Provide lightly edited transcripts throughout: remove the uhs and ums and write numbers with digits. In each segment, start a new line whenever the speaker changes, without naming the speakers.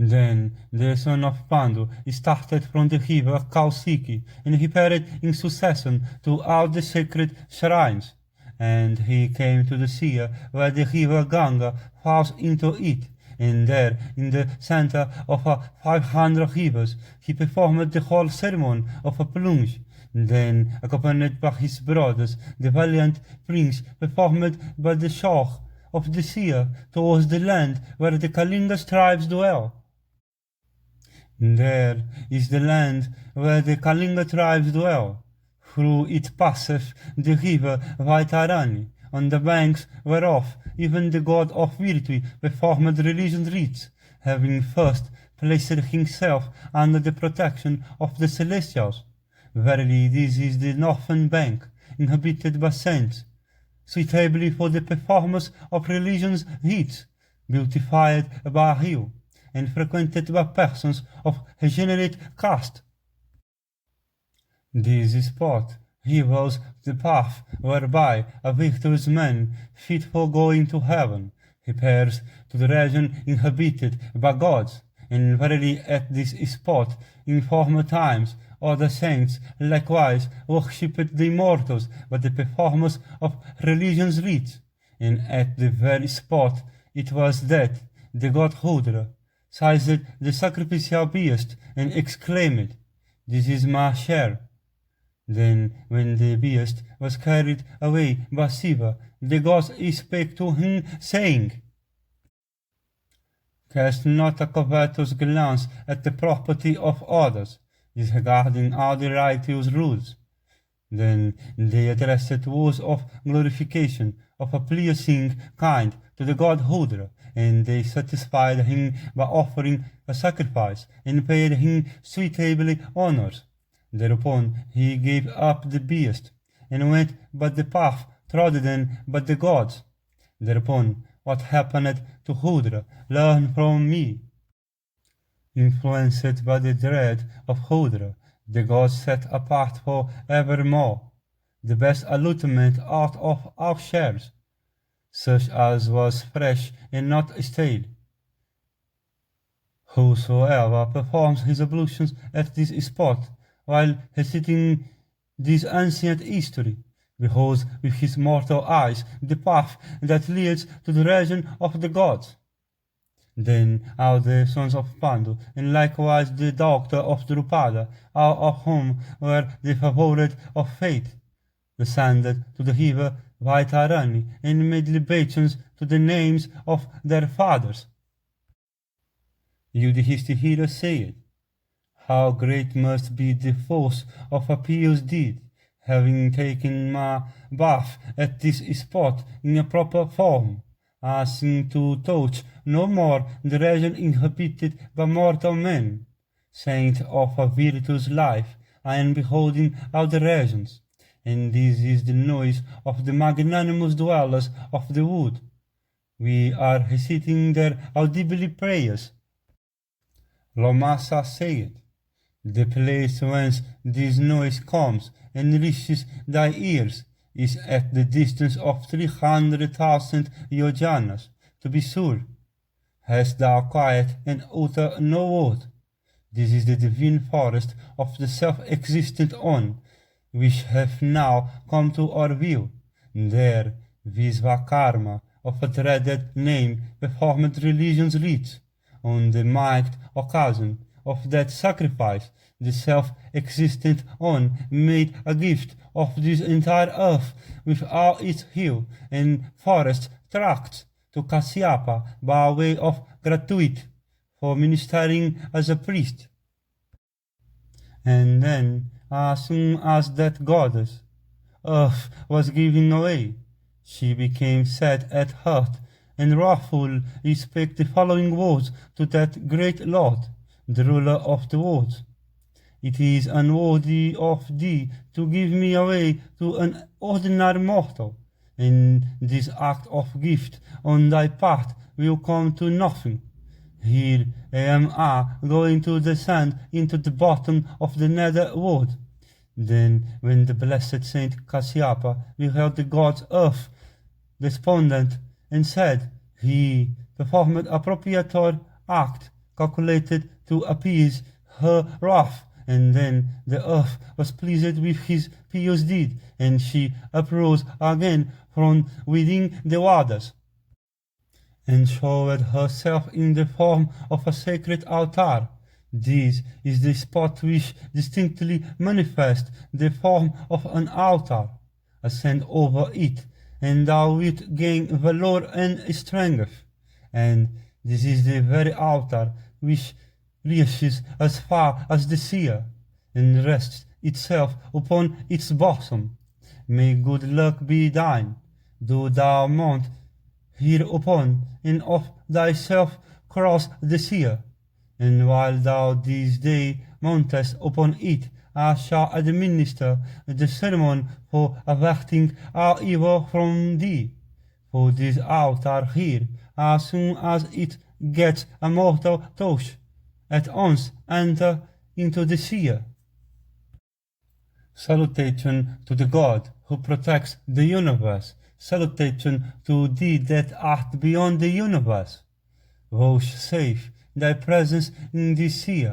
Then the son of Pandu started from the river Kausiki, and he peered in succession to all the sacred shrines. And he came to the sea where the river Ganga falls into it, and there, in the center of 500 rivers, he performed the whole ceremony of a plunge. Then, accompanied by his brothers, the valiant prince performed by the shore of the sea towards the land where the Kalinga tribes dwell. There is the land where the Kalinga tribes dwell. Through it passeth the river Vaitarani, on the banks whereof even the god of virtue performed religious rites, having first placed himself under the protection of the celestials. Verily this is the northern bank, inhabited by saints, suitably for the performance of religious rites, beautified by a hill, and frequented by persons of regenerate caste. This spot reveals the path whereby a virtuous man, fit for going to heaven, repairs to the region inhabited by gods, and verily at this spot in former times other saints likewise worshipped the immortals by the performance of religious rites, and at the very spot it was that the god Rudra seized the sacrificial beast and exclaimed, "This is my share." Then, when the beast was carried away by Shiva, the gods spake to him, saying, "Cast not a covetous glance at the property of others, disregarding all the righteous rules." Then they addressed words of glorification of a pleasing kind to the god Rudra, and they satisfied him by offering a sacrifice, and paid him suitably honors. Thereupon he gave up the beast, and went by the path trodden by the gods. Thereupon what happened to Rudra, learn from me. Influenced by the dread of Rudra, the gods set apart for evermore the best allotment out of all shares, such as was fresh and not stale. Whosoever performs his ablutions at this spot, while reciting this ancient history, beholds with his mortal eyes the path that leads to the region of the gods. Then all the sons of Pandu, and likewise the daughter of Drupada, all of whom were the favored of fate, descended to the river Vaitarani, and made libations to the names of their fathers. Yudhishthira said, "How great must be the force of a pious deed, having taken my bath at this spot in a proper form, asking to touch no more the region inhabited by mortal men. Saint of a virtuous life, I am beholding all the regions, and this is the noise of the magnanimous dwellers of the wood. We are reciting their audibly prayers." Lomasa said, "The place whence this noise comes and reaches thy ears is at the distance of 300,000 yojanas, to be sure. Hast thou quiet and utter no word? This is the divine forest of the self-existent On, which hath now come to our view. There Visvakarma, of a dreaded name, performed religious rites. On the marked occasion of that sacrifice, the self-existent On made a gift of this entire earth with all its hill and forest tracts to Kasyapa by way of gratuity for ministering as a priest. And then, as soon as that goddess, earth, was giving away, she became sad at heart and wrathful, spake the following words to that great Lord, the ruler of the world: "It is unworthy of thee to give me away to an ordinary mortal, and this act of gift on thy part will come to nothing. Here am I going to descend into the bottom of the nether world." Then, when the blessed Saint Kasyapa beheld the god's earth despondent, and said, "He performed a propitiatory act calculated to appease her wrath, and then the earth was pleased with his pious deed, and she uprose again from within the waters, and showed herself in the form of a sacred altar. This is the spot which distinctly manifests the form of an altar. Ascend over it, and thou wilt gain valor and strength. And this is the very altar which reaches as far as the sea, and rests itself upon its bosom. May good luck be thine, though thou mount hereupon, and of thyself cross the sea. And while thou this day mountest upon it, I shall administer the sermon for averting all evil from thee. For this altar here, as soon as it gets a mortal touch, at once enter into the sea. Salutation to the God who protects the universe. Salutation to thee that art beyond the universe. Vouchsafe thy presence in this sea.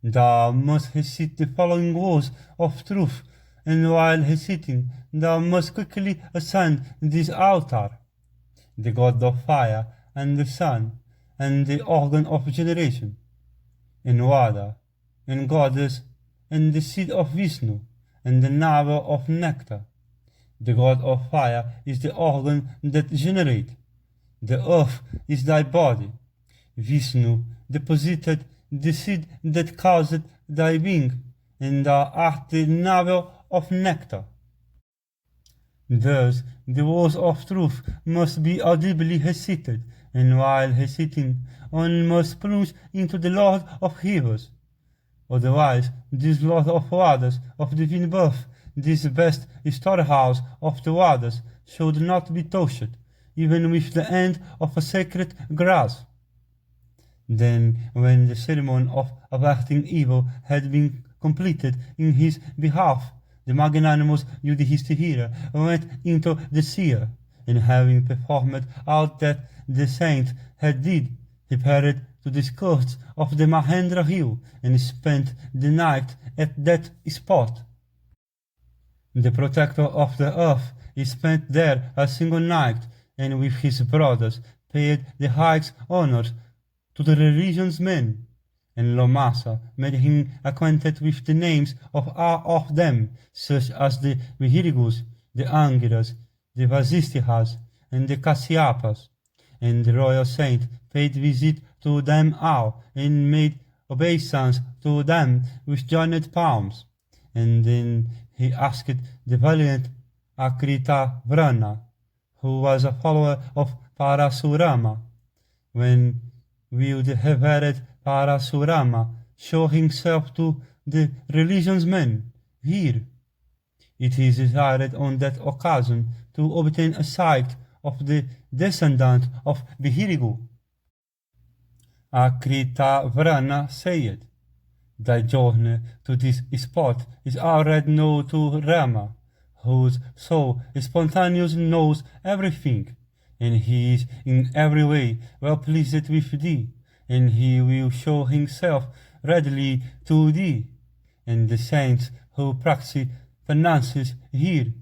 Thou must recite the following words of truth, and while reciting, thou must quickly ascend this altar. The God of fire, and the sun, and the organ of generation, and water, and goddess, and the seed of Vishnu, and the navel of nectar. The God of fire is the organ that generates. The earth is thy body. Vishnu deposited the seed that caused thy being, and thou art the navel of nectar. Thus the words of truth must be audibly recited, and while reciting, one must plunge into the Lord of Rivers. Otherwise, this Lord of Waters of divine birth, this best storehouse of the waters, should not be touched, even with the end of a sacred grass. Then, when the ceremony of averting evil had been completed in his behalf, the magnanimous Yudhishthira went into the sea, and having performed all that the saint had did, repaired to the skirts of the Mahendra hill, and spent the night at that spot. The protector of the earth spent there a single night, and with his brothers paid the highest honors to the religion's men, and Lomasa made him acquainted with the names of all of them, such as the Vihirigus, the Angiras, the Vasistihas, and the Kassyapas. And the royal saint paid visit to them all, and made obeisance to them with joined palms. And then he asked the valiant Akrita Vrana, who was a follower of Parasurama, when will the revered Parasurama show himself to the religion's men here? It is desired on that occasion to obtain a sight of the descendant of Vihirigu. Akrita Vrana said, thy journey to this spot is already known to Rama, whose soul spontaneously knows everything, and he is in every way well pleased with thee, and he will show himself readily to thee. And the saints who practice penances here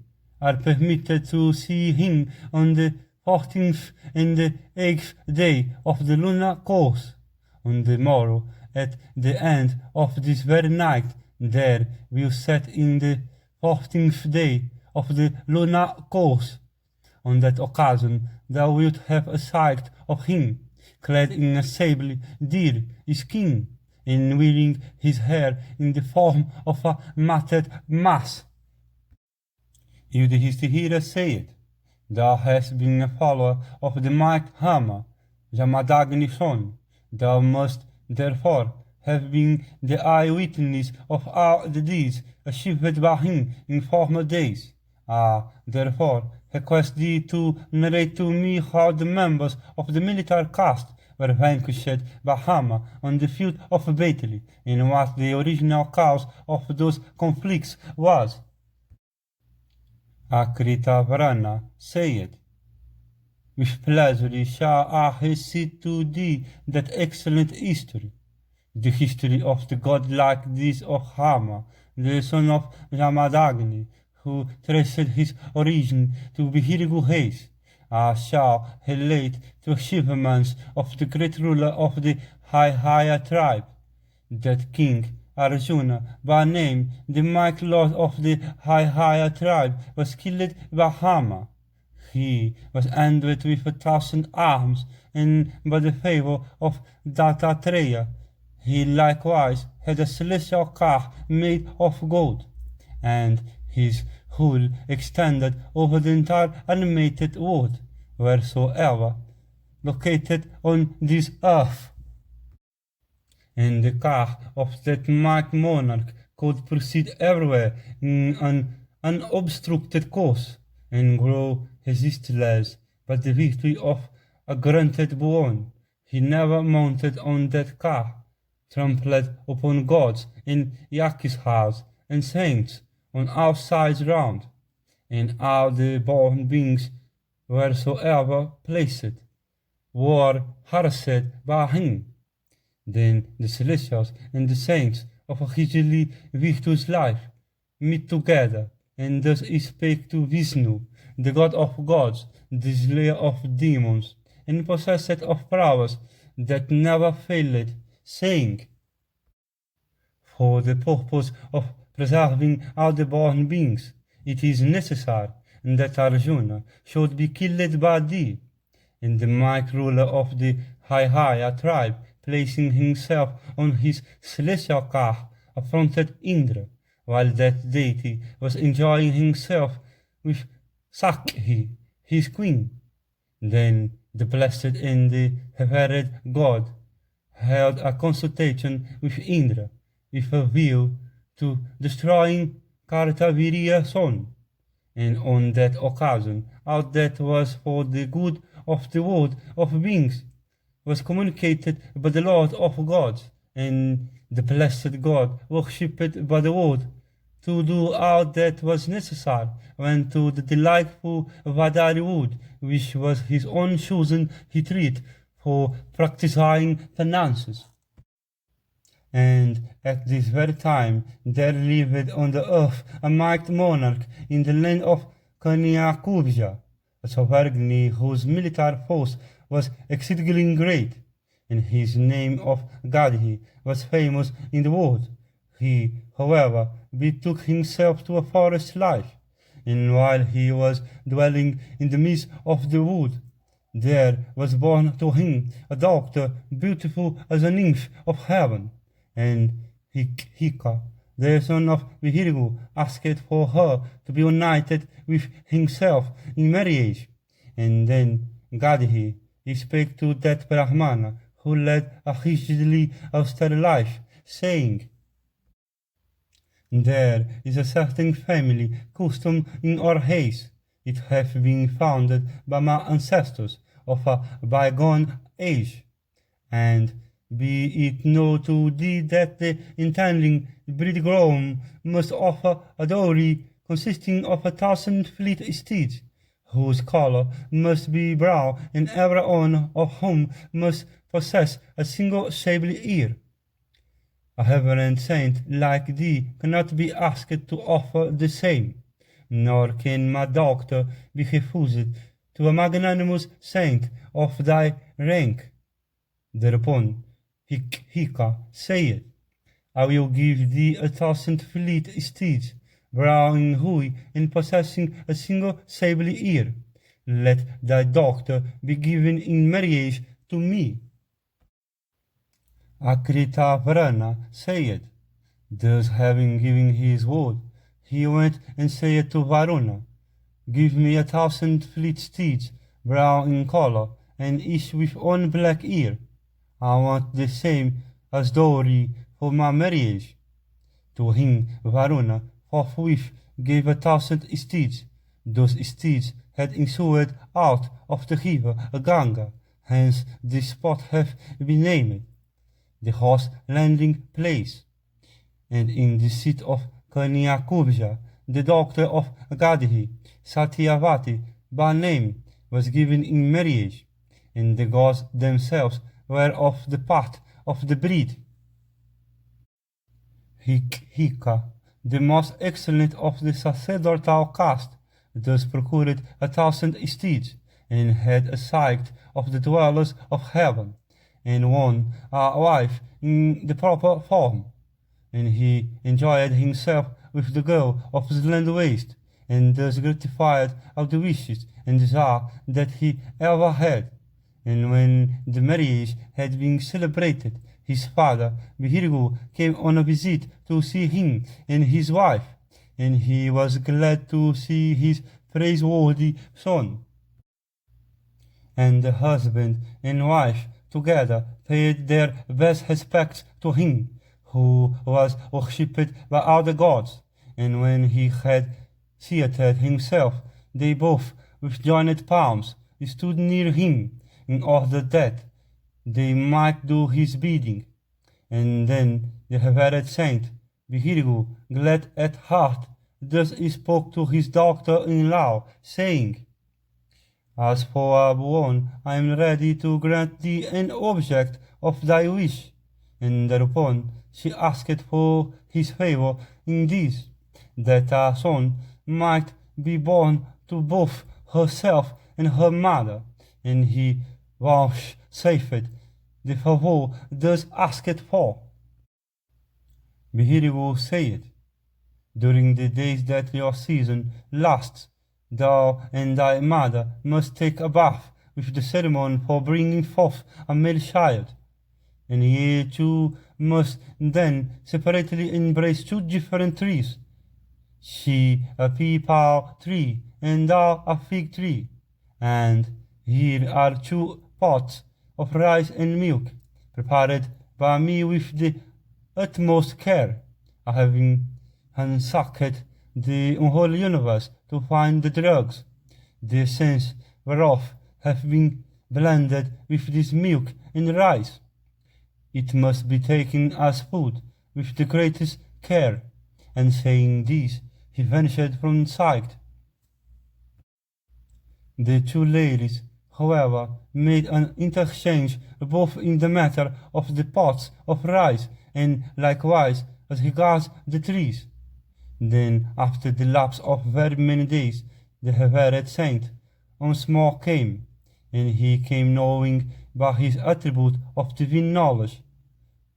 are permitted to see him on the 14th and the 8th day of the lunar course. On the morrow, at the end of this very night, there will set in the 14th day of the lunar course. On that occasion thou wilt have a sight of him, clad in a sable deer skin, and wearing his hair in the form of a matted mass. Yudhishthira said, thou hast been a follower of the mighty Rama, Jamadagni son. Thou must therefore have been the eyewitness of all the deeds achieved by him in former days. I therefore request thee to narrate to me how the members of the military caste were vanquished by Rama on the field of battle, and what the original cause of those conflicts was. Akrita Varana said, With pleasure shall I recite to thee that excellent history, the history of the godlike deeds of Hama, the son of Jamadagni, who traced his origin to Bihiriguhes. I shall relate the achievements of the great ruler of the Haya tribe, that King Arjuna, by name the mighty lord of the Haya tribe, was killed by Hama. He was endowed with 1,000 arms, and by the favor of Dattatreya, he likewise had a celestial car made of gold, and his rule extended over the entire animated world, wheresoever located on this earth. And the car of that mighty monarch could proceed everywhere in an unobstructed course, and grow resistless by the victory of a granted boon. He never mounted on that car, trampled upon gods and yakishas and saints on all sides round, and all the born beings wheresoever placed were harassed by him. Then the celestials and the saints of a hugely virtuous life meet together, and thus he spake to Vishnu, the god of gods, the slayer of demons, and possessed of powers that never failed, saying, for the purpose of preserving all the born beings, it is necessary that Arjuna should be killed by thee. And the mighty ruler of the Haya tribe, placing himself on his celestial car, affronted Indra, while that deity was enjoying himself with Sakhi, his queen. Then the blessed and the revered god held a consultation with Indra, with a view to destroying Kartaviriya's son. And on that occasion, all that was for the good of the world of beings was communicated by the Lord of gods, and the blessed God, worshipped by the world, to do all that was necessary, went to the delightful Vadari wood, which was his own chosen retreat for practicing penances. And at this very time there lived on the earth a mighty monarch in the land of Kanyakubja, a sovereign whose military force was exceedingly great, and his name of Gadhi was famous in the world. He, however, betook himself to a forest life, and while he was dwelling in the midst of the wood, there was born to him a daughter beautiful as a nymph of heaven, and Hika, the son of Vihirgu, asked for her to be united with himself in marriage. And then Gadhi spake to that Brahmana, who led a hugely austere life, saying, there is a certain family custom in our house. It hath been founded by my ancestors of a bygone age, and be it known to thee that the intending bridegroom must offer a dowry consisting of 1,000 fleet steeds, whose color must be brown, and every one of whom must possess a single sable ear. A reverend saint like thee cannot be asked to offer the same, nor can my daughter be refused to a magnanimous saint of thy rank. Thereupon Hika said, I will give thee 1,000 fleet steeds, brown in hue and possessing a single sable ear. Let thy daughter be given in marriage to me. Akritavrana said, thus having given his word, he went and said to Varuna, give me 1,000 fleet steeds, brown in color, and each with one black ear. I want the same as dowry for my marriage. To him Varuna forthwith gave 1,000 steeds. Those steeds had ensued out of the river Ganga, hence this spot hath been named the horse landing place. And in the seat of Kanyakubja, the daughter of Gadhi, Satyavati, by name, was given in marriage, and the gods themselves were of the path of the breed. Hika, the most excellent of the sacerdotal caste, thus procured 1,000 steeds, and had a sight of the dwellers of heaven, and won a wife in the proper form. And he enjoyed himself with the girl of his land waste, and thus gratified all the wishes and desire that he ever had. And when the marriage had been celebrated, his father, Vihirgu, came on a visit to see him and his wife, and he was glad to see his praiseworthy son. And the husband and wife together paid their best respects to him, who was worshipped by all the gods. And when he had seated himself, they both, with joined palms, stood near him, in order that they might do his bidding. And then the revered saint, Vihirgu, glad at heart, thus spoke to his daughter-in-law, saying, "As for Abuon, I am ready to grant thee an object of thy wish." And thereupon she asked for his favor in this, that a son might be born to both herself and her mother, and he vouchsafed the favor thus asked for. Vihirgu said, "During the days that your season lasts, thou and thy mother must take a bath with the ceremony for bringing forth a male child, and ye two must then separately embrace two different trees, she a peepal tree and thou a fig tree, and here are 2 pots of rice and milk, prepared by me with the utmost care, having ransacked the unholy universe to find the drugs, the essence whereof have been blended with this milk and rice. It must be taken as food with the greatest care." And saying this, he vanished from sight. The 2 ladies, however, made an interchange both in the matter of the pots of rice and likewise as regards the trees. Then, after the lapse of very many days, the revered saint once more came, and he came knowing by his attribute of divine knowledge.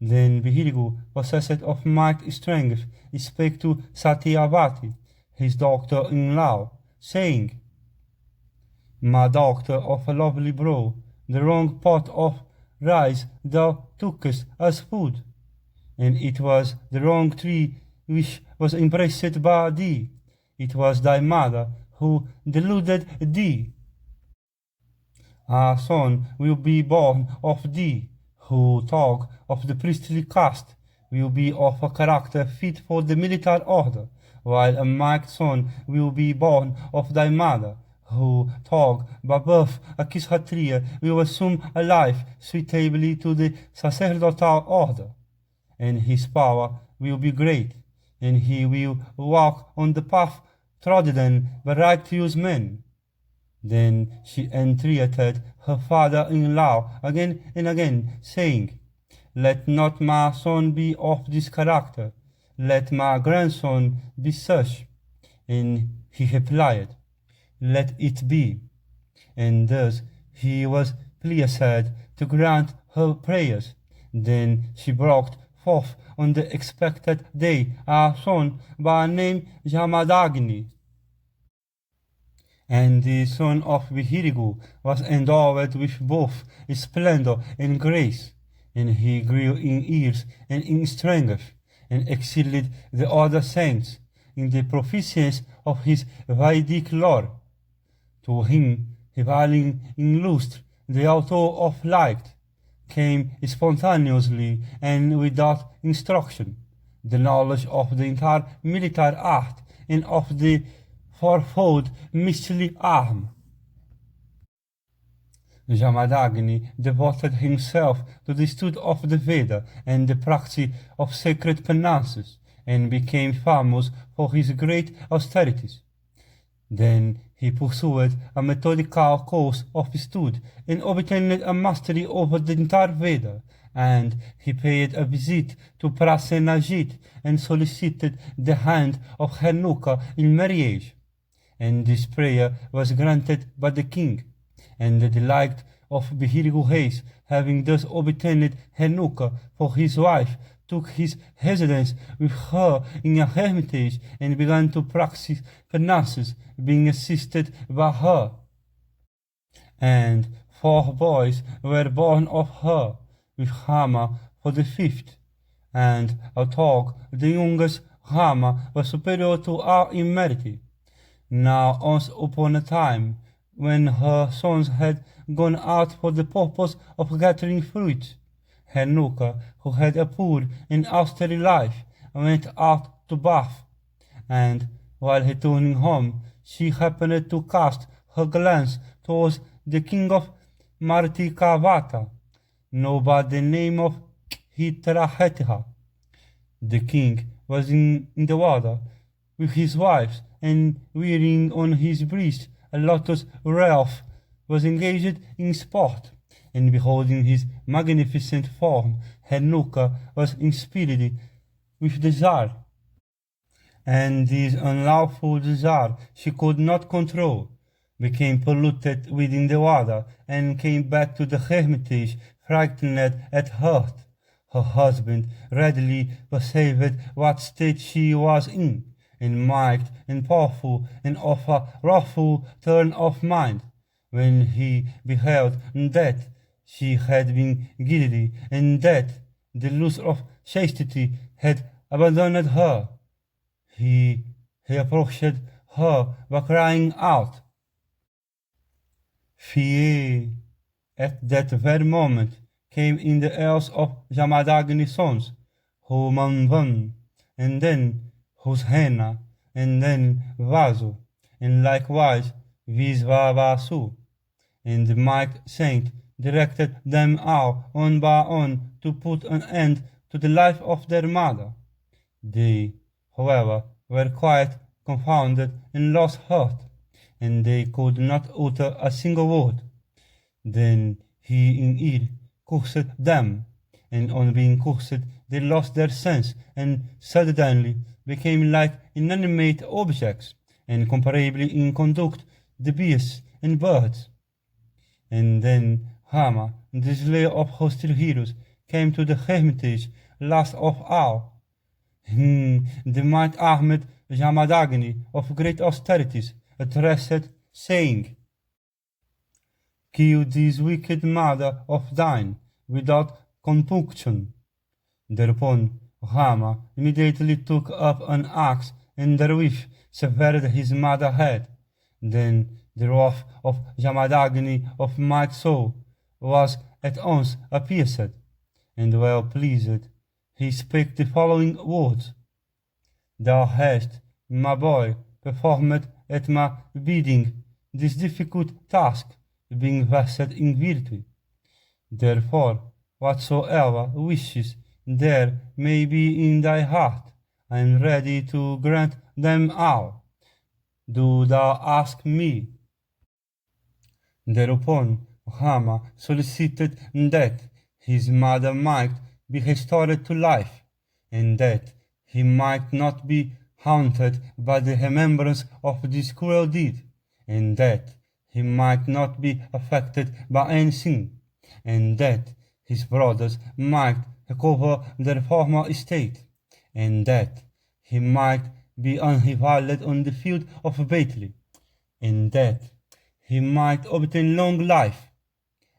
Then Vihirgu, possessed of mighty strength, spake to Satyavati, his daughter-in-law, saying, "My daughter of a lovely brow, the wrong pot of rice thou tookest as food, and it was the wrong tree which was embraced by thee. It was thy mother who deluded thee. A son will be born of thee, who, talk of the priestly caste, will be of a character fit for the military order, while a mighty son will be born of thy mother, who, talk by birth a Kshatriya, will assume a life suitably to the sacerdotal order, and his power will be great, and he will walk on the path trodden by righteous men." Then she entreated her father-in-law again and again, saying, "Let not my son be of this character, let my grandson be such." And he replied, "Let it be." And thus he was pleased to grant her prayers. Then she brought forth on the expected day a son by name Jamadagni. And the son of Vihirgu was endowed with both splendor and grace, and he grew in years and in strength, and exceeded the other saints in the proficiency of his Vedic lore. To him, rivaling in lustre the author of light, came spontaneously and without instruction the knowledge of the entire military art and of the fourfold mystery arm. Jamadagni devoted himself to the study of the Veda and the practice of sacred penances, and became famous for his great austerities. Then He pursued a methodical course of study and obtained a mastery over the entire Veda, and he paid a visit to Prasenajit and solicited the hand of Renuka in marriage. And this prayer was granted by the king, and the delight of Behirguhes, having thus obtained Renuka for his wife, took his residence with her in a hermitage and began to practice penances, being assisted by her. And 4 boys were born of her, with Rama for the 5th. And Altog, the youngest Rama, was superior to her in merit. Now once upon a time, when her sons had gone out for the purpose of gathering fruit, Renuka, who had a poor and austere life, went out to bathe, and while returning home, she happened to cast her glance towards the king of Martikavata, known by the name of Tirtha. The king was in the water with his wives, and wearing on his breast a lotus wreath, was engaged in sport. And beholding his magnificent form, Renuka was inspired with desire. And this unlawful desire she could not control, became polluted within the water, and came back to the hermitage frightened at heart. Her husband readily perceived what state she was in, and mild and powerful, and of a wrathful turn of mind, when he beheld that she had been guilty, and that the lust of chastity had abandoned her. He approached her by crying out, Fie! At that very moment came in the ears of Jamadagni's sons, Homanvan, and then Hushenna, and then Vasu, and likewise Visvavasu, and the mighty saint directed them all one by one to put an end to the life of their mother. They, however, were quite confounded and lost heart, and they could not utter a single word. Then he in ill cursed them, and on being cursed they lost their sense, and suddenly became like inanimate objects, and comparably in conduct the beasts and birds. And then Rama, the slayer of hostile heroes, came to the hermitage last of all. The might-armed Jamadagni of great austerities addressed, saying, Kill this wicked mother of thine without compunction. Thereupon Rama immediately took up an axe and therewith severed his mother's head. Then the wrath of Jamadagni of might soul was at once appeased, and well pleased, he spake the following words: Thou hast, my boy, performed at my bidding this difficult task, being vested in virtue. Therefore, whatsoever wishes there may be in thy heart, I am ready to grant them all. Do thou ask me. Thereupon Rama solicited that his mother might be restored to life, and that he might not be haunted by the remembrance of this cruel deed, and that he might not be affected by any sin, and that his brothers might recover their former estate, and that he might be unrivaled on the field of battle, and that he might obtain long life.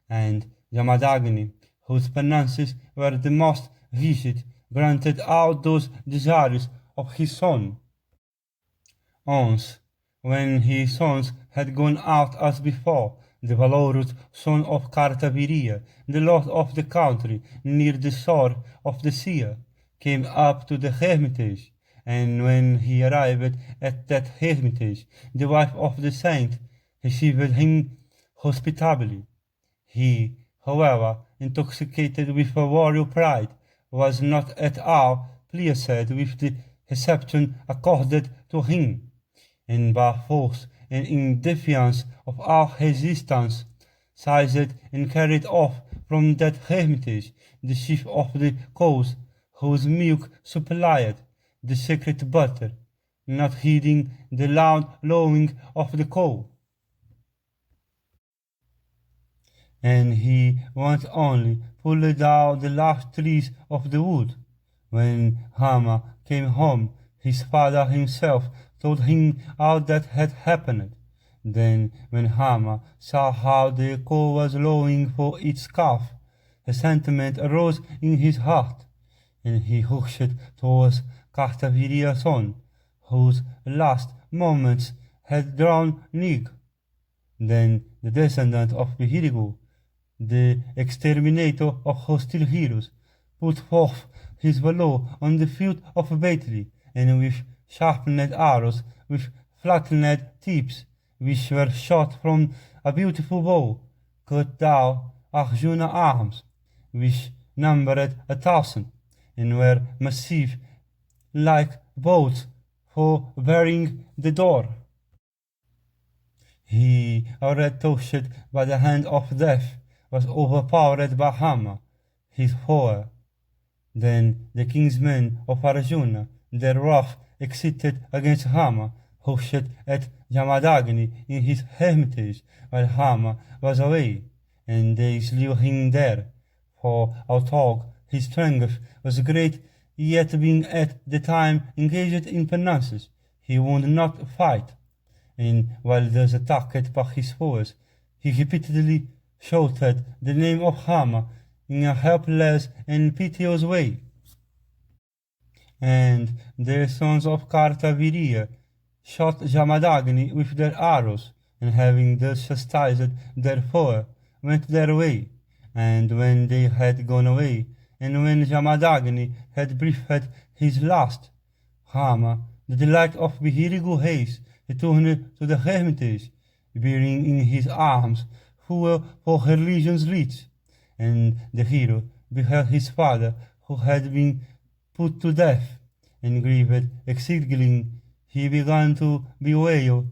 And Jamadagni, whose penances were the most rigid, granted all those desires of his son. Once, when his sons had gone out as before, the valorous son of Kartaviriya, the lord of the country near the shore of the sea, came up to the hermitage, and when he arrived at that hermitage, the wife of the saint received him hospitably. He, however, intoxicated with a warrior pride, was not at all pleased with the reception accorded to him, and by force and in defiance of all resistance, seized and carried off from that hermitage the sheaf of the cows, whose milk supplied the sacred butter, not heeding the loud lowing of the cow. And he once only pulled down the last trees of the wood. When Hama came home, his father himself told him all that had happened. Then, when Hama saw how the cow was lowing for its calf, resentment arose in his heart, and he rushed towards Kartaviria's son, whose last moments had drawn near. Then the descendant of Vihirigu, the exterminator of hostile heroes, put forth his valor on the field of battle, and with sharpened arrows, with flattened tips, which were shot from a beautiful bow, cut down Arjuna's arms, which numbered 1,000, and were massive like boats for bearing the door. He, already touched by the hand of death, was overpowered by Hama, his foe. Then the king's men of Arjuna, their wrath excited against Hama, rushed at Jamadagni in his hermitage while Hama was away, and they slew him there. For although his strength was great, yet being at the time engaged in penances, he would not fight. And while thus attacked by his foes, he repeatedly shouted the name of Hama in a helpless and piteous way. And the sons of Kartavirya shot Jamadagni with their arrows, and having thus chastised their foe, went their way. And when they had gone away, and when Jamadagni had breathed his last, Hama, the delight of Vihirigu haste, returned to the hermitage, bearing in his arms fuel for her legion's reach. And the hero beheld his father, who had been put to death, and grieved exceedingly, he began to bewail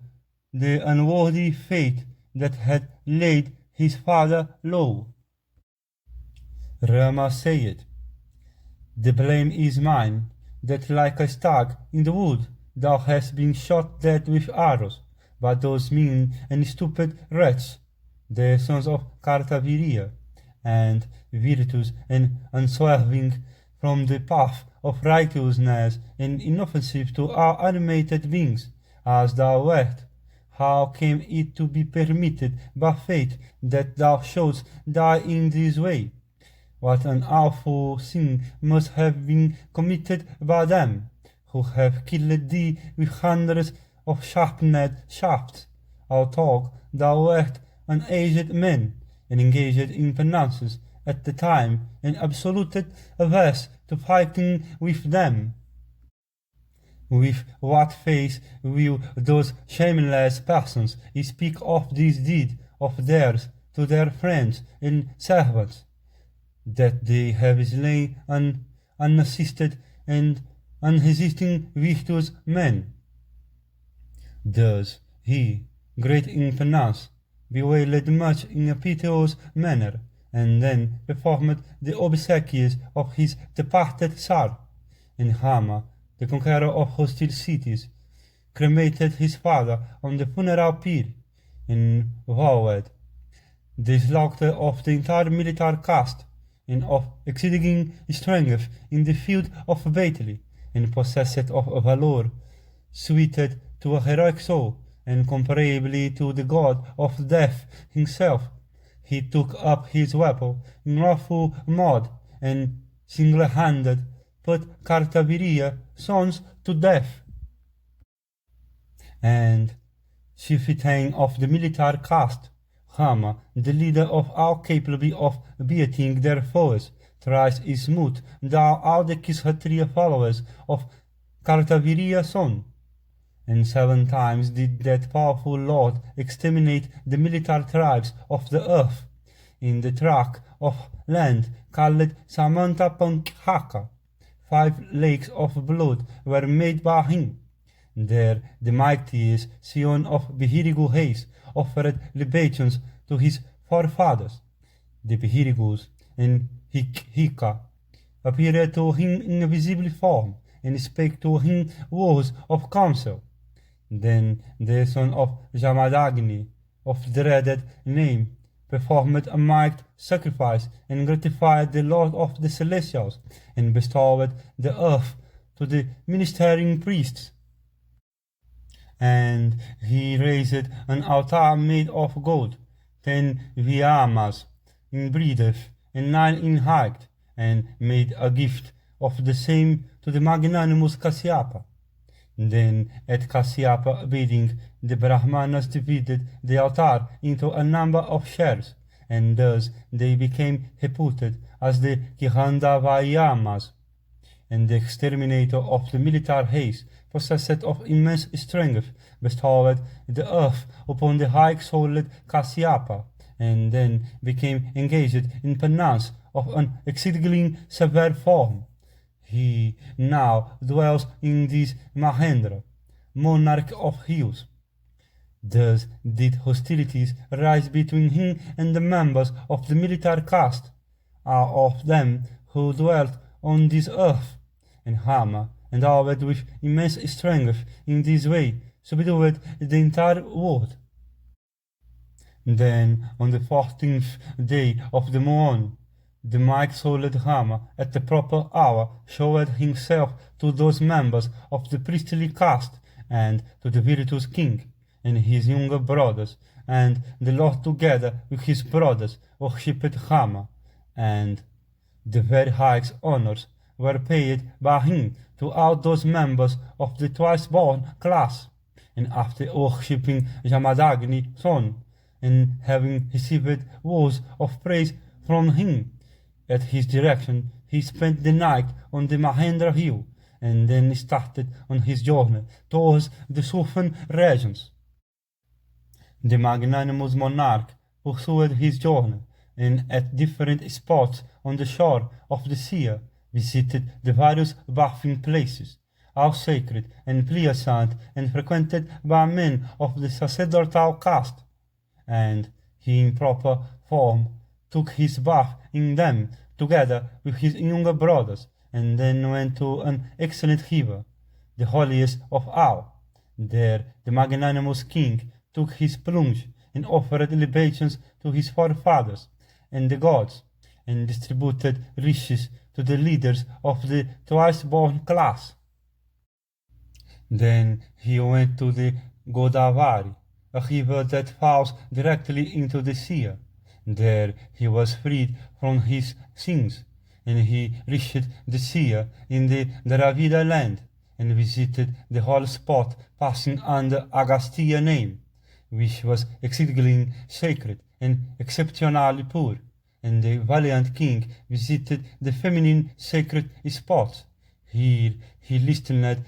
the unworthy fate that had laid his father low. Rama said, "The blame is mine, that like a stag in the wood thou hast been shot dead with arrows, by those mean and stupid wretches, the sons of Kartavirya, and virtuous and unswerving from the path of righteousness, and inoffensive to all animated beings, as thou wert. How came it to be permitted by fate that thou shouldst die in this way? What an awful sin must have been committed by them, who have killed thee with hundreds of sharpened shafts, although thou wert an aged man, and engaged in penances at the time, and absolutely averse to fighting with them. With what face will those shameless persons speak of this deed of theirs to their friends and servants, that they have slain an unassisted and unresisting virtuous man? Thus he, great in penance, bewailed much in a piteous manner, and then performed the obsequies of his departed Tsar. And Hama, the conqueror of hostile cities, cremated his father on the funeral pyre, and vowed the slaughter of the entire military caste, and of exceeding strength in the field of battle, and possessed of valor, suited to a heroic soul, and comparably to the god of death himself. He took up his weapon in wrathful mode, and single-handed put Kartavirya sons to death. And chieftain of the military caste, Hama, the leader of all capable of beating their foes, thrice smote down all the Kshatriya followers of Kartavirya's son. And 7 times did that powerful lord exterminate the military tribes of the earth. In the tract of land called Samanta Pankhaka, 5 lakes of blood were made by him. There the mightiest Sion of Behirigu offered libations to his forefathers. The Behirigus and Hika appeared to him in a visible form and spake to him words of counsel. Then the son of Jamadagni, of dreaded name, performed a mighty sacrifice and gratified the Lord of the Celestials and bestowed the earth to the ministering priests. And he raised an altar made of gold, 10 vitimas in breadth and 9 in height, and made a gift of the same to the magnanimous Kasyapa. Then at Kasyapa bidding, the Brahmanas divided the altar into a number of shares, and thus they became reputed as the Kihandavayamas. And the exterminator of the military haste, possessed of immense strength, bestowed the earth upon the high-souled Kasyapa, and then became engaged in penance of an exceedingly severe form. He now dwells in this Mahendra, monarch of hills. Thus did hostilities rise between him and the members of the military caste, of them who dwelt on this earth, and Hama, endowed with immense strength in this way, subdued the entire world. Then, on the 14th day of the moon, the mighty-souled Hama, at the proper hour, showed himself to those members of the priestly caste, and to the virtuous king, and his younger brothers, and the Lord together with his brothers worshipped Hama, and the very highest honors were paid by him to all those members of the twice-born class. And after worshipping Jamadagni's son, and having received words of praise from him, at his direction he spent the night on the Mahendra hill, and then started on his journey towards the southern regions. The magnanimous monarch pursued his journey, and at different spots on the shore of the sea visited the various bathing places, all sacred and pleasant and frequented by men of the sacerdotal caste, and he in proper form took his bath in them together with his younger brothers, and then went to an excellent river, the holiest of all. There the magnanimous king took his plunge and offered libations to his forefathers and the gods, and distributed riches to the leaders of the twice-born class. Then he went to the Godavari, a river that falls directly into the sea. There he was freed from his sins, and he reached the sea in the Dravida land, and visited the whole spot passing under Agastya name, which was exceedingly sacred and exceptionally pure. And the valiant king visited the feminine sacred spots. Here he listened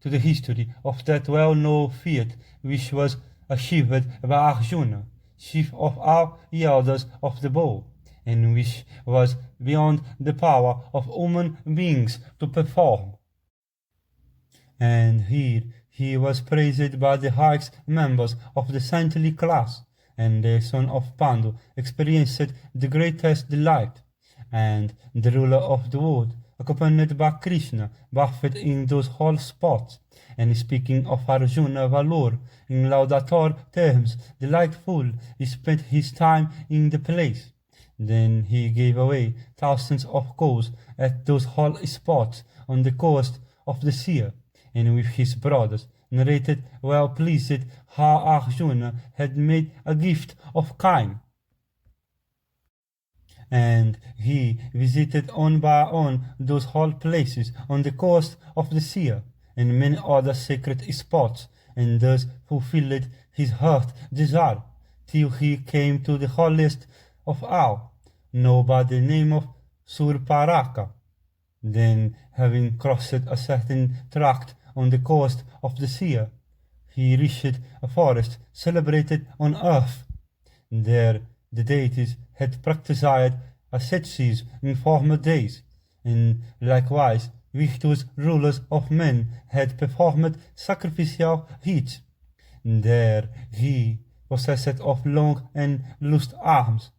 to the history of that well-known feat which was achieved by Arjuna, chief of all wielders of the bow, and which was beyond the power of human beings to perform. And here he was praised by the highest members of the saintly class, and the son of Pandu experienced the greatest delight, and the ruler of the world, accompanied by Krishna, bathed in those whole spots, and speaking of Arjuna valor in laudatory terms delightful, he spent his time in the place. Then he gave away thousands of cows at those whole spots on the coast of the sea, and with his brothers narrated well pleased how Arjuna had made a gift of Quem. And he visited on by on those whole places on the coast of the sea, and many other sacred spots, and thus fulfilled his heart's desire, till he came to the holiest of all, known by the name of Surparaka. Then, having crossed a certain tract on the coast of the sea, he reached a forest celebrated on earth. There the deities had practiced asceticism in former days, and likewise victors rulers of men had performed sacrificial rites. There he, possessed of long and loosed arms,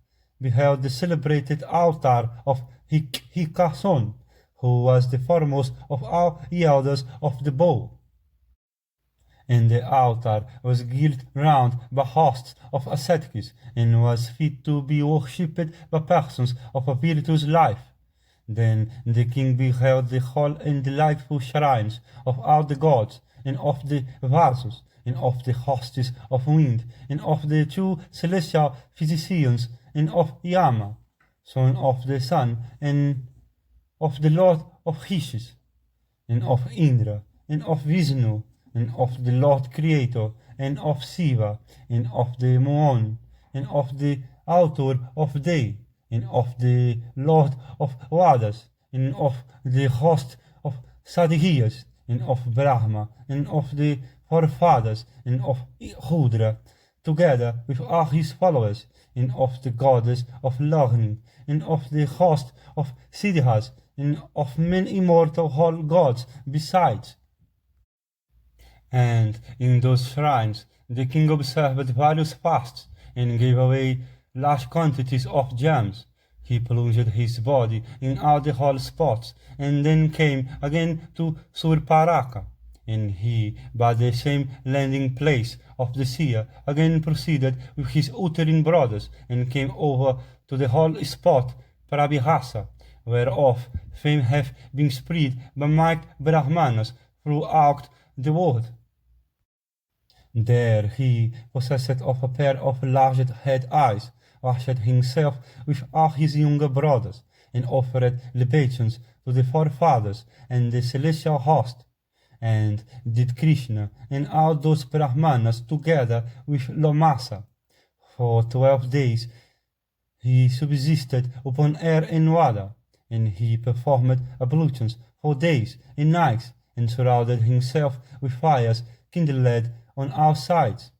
beheld the celebrated altar of Hikason, who was the foremost of all elders of the bow. And the altar was girt round by hosts of ascetics, and was fit to be worshipped by persons of a virtuous life. Then the king beheld the whole and delightful shrines of all the gods, and of the vasos, and of the hostes of wind, and of the two celestial physicians, and of Yama, son of the sun, and of the Lord of Hishis, and of Indra, and of Vishnu, and of the Lord Creator, and of Shiva, and of the Moon, and of the Author of Day, and of the Lord of Vadas, and of the host of Sadhyas, and of Brahma, and of the forefathers, and of Rudra, together with all his followers, and of the goddess of learning, and of the host of Siddhas, and of many immortal whole gods besides. And in those shrines the king observed various fasts, and gave away large quantities of gems. He plunged his body in all the whole spots, and then came again to Surparaka, and he, by the same landing place of the sea, again proceeded with his uterine brothers, and came over to the whole spot Prabhasa, whereof fame hath been spread by mighty Brahmanas throughout the world. There he, possessed of a pair of large head eyes, washed himself with all his younger brothers, and offered libations to the forefathers and the celestial host, and did Krishna and all those Brahmanas together with Lomasa. For 12 days he subsisted upon air and water, and he performed ablutions for days and nights, and surrounded himself with fires kindled on all sides.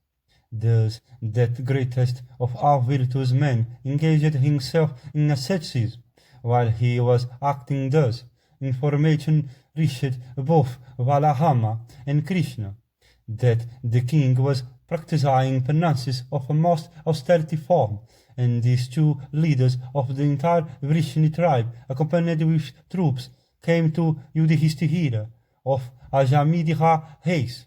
Thus that greatest of all virtuous men engaged himself in asceticism. While he was acting thus, information reached both Valahama and Krishna, that the king was practicing penances of a most austerity form, and these two leaders of the entire Vrishni tribe, accompanied with troops, came to Yudhishthira of Ajamidha race.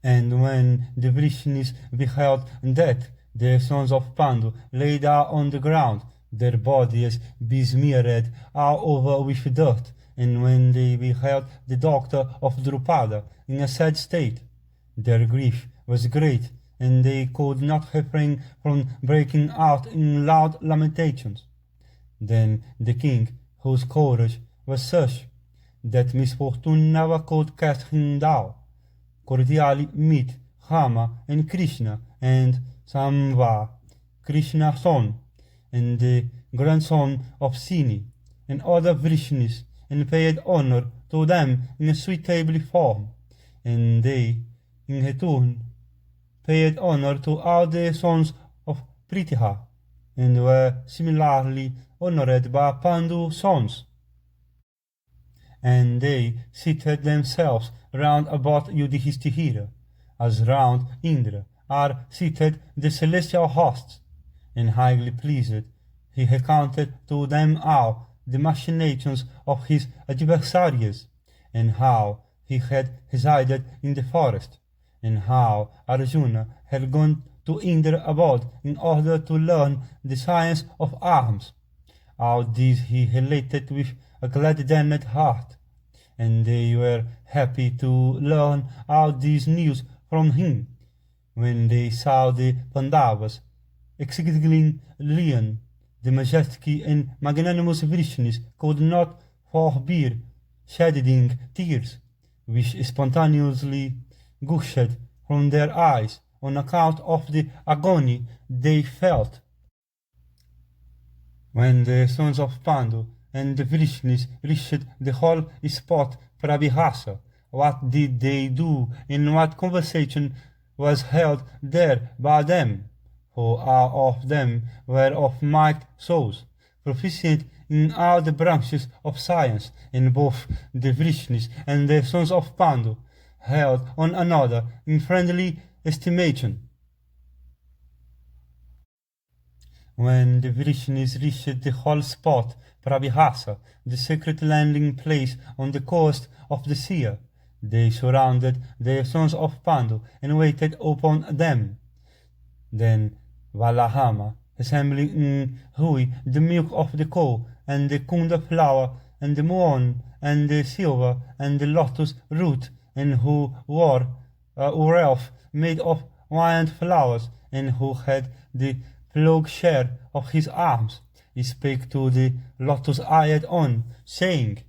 And when the Vrishnis beheld that the sons of Pandu lay down on the ground, their bodies besmeared all over with dirt, and when they beheld the daughter of Drupada in a sad state, their grief was great, and they could not refrain from breaking out in loud lamentations. Then the king, whose courage was such that misfortune never could cast him down, cordially met Rama and Krishna and Samva, Krishna's son, and the grandson of Sini, and other Vrishnis, and paid honor to them in a suitable form, and they, in return, paid honor to all the sons of Pritha, and were similarly honored by Pandu's sons. And they seated themselves round about Yudhishthira, as round Indra are seated the celestial hosts, and highly pleased, he recounted to them all the machinations of his adversaries, and how he had resided in the forest, and how Arjuna had gone to Indra abode in order to learn the science of arms. All this he related with a gladdened heart, and they were happy to learn all this news from him, when they saw the Pandavas exceedingly lean. The majestic and magnanimous Vrishnis could not forbear shedding tears, which spontaneously gushed from their eyes on account of the agony they felt. When the sons of Pandu and the Vrishnis reached the whole spot Prabhasa, what did they do, and what conversation was held there by them? For all of them were of mighty souls, proficient in all the branches of science, and both the Vrishnis and the sons of Pandu held one another in friendly estimation. When the Vrishnis reached the whole spot, Prabhasa, the sacred landing place on the coast of the sea, they surrounded the sons of Pandu and waited upon them. Then Valahama, assembling in Hui the milk of the cow, and the kunda flower, and the muon, and the silver, and the lotus root, and who wore a wealth made of wild flowers, and who had the plowshare of his arms, he spake to the lotus-eyed one, saying,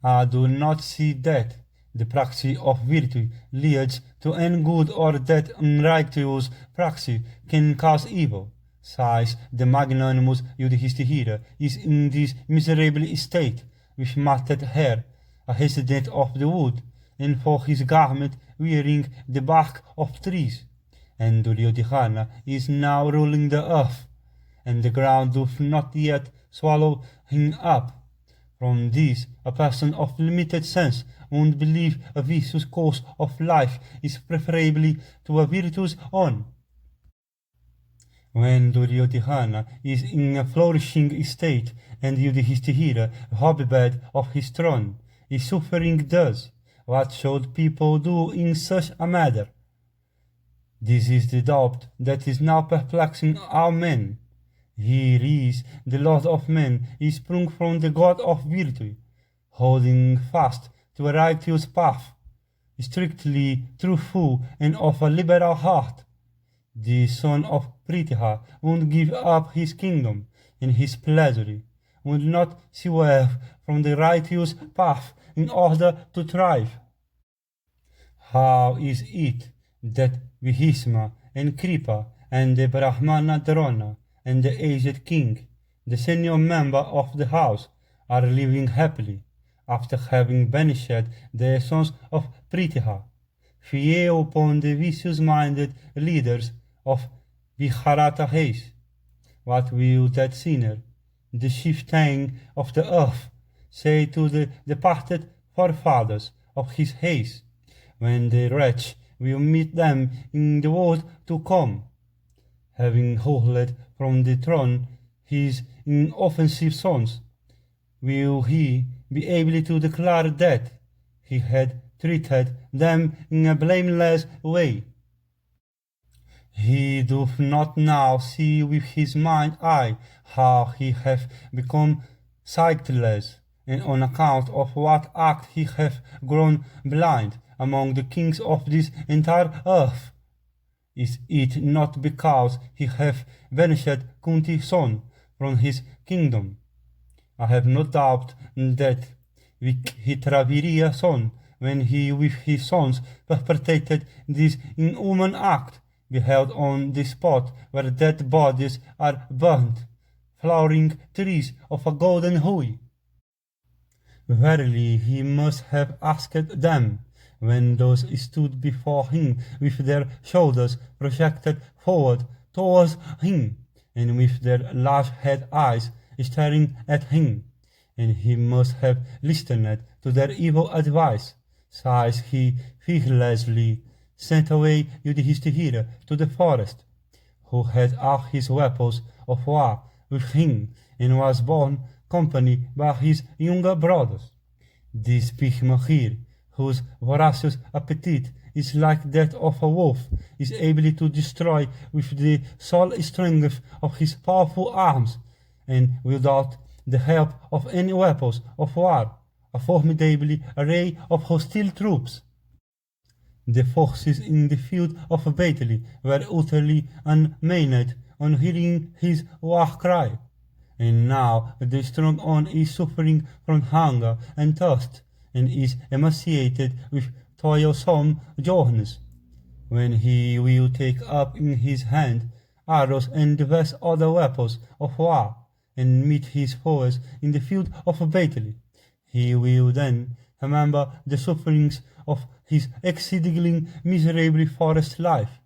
I do not see that the practice of virtue leads to any good, or that unrighteous practice can cause evil. Sighs the magnanimous Yudhishthira is in this miserable state, with matted hair, a hesitant of the wood, and for his garment wearing the bark of trees. And Duryodhana is now ruling the earth, and the ground doth not yet swallow him up. From this, a person of limited sense won't believe a vicious course of life is preferably to a virtuous one. When Duryodhana is in a flourishing state, and Yudhishthira, hobbybed of his throne, is suffering thus, what should people do in such a matter? This is the doubt that is now perplexing all men. Here is the Lord of men, is sprung from the God of virtue, holding fast to a righteous path, strictly truthful and of a liberal heart. The son of Tirtha would give up his kingdom and his pleasure, would not swerve from the righteous path in order to thrive. How is it that Bhisma and Kripa and the Brahmana Drona and the aged king, the senior member of the house, are living happily, after having banished the sons of Tirtha, fear upon the vicious-minded leaders of Viharatas? What will that sinner, the chieftain of the earth, say to the departed forefathers of his race, when the wretch will meet them in the world to come, having hurled from the throne his inoffensive sons? Will he be able to declare that he had treated them in a blameless way? He doth not now see with his mind eye how he hath become sightless, and on account of what act he hath grown blind among the kings of this entire earth. Is it not because he hath banished Kunti's son from his kingdom? I have no doubt that Vikhitravirya's son, when he with his sons perpetrated this inhuman act, beheld on the spot where dead bodies are burnt, flowering trees of a golden hue. Verily he must have asked them, when those stood before him with their shoulders projected forward towards him, and with their large head eyes staring at him, and he must have listened to their evil advice. Sighs he fearlessly sent away Yudhishthira to the forest, who had all his weapons of war with him, and was borne company by his younger brothers. This Bhishma here, whose voracious appetite is like that of a wolf, is able to destroy with the sole strength of his powerful arms, and without the help of any weapons of war, a formidable array of hostile troops. The forces in the field of battle were utterly unmanned on hearing his war cry, and now the strong one is suffering from hunger and thirst, and is emaciated with toilsome journeys, when he will take up in his hand arrows and diverse other weapons of war, and meet his foes in the field of battle. He will then remember the sufferings of his exceedingly miserable forest life,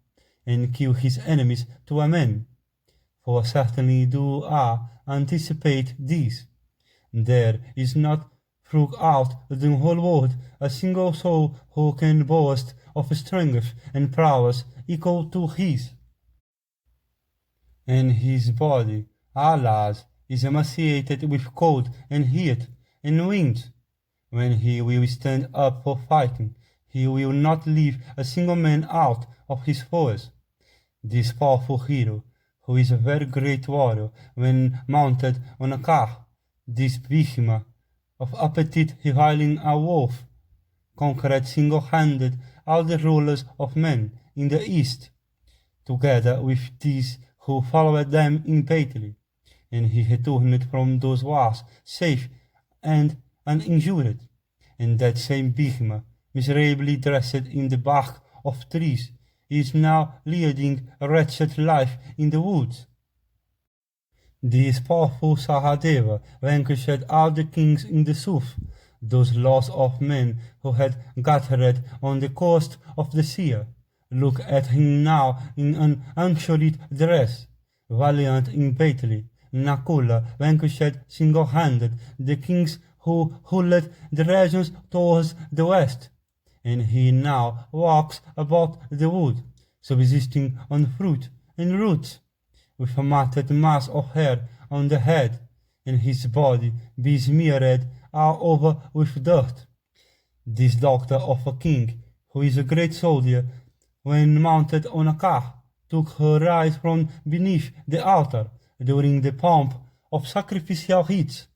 and kill his enemies to a man. For certainly do I anticipate this. There is not throughout the whole world a single soul who can boast of strength and prowess equal to his. And his body, alas, is emaciated with cold and heat and wind. When he will stand up for fighting, he will not leave a single man out of his foes. This powerful hero, who is a very great warrior when mounted on a car, this victim of appetite rivaling a wolf, conquered single-handed all the rulers of men in the East, together with these who followed them impatiently, and he returned from those wars safe and uninjured. And that same victim, miserably dressed in the bark of trees, is now leading a wretched life in the woods. This powerful Sahadeva vanquished all the kings in the south, those lords of men who had gathered on the coast of the sea. Look at him now in an unsullied dress, valiant in battle. Nakula vanquished single-handed the kings who ruled the regions towards the west, and he now walks about the wood, subsisting on fruit and roots, with a matted mass of hair on the head, and his body besmeared all over with dirt. This daughter of a king, who is a great soldier, when mounted on a car, took her rise from beneath the altar during the pomp of sacrificial rites.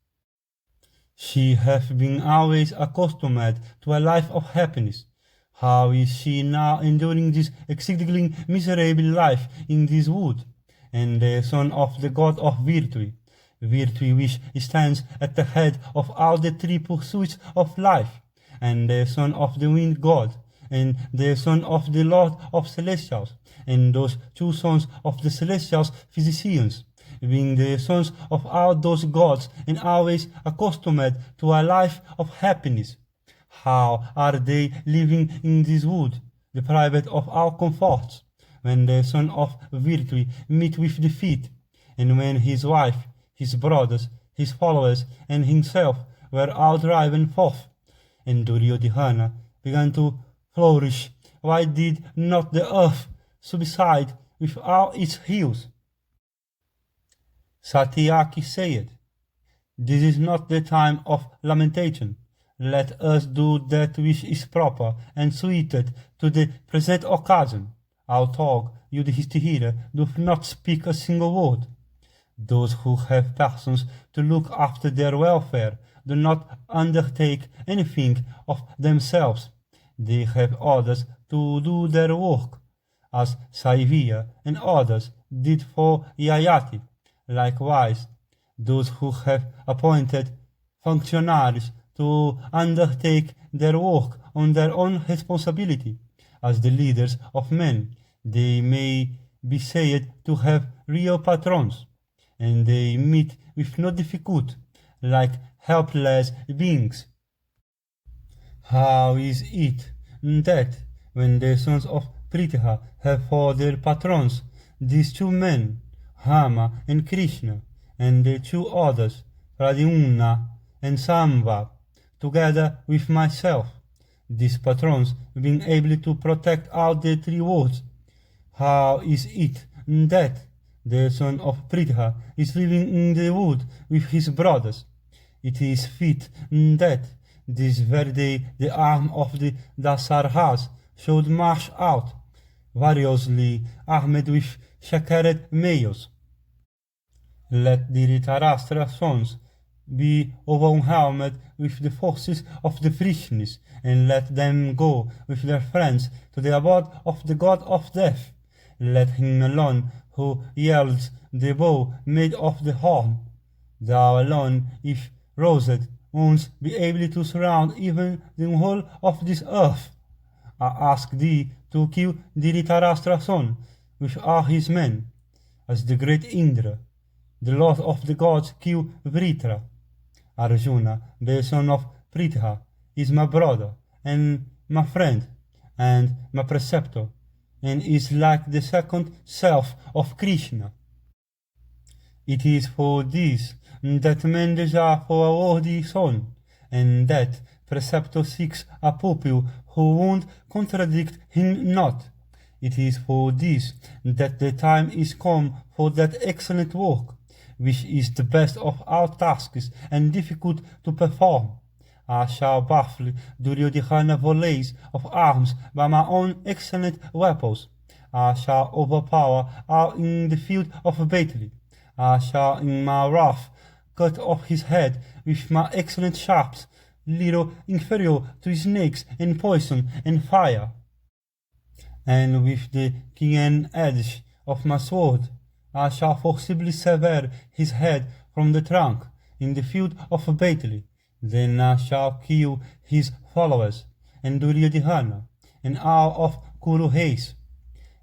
She hath been always accustomed to a life of happiness. How is she now enduring this exceedingly miserable life in this wood? And the son of the god of virtue, virtue which stands at the head of all the three pursuits of life, and the son of the wind god, and the son of the lord of celestials, and those two sons of the celestials physicians, being the sons of all those gods and always accustomed to a life of happiness. How are they living in this wood, deprived of all comforts, when the son of virtue meet with defeat, and when his wife, his brothers, his followers, and himself were all driven forth, and Duryodhana began to flourish? Why did not the earth subside with all its hills? Satyaki said, "This is not the time of lamentation. Let us do that which is proper and suited to the present occasion." Although Yudhishthira doth not speak a single word. Those who have persons to look after their welfare do not undertake anything of themselves. They have orders to do their work, as Saivya and others did for Yayati. Likewise, those who have appointed functionaries to undertake their work on their own responsibility, as the leaders of men, they may be said to have real patrons, and they meet with no difficulty, like helpless beings. How is it that, when the sons of Pritha have for their patrons these two men, Rama and Krishna, and the two others, Pradyumna and Sambhav, together with myself, these patrons being able to protect all the three worlds, how is it that the son of Pritha is living in the wood with his brothers? It is fit that this very day the arm of the Dasarhas should march out, variously armed with checkered mails. Let the Dhritarashtra sons be overwhelmed with the forces of the Vrishnis, and let them go with their friends to the abode of the god of death. Let him alone who yields the bow made of the horn. Thou alone, if roused, won't be able to surround even the whole of this earth. I ask thee to kill Dhritarashtra son with all his men, as the great Indra, the lord of the gods, killed Vritra. Arjuna, the son of Pritha, is my brother, and my friend, and my preceptor, and is like the second self of Krishna. It is for this that men desire for a worthy son, and that preceptor seeks a pupil who won't contradict him not. It is for this that the time is come for that excellent work, which is the best of all tasks and difficult to perform. I shall baffle Duryodhana volleys of arms by my own excellent weapons. I shall overpower all in the field of battle. I shall in my wrath cut off his head with my excellent shafts, little inferior to snakes and poison and fire. And with the keen edge of my sword I shall forcibly sever his head from the trunk in the field of battle. Then I shall kill his followers, and Duryodhana, and all of Kuru haste.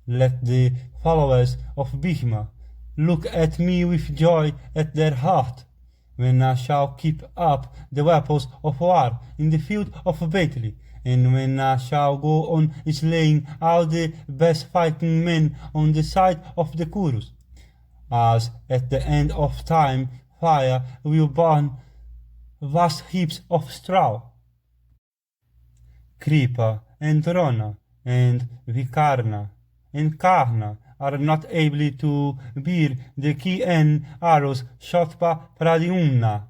Let the followers of Bhishma look at me with joy at their heart, when I shall keep up the weapons of war in the field of battle, and when I shall go on slaying all the best fighting men on the side of the Kurus. As at the end of time fire will burn vast heaps of straw. Kripa and Drona and Vikarna and Karna are not able to bear the keen arrows shot by Pradyumna.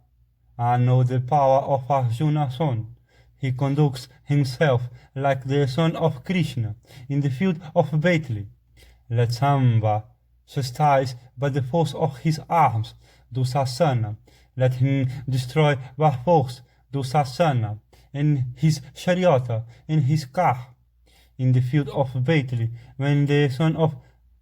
I know the power of Arjuna's son. He conducts himself like the son of Krishna in the field of battle. Let Samba chastise by the force of his arms Dusasana. Let him destroy by force Dusasana and his chariot and his car. In the field of battle, when the son of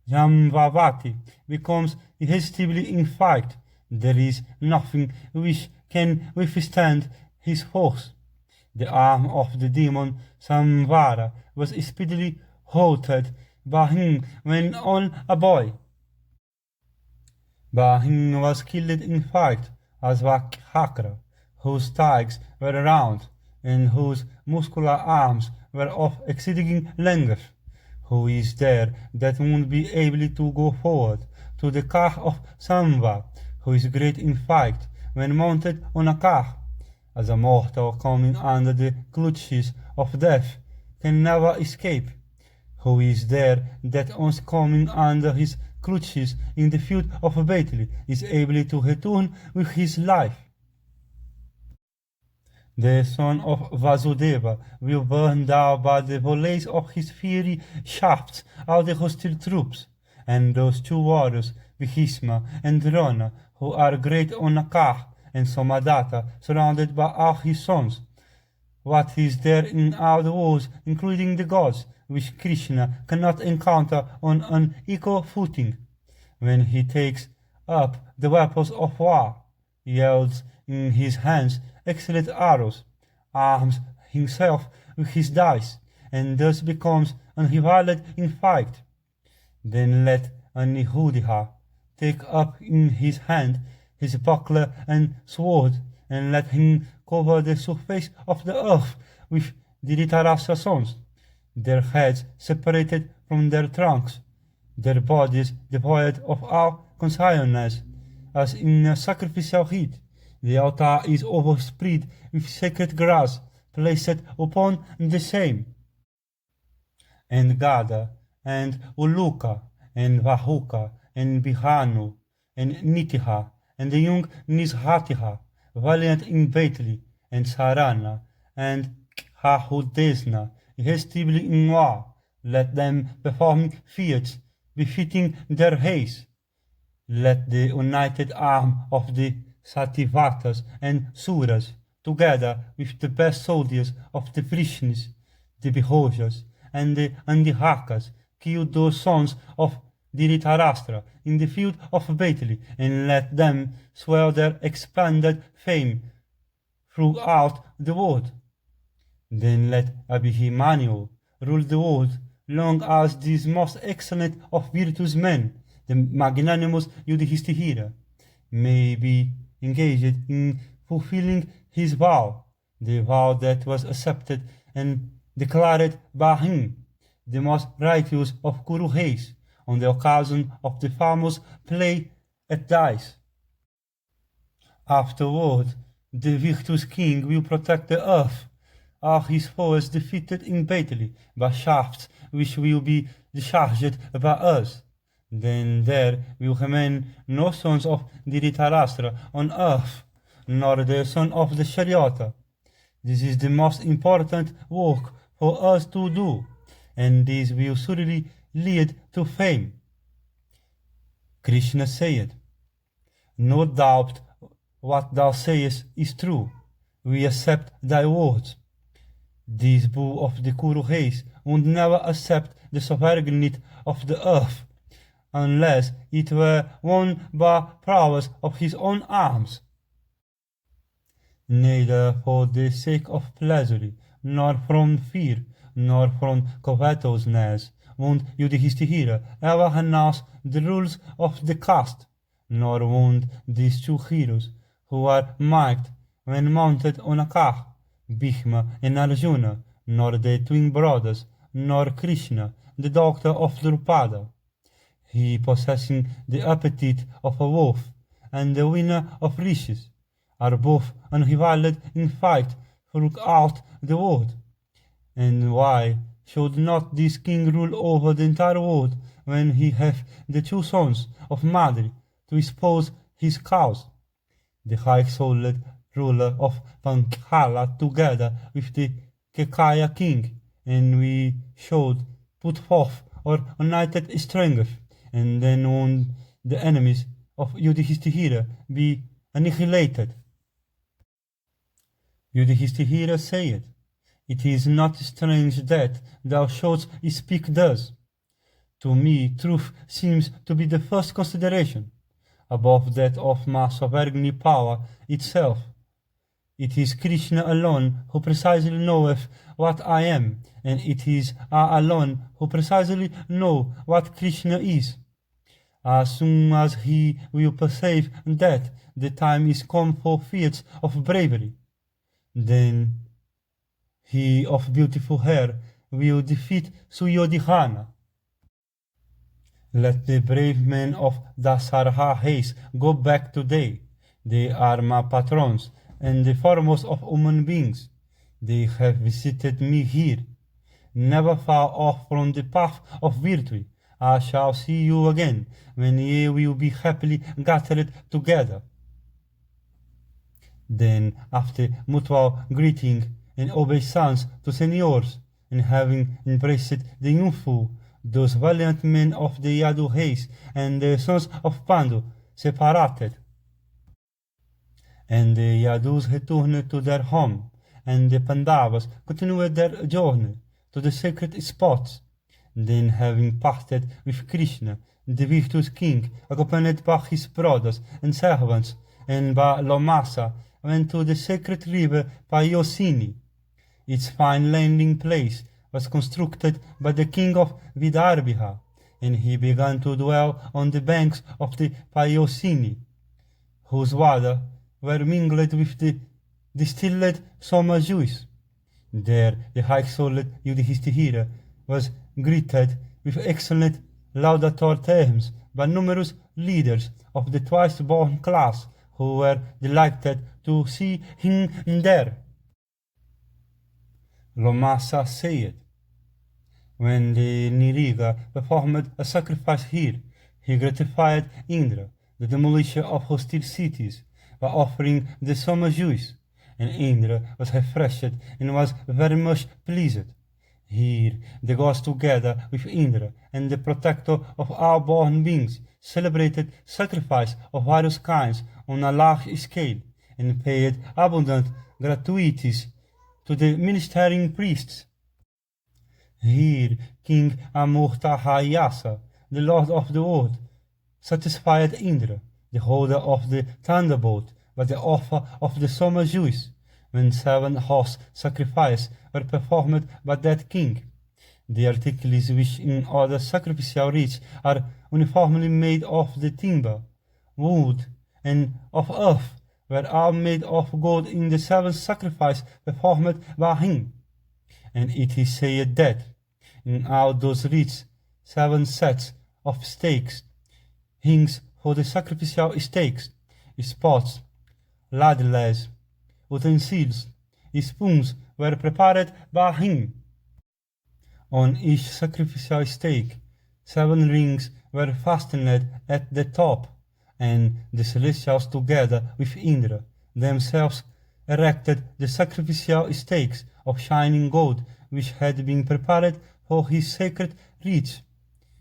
Jambavati becomes irresistibly in fight, there is nothing which can withstand his force. The arm of the demon Samvara was speedily halted by him when on a boy. Banham was killed in fight as Vakakra, whose thighs were round and whose muscular arms were of exceeding length. Who is there that won't be able to go forward to the car of Samba, who is great in fight when mounted on a car? As a mortal coming under the clutches of death can never escape. Who is there that once coming under his clutches in the field of battle is able to return with his life? The son of Vasudeva will burn down by the volleys of his fiery shafts all the hostile troops, and those two warriors, Bhishma and Drona, who are great on a car, and Somadatta, surrounded by all his sons. What is there in all the worlds, including the gods, which Krishna cannot encounter on an equal footing? When he takes up the weapons of war, he holds in his hands excellent arrows, arms himself with his dice, and thus becomes unrivaled in fight. Then let Aniruddha take up in his hand his buckler and sword, and let him cover the surface of the earth with Dhritarashtra's sons, their heads separated from their trunks, their bodies devoid of all consciousness, as in a sacrificial heat. The altar is overspread with sacred grass placed upon the same. And Gada, and Uluka, and Vahuka, and Bihanu, and Nitiha, and the young Nishatiha, valiant in battle, and Sarana, and Hahudesna, irresistibly in war, let them perform feats befitting their haste. Let the united arm of the Satyavrtas and Suras, together with the best soldiers of the Vrishnis, the Bihojas, and the Andihakas, kill those sons of Dhritarashtra in the field of battle, and let them swell their expanded fame throughout the world. Then let Abhimanyu rule the world, long as this most excellent of virtuous men, the magnanimous Yudhishthira, may be engaged in fulfilling his vow, the vow that was accepted and declared by him, the most righteous of Kuru race, on the occasion of the famous play it dies. Afterward, the victorious king will protect the earth. All his foes defeated in battle by shafts which will be discharged by us. Then there will remain no sons of the Dhritarashtra on earth, nor the son of the Sharyata. This is the most important work for us to do, and this will surely lead to fame. Krishna said, "No doubt what thou sayest is true. We accept thy words. This bull of the Kuru race would never accept the sovereignty of the earth, unless it were won by prowess of his own arms. Neither for the sake of pleasure, nor from fear, nor from covetousness, would Yudhishthira ever renounce the rules of the caste, nor would these two heroes, who are marked when mounted on a car, Bhishma and Arjuna, nor the twin brothers, nor Krishna, the doctor of Drupada. He possessing the appetite of a wolf, and the winner of riches, are both unrivaled in fight throughout the world. And why should not this king rule over the entire world when he hath the two sons of Madri to espouse his cause? The high-souled ruler of Panchala together with the Kekaya king, and we should put forth our united strength, and then would the enemies of Yudhishthira be annihilated." Yudhishthira said, "It is not strange that thou shouldst speak thus. To me truth seems to be the first consideration, above that of my sovereign power itself. It is Krishna alone who precisely knoweth what I am, and it is I alone who precisely know what Krishna is. As soon as he will perceive that the time is come for feats of bravery, then he of beautiful hair will defeat Suryodhana. Let the brave men of Dasarha race go back today. They are my patrons and the foremost of human beings. They have visited me here. Never far off from the path of virtue. I shall see you again, when ye will be happily gathered together." Then, after mutual greeting and obeisance to seniors, and having embraced the youthful, those valiant men of the Yadu race and the sons of Pandu separated. And the Yadus returned to their home, and the Pandavas continued their journey to the sacred spots. Then, having parted with Krishna, the virtuous king, accompanied by his brothers and servants, and by Lomasa, went to the sacred river Payosini. Its fine landing place was constructed by the king of Vidarbha, and he began to dwell on the banks of the Payosini, whose water were mingled with the distilled summer juice. There the high-souled Yudhishthira was greeted with excellent laudatory terms by numerous leaders of the twice-born class, who were delighted to see him there. Lomasa said, "When the Niriga performed a sacrifice here, he gratified Indra, the demolisher of hostile cities, by offering the summer juice, and Indra was refreshed and was very much pleased. Here the gods, together with Indra and the protector of all born beings, celebrated sacrifice of various kinds on a large scale, and paid abundant gratuities to the ministering priests. Here King Amurtahayasa, the lord of the world, satisfied Indra, the holder of the thunderbolt, by the offer of the summer juice, when 7 horse sacrifices were performed by that king. The articles which in other sacrificial rites are uniformly made of the timber, wood, and of earth, were all made of gold in the 7th sacrifice performed by him. And it is said that in all those rites 7 sets of stakes, rings for the sacrificial stakes, pots, ladles, utensils, spoons were prepared by him. On each sacrificial stake, 7 rings were fastened at the top, and the celestials together with Indra themselves erected the sacrificial stakes of shining gold which had been prepared for his sacred rites.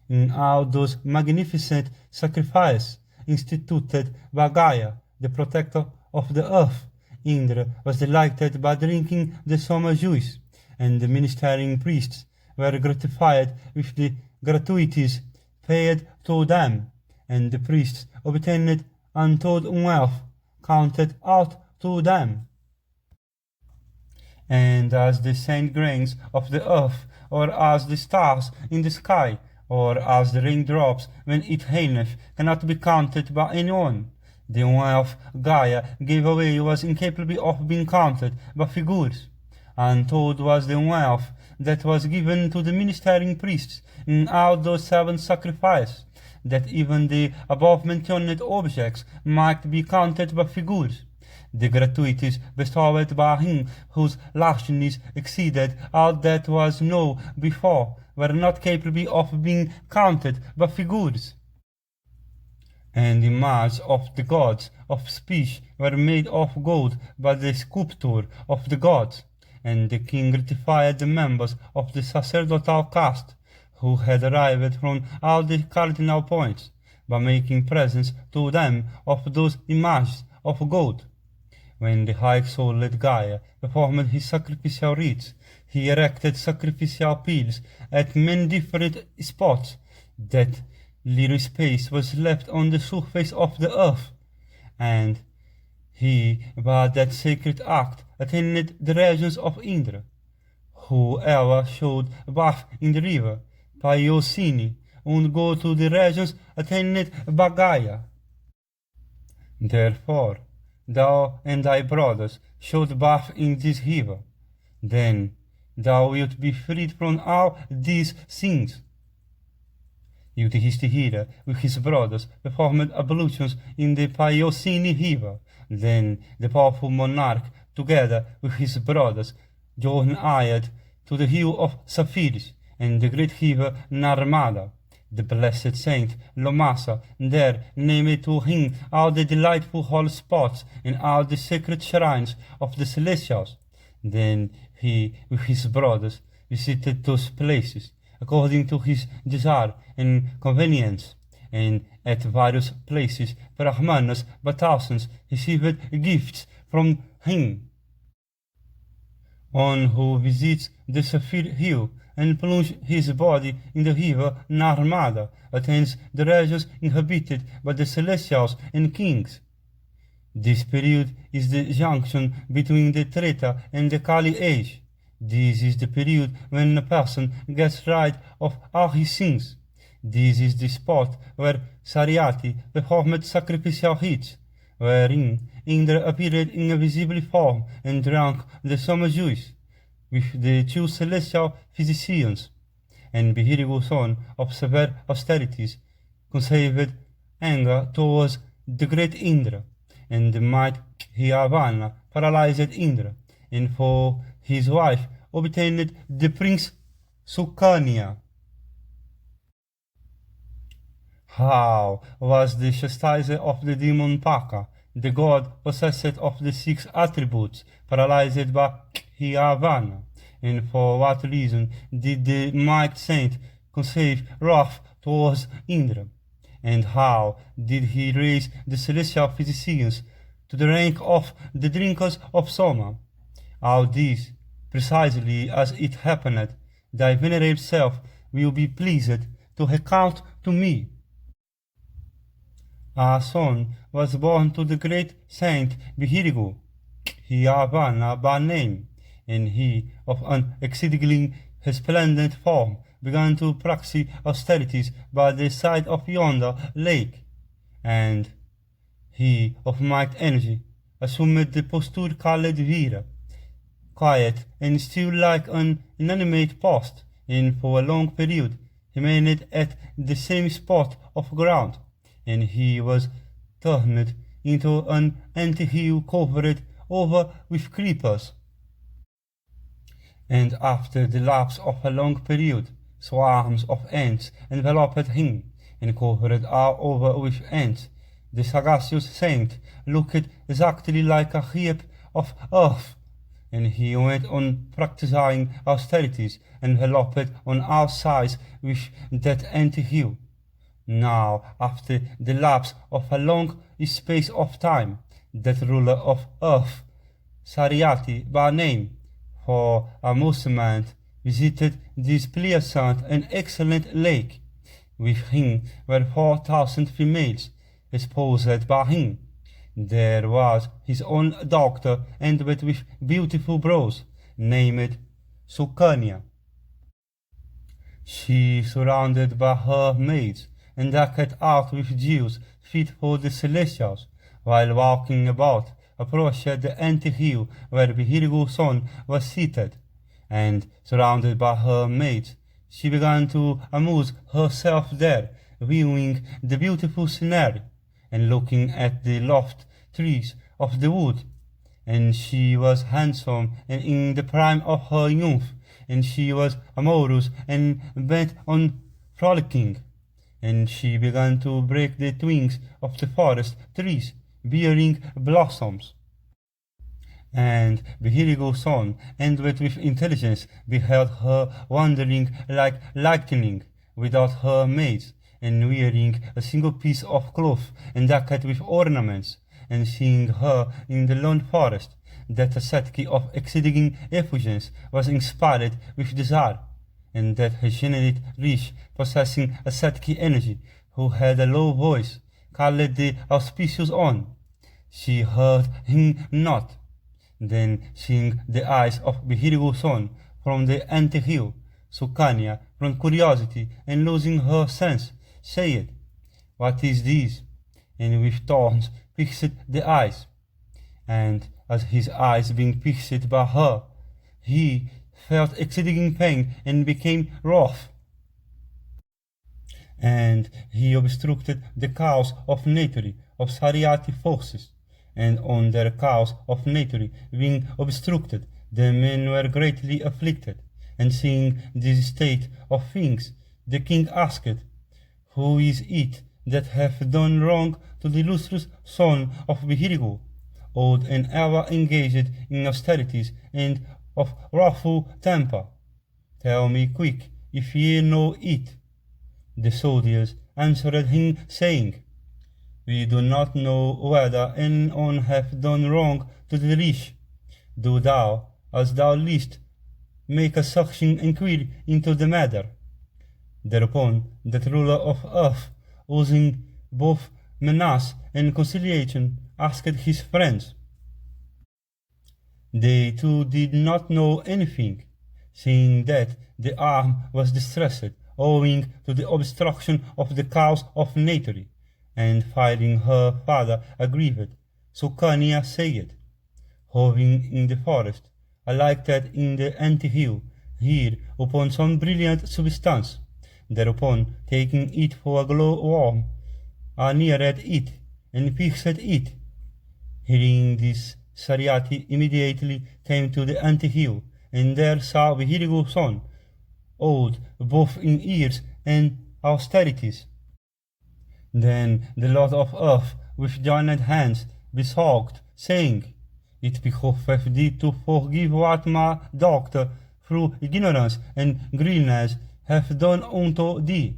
In all those magnificent sacrifices instituted by Gaia, the protector of the earth, Indra was delighted by drinking the summer juice, and the ministering priests were gratified with the gratuities paid to them, and the priests obtained untold wealth counted out to them. And as the sand grains of the earth, or as the stars in the sky, or as the raindrops when it raineth, cannot be counted by anyone, the wealth Gaia gave away was incapable of being counted by figures. Untold was the wealth that was given to the ministering priests in all those 7 sacrifices, that even the above-mentioned objects might be counted by figures. The gratuities bestowed by him whose largeness exceeded all that was known before were not capable of being counted by figures. And the images of the gods of speech were made of gold by the sculptor of the gods, and the king gratified the members of the sacerdotal caste, who had arrived from all the cardinal points, by making presents to them of those images of gold. When the high-souled Gaia performed his sacrificial rites, he erected sacrificial piles at many different spots, that little space was left on the surface of the earth, and he, by that sacred act, attained the regions of Indra. Whoever should bathe in the river Paiosini and go to the regions attained by Gaia. Therefore, thou and thy brothers should bathe in this river. Then thou wilt be freed from all these sins. Yudhishthira with his brothers performed ablutions in the Paiosini river. Then the powerful monarch, together with his brothers, journeyed to the hill of Sapphires and the great river Narmada. The blessed saint Lomasa there named to him all the delightful holy spots and all the sacred shrines of the celestials. Then he, with his brothers, visited those places according to his desire and convenience, and at various places Brahmanas by thousands received gifts from him. One who visits the Saphir hill and plunges his body in the river Narmada attains the regions inhabited by the celestials and kings. This period is the junction between the Treta and the Kali age. This is the period when a person gets rid of all his sins. This is the spot where Saryati performed sacrificial rites, wherein Indra appeared in a visible form and drank the summer juice with the 2 celestial physicians, and Bihirigu, son of severe austerities, conceived anger towards the great Indra, and the might Hyavana paralyzed Indra, and for his wife obtained the prince Sukanya. How was the chastiser of the demon Paka, the god possessed of the 6 attributes, paralyzed by Hyavana? And for what reason did the mighty saint conceive wrath towards Indra? And how did he raise the celestial physicians to the rank of the drinkers of Soma? All this, precisely as it happened, thy venerable self will be pleased to recount to me. A son was born to the great saint Bihirigu, Hyavana by name, and he, of an exceedingly resplendent form, began to practice austerities by the side of yonder lake, and he, of mighty energy, assumed the posture called Vira, quiet and still like an inanimate post, and for a long period remained at the same spot of ground, and he was turned into an ant-hill covered over with creepers. And after the lapse of a long period, swarms of ants enveloped him, and covered all over with ants. The sagacious saint looked exactly like a heap of earth, and he went on practicing austerities, enveloped on all sides with that ant-hill. Now, after the lapse of a long space of time, that ruler of earth, Sariati by name, for amusement, visited this pleasant and excellent lake. With him were 4,000 females, espoused by him. There was his own daughter, endowed with beautiful brows, named Sukanya. She, surrounded by her maids, and decked out with jewels fit for the celestials, while walking about, approached the ant-hill where Virgo's son was seated, and, surrounded by her maids, she began to amuse herself there, viewing the beautiful scenery, and looking at the lofty trees of the wood. And she was handsome and in the prime of her youth, and she was amorous and bent on frolicking. And she began to break the twigs of the forest trees, bearing blossoms. And Virgo's son, endowed with intelligence, beheld her wandering like lightning, without her maids, and wearing a single piece of cloth, and decked with ornaments, and seeing her in the lone forest, that ascetic of exceeding effulgence was inspired with desire, and that a generate rich, possessing ascetic energy, who had a low voice, called the auspicious on. She heard him not. Then, seeing the eyes of Virgo's son from the ant-hill, Sukanya, from curiosity and losing her sense, said, "What is this?" And with thorns fixed the eyes. And as his eyes being fixed by her, he felt exceeding pain and became wroth. And he obstructed the course of nature of Sariati forces, and on their course of nature being obstructed, the men were greatly afflicted. And seeing this state of things, the king asked, "Who is it that hath done wrong to the illustrious son of Virgo, old and ever engaged in austerities and of wrathful temper? Tell me quick, if ye know it." The soldiers answered him, saying, "We do not know whether anyone hath done wrong to the rich. Do thou, as thou list, make a searching inquiry into the matter." Thereupon that ruler of earth, using both menace and conciliation, asked his friends. They too did not know anything, seeing that the arm was distressed, owing to the obstruction of the course of nature, and finding her father aggrieved, Sukanya said, "Hoving in the forest, I lighted in the ant-hill, here upon some brilliant substance. Thereupon, taking it for a glow-worm, I neared it, and fixed it." Hearing this, Sariati immediately came to the ant-hill, and there saw Virgo's son, old both in years and austerities. Then the Lord of Earth, with joined hands, besought, saying, "It behoveth thee to forgive what my daughter, through ignorance and greediness, hath done unto thee."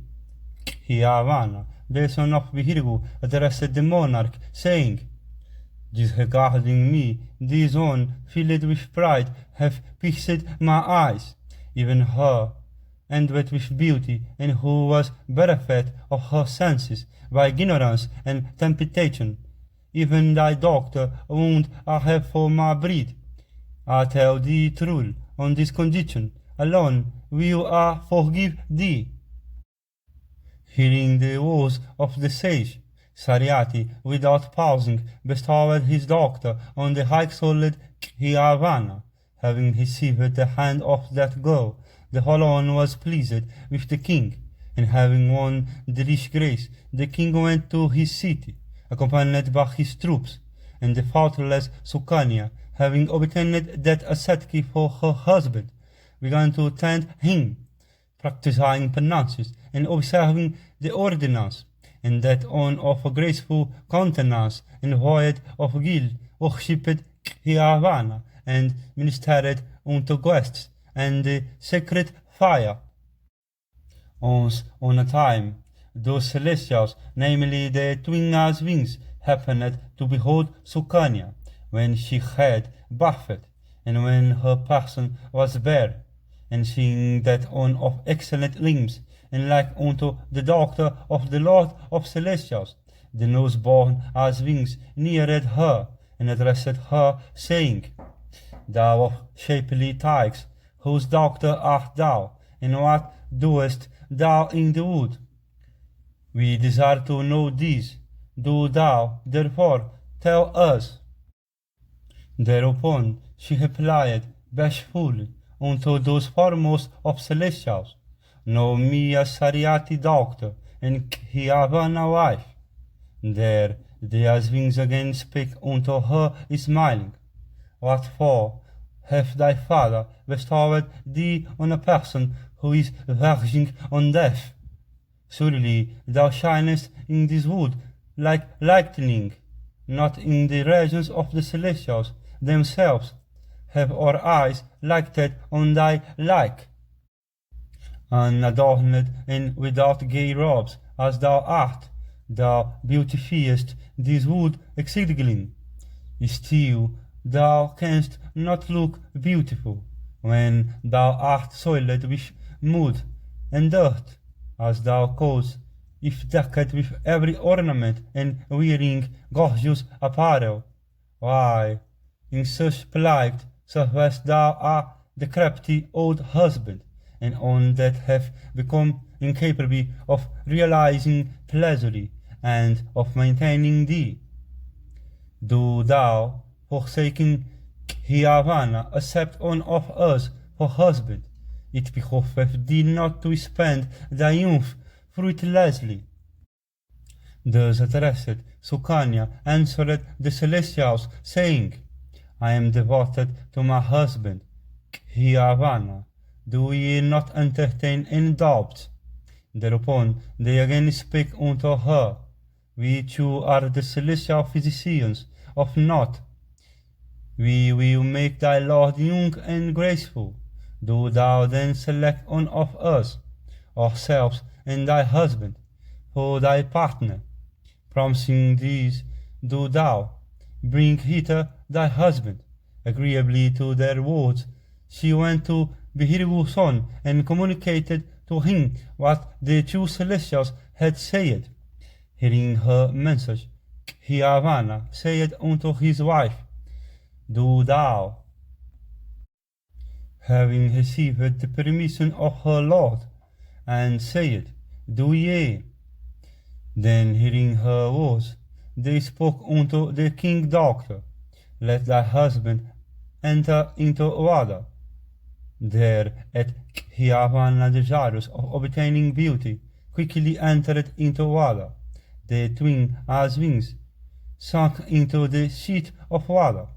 Vana, the son of Virgo, addressed the monarch, saying, "Disregarding me, this one, filled with pride, hath fixed my eyes, even her, endowed with beauty, and who was bereft of her senses by ignorance and temptation. Even thy daughter, whom I have for my breed. I tell thee truly, on this condition alone will I forgive thee." Hearing the words of the sage, Sariati, without pausing, bestowed his daughter on the high-souled Vana. Having received the hand of that girl, the whole one was pleased with the king, and having won the rich grace, the king went to his city, accompanied by his troops, and the faithless Sukanya, having obtained that ascetic for her husband, began to tend him, practicing penances and observing the ordinance, and that on of a graceful countenance and void of guilt worshipped Hiavana and ministered unto guests and the sacred fire. Once on a time, those celestials, namely the twin as wings, happened to behold Sukanya, when she had bathed, and when her person was bare, and seeing that on of excellent limbs, and like unto the daughter of the Lord of Celestials, the nose born as wings neared her, and addressed her, saying, Thou of shapely tykes, whose daughter art thou, and what doest thou in the wood? We desire to know this. Do thou, therefore, tell us. Thereupon she replied bashfully unto those foremost of celestials, Know me a Sariati doctor, and Hiavana wife. There the Aswings again spake unto her, smiling, What for hath thy father bestowed thee on a person who is verging on death? Surely thou shinest in this wood like lightning, not in the regions of the celestials themselves have our eyes lighted on thy like. Unadorned and without gay robes as thou art, thou beautifiest this wood exceedingly. Still thou canst not look beautiful when thou art soiled with mud and dirt, as thou causest, if decked with every ornament and wearing gorgeous apparel. Why, in such plight servest thou a decrepit old husband, and on that hath become incapable of realizing pleasure and of maintaining thee. Do thou, forsaking Hiavana, accept one of us for husband. It behoveth thee not to spend thy youth fruitlessly. Thus addressed, Sukanya answered the celestials, saying, I am devoted to my husband, Hiavana. Do ye not entertain any doubts? Thereupon they again spake unto her, We two are the celestial physicians of naught. We will make thy Lord young and graceful. Do thou then select one of us, ourselves and thy husband, for thy partner. Promising this, do thou bring hither thy husband. Agreeably to their words, she went to Behirbu's son and communicated to him what the two celestials had said. Hearing her message, Hiavana said unto his wife, Do thou, having received the permission of her lord, and said, Do ye. Then hearing her words, they spoke unto the king doctor, Let thy husband enter into Vada. There at Hiavana desirous of obtaining beauty, quickly entered into Vada. The twin Aswings sunk into the sheet of Vada,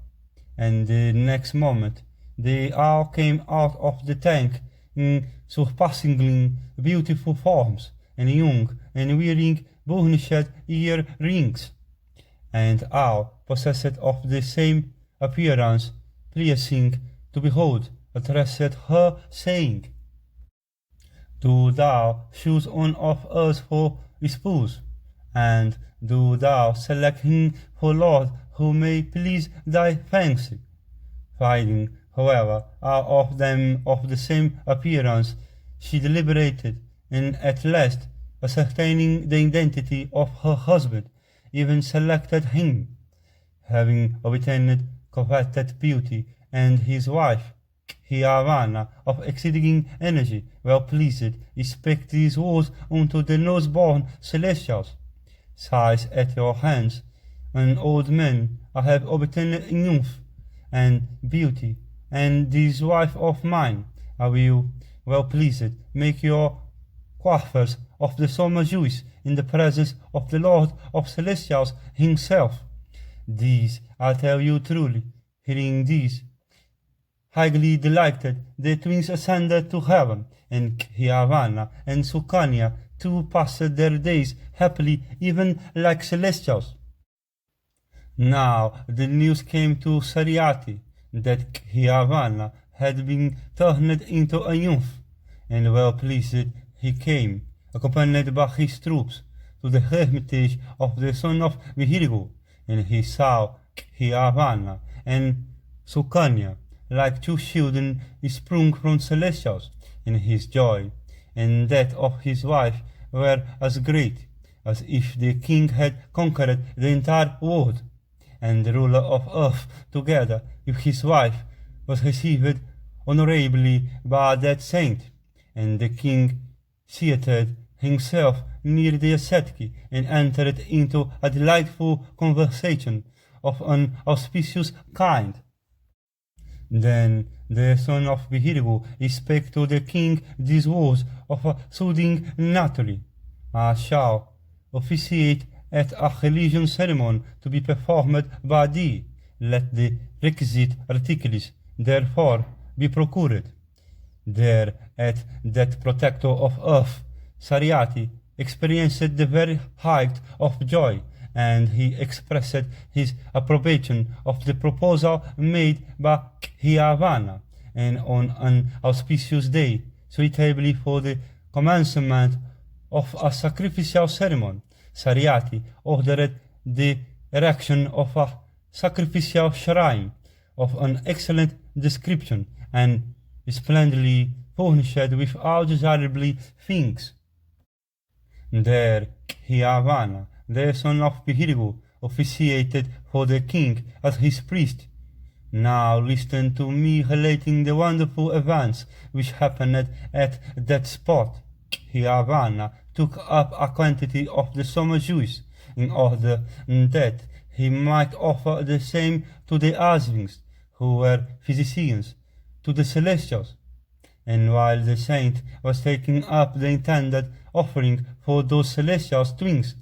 and the next moment they all came out of the tank in surpassingly beautiful forms, and young, and wearing burnished ear-rings, and all possessed of the same appearance, pleasing to behold, addressed her, saying, Do thou choose one of us for spouse, and do thou select him for Lord who may please thy fancy. Finding, however, all of them of the same appearance, she deliberated, and at last, ascertaining the identity of her husband, even selected him. Having obtained coveted beauty, and his wife, Hiavana, of exceeding energy, well pleased, spake these words unto the nose-born celestials, Size at your hands, an old man, I have obtained youth and beauty, and this wife of mine, I will, well pleased, make your coiffers of the summer juice in the presence of the Lord of Celestials himself. These, I tell you truly, hearing these, highly delighted, the twins ascended to heaven, and Khyavana and Sukanya too passed their days happily, even like celestials. Now the news came to Saryati that Khyavana had been turned into a youth, and well pleased he came, accompanied by his troops, to the hermitage of the son of Vihirgu, and he saw Khyavana and Sukanya like two children sprung from celestials, and his joy and that of his wife were as great as if the king had conquered the entire world, and the ruler of earth together with his wife was received honorably by that saint, and the king seated himself near the ascetic and entered into a delightful conversation of an auspicious kind. Then the son of Vihirgu spake to the king these words of a soothing nature: I shall officiate at a religious ceremony to be performed by thee. Let the requisite articles therefore be procured. There at that protector of earth, Saryati experienced the very height of joy, and he expressed his approbation of the proposal made by Khyavana, and on an auspicious day, suitably for the commencement of a sacrificial ceremony, Saryati ordered the erection of a sacrificial shrine of an excellent description and splendidly furnished with all desirable things. There Khyavana, the son of Vihirgu, officiated for the king as his priest. Now listen to me relating the wonderful events which happened at that spot. Khyavana took up a quantity of the summer juice, in order that he might offer the same to the Asvins, who were physicians, to the celestials. And while the saint was taking up the intended offering for those celestial twins,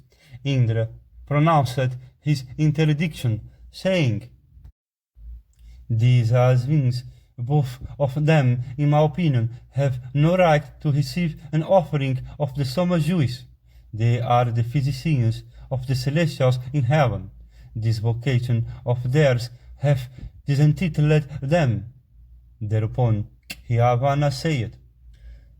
Indra pronounced his interdiction, saying, These Asvins, both of them, in my opinion, have no right to receive an offering of the summer juice. They are the physicians of the celestials in heaven. This vocation of theirs hath disentitled them. Thereupon Khyavana said,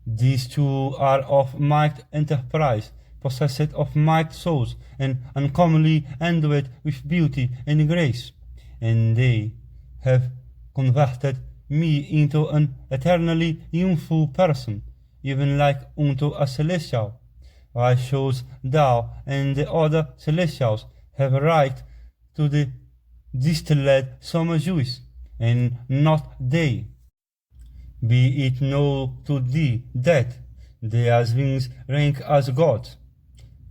These two are of mighty enterprise, possessed of mighty souls, and uncommonly endowed with beauty and grace, and they have converted me into an eternally youthful person, even like unto a celestial. Why shouldst thou and the other celestials have a right to the distilled summer juice, and not they? Be it known to thee that the Asvins rank as gods.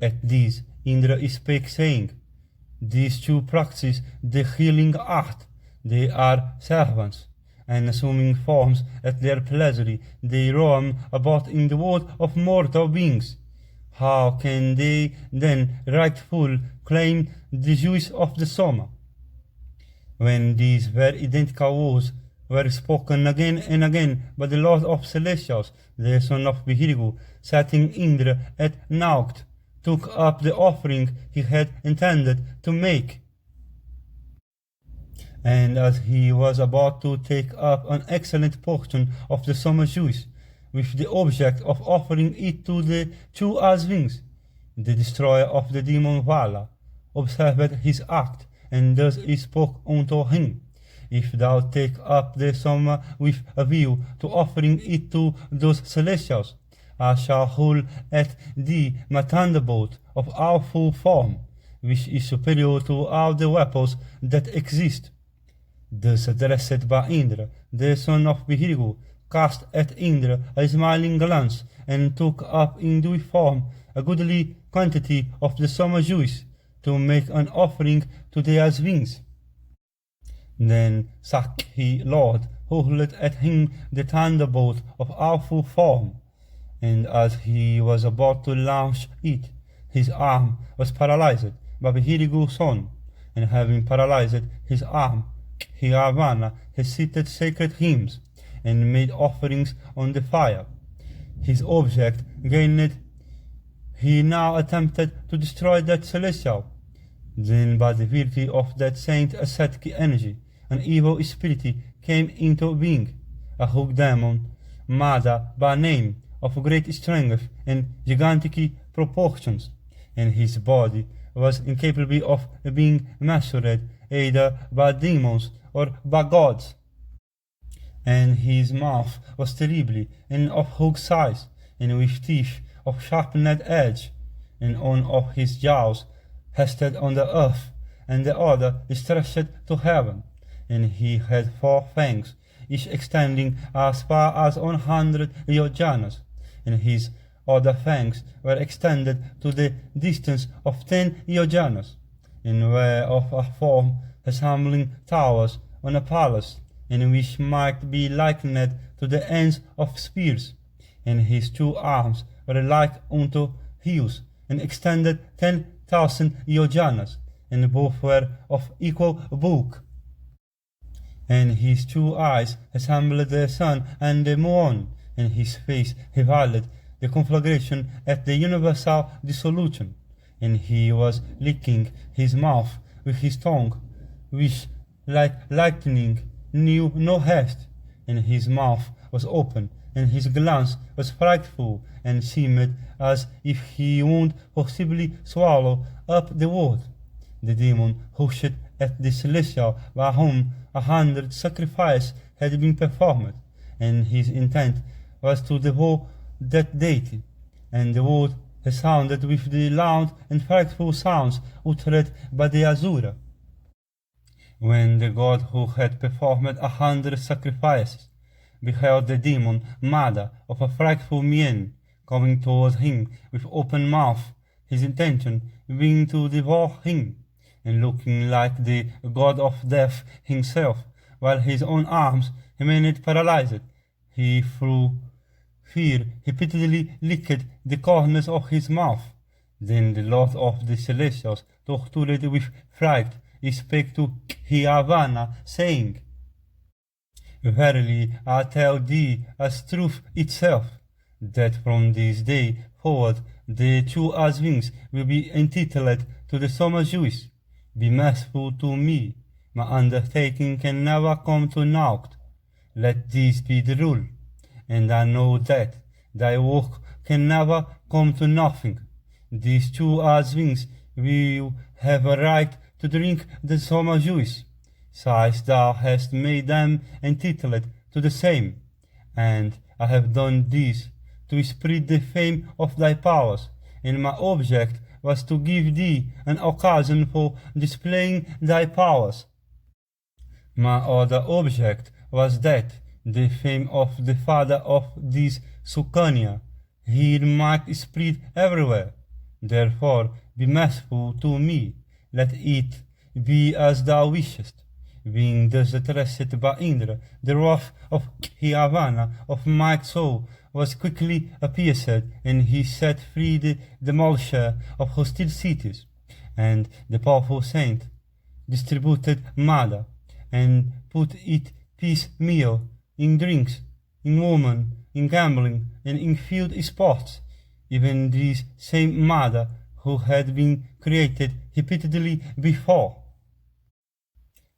At this Indra spake, saying, These two practice the healing art. They are servants, and assuming forms at their pleasure, they roam about in the world of mortal beings. How can they then rightful claim the juice of the summer? When these very identical words were spoken again and again by the Lord of Celestials, the son of Vihirgu, setting Indra at naught, took up the offering he had intended to make. And as he was about to take up an excellent portion of the summer juice, with the object of offering it to the two Asvins, the destroyer of the demon Vala observed his act, and thus he spoke unto him, If thou take up the summer with a view to offering it to those celestials, I shall hurl at thee my thunderbolt of awful form, which is superior to all the weapons that exist. Thus addressed by Indra, the son of Vihirgu cast at Indra a smiling glance, and took up in due form a goodly quantity of the summer juice, to make an offering to the Asvins. Then Sakhi Lord hurled at him the thunderbolt of awful form, and as he was about to launch it, his arm was paralyzed. But here he goes on, and having paralyzed his arm, Havana recited sacred hymns and made offerings on the fire. His object gained, he now attempted to destroy that celestial. Then by the virtue of that saint ascetic energy, an evil spirit came into being, a hook demon, Mada by name, of great strength and gigantic proportions, and his body was incapable of being measured either by demons or by gods. And his mouth was terribly and of hook size, and with teeth of sharpened edge, and one of his jaws rested on the earth, and the other stretched to heaven, and he had 4 fangs, each extending as far as 100 yojanas, and his other fangs were extended to the distance of 10 yojanas, and were of a form resembling towers on a palace, and which might be likened to the ends of spears, and his 2 arms were like unto hills, and extended 10,000 yojanas, and both were of equal bulk. And his 2 eyes resembled the sun and the moon, and his face revealed the conflagration at the universal dissolution, and he was licking his mouth with his tongue, which, like lightning, knew no rest, and his mouth was open, and his glance was frightful, and seemed as if he would possibly swallow up the world. The demon rushed at the celestial by whom 100 sacrifices had been performed, and his intent was to devour that deity, and the world resounded with the loud and frightful sounds uttered by the Asura. When the god who had performed 100 sacrifices beheld the demon Mada of a frightful mien coming towards him with open mouth, his intention being to devour him, and looking like the god of death himself, while his own arms remained paralyzed, he through fear repeatedly licked the corners of his mouth. Then the Lord of the Celestials, tortured with fright, spake to Havana, saying, Verily I tell thee as truth itself, that from this day forward the 2 wings will be entitled to the summer Jews. Be merciful to me, my undertaking can never come to naught. Let this be the rule, and I know that thy work can never come to nothing. These 2 wings will have a right to drink the summer juice, since thou hast made them entitled to the same, and I have done this to spread the fame of thy powers, and my object was to give thee an occasion for displaying thy powers. My other object was that the fame of the father of this Sukanya here might spread everywhere. Therefore be merciful to me, let it be as thou wishest. Being thus addressed by Indra, the wrath of Havana of might soul was quickly appeased, and he set free the demolisher of hostile cities, and the powerful saint distributed Mada, and put it piecemeal in drinks, in women, in gambling, and in field sports. Even this same Mada who had been created repeatedly before.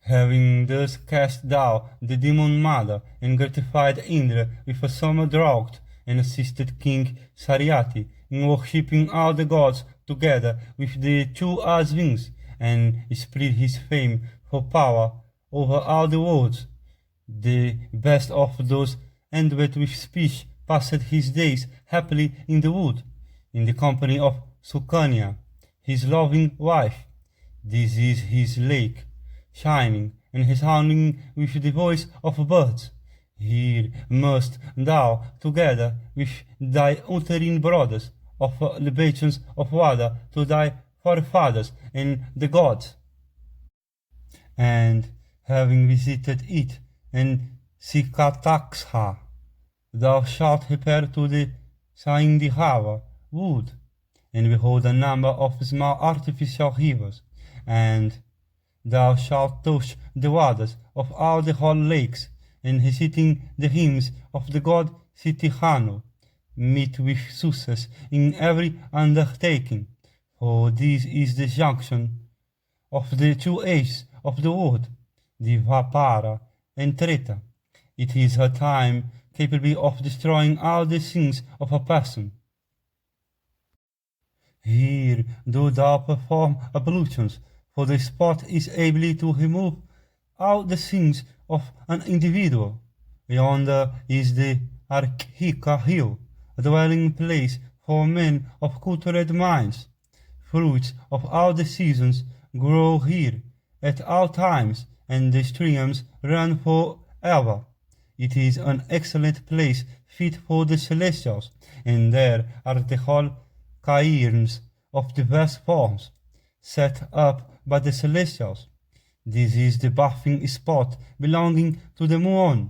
Having thus cast down the demon Mada and gratified Indra with a summer drought, and assisted King Saryati in worshipping all the gods together with the 2 wings, and spread his fame for power over all the worlds, the best of those endowed with speech passed his days happily in the wood, in the company of Sukanya, his loving wife. This is his lake, shining and resounding with the voice of birds. Here must thou, together with thy uterine brothers, offer libations of water to thy forefathers and the gods. And having visited it and Sikataksha, thou shalt repair to the sighing the hava, wood, and behold a number of small artificial rivers, and thou shalt touch the waters of all the whole lakes, and reciting the hymns of the god Sittihanu, meet with success in every undertaking, for this is the junction of the two ages of the world, the Vapara and Tirtha. It is a time capable of destroying all the sins of a person. Here do thou perform ablutions, for the spot is able to remove all the sins of an individual. Yonder is the Archika hill, a dwelling place for men of cultured minds. Fruits of all the seasons grow here at all times, and the streams run forever. It is an excellent place fit for the celestials, and there are the whole cairns of diverse forms, set up by the celestials. This is the bathing spot belonging to the moon,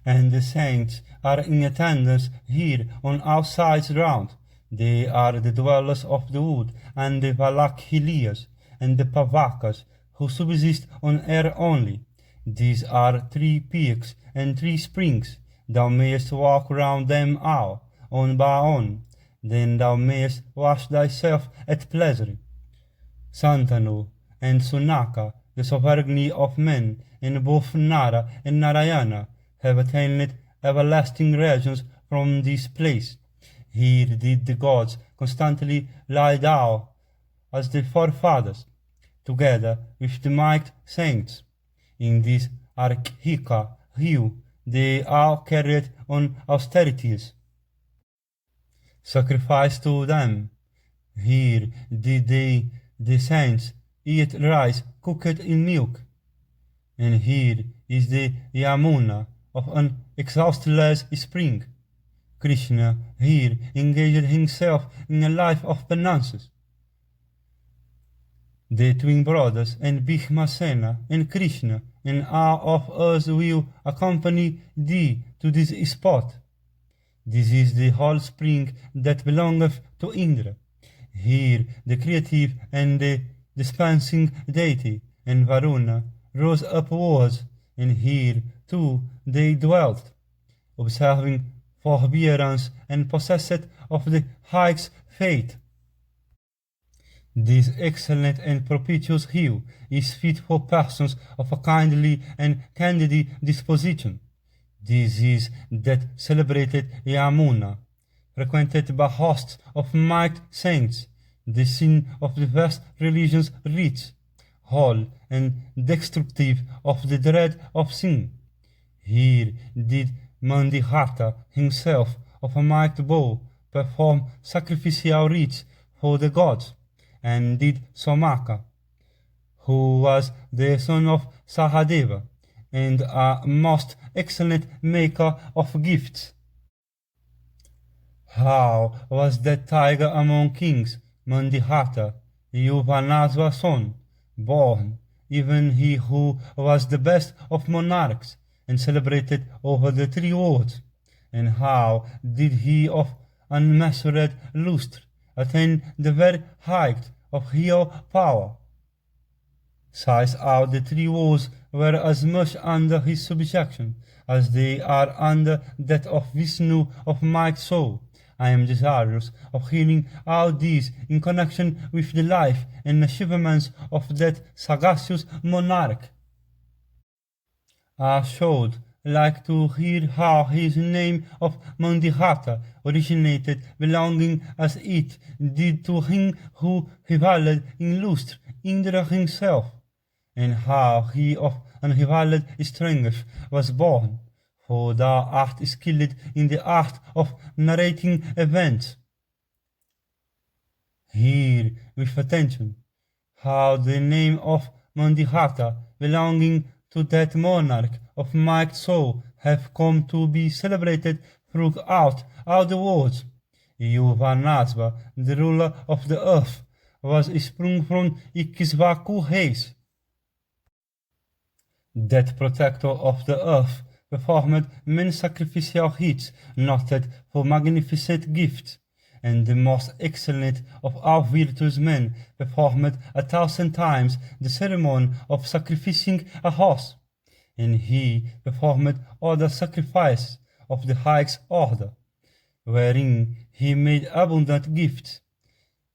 and the saints are in attendance here on all sides round. They are the dwellers of the wood, and the Valakhilias, and the Pavakas, who subsist on air only. These are 3 peaks and 3 springs. Thou mayest walk round them all, on by on. Then thou mayest wash thyself at pleasure. Santanu and Sunaka, the sovereignty of men, in both Nara and Narayana, have attained everlasting regions from this place. Here did the gods constantly lie down as the forefathers, together with the mighty saints. In this Archika hill they all carried on austerities, sacrifice to them. Here did they, the saints, eat rice cooked in milk. And here is the Yamuna of an exhaustless spring. Krishna here engaged himself in a life of penances. The twin brothers and Bhishmasena and Krishna and all of us will accompany thee to this spot. This is the whole spring that belongeth to Indra. Here the creative and the dispensing deity and Varuna rose upwards, and here too they dwelt, observing forbearance and possessed of the highest faith. This excellent and propitious hill is fit for persons of a kindly and candid disposition. This is that celebrated Yamuna, frequented by hosts of mighty saints, the scene of the vast religious rites, whole and destructive of the dread of sin. Here did Mandihata himself of a mighty bow perform sacrificial rites for the gods, and did Somaka, who was the son of Sahadeva, and a most excellent maker of gifts. How was that tiger among kings, Mandihata, Yuvanasva's son, born, even he who was the best of monarchs, and celebrated over the 3 worlds? And how did he of unmeasured lustre attain the very height of real power? Since all the 3 worlds were as much under his subjection as they are under that of Vishnu of mighty soul, I am desirous of hearing all these in connection with the life and achievements of that sagacious monarch. I should like to hear how his name of Mandihata originated, belonging as it did to him who rivaled in lustre Indra himself, and how he of unrivaled strength was born, for thou art skilled in the art of narrating events. Hear with attention how the name of Mandihata, belonging to that monarch of mighty soul, have come to be celebrated throughout all the worlds. Yuvanasva, the ruler of the earth, was sprung from Ikshvaku race. That protector of the earth performed many sacrificial rites noted for magnificent gifts, and the most excellent of all virtuous men performed 1,000 times the ceremony of sacrificing a horse, and he performed other sacrifices of the highest order, wherein he made abundant gifts.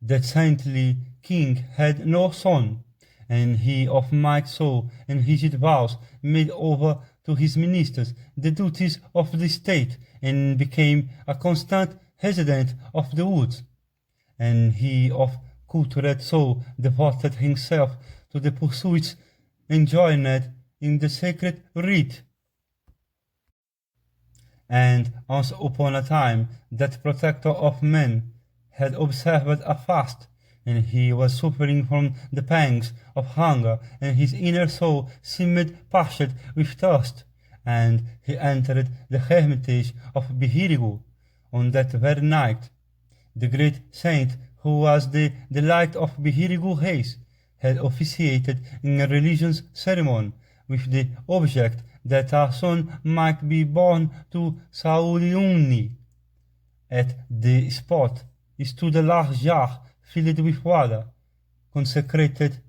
The saintly king had no son, and he of might soul and rigid vows made over to his ministers the duties of the state, and became a constant resident of the woods. And he of cultured soul devoted himself to the pursuits enjoined in the sacred rite. And once upon a time that protector of men had observed a fast, and he was suffering from the pangs of hunger, and his inner soul seemed parched with thirst, and he entered the hermitage of Bihirigu on that very night. The great saint, who was the delight of Bihirigu race, had officiated in a religious ceremony with the object that a son might be born to Sauliuni. At the spot stood a large jar filled with water, consecrated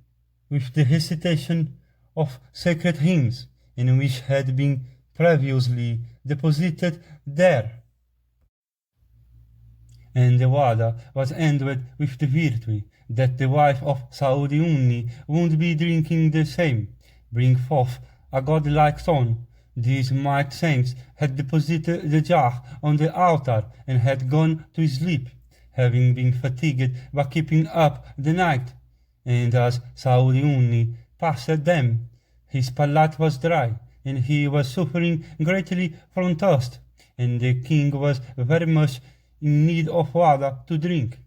with the recitation of sacred hymns, in which had been previously deposited there. And the water was endowed with the virtue that the wife of Sauliuni would be drinking the same, bring forth a godlike son. These mighty saints had deposited the jar on the altar and had gone to sleep, having been fatigued by keeping up the night. And as Sauliuni passed them, his palate was dry, and he was suffering greatly from thirst, and the king was very much in need of water to drink.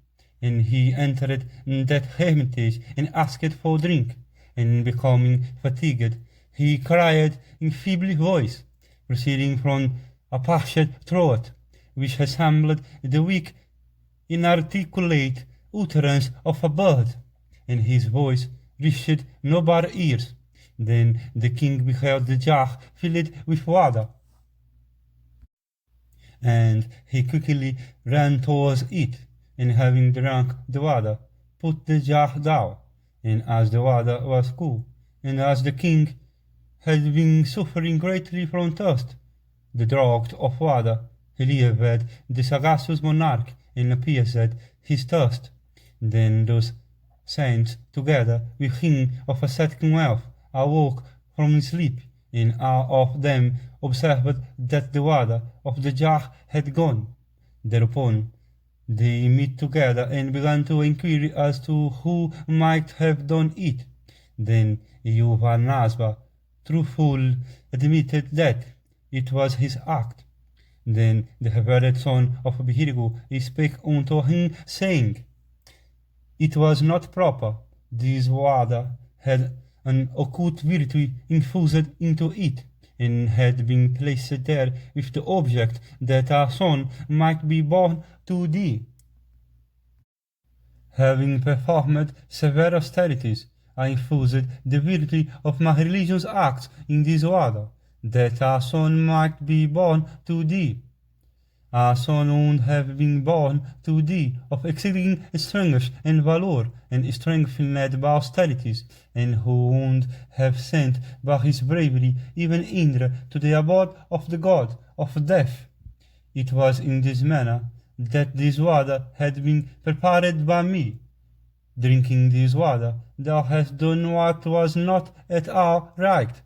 And he entered that hermitage and asked for drink, and becoming fatigued, he cried in feeble voice, proceeding from a parched throat, which resembled the weak, inarticulate utterance of a bird, and his voice reached nobody's ears. Then the king beheld the jar filled with water, and he quickly ran towards it, and having drunk the water, put the jar down. And as the water was cool, and as the king had been suffering greatly from thirst, the draught of water relieved the sagacious monarch and appeased his thirst. Then those saints, together with him of ascetic wealth, awoke from sleep, and all of them observed that the water of the jar had gone. Thereupon they met together and began to inquire as to who might have done it. Then Yuvanasva truthfully admitted that it was his act. Then the revered son of Bihirigu spake unto him, saying, "It was not proper. This water had an occult virtue infused into it, and had been placed there with the object that a son might be born to thee. Having performed severe austerities, I infused the virtue of my religious acts in this water, that a son might be born to thee. A son would have been born to thee of exceeding strength and valor, and strengthened by austerities, and who would have sent by his bravery even Indra to the abode of the god of death. It was in this manner that this water had been prepared by me. Drinking this water, thou hast done what was not at all right.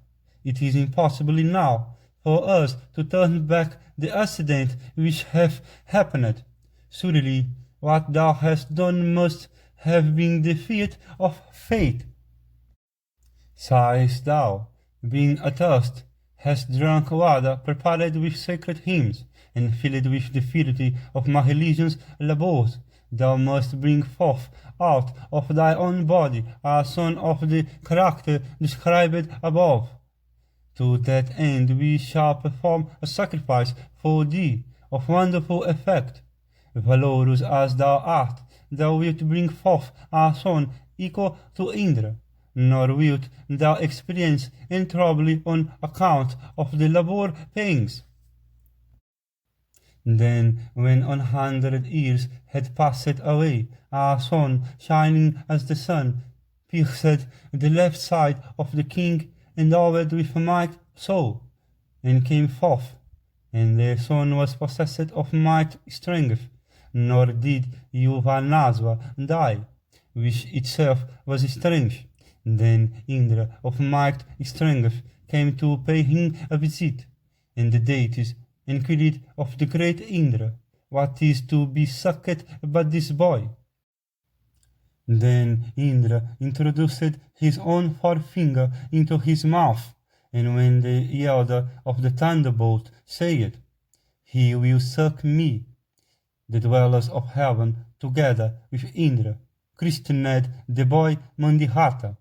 It is impossible now for us to turn back the accident which hath happened. Surely what thou hast done must have been the fiat of fate. Sayest thou, being athirst, hast drunk water prepared with sacred hymns, and filled with the virtue of my religious labours, thou must bring forth out of thy own body a son of the character described above. To that end we shall perform a sacrifice for thee of wonderful effect. Valorous as thou art, thou wilt bring forth a son equal to Indra. nor wilt thou experience any trouble on account of the labor pains. Then, when 100 years had passed away, a sun, shining as the sun, pierced the left side of the king, and endowed with might so, and came forth. And the sun was possessed of might strength, nor did Yuvanasva die, which itself was strength. Then Indra of might strength came to pay him a visit, and the deities inquired of the great Indra, what is to be sucked by this boy? Then Indra introduced his own forefinger into his mouth, and when the elder of the thunderbolt said, "He will suck me," the dwellers of heaven, together with Indra, christened the boy Mandihata.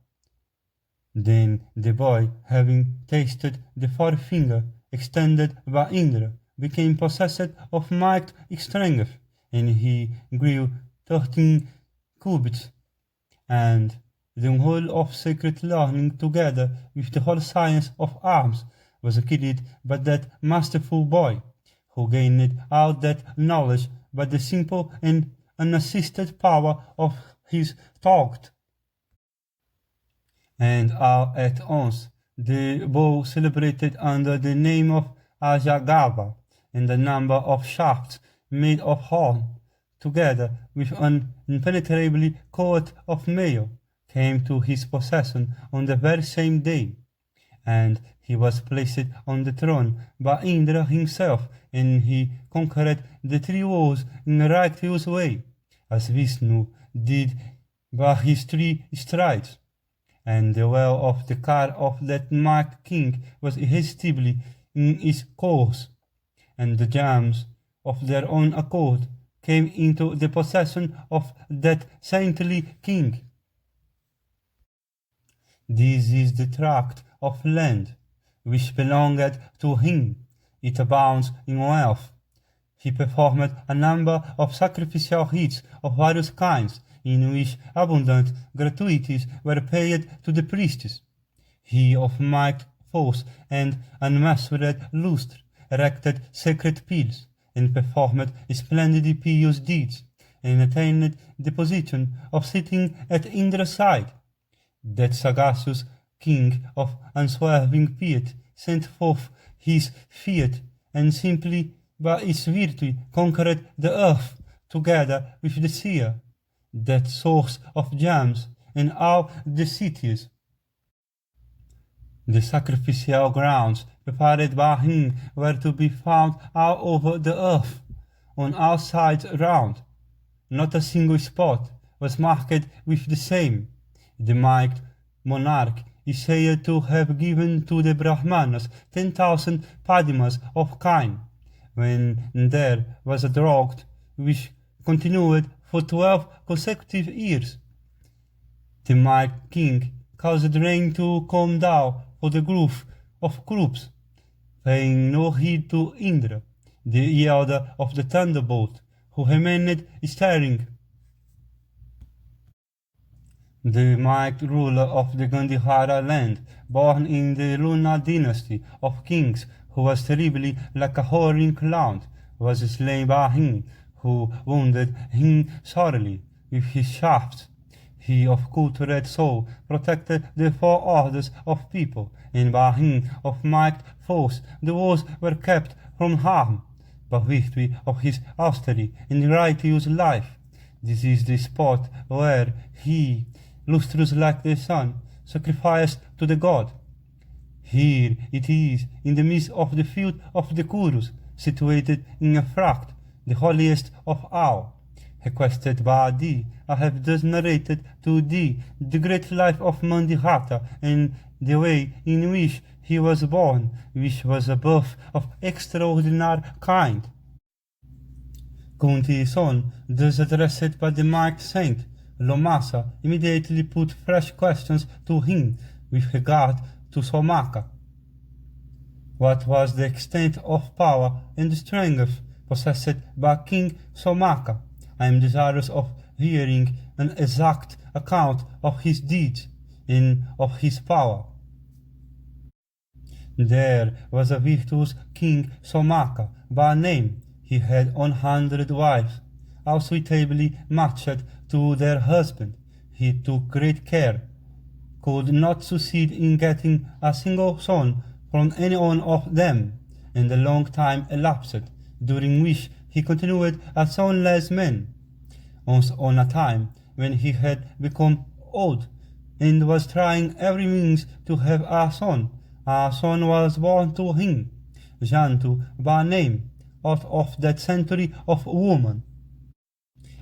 Then the boy, having tasted the forefinger extended by Indra, became possessed of might strength, and he grew 13 cubits, and the whole of sacred learning, together with the whole science of arms, was acquired by that masterful boy, who gained all that knowledge by the simple and unassisted power of his thought. And all at once the bow celebrated under the name of Ajagava, and the number of shafts made of horn, together with an impenetrable coat of mail, came to his possession on the very same day, and he was placed on the throne by Indra himself, and he conquered the three worlds in a righteous way, as Vishnu did by his 3 strides. And the well of the car of that mighty king was irresistibly in its course, and the gems of their own accord came into the possession of that saintly king. This is the tract of land which belonged to him. It abounds in wealth. He performed a number of sacrificial rites of various kinds, in which abundant gratuities were paid to the priests. He of might, force, and unmeasured lustre erected sacred pillars, and performed splendid pious deeds, and attained the position of sitting at Indra's side. That sagacious king of unswerving piety sent forth his fiat, and simply by its virtue conquered the earth, together with the sea, that source of gems, and all the cities. The sacrificial grounds prepared by him were to be found all over the earth, on all sides round. Not a single spot was marked with the same. The mighty monarch is said to have given to the Brahmanas 10,000 padimas of Quem, when there was a drought which continued for 12 consecutive years. The mighty king caused rain to come down for the growth of crops, paying no heed to Indra, the elder of the thunderbolt, who remained staring. The mighty ruler of the Gandhara land, born in the Luna dynasty of kings, who was terribly like a whoring clown, was slain by him, who wounded him sorely with his shafts. He of cultured soul protected the 4 orders of people, and by him of mighty force the walls were kept from harm, by virtue of his austerity and righteous life. This is the spot where he, lustrous like the sun, sacrificed to the god. Here it is, in the midst of the field of the Kurus, situated in a tract, the holiest of all. Requested by thee, I have thus narrated to thee the great life of Mandihata, and the way in which he was born, which was a birth of extraordinary kind. Kunti's son, thus addressed by the mighty saint, Lomasa immediately put fresh questions to him with regard to Somaka. What was the extent of power and strength possessed by King Somaka? I am desirous of hearing an exact account of his deeds, in of his power. There was a virtuous king Somaka by name. He had 100 wives, all suitably matched to their husband. He took great care, could not succeed in getting a single son from any one of them, and a long time elapsed, during which he continued a sonless man. Once on a time, when he had become old, and was trying every means to have a son was born to him, Jantu by name, out of that century of woman.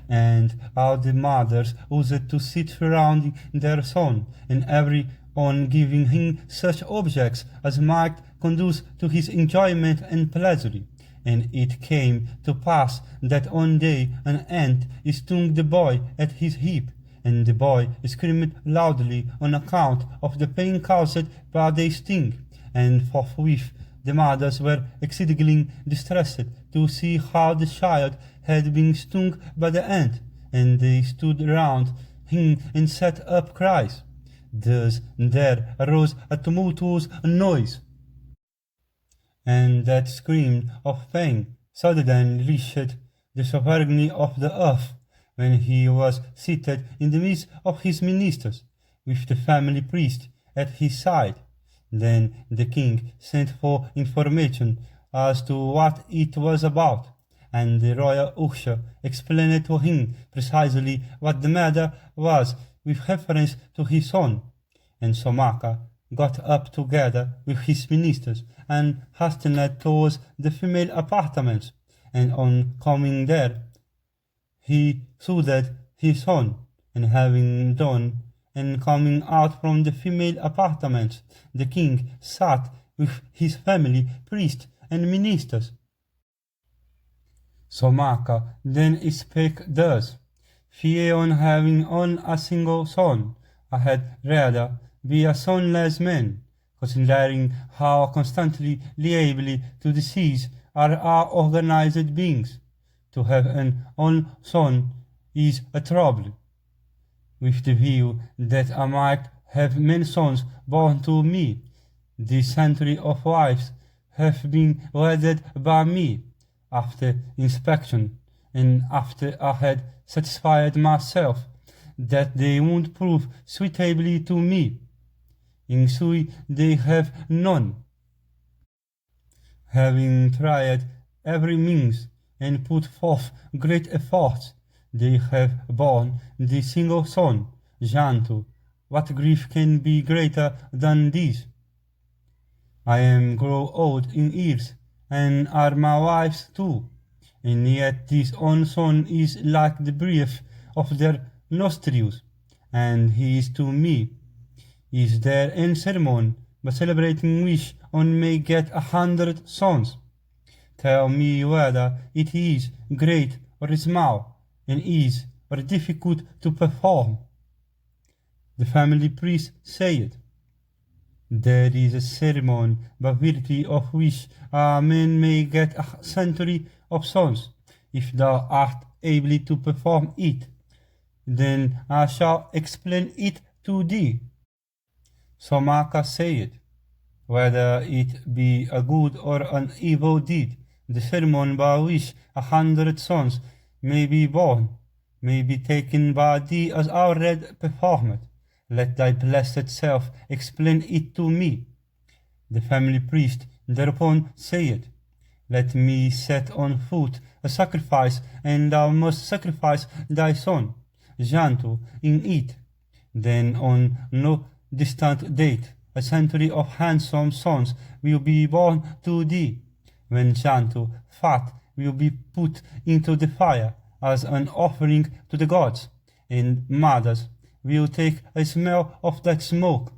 And all the mothers used to sit surrounding their son, and every one giving him such objects as might conduce to his enjoyment and pleasure. And it came to pass that one day an ant stung the boy at his hip, and the boy screamed loudly on account of the pain caused by the sting, and forthwith the mothers were exceedingly distressed to see how the child had been stung by the ant, and they stood round him and set up cries. Thus there arose a tumultuous noise, and that scream of pain suddenly reached the sovereignty of the earth, when he was seated in the midst of his ministers, with the family priest at his side. Then the king sent for information as to what it was about, and the royal usher explained to him precisely what the matter was with reference to his son. And Somaka got up together with his ministers and hastened towards the female apartments, and on coming there he soothed his son, and having done, and coming out from the female apartments, the king sat with his family, priests, and ministers. Somaka then spake thus: Fear on having on a single son, I had rather be a sonless man, considering how constantly liable to disease are our organized beings. To have an own son is a trouble, with the view that I might have many sons born to me. This century of wives have been wedded by me after inspection, and after I had satisfied myself that they would prove suitably to me. In sui they have none. Having tried every means and put forth great efforts, they have borne the single son, Jantu. What grief can be greater than this? I am grown old in years, and are my wives too, and yet this own son is like the breath of their nostrils, and he is to me. Is there any ceremony by celebrating which one may get 100 sons? Tell me whether it is great or small, and is or difficult to perform. The family priest said, There is a ceremony by virtue of which a man may get a century of sons, if thou art able to perform it. Then I shall explain it to thee. Somaka said, Whether it be a good or an evil deed, the ceremony by which 100 sons may be born may be taken by thee as already performed. Let thy blessed self explain it to me. The family priest thereupon said, Let me set on foot a sacrifice, and thou must sacrifice thy son, Jantu, in it. Then on no distant date, a century of handsome sons will be born to thee, when Jantu, fat, will be put into the fire as an offering to the gods, and mothers will take a smell of that smoke.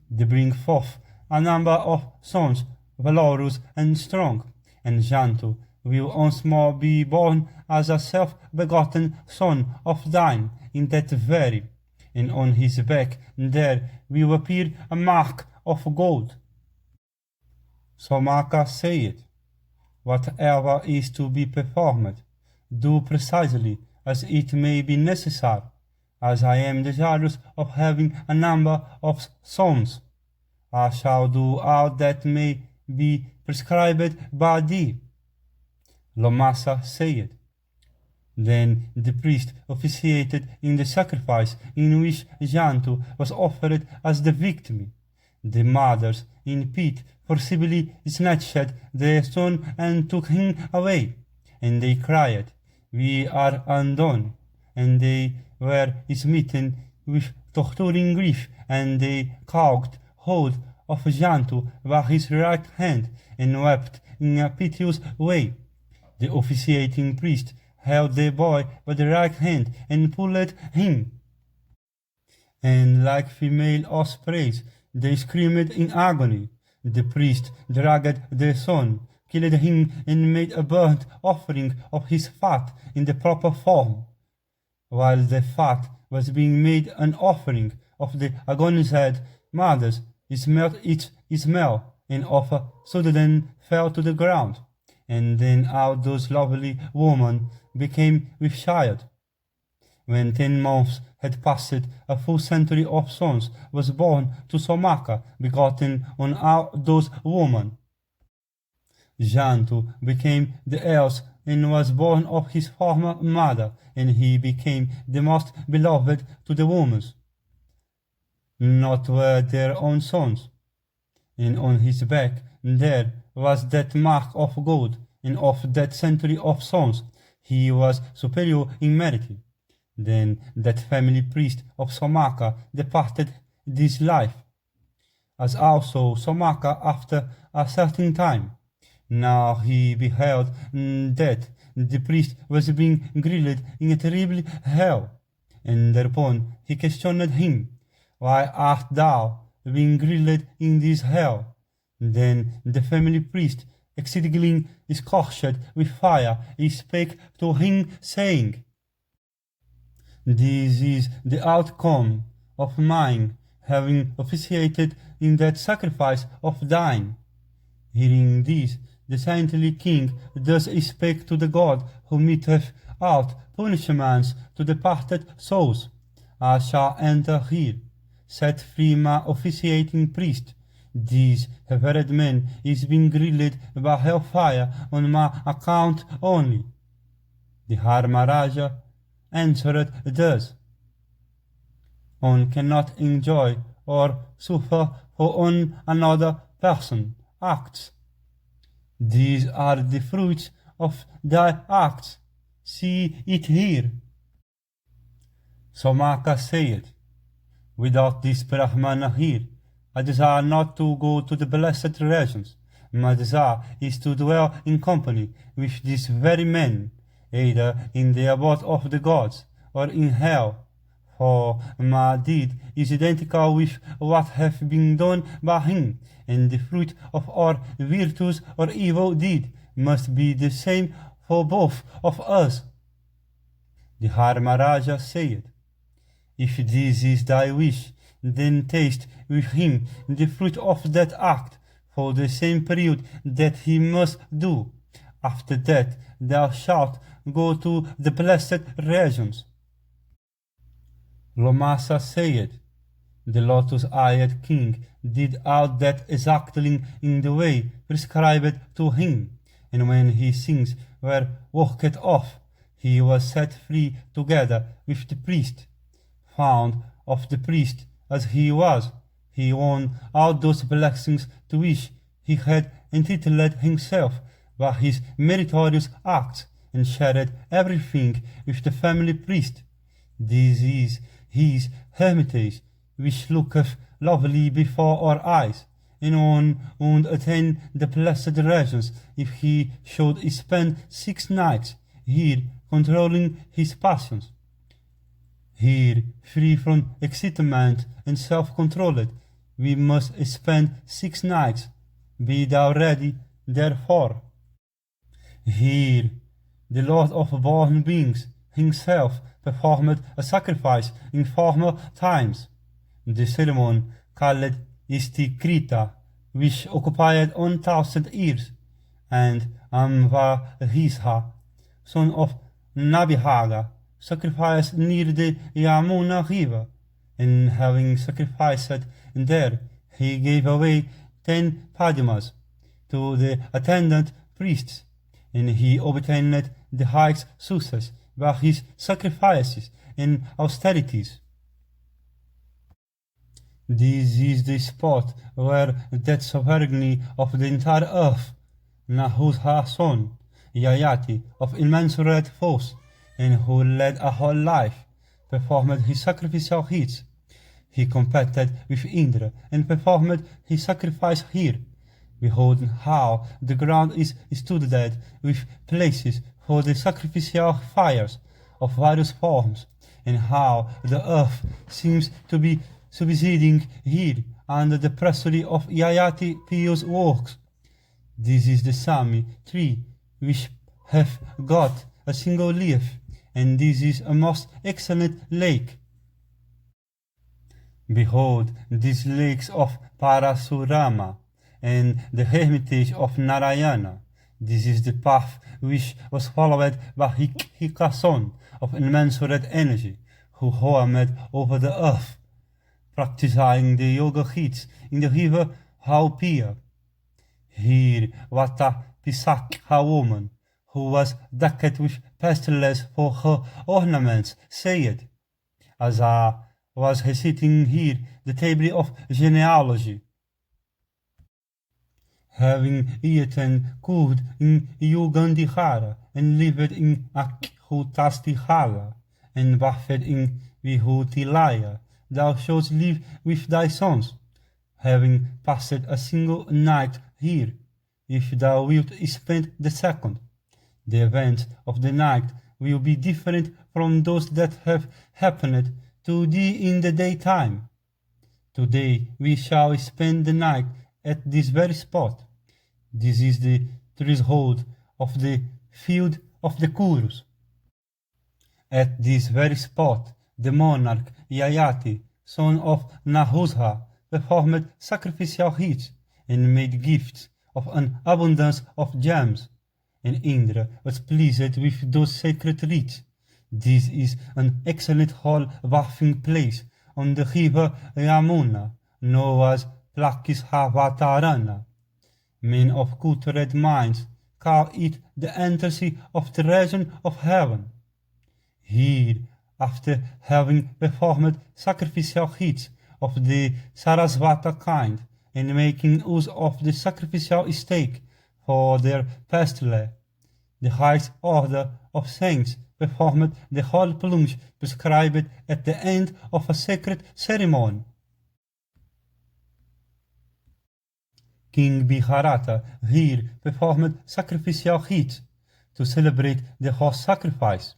They bring forth a number of sons, valorous and strong, and Jantu will once more be born as a self-begotten son of thine in that very, and on his back there will appear a mark of gold. Somaka said, Whatever is to be performed, do precisely as it may be necessary. as I am desirous of having a number of sons. I shall do all that may be prescribed by thee. Lomasa said. Then the priest officiated in the sacrifice in which Jantu was offered as the victim. The mothers in pity forcibly snatched their son and took him away, and they cried, "We are undone," and they were smitten with torturing grief, and they caught hold of Jantu by his right hand and wept in a piteous way. The officiating priest held the boy by the right hand and pulled him, and like female ospreys, they screamed in agony. The priest dragged the son, killed him, and made a burnt offering of his fat in the proper form. While the fat was being made an offering of the agonized mothers, it smelt its smell, and of a sudden fell to the ground. And then all those lovely women became with child. When 10 months had passed, a full century of sons was born to Somaka, begotten on all those women. Jantu became the eldest and was born of his former mother, and he became the most beloved to the women. Not were their own sons, and on his back there was that mark of gold, and of that century of sons he was superior in merit. Then that family priest of Somaka departed this life, as also Somaka after a certain time. Now he beheld that the priest was being grilled in a terrible hell, and thereupon he questioned him, "Why art thou being grilled in this hell?" Then the family priest, exceedingly scorched with fire, spake to him, saying, "This is the outcome of mine having officiated in that sacrifice of thine." Hearing this, the saintly king thus spake to the god who meteth out punishments to departed souls: "I shall enter here, set free my officiating priest. This revered man is being grilled by hellfire on my account only." The Dharmaraja answered thus: "One cannot enjoy or suffer for on another person acts. These are the fruits of thy acts. See it here." Somaka said, "Without this Brahmana here, I desire not to go to the blessed regions. My desire is to dwell in company with this very man, either in the abode of the gods or in hell, for my deed is identical with what hath been done by him, and the fruit of our virtuous or evil deed must be the same for both of us." The Dharmaraja said, "If this is thy wish, then taste with him the fruit of that act for the same period that he must do. After that thou shalt go to the blessed regions." Lomasa said, "The lotus-eyed king did all that exactly in the way prescribed to him, and when his sins were worked off, he was set free together with the priest. Found of the priest as he was, he won all those blessings to which he had entitled himself by his meritorious acts, and shared everything with the family priest. This is his hermitage, which looketh lovely before our eyes, and one would attain the blessed regions if he should spend 6 nights here controlling his passions. Here, free from excitement and self-controlled, we must spend 6 nights. Be thou ready, therefore. Here, the Lord of born beings himself performed a sacrifice in former times. The ceremony called Istikrita, which occupied 1,000 years, and Amvahisha, son of Nabhihaga, sacrificed near the Yamuna river, and having sacrificed there, he gave away 10 vitimas to the attendant priests, and he obtained the highest success by his sacrifices and austerities. This is the spot where that sovereignty of the entire earth, Nahusha son, Yayati, of immensurate force, and who led a whole life, performed his sacrificial rites. He competed with Indra and performed his sacrifice here. Behold how the ground is studded with places for the sacrificial fires of various forms, and how the earth seems to be subsiding here under the pressure of Yayati pious works. This is the Sami tree, which hath got a single leaf, and this is a most excellent lake. Behold these lakes of Parasurama, and the hermitage of Narayana. This is the path which was followed by Hika son of immensurate energy, who hovered over the earth, practicing the yoga rites in the river Haupia. Here Vata Pisak, a woman, who was decked with pastels for her ornaments, said, as I was reciting here the table of genealogy, having eaten good in Yugandhara, and lived in Akhutasthala, and bathed in Vihutilaya, thou shalt live with thy sons, having passed a single night here, if thou wilt spend the second. The events of the night will be different from those that have happened to thee in the daytime. Today we shall spend the night at this very spot. This is the threshold of the field of the Kurus. At this very spot the monarch Yayati, son of Nahusha, performed sacrificial rites and made gifts of an abundance of gems, and Indra was pleased with those sacred rites. This is an excellent whole bathing place on the river Yamuna, known as Plakishavatarana. Men of cultured minds call it the entrance of the region of heaven. Here, after having performed sacrificial rites of the Sarasvata kind, and making use of the sacrificial stake for their pastille, the highest order of saints performed the whole plunge prescribed at the end of a sacred ceremony. King Bharata here performed sacrificial rites to celebrate the horse sacrifice.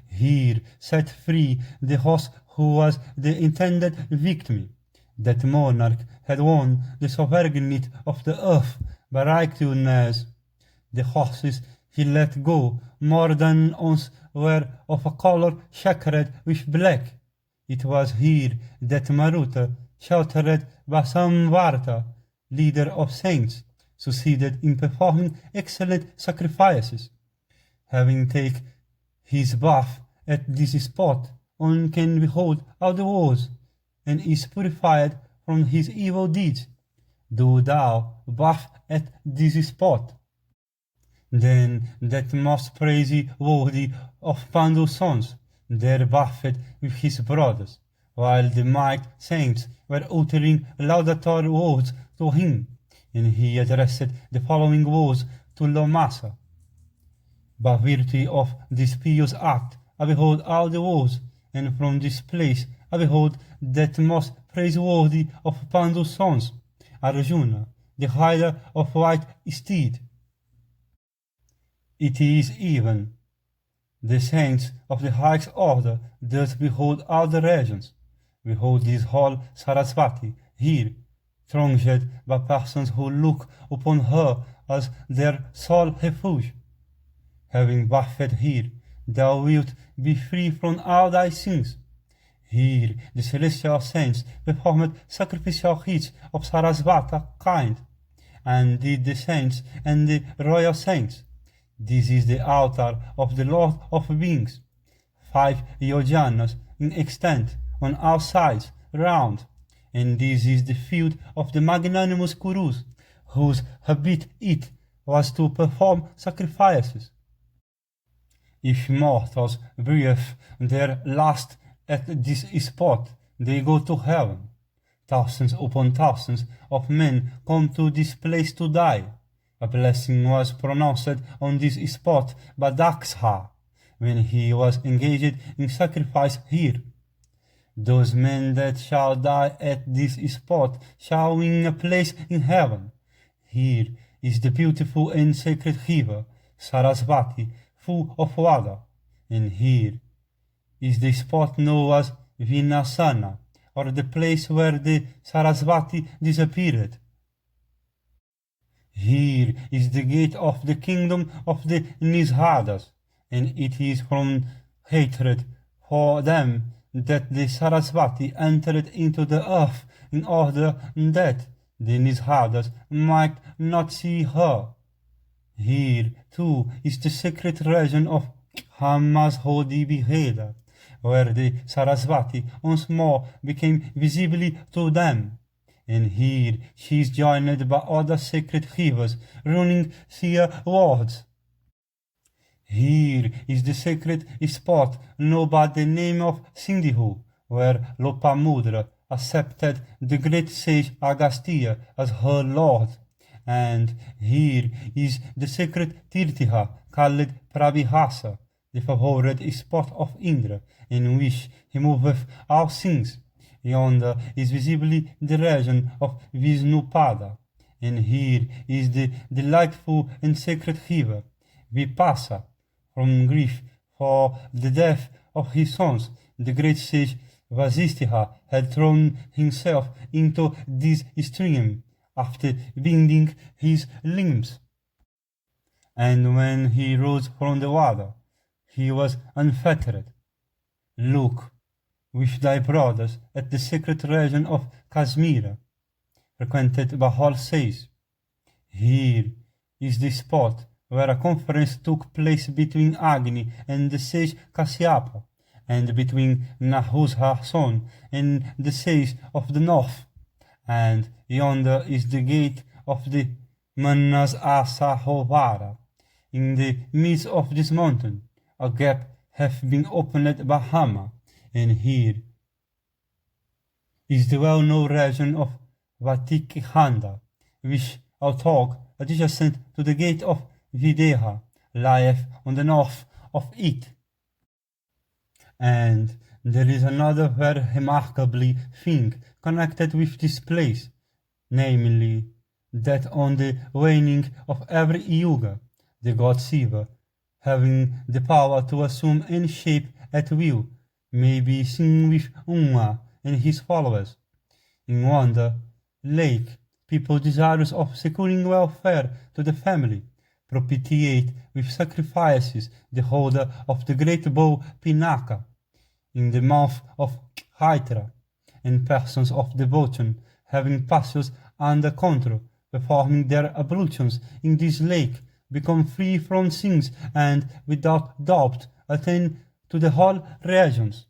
Here set free the horse who was the intended victim. That monarch had won the sovereignty of the earth by righteousness. The horses he let go more than once were of a color checkered with black. It was here that Maruta, sheltered by Samvarta, leader of saints, succeeded in performing excellent sacrifices. Having taken his bath at this spot, one can behold all the worlds, and is purified from his evil deeds. Do thou bath at this spot. Then that most praiseworthy of Pandu's sons there bathed with his brothers, while the mighty saints were uttering laudatory words to him, and he addressed the following words to Lomasa. By virtue of this pious act, I behold all the worlds, and from this place I behold that most praiseworthy of Pandu's sons, Arjuna, the rider of white steed. It is even the saints of the highest order thus behold all the regions. Behold this whole Sarasvati here, thronged by persons who look upon her as their sole refuge. Having bathed here, thou wilt be free from all thy sins. Here the celestial saints performed sacrificial rites of Sarasvata kind, and did the saints and the royal saints. This is the altar of the Lord of Beings. 5 yojanas in extent on all sides round, and this is the field of the magnanimous Kurus, whose habit it was to perform sacrifices. If mortals breathe their last at this spot, they go to heaven. Thousands upon thousands of men come to this place to die. A blessing was pronounced on this spot by Daksha, when he was engaged in sacrifice here. Those men that shall die at this spot shall win a place in heaven. Here is the beautiful and sacred river, Sarasvati, full of water, and here is the spot known as Vinasana, or the place where the Sarasvati disappeared. Here is the gate of the kingdom of the Nishadas, and it is from hatred for them that the Sarasvati entered into the earth in order that the Nishadas might not see her. Here, too, is the sacred region of Hamashodhi Biheda, where the Sarasvati once more became visibly to them. And here she is joined by other sacred rivers running seawards. Here is the sacred spot known by the name of Sindhu, where Lopamudra accepted the great sage Agastya as her lord. And here is the sacred Tirtha called Prabhihasa, the favored spot of Indra, in which he moveth all things. Yonder is visibly the region of Vishnupada, and here is the delightful and sacred river, Vipasa. From grief for the death of his sons, the great sage Vasistha had thrown himself into this stream after binding his limbs. And when he rose from the water, he was unfettered. Look with thy brothers at the sacred region of Kashmir, frequented by all sages. Here is the spot where a conference took place between Agni and the sage Kashyapa, and between Nahusha's son and the sage of the north. And yonder is the gate of the Manas Asahovara. In the midst of this mountain, a gap hath been opened by Hama, and here is the well-known region of Vatikhanda, which, although adjacent to the gate of Videha, lieth on the north of it. And there is another very remarkably thing connected with this place, namely, that on the waning of every yuga, the god Shiva, having the power to assume any shape at will, may be seen with Uma and his followers. In Wanda Lake, people desirous of securing welfare to the family propitiate with sacrifices the holder of the great bow Pinaka. In the month of Chaitra, and persons of devotion having passions under control, performing their ablutions in this lake, become free from sins and without doubt attain to the whole regions.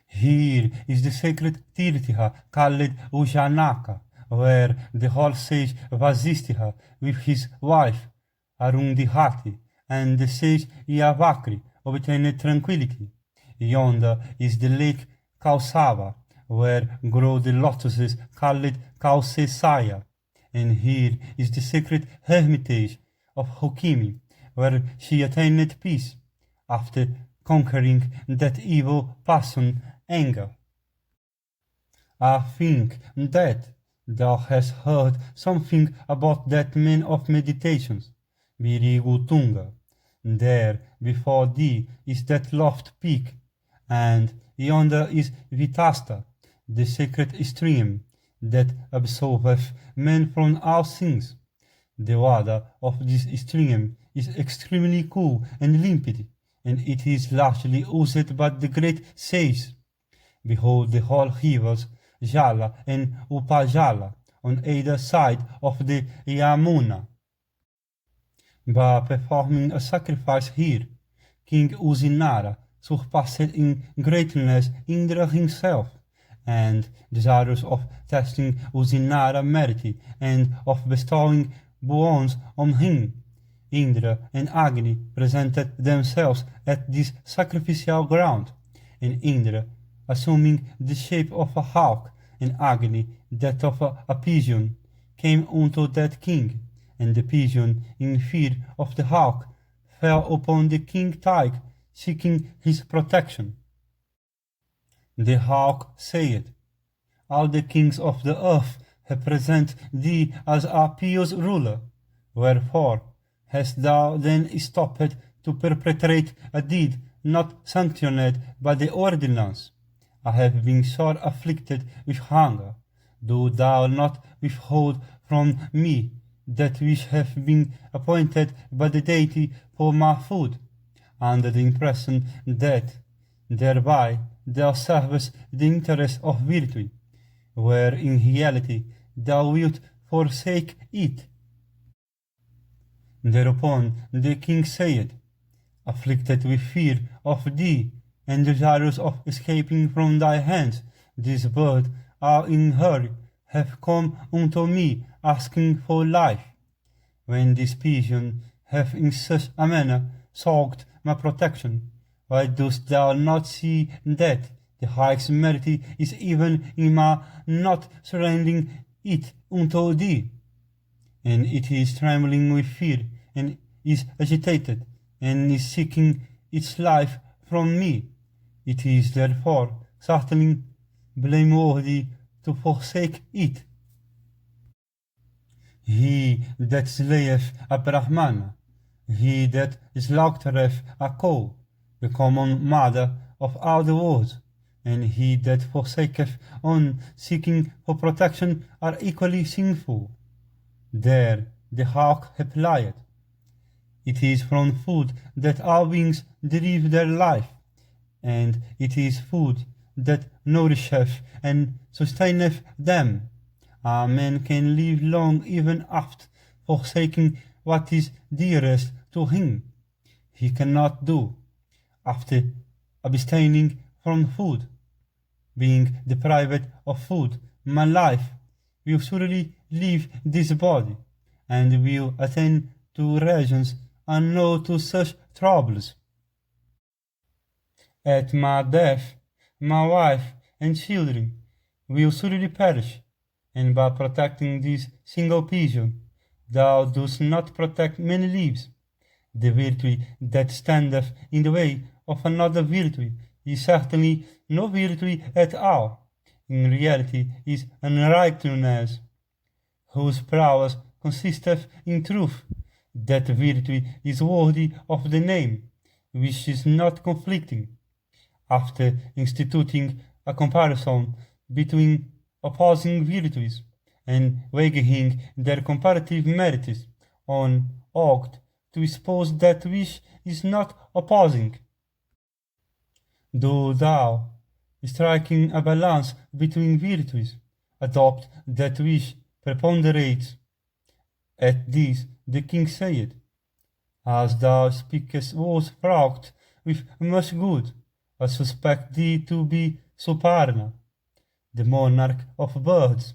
Here is the sacred Tirtha called Ujanaka, where the whole sage Vasistha with his wife Arundhati and the sage Yavakri obtained tranquility. Yonder is the lake Kausava, where grow the lotuses called Kausesaya, and here is the sacred hermitage of Hokimi, where she attained peace, after conquering that evil passion, anger. I think that thou hast heard something about that man of meditations, Birigutunga. There before thee is that lofty peak, and yonder is Vitasta, the sacred stream, that absolveth men from all sins. The water of this stream is extremely cool and limpid, and it is largely used by the great sages. Behold the whole rivers, Jala and Upajala, on either side of the Yamuna. By performing a sacrifice here, King Usinara surpassed in greatness Indra himself, and desirous of testing Usinara merit and of bestowing boons on him, Indra and Agni presented themselves at this sacrificial ground, and Indra, assuming the shape of a hawk, and Agni that of a pigeon, came unto that king, and the pigeon, in fear of the hawk, fell upon the king Tig, seeking his protection. The hawk said, "All the kings of the earth represent thee as a pious ruler, wherefore hast thou then stopped to perpetrate a deed not sanctioned by the ordinance? I have been sore afflicted with hunger. Do thou not withhold from me that which have been appointed by the deity for my food, under the impression that thereby thou servest the interest of virtue, where in reality thou wilt forsake it." Thereupon the king said, "Afflicted with fear of thee, and desirous of escaping from thy hands, this bird, all in hurry, have come unto me, asking for life. When this pigeon hath in such a manner sought my protection, why dost thou not see that the highest merit is even in my not surrendering it unto thee? And it is trembling with fear, and is agitated, and is seeking its life from me. It is therefore certainly blameworthy to forsake it. He that slayeth a Brahmana, he that slaughtereth a cow, the common mother of all the worlds, and he that forsaketh on seeking for protection are equally sinful." There the hawk replied, "It is from food that all beings derive their life, and it is food that nourisheth and sustaineth them. A man can live long even after forsaking what is dearest to him. He cannot do, after abstaining from food. Being deprived of food, my life will surely leave this body, and will attain to regions unknown to such troubles. At my death, my wife and children will surely perish, and by protecting this single pigeon, thou dost not protect many lives. The virtue that standeth in the way of another virtue is certainly no virtue at all. In reality is unrighteousness, whose prowess consisteth in truth. That virtue is worthy of the name, which is not conflicting. After instituting a comparison between opposing virtues, and weighing their comparative merits, on ought to expose that which is not opposing. Do thou, striking a balance between virtues, adopt that which preponderates. At this the king said, "As thou speakest words fraught with much good, I suspect thee to be Suparna, the monarch of birds.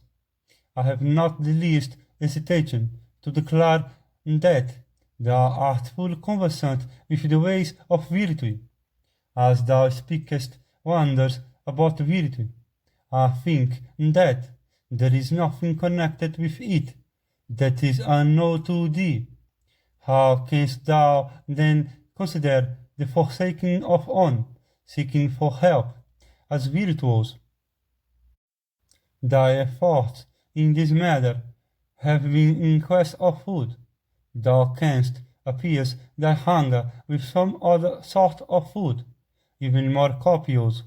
I have not the least hesitation to declare that thou art full conversant with the ways of virtue. As thou speakest wonders about virtue, I think that there is nothing connected with it that is unknown to thee. How canst thou then consider the forsaking of one, seeking for help, as virtuous? Thy efforts in this matter have been in quest of food. Thou canst appease thy hunger with some other sort of food, even more copious.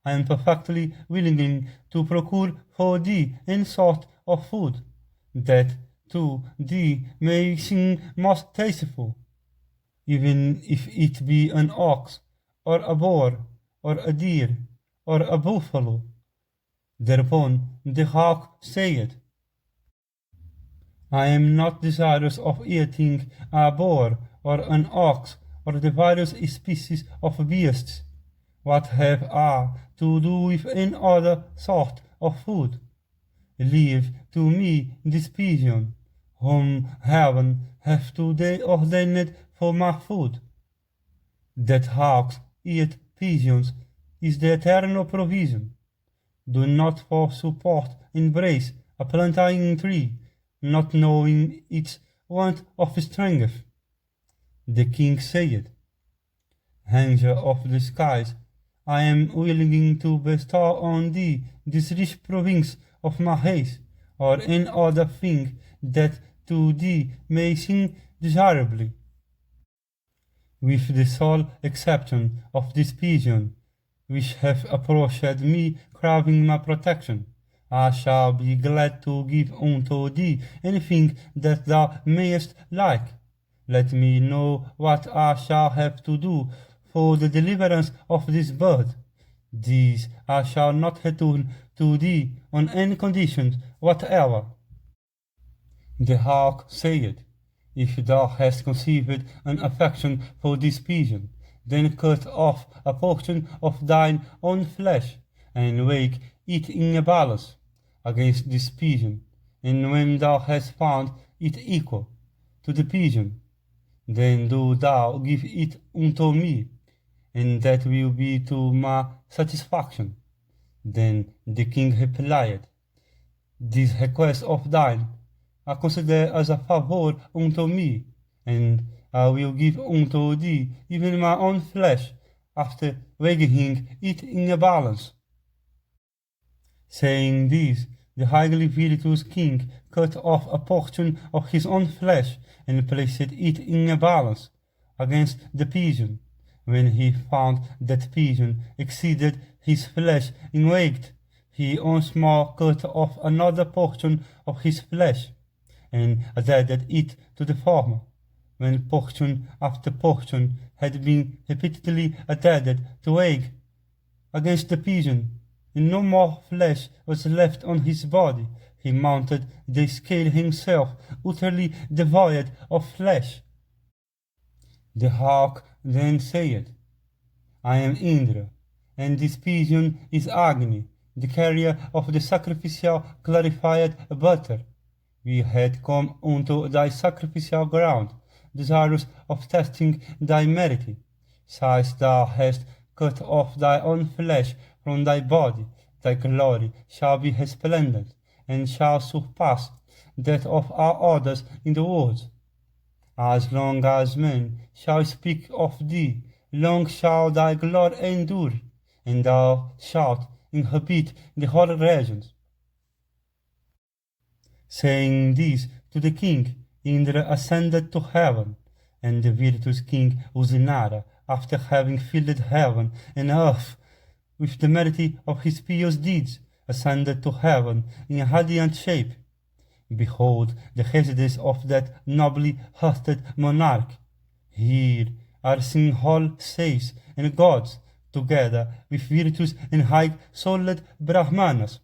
I am perfectly willing to procure for thee any sort of food that to thee may seem most tasteful, even if it be an ox, or a boar, or a deer, or a buffalo." Thereupon the hawk said, "I am not desirous of eating a boar, or an ox, or the various species of beasts? What have I to do with any other sort of food? Leave to me this pigeon, whom heaven hath today ordained for my food. That hawks eat pigeons is the eternal provision. Do not for support embrace a plantain tree, not knowing its want of strength. The king said, Angel of the skies, I am willing to bestow on thee this rich province of my race, or any other thing that to thee may seem desirably, with the sole exception of this pigeon, which hath approached me craving my protection. I shall be glad to give unto thee anything that thou mayest like. Let me know what I shall have to do for the deliverance of this bird. These I shall not return to thee on any conditions whatever. The hawk said, If thou hast conceived an affection for this pigeon, then cut off a portion of thine own flesh, and weigh it in a balance against this pigeon, and when thou hast found it equal to the pigeon, then do thou give it unto me, and that will be to my satisfaction. Then the king replied, This request of thine I consider as a favor unto me, and I will give unto thee even my own flesh, after weighing it in a balance. Saying this, the highly virtuous king cut off a portion of his own flesh, and placed it in a balance against the pigeon. When he found that pigeon exceeded his flesh in weight, he once more cut off another portion of his flesh, and added it to the former. When portion after portion had been repeatedly added to weigh against the pigeon, and no more flesh was left on his body, he mounted the scale himself, utterly devoid of flesh. The hawk then said, I am Indra, and this pigeon is Agni, the carrier of the sacrificial clarified butter. We had come unto thy sacrificial ground, desirous of testing thy merit. Since thou hast cut off thy own flesh from thy body, thy glory shall be resplendent, and shall surpass that of all others in the world. As long as men shall speak of thee, long shall thy glory endure, and thou shalt inhabit the holy regions. Saying this to the king, Indra ascended to heaven, and the virtuous king Usinara, after having filled heaven and earth with the merit of his pious deeds, ascended to heaven in a radiant shape. Behold the residence of that nobly hearted monarch. Here are seen whole saints and gods, together with virtuous and high-souled Brahmanas.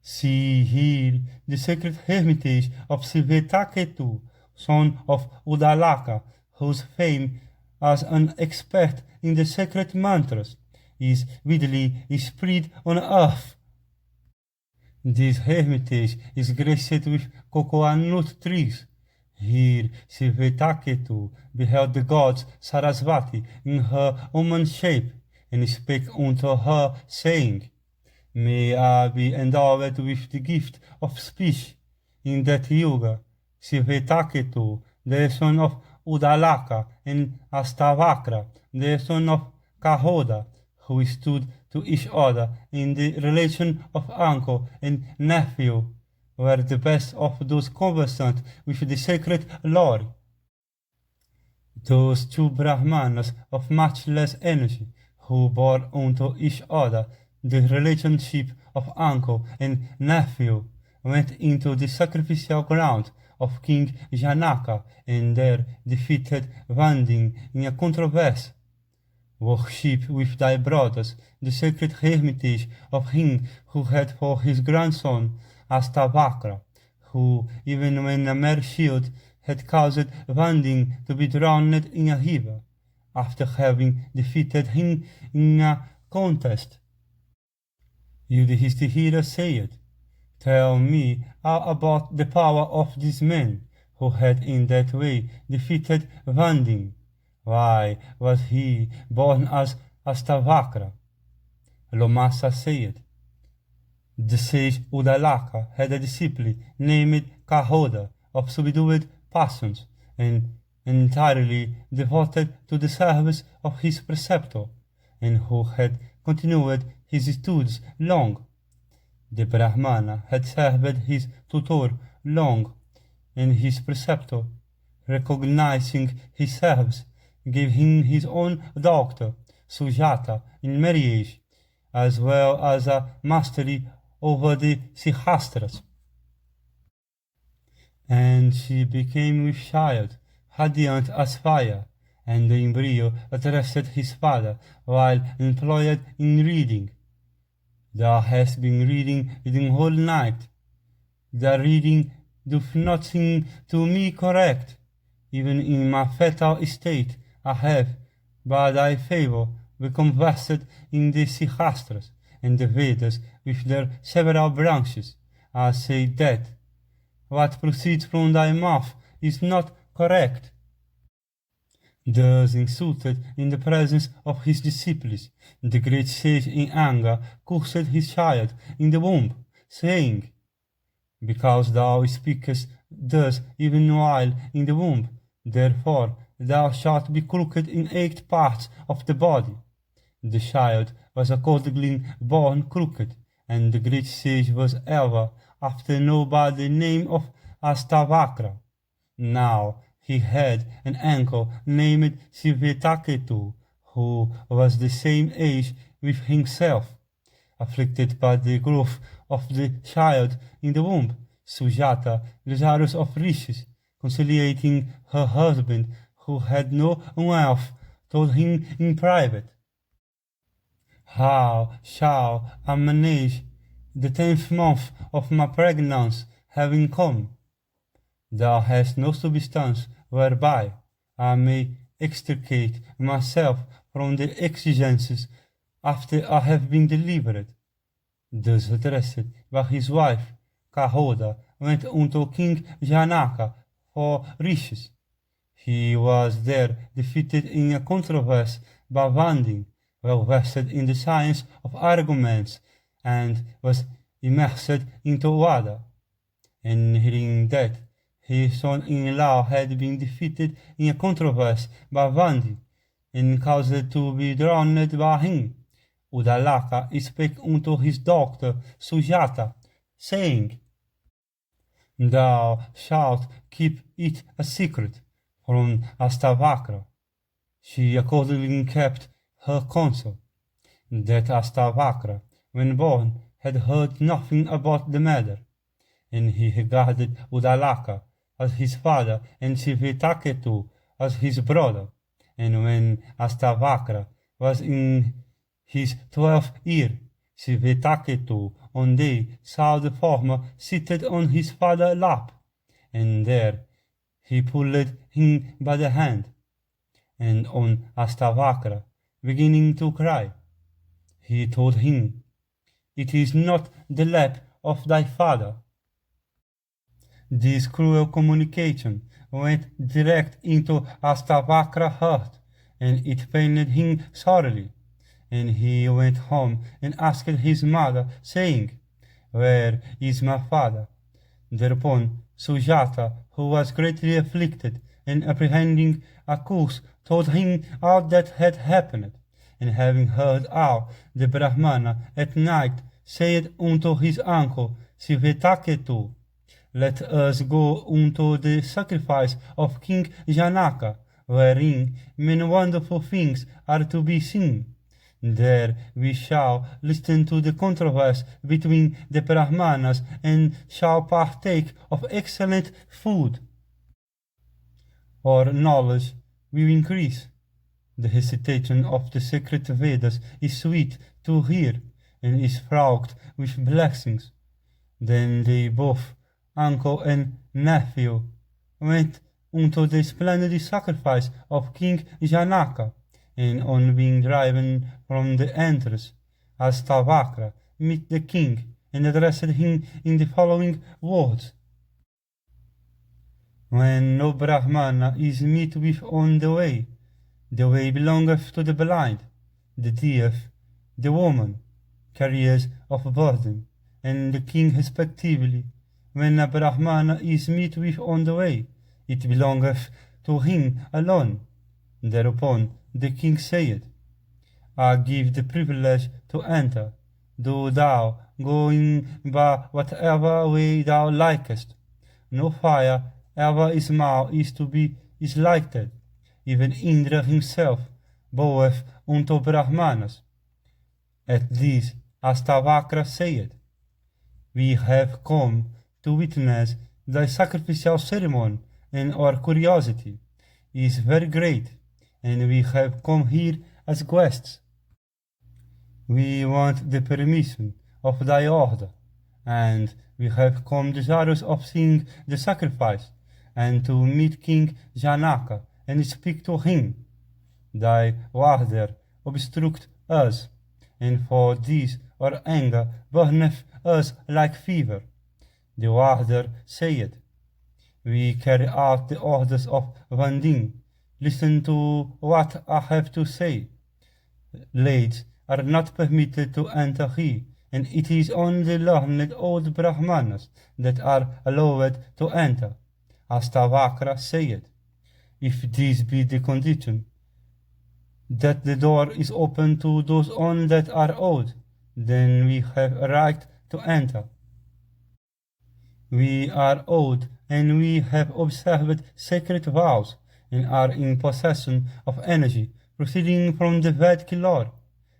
See here the sacred hermitage of Svetaketu, son of Udalaka, whose fame as an expert in the sacred mantras is widely spread on earth. This hermitage is graced with cocoanut trees. Here Svetaketu beheld the goddess Sarasvati in her human shape, and spake unto her, saying, May I be endowed with the gift of speech. In that yuga, Svetaketu, the son of Udalaka, and Astavakra, the son of Kahoda, who stood to each other in the relation of uncle and nephew, were the best of those conversant with the sacred lore. Those two Brahmanas of much less energy, who bore unto each other the relationship of uncle and nephew, went into the sacrificial ground of King Janaka, and there defeated Vandin in a controversy. Worship with thy brothers the sacred hermitage of him who had for his grandson Astavakra, who, even when a mere shield, had caused Vandin to be drowned in a river, after having defeated him in a contest. Yudhishthira said, "Tell me all about the power of this man who had in that way defeated Vandin. Why was he born as Astavakra?" Lomasa said, "The sage Udalaka had a disciple named Kahoda of subdued passions, and entirely devoted to the service of his preceptor, and who had continued his studies long. The Brahmana had served his tutor long, and his preceptor, recognizing his service, gave him his own daughter, Sujata, in marriage, as well as a mastery over the Sihastras. And she became with child, radiant as fire, and the embryo addressed his father while employed in reading. Thou hast been reading the whole night. The reading doth not seem to me correct. Even in my fetal state I have, by thy favor, become versed in the Sihastras and the Vedas with their several branches. I say that what proceeds from thy mouth is not correct." Thus insulted in the presence of his disciples, the great sage in anger cursed his child in the womb, saying, "Because thou speakest thus even while in the womb, therefore thou shalt be crooked in 8 parts of the body." The child was accordingly born crooked, and the great sage was ever after known by the name of Astavakra. Now he had an uncle named Sivetaketu, who was the same age with himself. Afflicted by the growth of the child in the womb, Sujata, desirous of riches, conciliating her husband, who had no wealth, told him in private, "How shall I manage the 10th month of my pregnancy having come? Thou hast no substance whereby I may extricate myself from the exigencies after I have been delivered." Thus addressed by his wife, Kahoda went unto King Janaka for riches. He was there defeated in a controversy by Vandin, well versed in the science of arguments, and was immersed into Vada. And hearing that his son-in-law had been defeated in a controversy by Vandin, and caused to be drowned by him, Udalaka spake unto his daughter Sujata, saying, "Thou shalt keep it a secret from Astavakra." She accordingly kept her counsel. That Astavakra, when born, had heard nothing about the matter, and he regarded Udalaka as his father and Sivetaketu as his brother. And when Astavakra was in his 12th year, Sivetaketu one day saw the former seated on his father's lap, and there he pulled him by the hand, and on Astavakra beginning to cry, he told him, "It is not the lap of thy father." This cruel communication went direct into Astavakra's heart, and it pained him sorely. And he went home and asked his mother, saying, "Where is my father?" Thereupon Sujata, who was greatly afflicted and apprehending a curse, told him all that had happened. And having heard all, the Brahmana at night said unto his uncle Sivetaketu, "Let us go unto the sacrifice of King Janaka, wherein many wonderful things are to be seen. There we shall listen to the controversy between the Brahmanas, and shall partake of excellent food. Our knowledge will increase. The recitation of the sacred Vedas is sweet to hear, and is fraught with blessings." Then they both, uncle and nephew, went unto the splendid sacrifice of King Janaka, and on being driven from the entrance, Astavakra met the king and addressed him in the following words. When no Brahmana is met with on the way belongeth to the blind, the deaf, the woman, carriers of burden, and the king respectively. When a Brahmana is met with on the way, it belongeth to him alone. Thereupon the king said, I give the privilege to enter. Do thou go in by whatever way thou likest. No fire ever is to be lighted. Even Indra himself boweth unto Brahmanas. At this Astavakra said, We have come to witness thy sacrificial ceremony, and our curiosity is very great, and we have come here as guests. We want the permission of thy order, and we have come desirous of seeing the sacrifice, and to meet King Janaka and speak to him. Thy warder obstruct us, and for this our anger burneth us like fever. The warder said, We carry out the orders of Vandin. Listen to what I have to say. Ladies are not permitted to enter here, and it is only learned old Brahmanas that are allowed to enter. Astavakra said, If this be the condition, that the door is open to those only that are old, then we have a right to enter. We are old, and we have observed sacred vows, and are in possession of energy proceeding from the Vedic lore,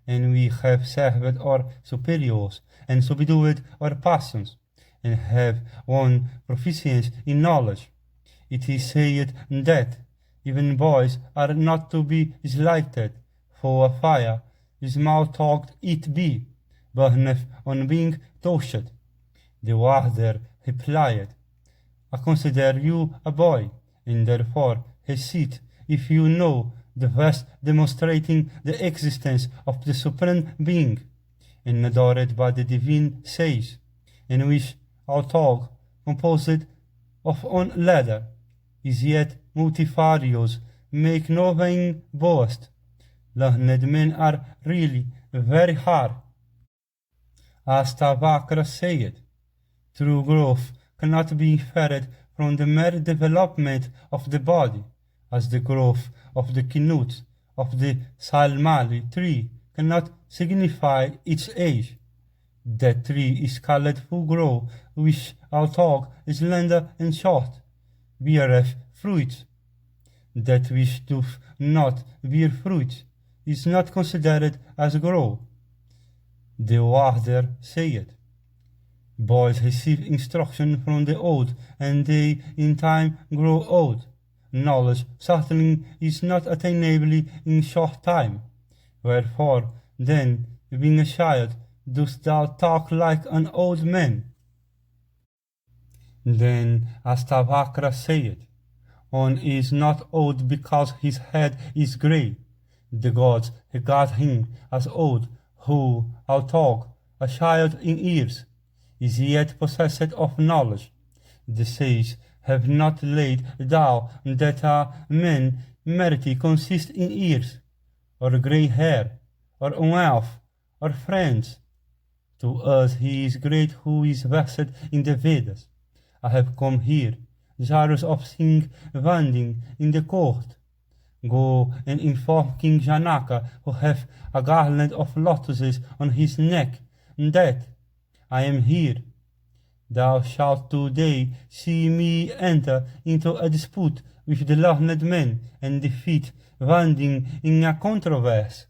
and we have served our superiors, and subdued our passions, and have won proficiency in knowledge. It is said that even boys are not to be slighted, for a fire, small-talked it be, burneth on being touched. The warder replied, I consider you a boy, and therefore hesitate if you know the verse demonstrating the existence of the Supreme Being, and adored by the divine says, in which our talk, composed of one letter, is yet multifarious, make no vain boast. Learned men are really very hard. Astavakra said, True growth cannot be inferred from the mere development of the body, as the growth of the knut of the salmali tree cannot signify its age. That tree is called full grow, which although slender and short, beareth fruit. That which doth not bear fruit is not considered as grow. The warder said, Boys receive instruction from the old, and they in time grow old. Knowledge certainly is not attainable in short time. Wherefore, then, being a child, dost thou talk like an old man? Then Astavakra said, One is not old because his head is grey. The gods regard him as old, who, although a child in years, is yet possessed of knowledge. The sages have not laid down that a man's merit consists in years, or grey hair, or wealth, or friends. To us he is great who is versed in the Vedas. I have come here, desirous of seeing Vandin in the court. Go and inform King Janaka, who hath a garland of lotuses on his neck, that I am here. Thou shalt today see me enter into a dispute with the learned men, and defeat Vandin in a controversy.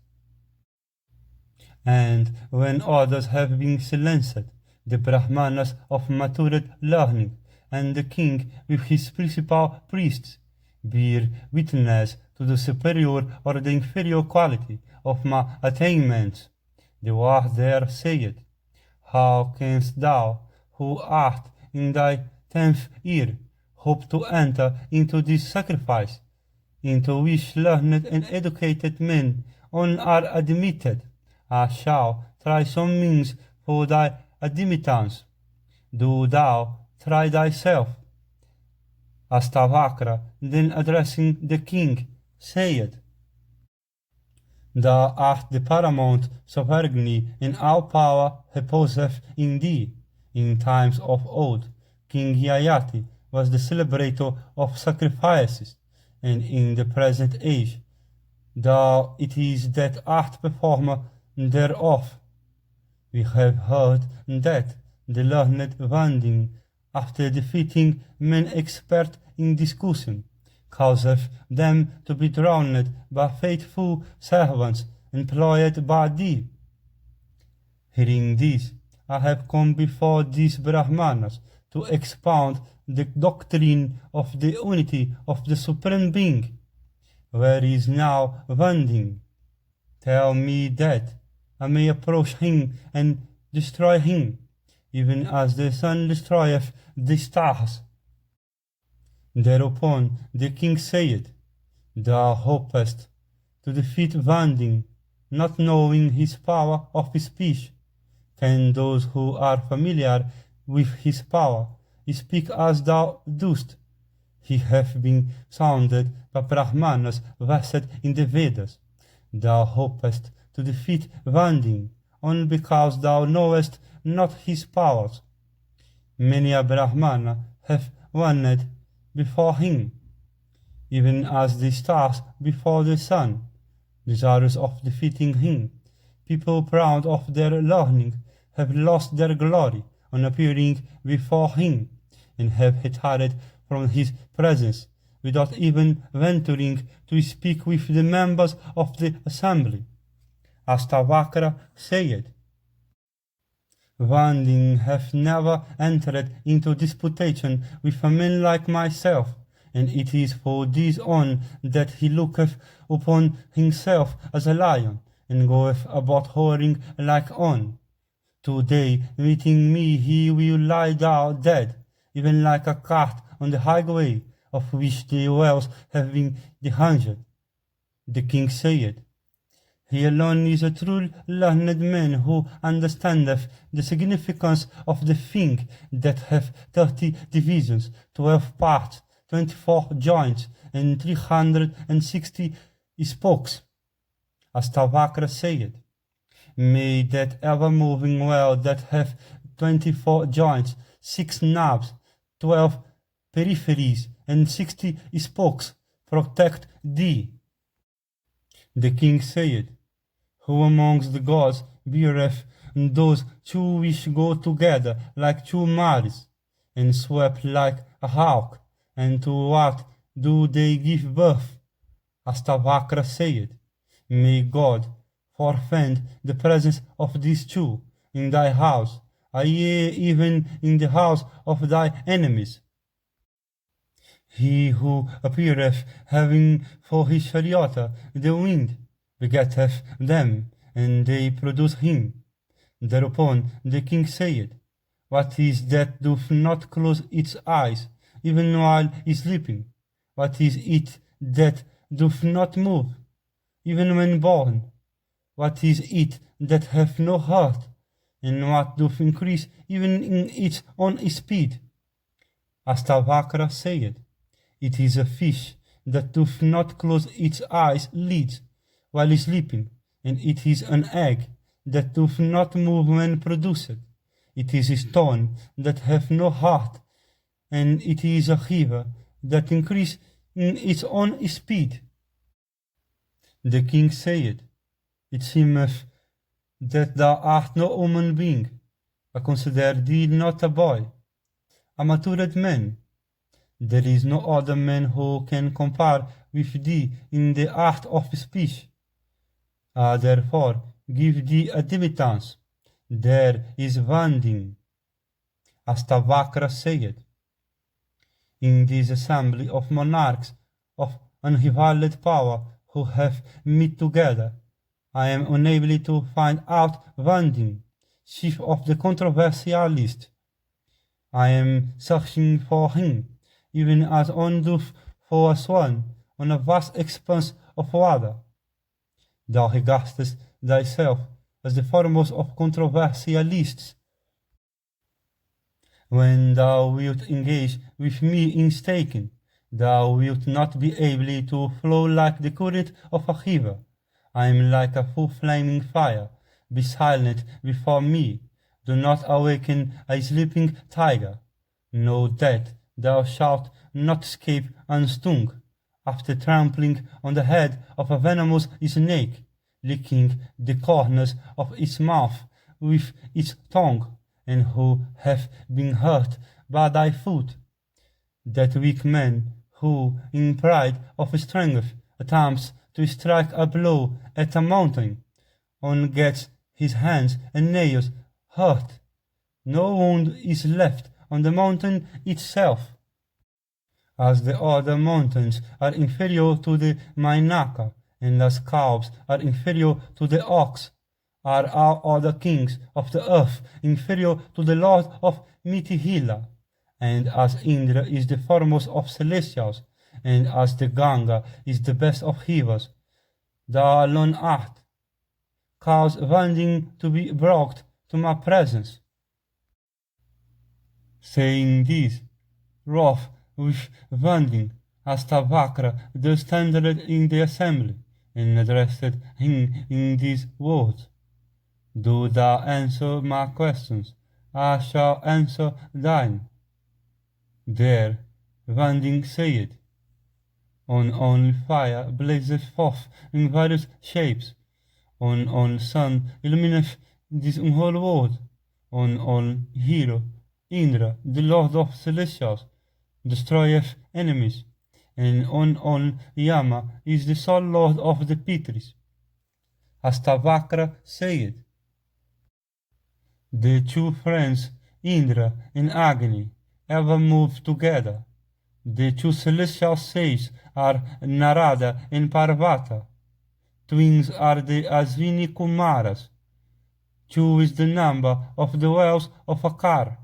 And when others have been silenced, the Brahmanas of matured learning, and the king with his principal priests, bear witness to the superior or the inferior quality of my attainments. The warder said, How canst thou, who art in thy 10th year, hope to enter into this sacrifice? into which learned and educated men only are admitted. I shall try some means for thy admittance. Do thou try thyself. Astavakra, then addressing the king, said, Thou art the paramount sovereignty, and all power reposeth in thee. In times of old, King Yayati was the celebrator of sacrifices, and in the present age, thou it is that art performer thereof. We have heard that the learned Vanding, after defeating men expert in discussion, causeth them to be drowned by faithful servants employed by thee. Hearing this, I have come before these Brahmanas to expound the doctrine of the unity of the Supreme Being. Where is now Vanding? Tell me that I may approach him and destroy him, even as the sun destroyeth the stars. Thereupon the king said, Thou hopest to defeat Vanding, not knowing his power of speech. Can those who are familiar with his power speak as thou dost? He hath been sounded by Brahmanas versed in the Vedas. Thou hopest to defeat Vanding, only because thou knowest not his powers. Many a Brahmana have wandered before him, even as the stars before the sun, desirous of defeating him. People proud of their learning have lost their glory on appearing before him, and have retired from his presence without even venturing to speak with the members of the assembly. Astavakra said, Vanding hath never entered into disputation with a man like myself, and it is for this on that he looketh upon himself as a lion, and goeth about whoring like on. Today, meeting me, he will lie down dead, even like a cart on the highway, of which the wheels have been deranged. The king said, He alone is a true learned man who understandeth the significance of the thing that hath 30 divisions, 12 parts, 24 joints, and 360 spokes. Astavakra said, May that ever-moving well that hath 24 joints, 6 knobs, 12 peripheries, and 60 spokes protect thee. The king said, Who amongst the gods beareth those two which go together like two mares, and sweep like a hawk, and to what do they give birth? Astavakra said, May God forfend the presence of these two in thy house, yea, even in the house of thy enemies. He who appeareth having for his chariot the wind begetteth them, and they produce him. Thereupon the king said, What is that doth not close its eyes, even while sleeping? What is it that doth not move, even when born? What is it that hath no heart, and what doth increase even in its own speed? Astavakra said, It is a fish that doth not close its eyes lids while sleeping, and it is an egg that doth not move when produced. It is a stone that hath no heart, and it is a river that increase in its own speed. The king said, It seemeth that thou art no human being. I consider thee not a boy, a matured man. There is no other man who can compare with thee in the art of speech. I therefore give thee admittance. There is Vanding. Astavakra said, In this assembly of monarchs of unrivaled power who have met together, I am unable to find out Vanding, chief of the controversialist. I am searching for him, even as one doth for a swan on a vast expanse of water. Thou regardest thyself as the foremost of controversialists. When thou wilt engage with me in staking, thou wilt not be able to flow like the current of a river. I am like a full flaming fire. Be silent before me. Do not awaken a sleeping tiger. Know that thou shalt not escape unstung. After trampling on the head of a venomous snake, licking the corners of its mouth with its tongue, and who have been hurt by thy foot. That weak man who, in pride of strength, attempts to strike a blow at a mountain, on gets his hands and nails hurt. No wound is left on the mountain itself. As the other mountains are inferior to the Mainaka, and as cows are inferior to the ox, are all other kings of the earth inferior to the Lord of Mithila, and as Indra is the foremost of celestials, and as the Ganga is the best of rivers, thou alone art, cause wanting to be brought to my presence. Saying this, wroth with wanting, Astavakra thus standeth in the assembly, and addressed him in these words: Do thou answer my questions, I shall answer thine. There Vanding said, On fire blazeth forth in various shapes, on sun illumineth this whole world, on hero Indra, the lord of celestials, destroyeth enemies, and on Yama is the sole lord of the Pitris. Astavakra said, The two friends, Indra and Agni, ever move together. The two celestial sages are Narada and Parvata. Twins are the Aswini Kumaras. 2 is the number of the wheels of a car,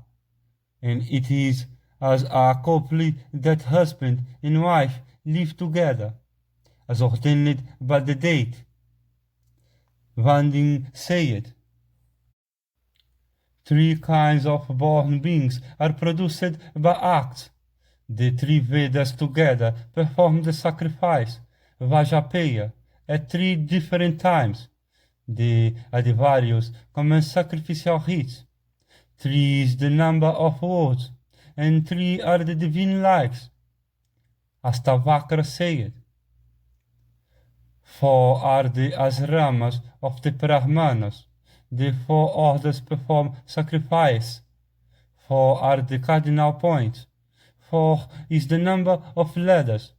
and it is as a couple that husband and wife live together, as ordained by the date. Vanding said, 3 kinds of born beings are produced by acts. The 3 Vedas together perform the sacrifice, Vajapeya, at 3 different times. The Adivarius commence sacrificial rites. 3 is the number of words, and 3 are the divine lives. Astavakra said, 4 are the asramas of the Brahmanas. The 4 orders perform sacrifice. 4 are the cardinal points. 4 is the number of ladders,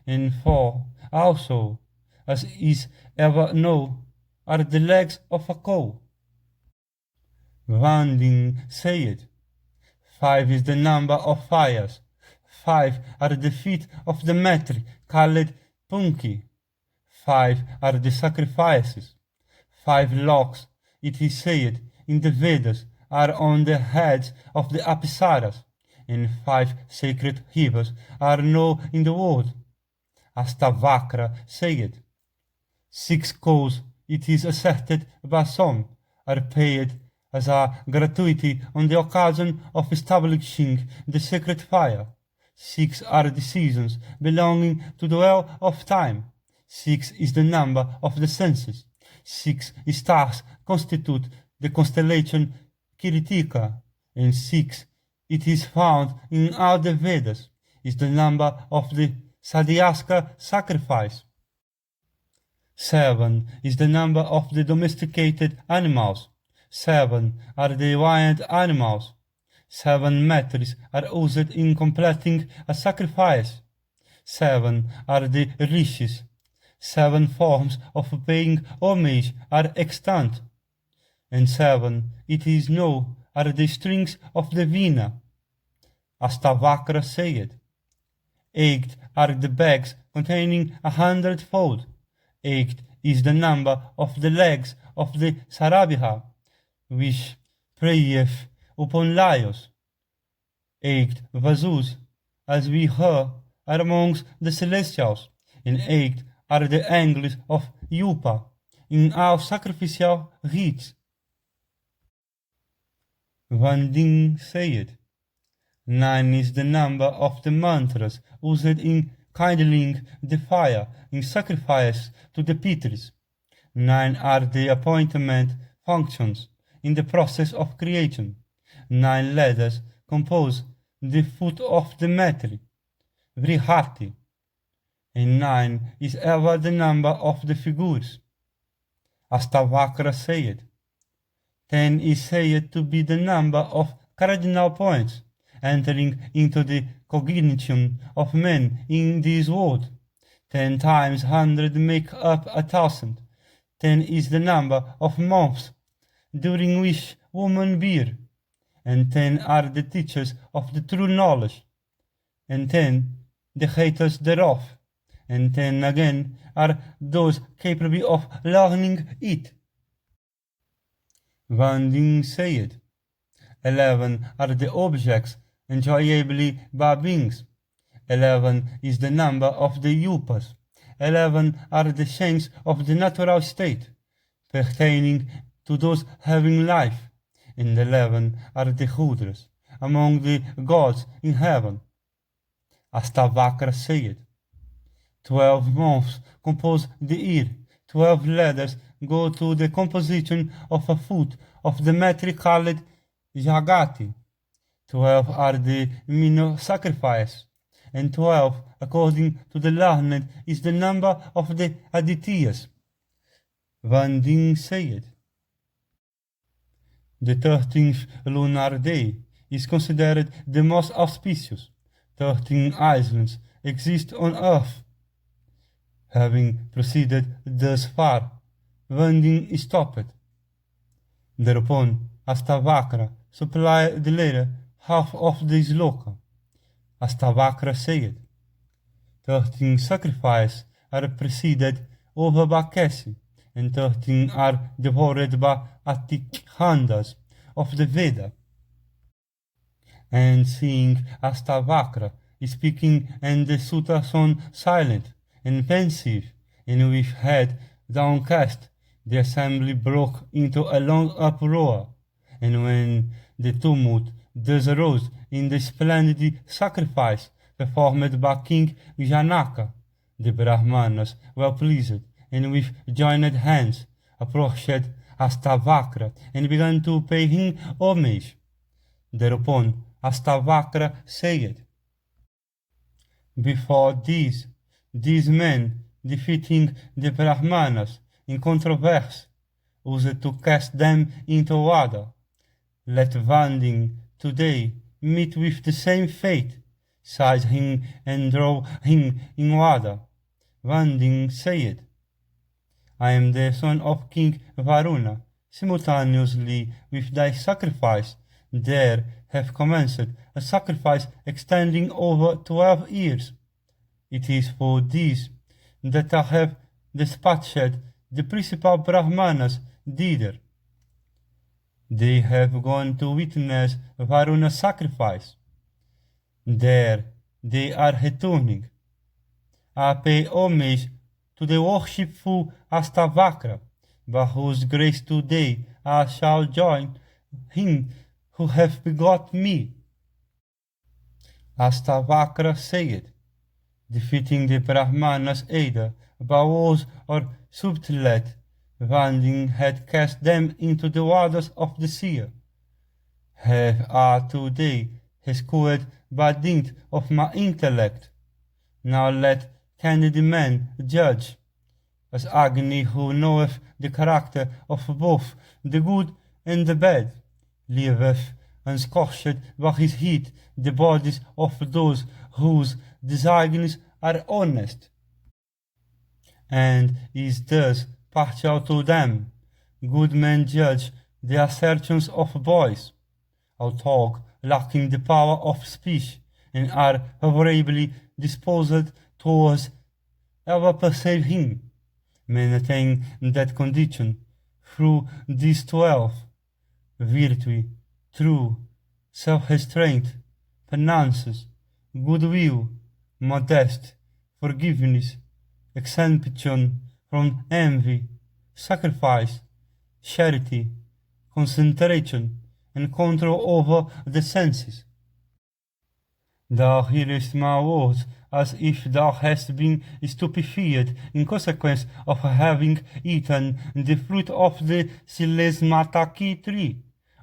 and 4 also, as is ever known, are the legs of a cow. Vanding said, 5 is the number of fires. 5 are the feet of the matri, called punki. 5 are the sacrifices. 5 locks, it is said in the Vedas, are on the heads of the Apsaras, and 5 sacred rivers are known in the world. Astavakra said, 6 cows, it is asserted by some, are paid as a gratuity on the occasion of establishing the sacred fire. 6 are the seasons belonging to the well of time. 6 is the number of the senses. 6 stars constitute the constellation Kiritika, and 6, it is found in all the Vedas, is the number of the Sadhyaska sacrifice. 7 is the number of the domesticated animals. 7 are the wild animals. 7 meters are used in completing a sacrifice. 7 are the rishis. 7 forms of paying homage are extant. And 7, it is known, are the strings of the Veena. Astavakra said, 8 are the bags containing 100-fold. 8 is the number of the legs of the Sarabha, which preyeth upon lions. 8 vasus, as we heard, are amongst the celestials, En 8 are the angles of Yupa in all sacrificial rites. One ding said. 9 is the number of the mantras used in kindling the fire in sacrifice to the Pitris. 9 are the appointment functions in the process of creation. 9 letters compose the foot of the metri, vrihati, and 9 is ever the number of the figures. Astavakra said. 10 is said to be the number of cardinal points entering into the cognition of men in this world. 10 times 100 make up 1,000. 10 is the number of months during which women bear, and 10 are the teachers of the true knowledge, and 10 the haters thereof, and 10 again are those capable of learning it. Van Ding said. 11 are the objects enjoyably by beings. 11 is the number of the yupas. 11 are the chains of the natural state, pertaining to those having life. And 11 are the hudras among the gods in heaven. Astavakra said. 12 months compose the year. 12 letters go to the composition of a foot of the metric called Jagati. 12 are the minor sacrifice, and 12, according to the learned, is the number of the Adityas. Van Ding said. The 13th lunar day is considered the most auspicious. 13 islands exist on earth. Having proceeded thus far, Van Ding stopped. Thereupon, Astavakra supplied the latter half of the sloka. Astavakra said. 13 sacrifices are preceded over by Kasi, and 13 are devoured by Atikhandas of the Veda. And seeing Astavakra speaking and the sutta son silent and pensive, and with head downcast, the assembly broke into a long uproar. And when the tumult thus arose in the splendid sacrifice performed by King Janaka, the Brahmanas, well pleased, and with joined hands, approached Astavakra and began to pay him homage. Thereupon Astavakra said, Before these men, defeating the Brahmanas in controversy, used to cast them into water. Let Van Ding today meet with the same fate, seize him and throw him in water. Van Ding said, I am the son of King Varuna. Simultaneously with thy sacrifice, there have commenced a sacrifice extending over 12 years. It is for this that I have dispatched the principal Brahmanas thither. They have gone to witness Varuna's sacrifice. There they are returning. I pay homage to the worshipful Astavakra, by whose grace today I shall join him who hath begot me. Astavakra said, defeating the Brahmanas either by words or subtility, Van Ding had cast them into the waters of the sea. Have I today rescued by dint of my intellect? Now let candid men judge, as Agni, who knoweth the character of both the good and the bad, leaveth unscorched by his heat the bodies of those whose designs are honest, and is thus partial to them. Good men judge the assertions of boys, although lacking the power of speech, and are favorably disposed towards ever perceive him. Men attain that condition through these 12: virtue, true, self-restraint, penances, goodwill, modest, forgiveness, exemption from envy, sacrifice, charity, concentration, and control over the senses. Thou hearest my words as if thou hadst been stupefied in consequence of having eaten the fruit of the silesmataki tree,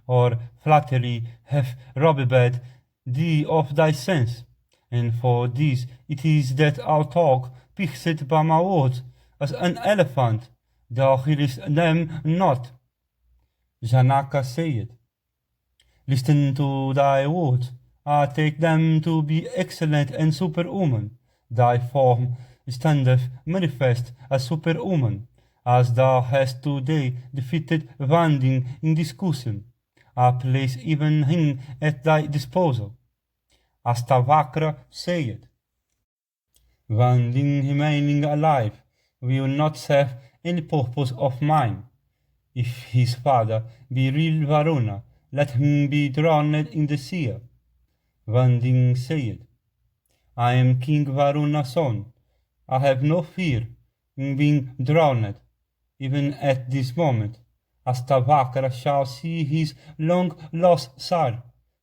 or flattery hath robbed thee of thy sense, and for this it is that our talk fixed by my words as an elephant, thou hearest them not. Janaka said, listen to thy words, I take them to be excellent and superhuman. Thy form standeth manifest as superhuman, as thou hast today defeated Vanding in discussion. I place even him at thy disposal. Astavakra said, Vanding remaining alive will not serve any purpose of mine. If his father be real Varuna, let him be drowned in the sea. Vanding said, I am King Varuna's son. I have no fear in being drowned, even at this moment. Astavakra shall see his long-lost son,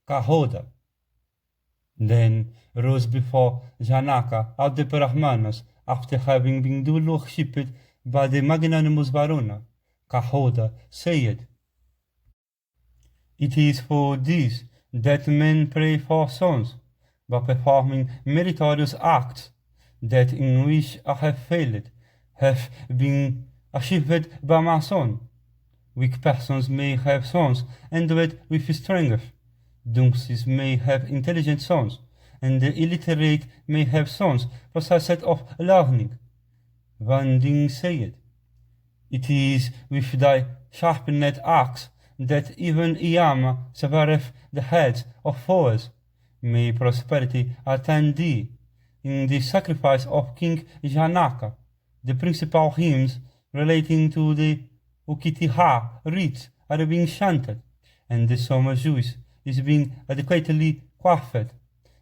Kahoda. Then rose before Janaka all the Brahmanas, after having been duly worshipped by the magnanimous Varuna. Kahoda said, it is for this that men pray for sons, by performing meritorious acts, that in which I have failed, have been achieved by my son. Weak persons may have sons endowed with strength, dunces may have intelligent sons, and the illiterate may have sons possessed of learning. Vanding said, it is with thy sharpened axe that even Yama severeth the heads of foes. May prosperity attend thee. In the sacrifice of King Janaka, the principal hymns relating to the Ukitiha rites are being chanted, and the summer juice is being adequately quaffed,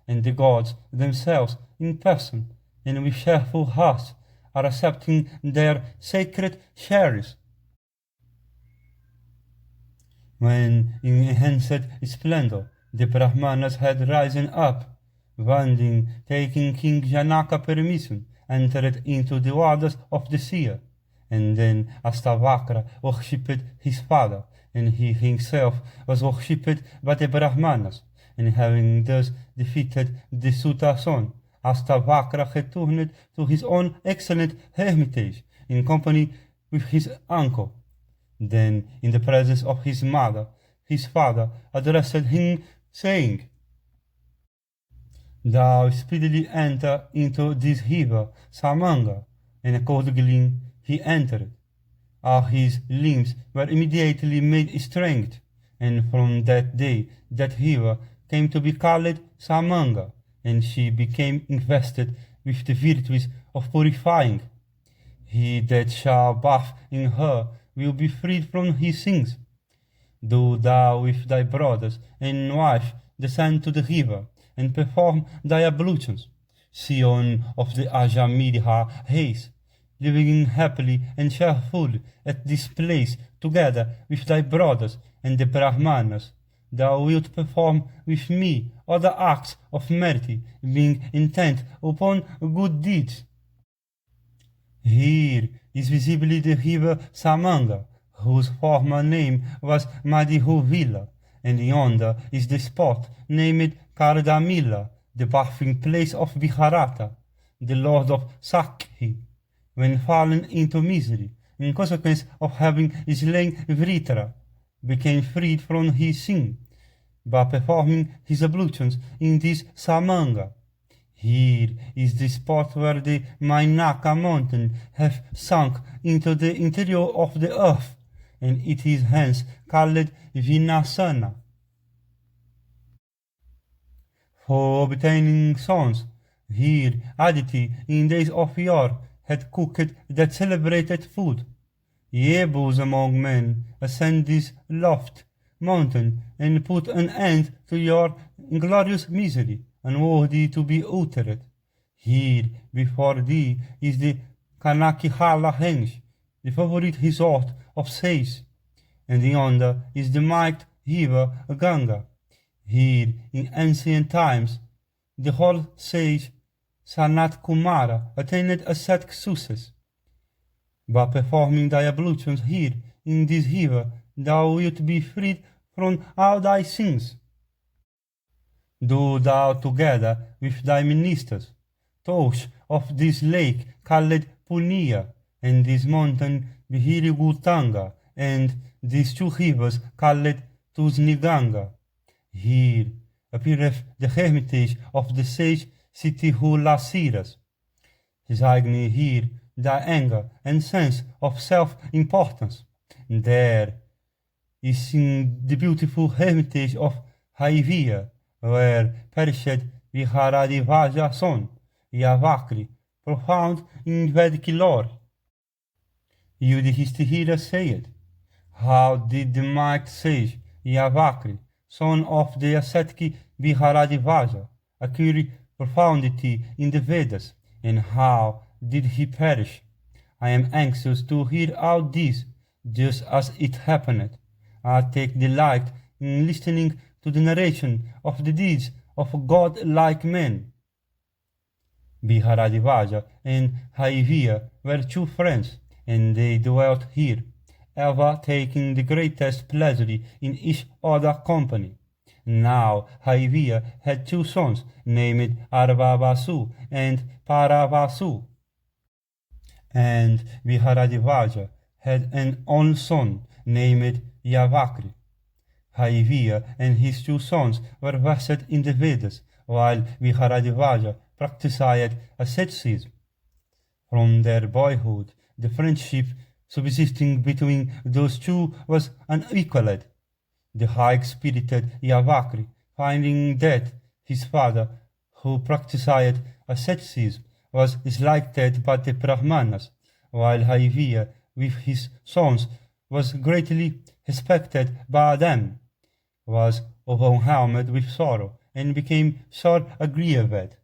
and the gods themselves in person and with cheerful hearts are accepting their sacred shares. When in enhanced splendor the Brahmanas had risen up, Vanding, taking King Janaka permission, entered into the waters of the sea, and then Astavakra worshipped his father, and he himself was worshipped by the Brahmanas, and having thus defeated the Sutta son, Astavakra returned to his own excellent hermitage, in company with his uncle. Then, in the presence of his mother, his father addressed him, saying, thou speedily enter into this river, Samanga, and accordingly he entered. All his limbs were immediately made strength, and from that day that river came to be called Samanga, and she became invested with the virtues of purifying. He that shall bathe in her will be freed from his sins. Do thou with thy brothers and wife descend to the river, and perform thy ablutions. Sion of the Ajamidha race, living happily and cheerfully at this place together with thy brothers and the Brahmanas, thou wilt perform with me other acts of mercy, being intent upon good deeds. Here is visibly the river Samanga, whose former name was Madhuvila, and yonder is the spot named Kardamila, the bathing place of Viharata, the lord of Sakhi, when fallen into misery, in consequence of having slain Vritra, became freed from his sin, by performing his ablutions in this Samanga. Here is the spot where the Mainaka mountain hath sunk into the interior of the earth, and it is hence called Vinasana. For obtaining sons, here Aditi in days of yore had cooked that celebrated food. Yebus among men, ascend this loft mountain, and put an end to your inglorious misery, unworthy to be uttered. Here before thee is the Kanaki Hala Henge, the favorite resort of sages, and yonder is the mighty river Ganga. Here, in ancient times, the whole sage Sanat Kumara attained ascetic success. By performing thy ablutions here in this river, thou wilt be freed from all thy sins. Do thou together with thy ministers toast of this lake called Punia, and this mountain Bihirigutanga, and these two rivers called Tusniganga. Here appeareth the hermitage of the sage Sitihulasiras. Resign here thy anger and sense of self-importance. There is in the beautiful hermitage of Haivia, where perished Viharadivaja son, Yavakri, profound in Vedic lore. Yudhishthira said, how did the mighty sage Yavakri, son of the ascetic Viharadivaja, acquire profundity in the Vedas, and how did he perish? I am anxious to hear all this, just as it happened. I take delight in listening to the narration of the deeds of godlike men. Viharadivaja and Haivia were two friends, and they dwelt here, ever taking the greatest pleasure in each other's company. Now Haivia had two sons, named Arvavasu and Paravasu, and Viharadivaja had an only son, named Yavakri. Haivia and his two sons were versed in the Vedas, while Viharadivaja practiced asceticism. From their boyhood, the friendship subsisting between those two was unequaled. The high-spirited Yavakri, finding that his father, who practiced asceticism, was slighted by the Brahmanas, while Haivia, with his sons, was greatly respected by them, was overwhelmed with sorrow, and became sore aggrieved.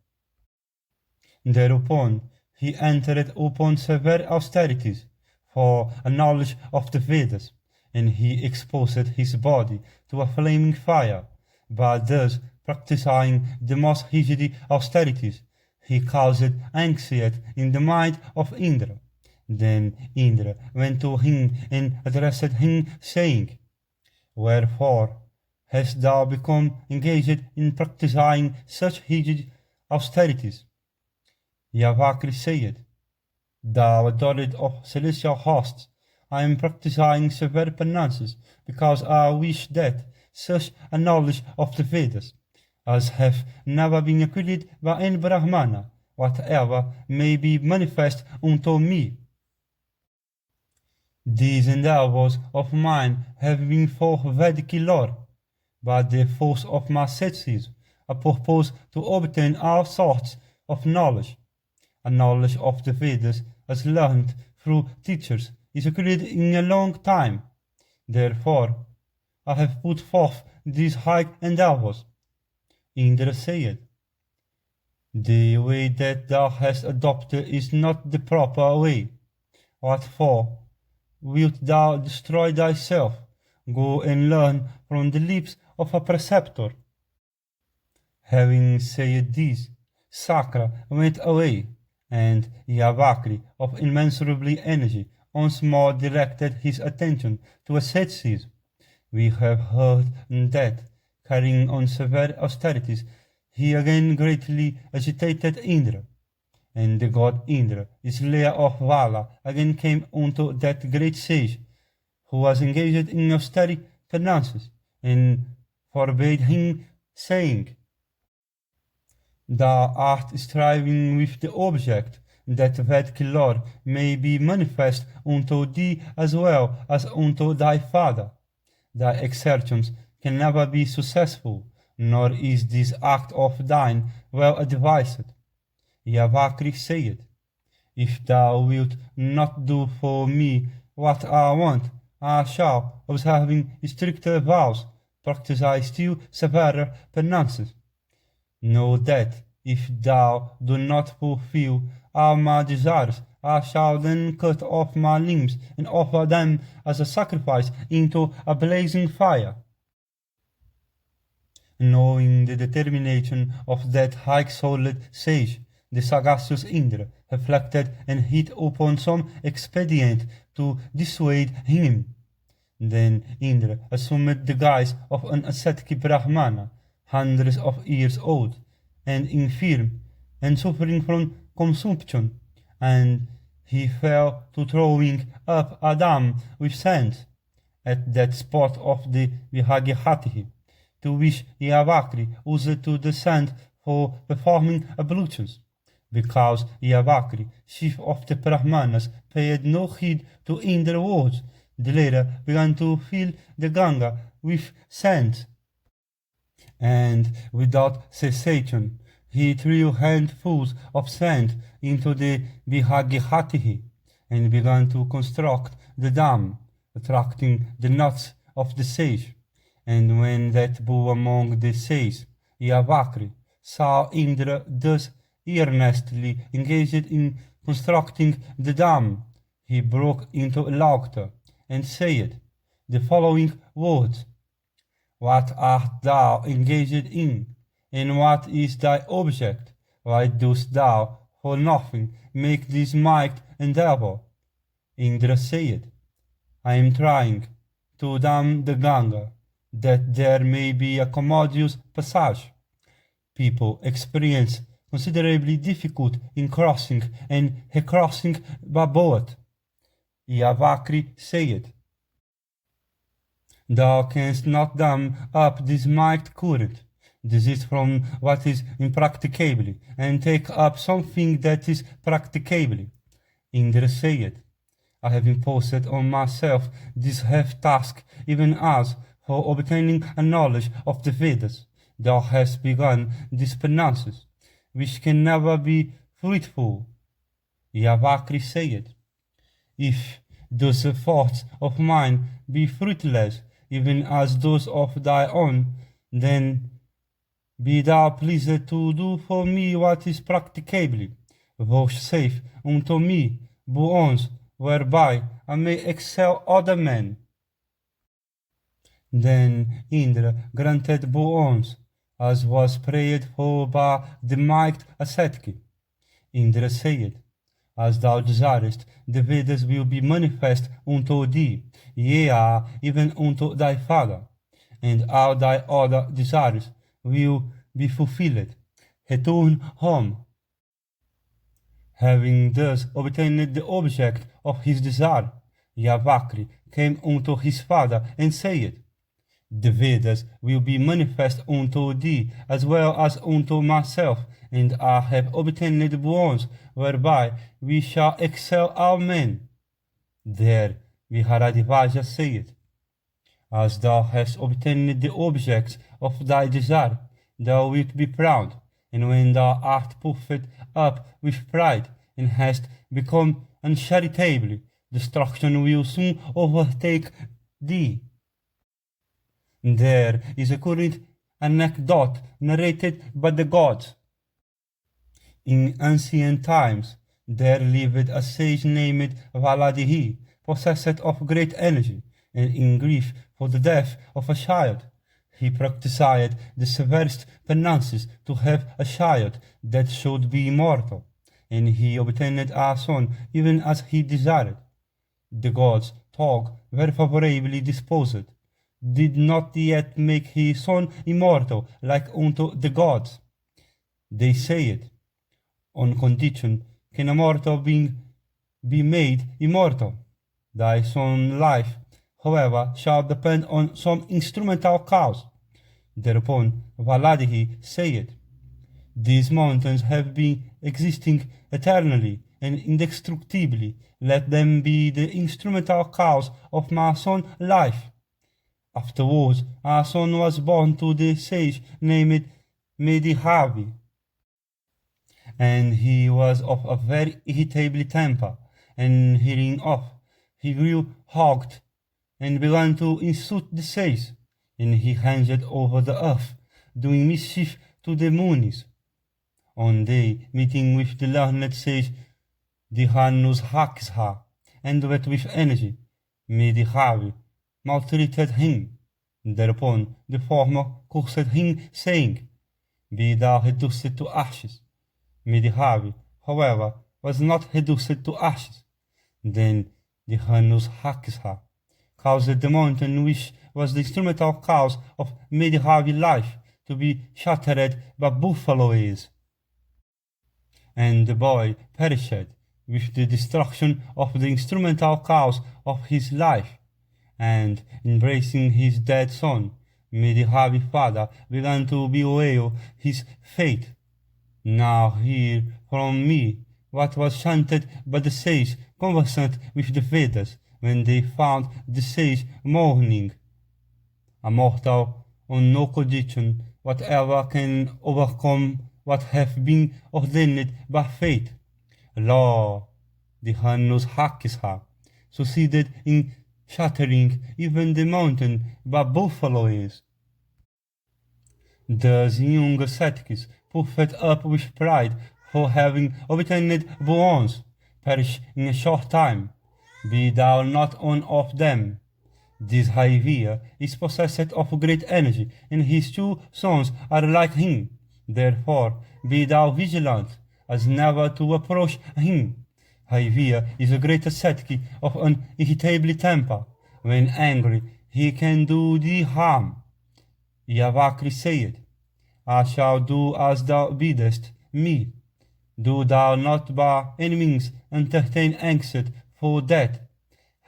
Thereupon he entered upon severe austerities for a knowledge of the Vedas, and he exposed his body to a flaming fire. By thus practicing the most rigid austerities, he caused anxiety in the mind of Indra. Then Indra went to him and addressed him, saying, wherefore hast thou become engaged in practicing such rigid austerities? Yavakri said, thou adored of celestial hosts, I am practicing severe penances, because I wish that such a knowledge of the Vedas as have never been acquired by any Brahmana, whatever may be manifest unto me. These endeavors of mine have been for Vedic lore, but the force of my asceticism, a purpose to obtain all sorts of knowledge. A knowledge of the Vedas, as learned through teachers, is acquired in a long time. Therefore, I have put forth these high endeavors. Indra said, the way that thou hast adopted is not the proper way. What for wilt thou destroy thyself? Go and learn from the lips of a preceptor. Having said this, Sakra went away, and Yavakri, of immeasurable energy, once more directed his attention to asceticism. We have heard that, carrying on severe austerities, he again greatly agitated Indra. And the god Indra, the slayer of Vala, again came unto that great sage, who was engaged in austere penances, and forbade him, saying, thou art striving with the object that Vedic lore may be manifest unto thee as well as unto thy father. Thy exertions can never be successful, nor is this act of thine well advised. Yavakri said, if thou wilt not do for me what I want, I shall, observing stricter vows, practice still severer penances. Know that if thou do not fulfill all my desires, I shall then cut off my limbs and offer them as a sacrifice into a blazing fire. Knowing the determination of that high-souled sage, the sagacious Indra reflected and hit upon some expedient to dissuade him. Then Indra assumed the guise of an ascetic Brahmana, hundreds of years old, and infirm, and suffering from consumption, and he fell to throwing up a dam with sand at that spot of the Vihagihati, to which Yavakri used to descend for performing ablutions, because Yavakri, chief of the Brahmanas, paid no heed to Indra's words. The latter began to fill the Ganga with sand, and without cessation he threw handfuls of sand into the Vihagihati, and began to construct the dam, attracting the notice of the sage. And when that bull among the sages, Yavakri, saw Indra thus earnestly engaged in constructing the dam, he broke into laughter and said the following words: "What art thou engaged in, and what is thy object? Why dost thou, for nothing, make this mighty endeavor?" Indra said, "I am trying to dam the Ganga, that there may be a commodious passage. People experience considerably difficult in crossing and recrossing by boat." Yavakri said, "Thou canst not dam up this mighty current, desist from what is impracticable, and take up something that is practicable." Indra said, "I have imposed on myself this heavy task, even as, for obtaining a knowledge of the Vedas, thou hast begun these penances, which can never be fruitful." Yavakri said, "If those efforts of mine be fruitless, even as those of thy own, then be thou pleased to do for me what is practicable. Vouchsafe unto me boons whereby I may excel other men." Then Indra granted boons, as was prayed for by the mighty ascetic. Indra said, "As thou desirest, the Vedas will be manifest unto thee, yea, even unto thy father, and all thy other desires will be fulfilled. Return home." Having thus obtained the object of his desire, Yavakri came unto his father and said, "The Vedas will be manifest unto thee as well as unto myself, and I have obtained boons whereby we shall excel all men." There Viharadvaja said, "As thou hast obtained the objects of thy desire, thou wilt be proud, and when thou art puffed up with pride and hast become uncharitable, destruction will soon overtake thee." There is a current anecdote narrated by the gods. In ancient times, there lived a sage named Valadihi, possessed of great energy, and in grief for the death of a child. He practiced the severest penances to have a child that should be immortal, and he obtained a son even as he desired. The gods, though very favorably disposed, did not yet make his son immortal like unto the gods. They said, "On condition can a mortal being be made immortal. Thy son's life, however, shall depend on some instrumental cause." Thereupon Valadihi said, "These mountains have been existing eternally and indestructibly. Let them be the instrumental cause of my son's life." Afterwards, a son was born to the sage named Medhavi, and he was of a very irritable temper, and hearing of, he grew hot and began to insult the sage, and he ranged over the earth, doing mischief to the Munis. One day, meeting with the learned sage Die Hanus hacks haar, and with energy, medi havi, maltreated him. Thereupon the former cursed him, saying, Be thou reduced to ashes. Medi havi, however, was not reduced to ashes. Then the Hanus hacks her, caused the mountain which was the instrumental cause of Medi havi life to be shattered by buffaloes. And the boy perished with the destruction of the instrumental cause of his life, and embracing his dead son, Medi havi father began to bewail his fate. Now hear from me what was chanted by the sage conversant with the Vedas when they found the sage mourning. A mortal on no condition whatever can overcome what have been ordained by fate. Lo, the Hanus Hakisha succeeded in shattering even the mountain by buffaloes. Thus young ascetics, puffed up with pride for having obtained boons, perish in a short time. Be thou not one of them. This Haivia is possessed of great energy, and his two sons are like him. Therefore, be thou vigilant, as never to approach him. Haivia is a great ascetic of an irritable temper. When angry, he can do thee harm. Yavakri said, I shall do as thou biddest me. Do thou not by any means entertain angst for death.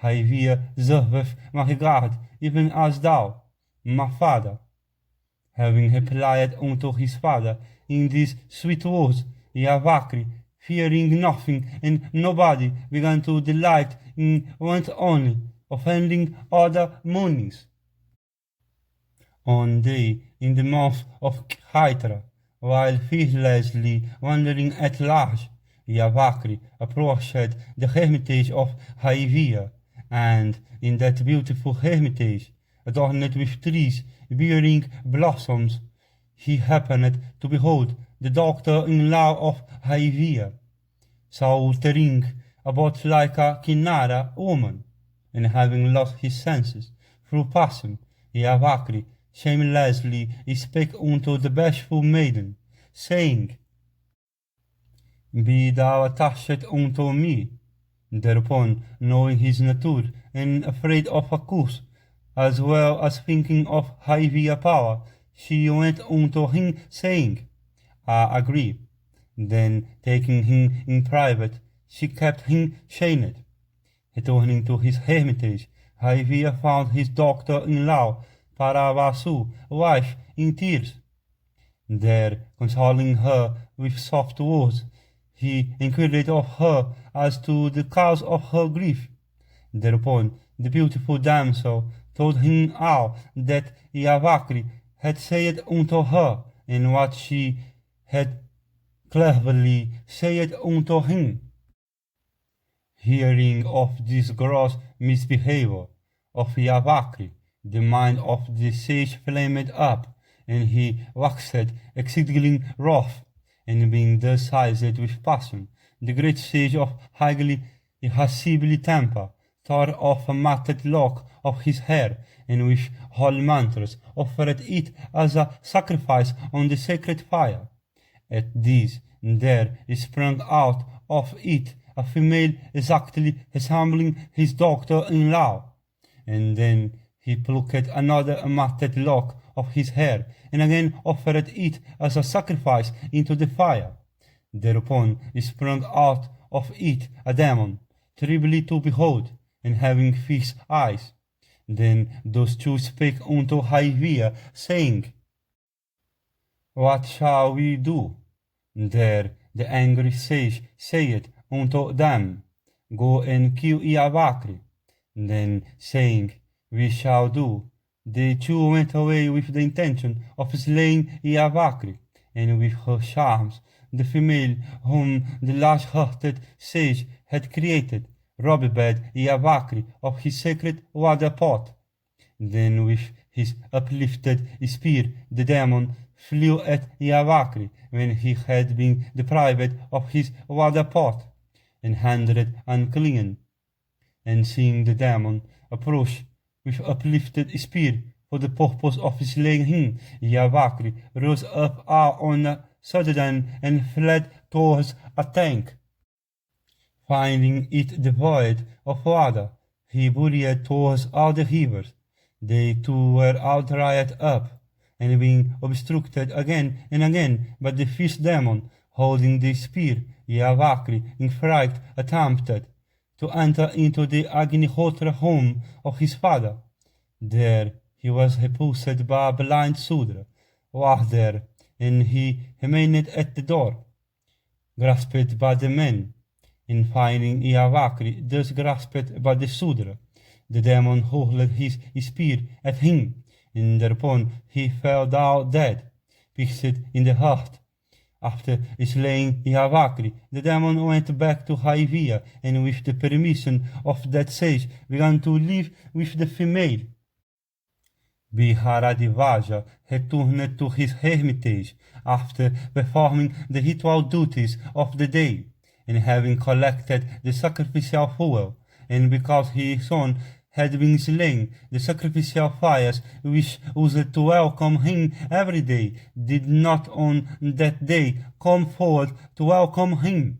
Haivia serveth my regard, even as thou, my father. Having replied unto his father in these sweet words, Yavakri, fearing nothing and nobody, began to delight in want only, offending other monies. One day, in the month of Chaitra, while fearlessly wandering at large, Yavakri approached the hermitage of Haivia, and in that beautiful hermitage, adorned with trees bearing blossoms, he happened to behold the daughter-in-law of Haivia, sauntering about like a Kinara woman, and having lost his senses through passion, Yavakri shamelessly spake unto the bashful maiden, saying, Be thou attached unto me. Thereupon, knowing his nature, and afraid of a curse, as well as thinking of Haivia power, she went unto him, saying, I agree. Then, taking him in private, she kept him chained. Returning to his hermitage, Haivia found his daughter-in-law, Paravasu, wife, in tears. There, consoling her with soft words, he inquired of her as to the cause of her grief. Thereupon the beautiful damsel told him all that Yavakri had said unto her, and what she had cleverly said unto him. Hearing of this gross misbehavior of Yavakri, the mind of the sage flamed up, and he waxed exceedingly wroth. And being thus seized with passion, the great sage of highly irascible temper tore off a matted lock of his hair, and with holy mantras offered it as a sacrifice on the sacred fire. At this there sprang out of it a female exactly resembling his daughter-in-law, and then he plucked another matted lock of his hair, and again offered it as a sacrifice into the fire. Thereupon sprang out of it a demon, terribly to behold, and having fixed eyes. Then those two spake unto Haivia, saying, What shall we do? There the angry sage said unto them, Go and kill Yavakri. Then saying, We shall do, the two went away with the intention of slaying Yavakri, and with her charms the female whom the large-hearted sage had created robbed Yavakri of his sacred water pot. Then with his uplifted spear the demon flew at Yavakri when he had been deprived of his water pot. and handed unclean. And seeing the demon approach with uplifted spear for the purpose of slaying him, Yavakri rose up on a sudden and fled towards a tank. Finding it devoid of water, he hurried towards all the rivers. They too were all dried up, and being obstructed again and again by the fierce demon, holding the spear, Yavakri in fright attempted to enter into the Agnihotra home of his father. There he was repulsed by a blind Sudra, was there, and he remained at the door, grasped by the men. In finding Yavakri thus grasped by the Sudra, the demon hurled his spear at him, and thereupon he fell down dead, pierced in the heart. After slaying Yavakri, the demon went back to Haivia, and with the permission of that sage began to live with the female. Biharadevaja returned to his hermitage after performing the ritual duties of the day, and having collected the sacrificial fuel, and because his son had been slain, the sacrificial fires which used to welcome him every day did not on that day come forward to welcome him.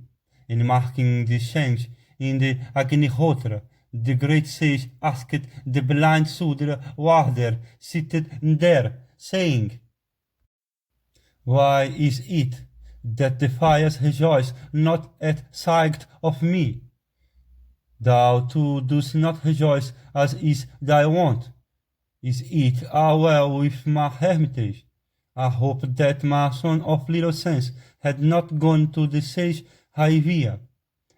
And marking this change in the Agnihotra, the great sage asked the blind Sudra warder seated there, saying, "Why is it that the fires rejoice not at sight of me? Thou too dost not rejoice as is thy wont. Is it all well with my hermitage? I hope that my son of little sense had not gone to the sage Haivia.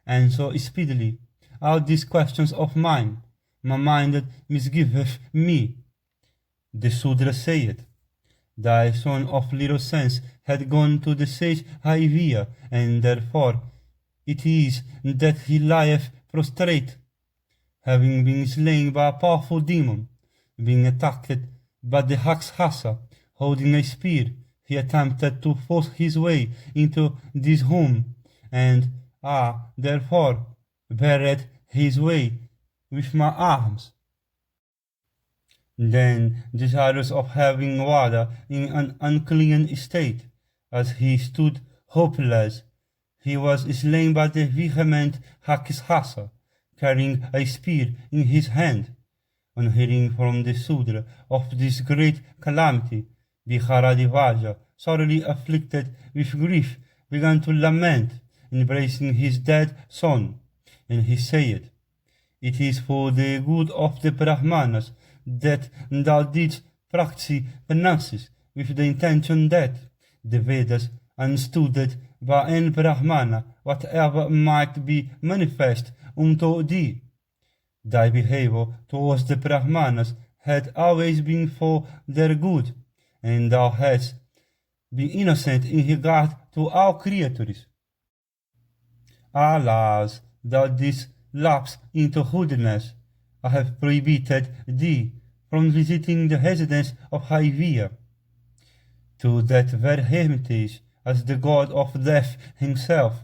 Answer speedily all these questions of mine. My mind misgiveth me." The Sudra said, "Thy son of little sense had gone to the sage Haivia, and therefore it is that he lieth prostrate, having been slain by a powerful demon. Being attacked by the Rakshasa, holding a spear, he attempted to force his way into this room, and I, therefore, barred his way with my arms. Then, desirous of having water in an unclean state, as he stood hopeless, he was slain by the vehement Rakshasa, carrying a spear in his hand. On hearing from the Sudra of this great calamity, Biharadevaja, sorely afflicted with grief, began to lament, embracing his dead son, and he said, "It is for the good of the Brahmanas that thou didst practice penances with the intention that the Vedas understood by an Brahmana whatever might be manifest unto thee. Thy behavior towards the Brahmanas had always been for their good, and thou hadst been innocent in regard to all creatures. Alas, thou didst lapse into rudeness. I have prohibited thee from visiting the residence of Haivia. To that very hermitage, as the god of death himself,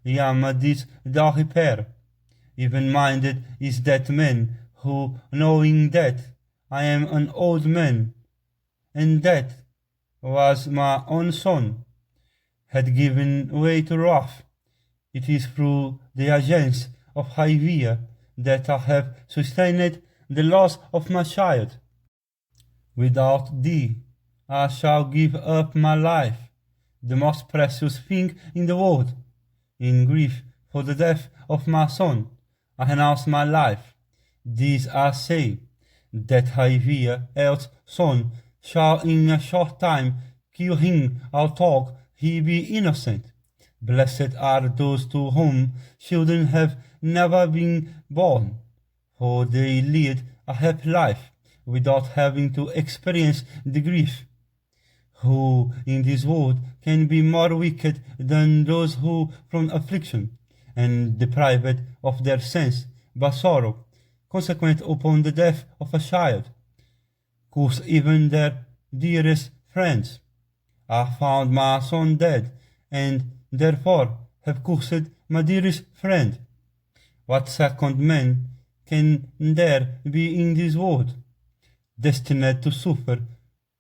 Yama didst thou repair. Even-minded is that man who, knowing that I am an old man, and that was my own son, had given way to wrath. It is through the agents of Haivia that I have sustained the loss of my child. Without thee, I shall give up my life, the most precious thing in the world. In grief for the death of my son, I renounce my life. This I say, that Haivia, else son, shall in a short time kill him, although he be innocent. Blessed are those to whom children have never been born, for they lead a happy life without having to experience the grief. Who in this world can be more wicked than those who from affliction, and deprived of their sense by sorrow, consequent upon the death of a child, curse even their dearest friends? I found my son dead, and therefore have cursed my dearest friend, what second man can there be in this world, destined to suffer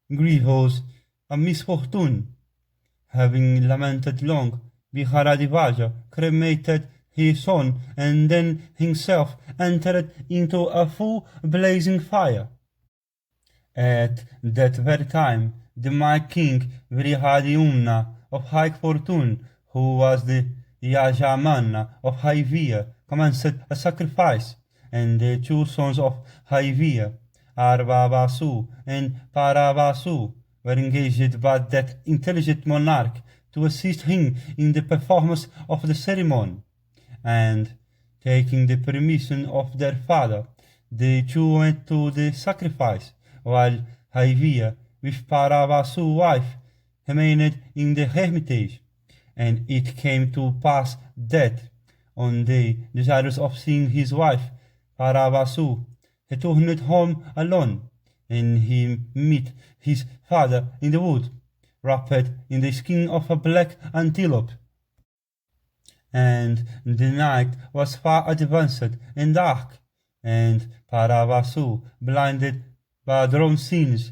grievous a misfortune? Having lamented long, Viharadivaja cremated his son and then himself entered into a full blazing fire. At that very time, the mighty king Vrihadiumna of high fortune, who was the Yajamana of Haivia, commenced a sacrifice, and the two sons of Haivia, Arvavasu and Paravasu, were engaged by that intelligent monarch to assist him in the performance of the ceremony, and, taking the permission of their father, the two went to the sacrifice, while Haivia, with Paravasu's wife, remained in the hermitage. And it came to pass that, one day, desirous of seeing his wife, Paravasu returned home alone, and he met his father in the wood, wrapped in the skin of a black antelope. And the night was far advanced and dark, and Paravasu, blinded by drawn scenes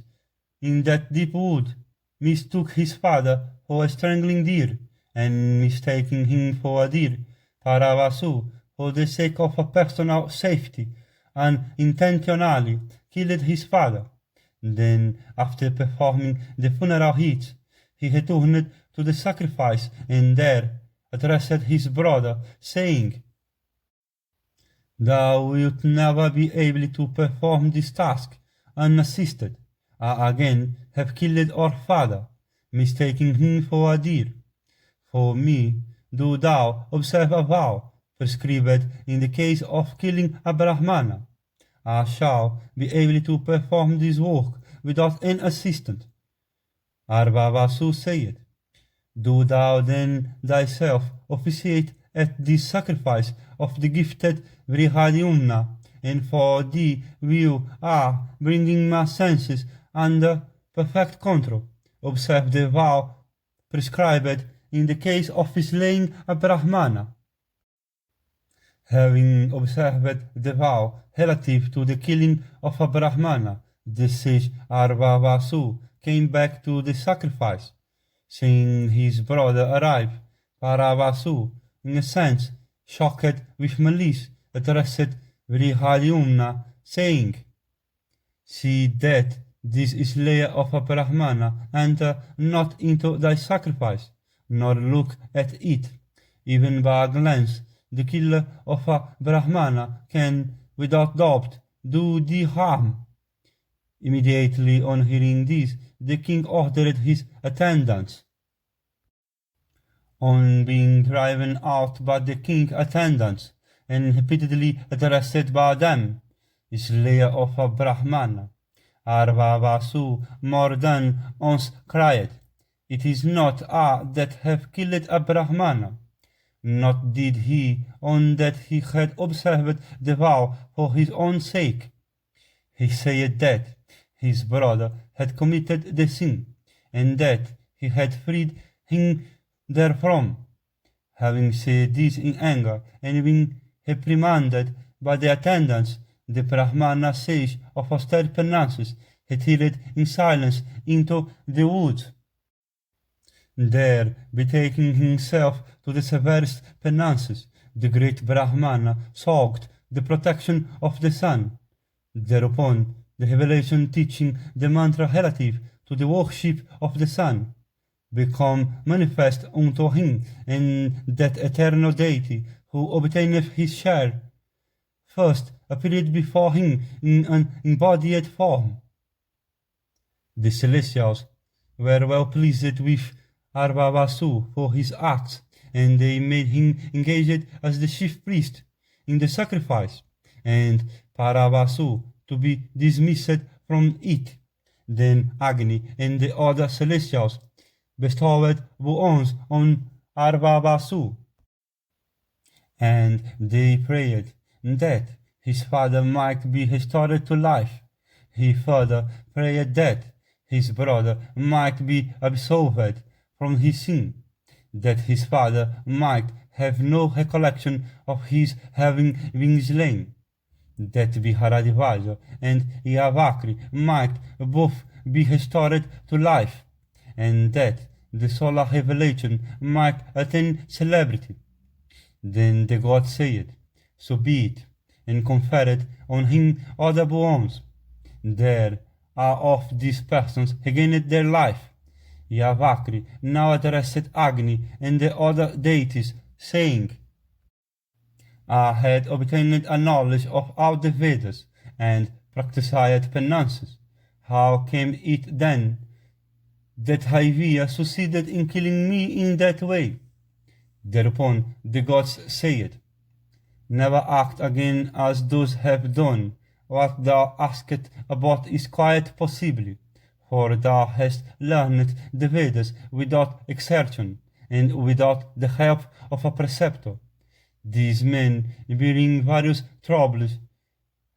in that deep wood, mistook his father for a strangling deer, and mistaking him for a deer, Paravasu, for the sake of a personal safety, unintentionally killed his father. Then, after performing the funeral rites, he returned to the sacrifice and there addressed his brother, saying, "Thou wilt never be able to perform this task unassisted. I again have killed our father, mistaking him for a deer. For me, do thou observe a vow prescribed in the case of killing a Brahmana. I shall be able to perform this work without an assistant." Arvavasu said, "Do thou then thyself officiate at this sacrifice of the gifted Vrihadiumna, and for thee will I, bringing my senses under perfect control, observe the vow prescribed in the case of slaying a Brahmana." Having observed the vow relative to the killing of a Brahmana, the sage Arvavasu came back to the sacrifice. Seeing his brother arrive, Paravasu, in a sense shocked with malice, addressed Vrihadiumna, saying, "See that this slayer of a Brahmana enter not into thy sacrifice, nor look at it. Even by a glance, the killer of a Brahmana can, without doubt, do thee harm." Immediately on hearing this, the king ordered his attendants. On being driven out by the king's attendants, and repeatedly addressed by them, "Slayer of a Brahmana," Arvavasu more than once cried, "It is not I that have killed a Brahmana." Not did he own that he had observed the vow for his own sake. He said that his brother had committed the sin, and that he had freed him therefrom. Having said this in anger, and been reprimanded by the attendants, the Brahmana sage of austere penances retired in silence into the woods. There, betaking himself to the severest penances, the great Brahmana sought the protection of the sun. Thereupon, the revelation teaching the mantra relative to the worship of the sun become manifest unto him, and that eternal deity who obtaineth his share first appeared before him in an embodied form. The celestials were well pleased with Arvavasu for his acts, and they made him engaged as the chief priest in the sacrifice, and Paravasu to be dismissed from it. Then Agni and the other celestials bestowed wounds on Arvavasu, and they prayed that his father might be restored to life. He further prayed that his brother might be absolved from his sin. that his father might have no recollection of his having been slain, that Viharadivaja and Yavakri might both be restored to life, and that the solar revelation might attain celebrity. Then the god said, so be it, and conferred on him other boons. There are of these persons regained their life. Yavakri now addressed Agni and the other deities, saying, I had obtained a knowledge of all the Vedas, and practiced penances. How came it then that Haivia succeeded in killing me in that way? Thereupon the gods said, never act again as those have done. What thou askest about is quite possible, for thou hast learned the Vedas without exertion, and without the help of a preceptor. These men, bearing various troubles,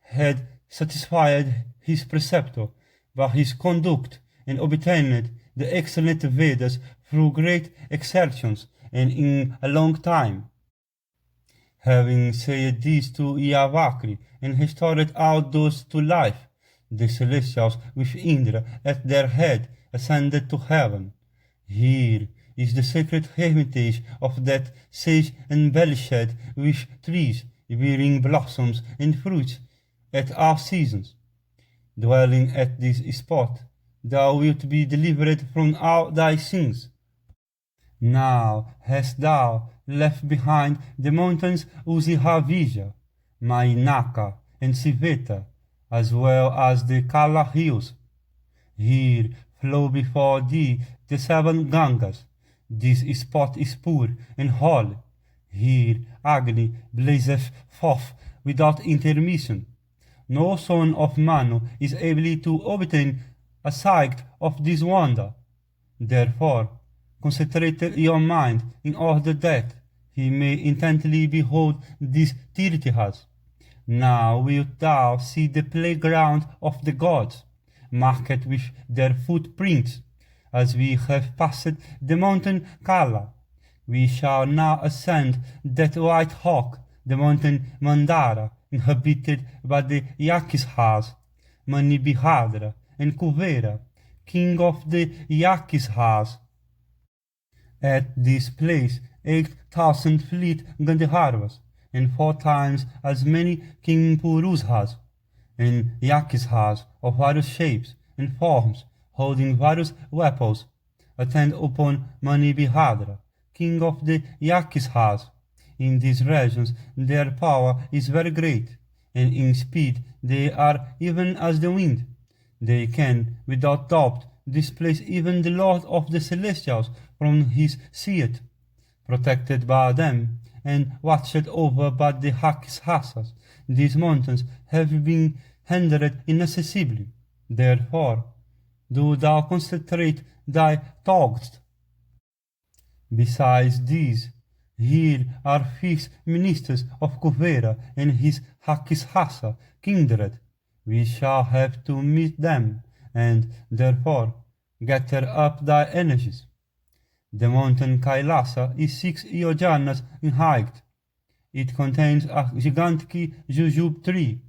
had satisfied his preceptor by his conduct, and obtained the excellent Vedas through great exertions and in a long time. Having said this to Yavakri, and restored all those to life, the celestials with Indra at their head ascended to heaven. Here is the sacred hermitage of that sage embellished with trees bearing blossoms and fruits at all seasons. Dwelling at this spot, thou wilt be delivered from all thy sins. Now hast thou left behind the mountains Uzihavija, Mainaka, and Siveta, as well as the Kala hills. Here flow before thee the 7 Gangas. This spot is pure and holy. Here Agni blazeth forth without intermission. No son of Manu is able to obtain a sight of this wonder. Therefore, concentrate your mind in order that he may intently behold these Tirthas. Now wilt thou see the playground of the gods, marked with their footprints. As we have passed the mountain Kala, we shall now ascend that white rock, the mountain Mandara, inhabited by the Yakishas, Manibihadra, and Kuvera, king of the Yakishas. At this place 8,000 fleet Gandharvas, and 4 times as many King Purushas, and Yakishas of various shapes and forms, holding various weapons, attend upon Manibihadra, king of the Yakishas. In these regions their power is very great, and in speed they are even as the wind. They can, without doubt, displace even the Lord of the Celestials from his seat. Protected by them, and watched over by the Hakishasas, these mountains have been rendered inaccessible. Therefore, do thou concentrate thy thoughts. Besides these, here are 6 ministers of Kuvera and his Hakishasa kindred. We shall have to meet them, and therefore gather up thy energies. The mountain Kailasa is 6 yojanas in height. It contains a gigantic jujube tree,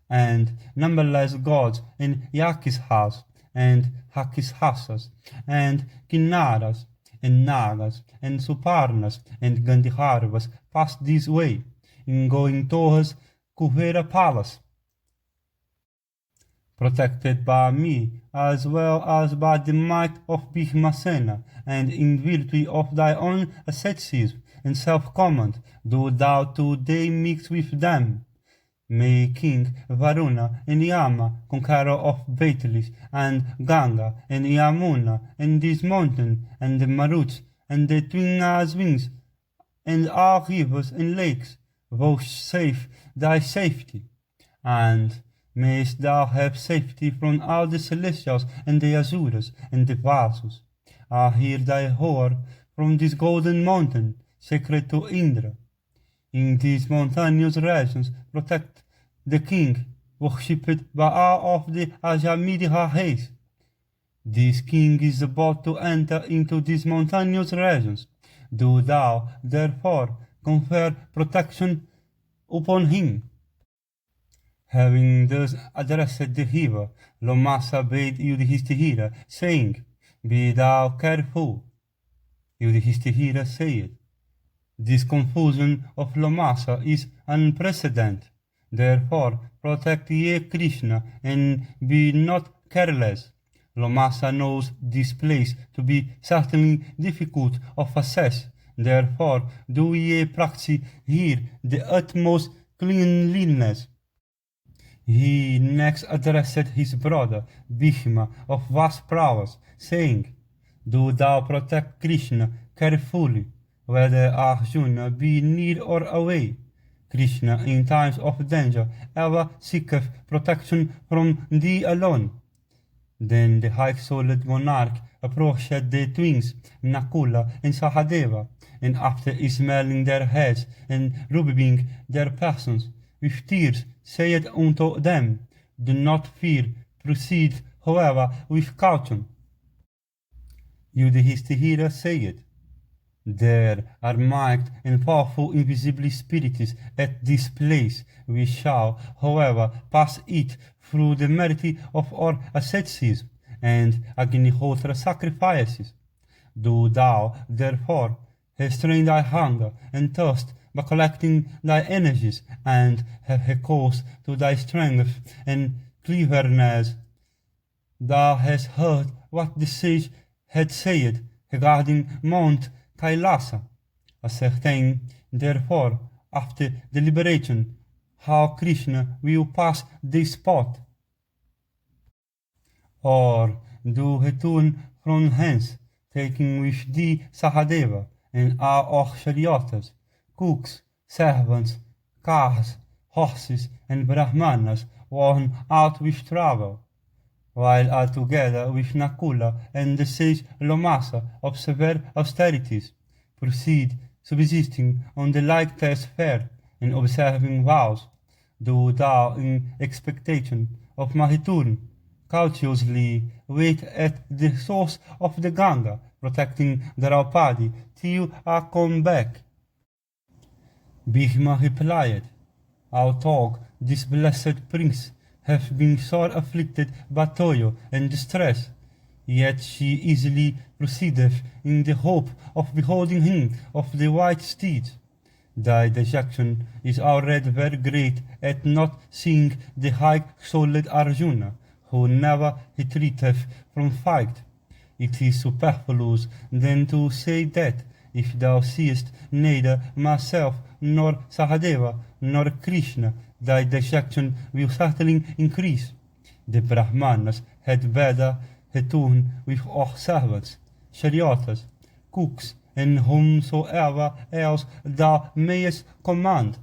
and numberless gods and Yakishas, and Hakishasas, and Kinnaras, and Nagas, and Suparnas, and Gandharvas pass this way, in going towards Kuvera Palace. Protected by me, as well as by the might of Bhishmasena, and in virtue of thy own asceticism and self-command, do thou today mix with them. May King Varuna and Yama, conqueror of Betelis, and Ganga, and Yamuna, and this mountain, and the Maruts, and the twin wings, and all rivers and lakes, vouchsafe thy safety. And mayst thou have safety from all the Celestials, and the Asuras, and the Vasus. I hear thy roar from this golden mountain, sacred to Indra. In these mountainous regions protect the king, worshipped by all of the Ajamidha race. This king is about to enter into these mountainous regions. Do thou, therefore, confer protection upon him. Having thus addressed the river, Lomasa bade Yudhishthira, saying, Be thou careful. Yudhishthira said, This confusion of Lomasa is unprecedented. Therefore, protect ye Krishna and be not careless. Lomasa knows this place to be certainly difficult of access. Therefore, do ye practice here the utmost cleanliness. He next addressed his brother Bhishma of vast prowess, saying, Do thou protect Krishna carefully, whether Arjuna be near or away. Krishna in times of danger ever seeketh protection from thee alone. Then the high-souled monarch approached the twins Nakula and Sahadeva, and after smelling their heads and rubbing their persons with tears, said unto them, Do not fear, proceed, however, with caution. Yudhishthira said, There are mighty and powerful invisible spirits at this place. We shall, however, pass it through the merit of our asceticism and Agnihotra sacrifices. Do thou, therefore, restrain thy hunger and thirst by collecting thy energies, and have recourse to thy strength and cleverness. Thou hast heard what the sage had said regarding Mount Kailasa. Ascertain, therefore, after deliberation, how Krishna will pass this spot. Or do return from hence, taking with thee Sahadeva and all our charioteers, cooks, servants, cars, horses, and brahmanas worn out with travel, while altogether with Nakula and the sage Lomasa of severe austerities, proceed subsisting on the lightest fare and observing vows. Do thou in expectation of my return courteously wait at the source of the Ganga, protecting Draupadi till I come back. Bhishma replied, Our talk, this blessed prince, hath been sore afflicted by toil and distress, yet she easily proceedeth in the hope of beholding him of the white steed. Thy dejection is already very great at not seeing the high-souled Arjuna, who never retreateth from fight. It is superfluous then to say that, if thou seest neither myself nor Sahadeva nor Krishna, thy dejection will certainly increase. The Brahmanas had better return with our servants, charioteers, cooks, and whomsoever else thou mayest command.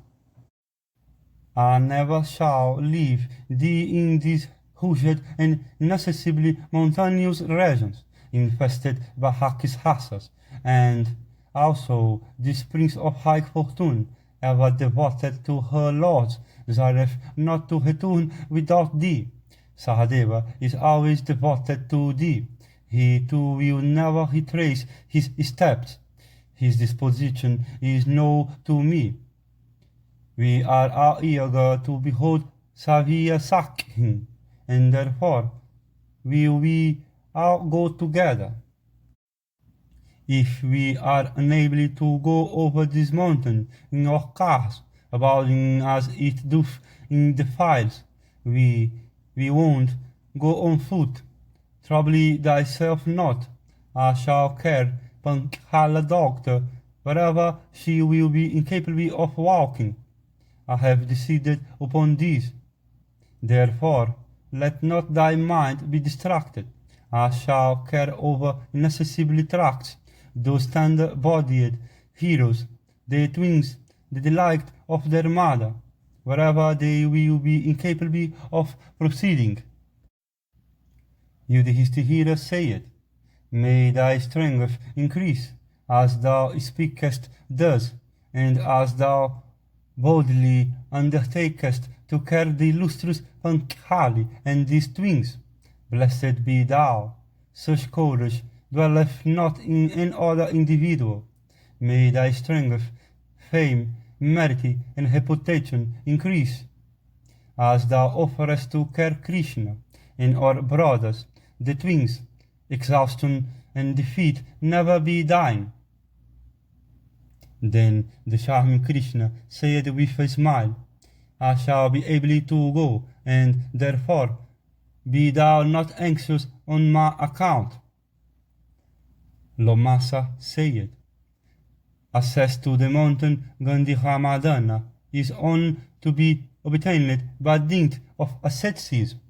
I never shall leave thee in these rugged and inaccessibly mountainous regions, infested by Rakshasas, and also this prince of high fortune, ever devoted to her lords, desireth not to return without thee. Sahadeva is always devoted to thee. He too will never retrace his steps. His disposition is known to me. We are all eager to behold Savyasakhi, and therefore will we all go together. If we are unable to go over this mountain in our cars, abounding as it doth in the files, we won't go on foot. Trouble thyself not. I shall carry Pankhala doctor wherever she will be incapable of walking. I have decided upon this. Therefore, let not thy mind be distracted. I shall carry over inaccessible tracts, those tender-bodied heroes, the twins, the delight of their mother, wherever they will be incapable of proceeding. Yudhishthira said, May thy strength increase, as thou speakest thus, and as thou boldly undertakest to carry the illustrious Pankhali and these twins. Blessed be thou. Such courage dwelleth not in any other individual. may thy strength, fame, merit, and reputation increase, as thou offerest to Ker Krishna and our brothers, the twins, exhaustion and defeat never be thine. Then the charming Krishna said with a smile, I shall be able to go, and therefore be thou not anxious on my account. Lomasa said, access to the mountain Gandhihamadana is on to be obtained by dint of asceticism.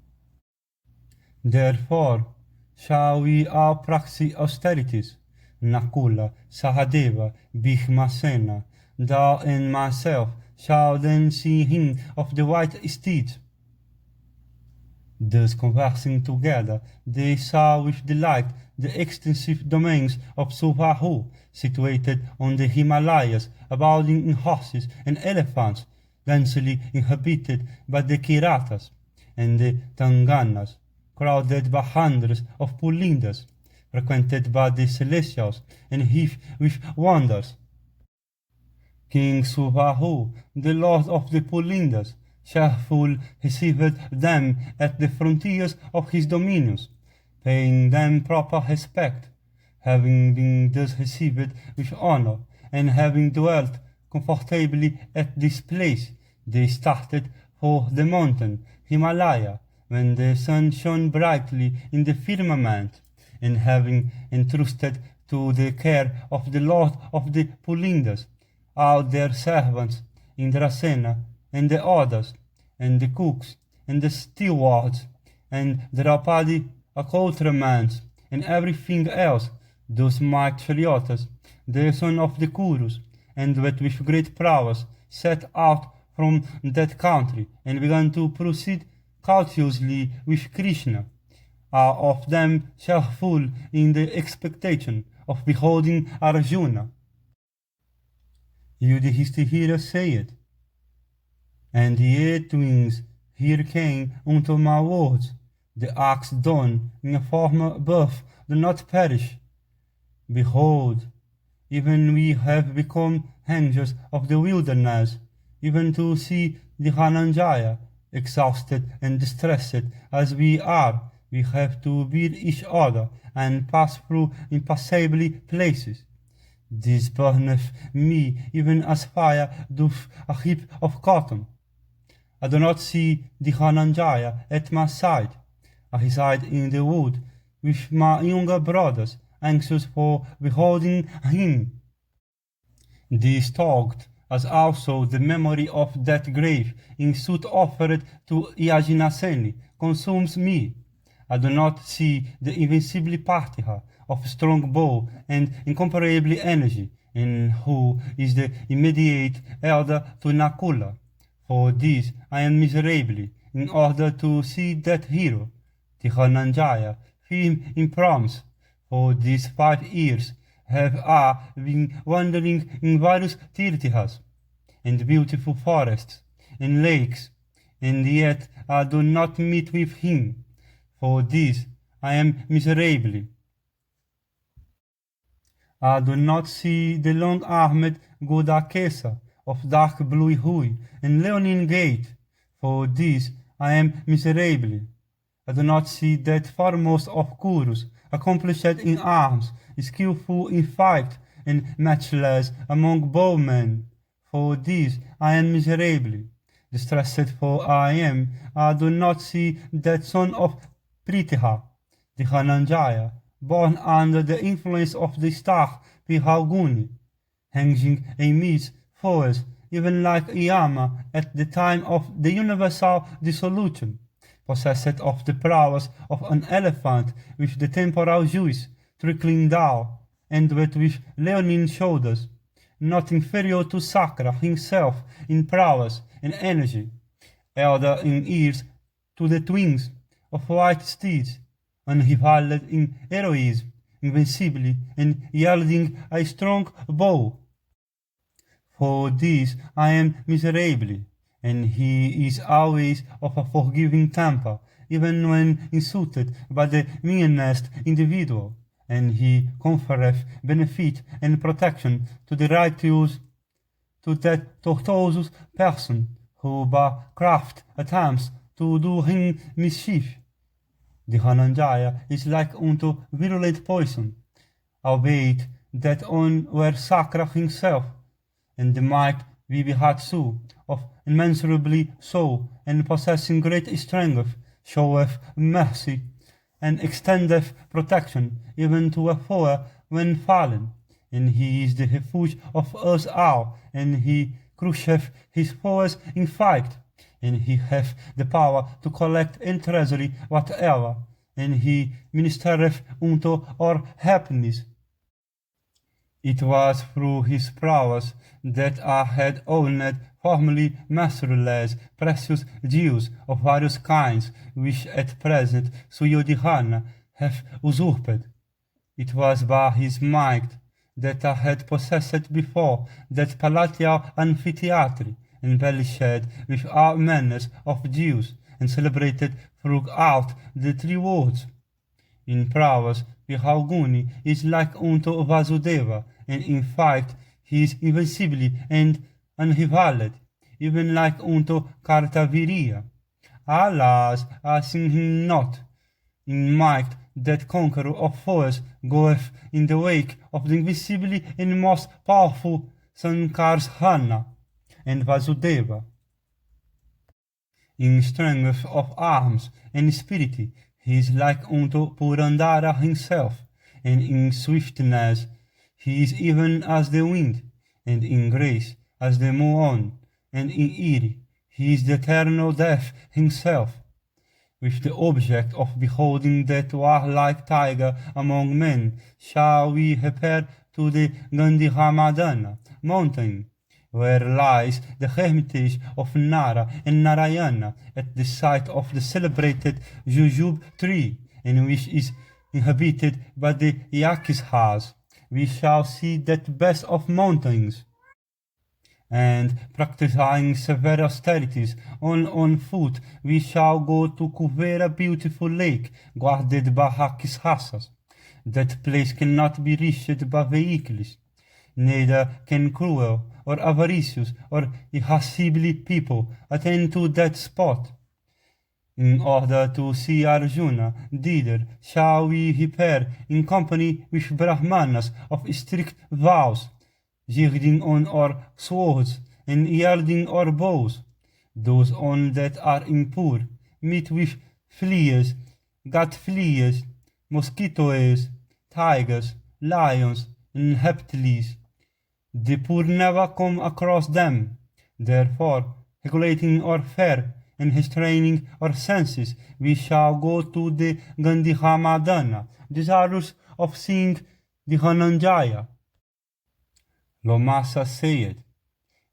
Therefore shall we all practice austerities. Nakula, Sahadeva, Bhishmasena, thou and myself shall then see him of the white steed. Thus conversing together, they saw with delight the extensive domains of Subahu, situated on the Himalayas, abounding in horses and elephants, densely inhabited by the Kiratas and the Tanganas, crowded by hundreds of Pulindas, frequented by the Celestials, and heaped with wonders. King Subahu, the lord of the Pulindas, cheerful received them at the frontiers of his dominions, paying them proper respect. Having been thus received with honor, and having dwelt comfortably at this place, they started for the mountain Himalaya, when the sun shone brightly in the firmament, and having entrusted to the care of the lord of the Pulindas all their servants, Indrasena, and the others, and the cooks, and the stewards, and the Draupadi accoutrements, and everything else, those mighty charioteers, the son of the Kurus, and with great prowess set out from that country, and began to proceed courteously with Krishna, all of them cheerful in the expectation of beholding Arjuna. Yudhishthira said, and ye twins hearken unto my words, the acts done in a former birth do not perish. Behold, even we have become angels of the wilderness, even to see the Dhananjaya, exhausted and distressed as we are, we have to bear each other and pass through impassable places. This burneth me even as fire doth a heap of cotton. I do not see the Dhananjaya at my side. I reside in the wood with my younger brothers, anxious for beholding him. This talked as also the memory of that grave in suit offered to Yajnaseni consumes me. I do not see the invincible Partiha of strong bow and incomparable energy, and who is the immediate elder to Nakula. For this I am miserable, in order to see that hero, the Dhananjaya, firm in promise. For these 5 years have I been wandering in various tirthas, and beautiful forests, and lakes, and yet I do not meet with him. For this I am miserable. I do not see the long-armed Godakesa of dark blue hue and leonine gait. For this I am miserable. I do not see that foremost of Kurus, accomplished in arms, skillful in fight, and matchless among bowmen. For this I am miserable. Distressed for I do not see that son of Pritha, the Dhananjaya, born under the influence of the star Pihalguni, hanging amidst foes, even like Yama at the time of the universal dissolution, possessed of the prowess of an elephant with the temporal juice trickling down, and with leonine shoulders, not inferior to Sakra himself in prowess and energy, elder in years to the twins of white steeds, unrivaled in heroism, invincible, and yielding a strong bow. For this I am miserable, and he is always of a forgiving temper, even when insulted by the meanest individual, and he conferreth benefit and protection to the righteous, to those person who by craft attempts to do him mischief. The Dhananjaya is like unto virulent poison, albeit that on were Sakra himself, and the might Vivihatsu of immeasurably so, and possessing great strength, showeth mercy, and extendeth protection even to a foe when fallen. And he is the refuge of us all, and he crusheth his foes in fight, and he hath the power to collect in treasury whatever, and he ministereth unto our happiness. It was through his prowess that I had owned formerly measureless precious jewels of various kinds, which at present Suyodhana hath usurped. It was by his might that I had possessed before that palatial amphitheatre, embellished with all manners of jewels, and celebrated throughout the 3 worlds. In prowess, Vihalguni is like unto Vasudeva, and in fact he is invincibly and unrivaled, even like unto Kartaviriya. Alas, I sing him not. In might, that conqueror of foes goeth in the wake of the invisibly and most powerful Sankarsana and Vasudeva. In strength of arms and spirit, he is like unto Purandara himself, and in swiftness he is even as the wind, and in grace as the moon, and in eerie he is the eternal death himself. With the object of beholding that warlike tiger among men, shall we repair to the Gandhimadana mountain, where lies the hermitage of Nara and Narayana, at the site of the celebrated Jujube tree, and which is inhabited by the Yakishas. We shall see that best of mountains, and practicing severe austerities on foot, we shall go to Kuvera beautiful lake, guarded by Hakishasas. That place cannot be reached by vehicles, neither can cruel or avaricious or irascibly people attend to that spot. In order to see Arjuna, thither shall we repair in company with Brahmanas of strict vows, girding on our swords and yielding our bows. Those on that are impure meet with fleas, gut fleas, mosquitoes, tigers, lions, and reptiles. The poor never come across them. Therefore, regulating our fare and restraining our senses, we shall go to the Gandhimadana, desirous of seeing the Dhananjaya. Lomasa said,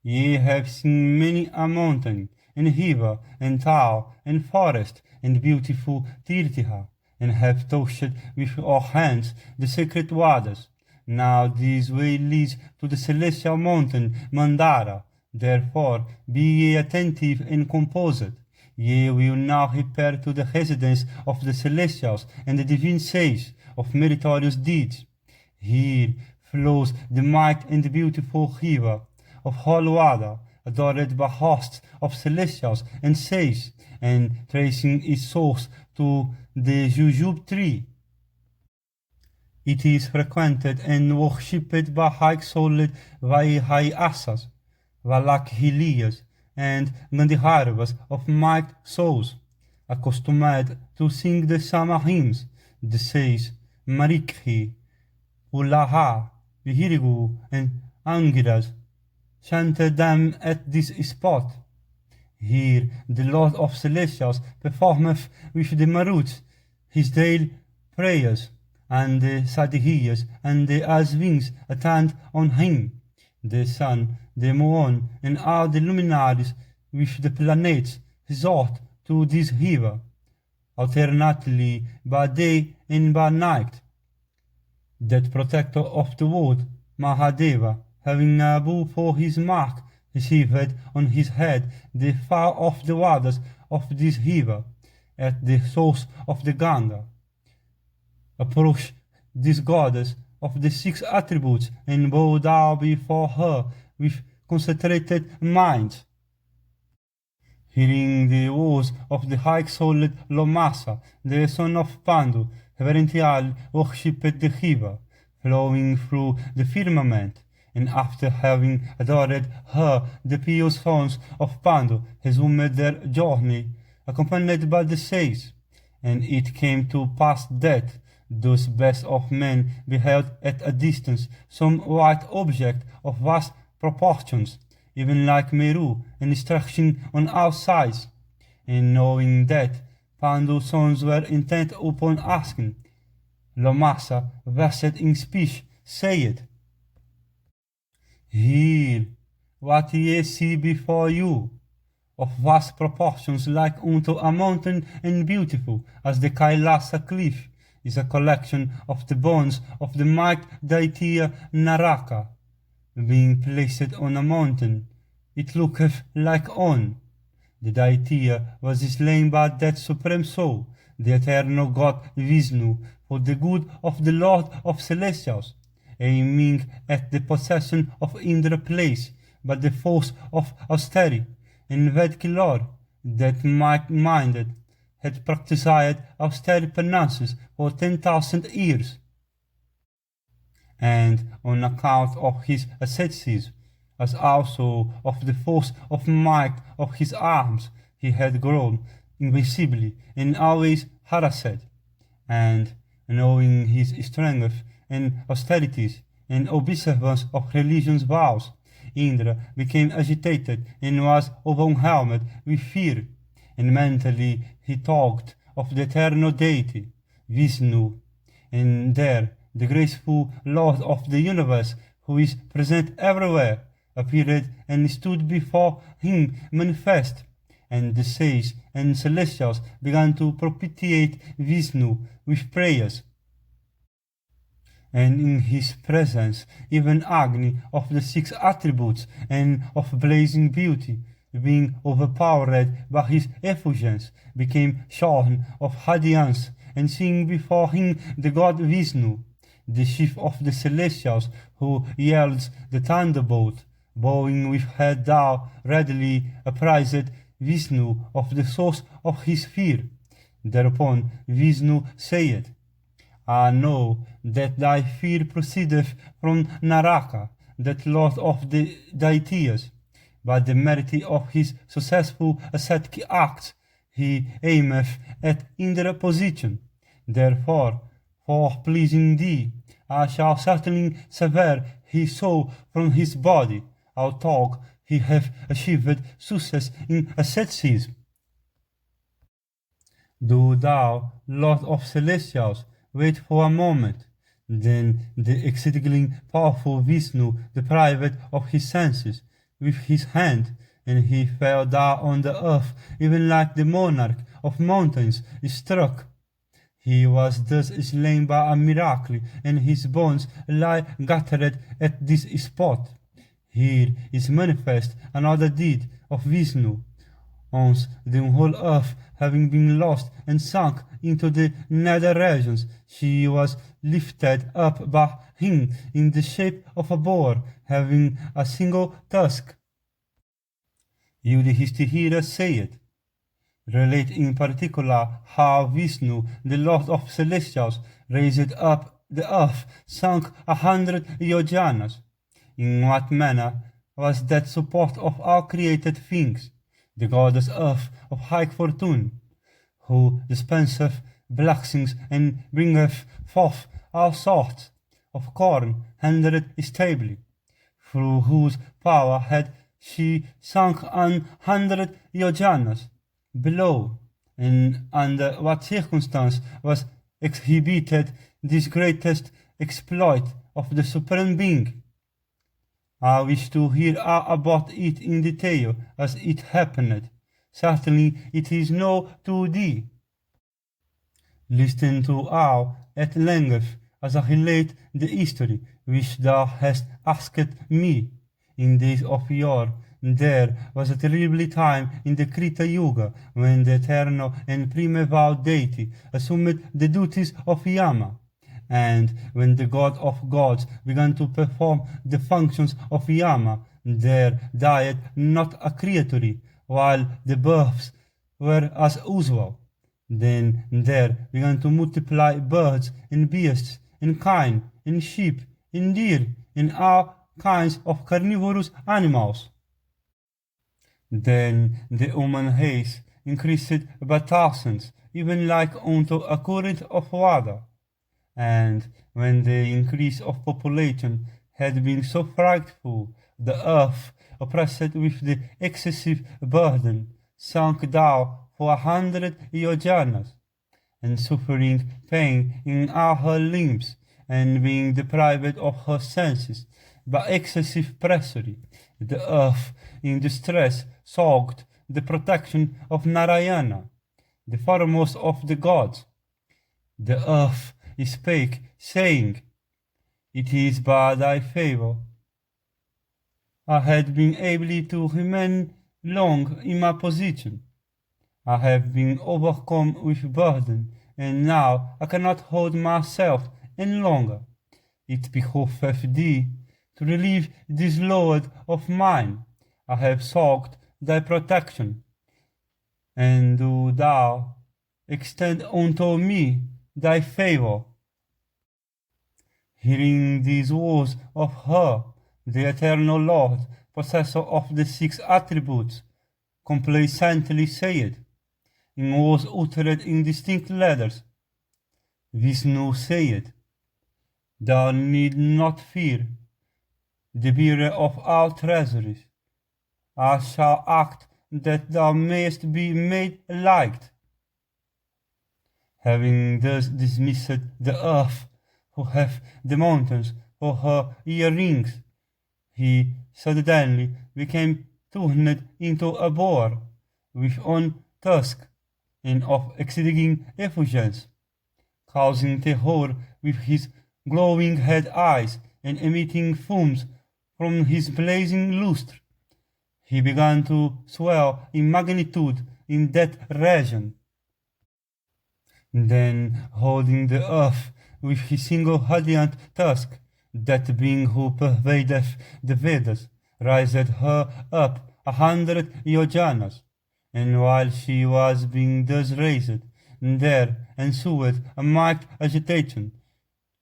Ye have seen many a mountain, and river, and tower, and forest, and beautiful Tirtha, and have touched with your hands the sacred waters. Now this way leads to the celestial mountain Mandara. Therefore be ye attentive and composed. Ye will now repair to the residence of the celestials and the divine sages of meritorious deeds. Here flows the might and the beautiful river of holy water, adored by hosts of celestials and sages, and tracing its source to the Jujube tree. It is frequented and worshipped by high-souled Vaihayasas, Valakhiliyas, and Gandharvas of mighty souls, accustomed to sing the summer hymns, the says Marikhi, Ulaha, Vihirigu, and Angiras, chanted them at this spot. Here the Lord of Celestials performeth with the Maruts his daily prayers, and the Sadhiyas and the Asvins attend on him. The sun, the moon, and all the luminaries with the planets resort to this river, alternately by day and by night. That protector of the world, Mahadeva, having a bull for his mark, received on his head the fire of the waters of this river, at the source of the Ganga. Approach this goddess of the 6 attributes, and bow down before her with concentrated mind. Hearing the voice of the high-souled Lomasa, the son of Pandu, reverential worshipped the river, flowing through the firmament, and after having adored her, the pious sons of Pandu resumed their journey, accompanied by the sage. And it came to pass that those best of men beheld at a distance some white object of vast proportions, even like Meru, and stretching on all sides. And knowing that Pandu's sons were intent upon asking, Lomasa, versed in speech, said, Hear what ye see before you, of vast proportions like unto a mountain and beautiful as the Kailasa cliff, is a collection of the bones of the mighty deity Naraka, being placed on a mountain. It looketh like on. The deity was slain by that supreme soul, the eternal God Vishnu, for the good of the Lord of Celestials, aiming at the possession of Indra place by the force of austerity, and Vedic Lord, that might-minded, had practiced austere penances for 10,000 years. And on account of his asceticism, as also of the force of might of his arms, he had grown invisibly and always harassed. And knowing his strength and austerities and observance of religion's vows, Indra became agitated and was overwhelmed with fear, and mentally he talked of the eternal deity, Vishnu, and there the graceful Lord of the universe, who is present everywhere, appeared and stood before him manifest, and the sages and celestials began to propitiate Vishnu with prayers. And in his presence even Agni of the 6 attributes and of blazing beauty, being overpowered by his effulgence, became shorn of radiance, and seeing before him the god Vishnu, the chief of the celestials, who yields the thunderbolt, bowing with head down, readily apprised Vishnu of the source of his fear. Thereupon Vishnu said, I know that thy fear proceedeth from Naraka, that lord of the deities. By the merit of his successful ascetic acts, he aimeth at Indra position. Therefore, for pleasing thee, I shall certainly sever his soul from his body, although he hath achieved success in asceticism. Do thou, Lord of Celestials, wait for a moment. Then the exceedingly powerful Vishnu deprived of his senses with his hand, and he fell down on the earth, even like the monarch of mountains struck. He was thus slain by a miracle, and his bones lie gathered at this spot. Here is manifest another deed of Vishnu. Once the whole earth having been lost and sunk into the nether regions, she was lifted up by him in the shape of a boar, having a single tusk. Yudhishthira said, relate in particular how Vishnu, the Lord of Celestials, raised up the earth, sunk 100 yojanas. In what manner was that support of all created things, the goddess earth of high fortune, who dispenseth blessings and bringeth forth all sorts of corn handled stably, through whose power had she sunk 100 yojanas below, and under what circumstance was exhibited this greatest exploit of the Supreme Being. I wish to hear all about it in detail as it happened. Certainly it is known to thee. Listen to all at length as I relate the history which thou hast asked me. In days of yore, there was a terrible time in the Krita Yuga when the eternal and primeval deity assumed the duties of Yama, And when the god of gods began to perform the functions of yama, their diet not accretory, while the births were as usual. Then there began to multiply birds and beasts, and kine, and sheep, and deer, and all kinds of carnivorous animals. Then the human race increased by thousands, even like unto a current of water. And when the increase of population had been so frightful, the earth, oppressed with the excessive burden, sunk down for 100 yojanas, and suffering pain in all her limbs, and being deprived of her senses by excessive pressure, the earth in distress sought the protection of Narayana, the foremost of the gods. The earth spake, saying, "It is by thy favor I had been able to remain long in my position. I have been overcome with burden, and now I cannot hold myself any longer. It behoveth thee to relieve this load of mine. I have sought thy protection, and do thou extend unto me thy favor." Hearing these words of her, the eternal Lord, possessor of the 6 attributes, complacently said, in words uttered in distinct letters, Vishnu said, "Thou need not fear, the bearer of all treasuries. I shall act that thou mayest be made liked." Having thus dismissed the earth, who hath the mountains for her earrings, he suddenly became turned into a boar, with one tusk, and of exceeding effulgence, causing terror with his glowing red eyes, and emitting fumes from his blazing lustre. He began to swell in magnitude in that region. Then, holding the earth with his single radiant tusk, that being who pervadeth the Vedas raised her up 100 yojanas, and while she was being thus raised, there ensued a mighty agitation,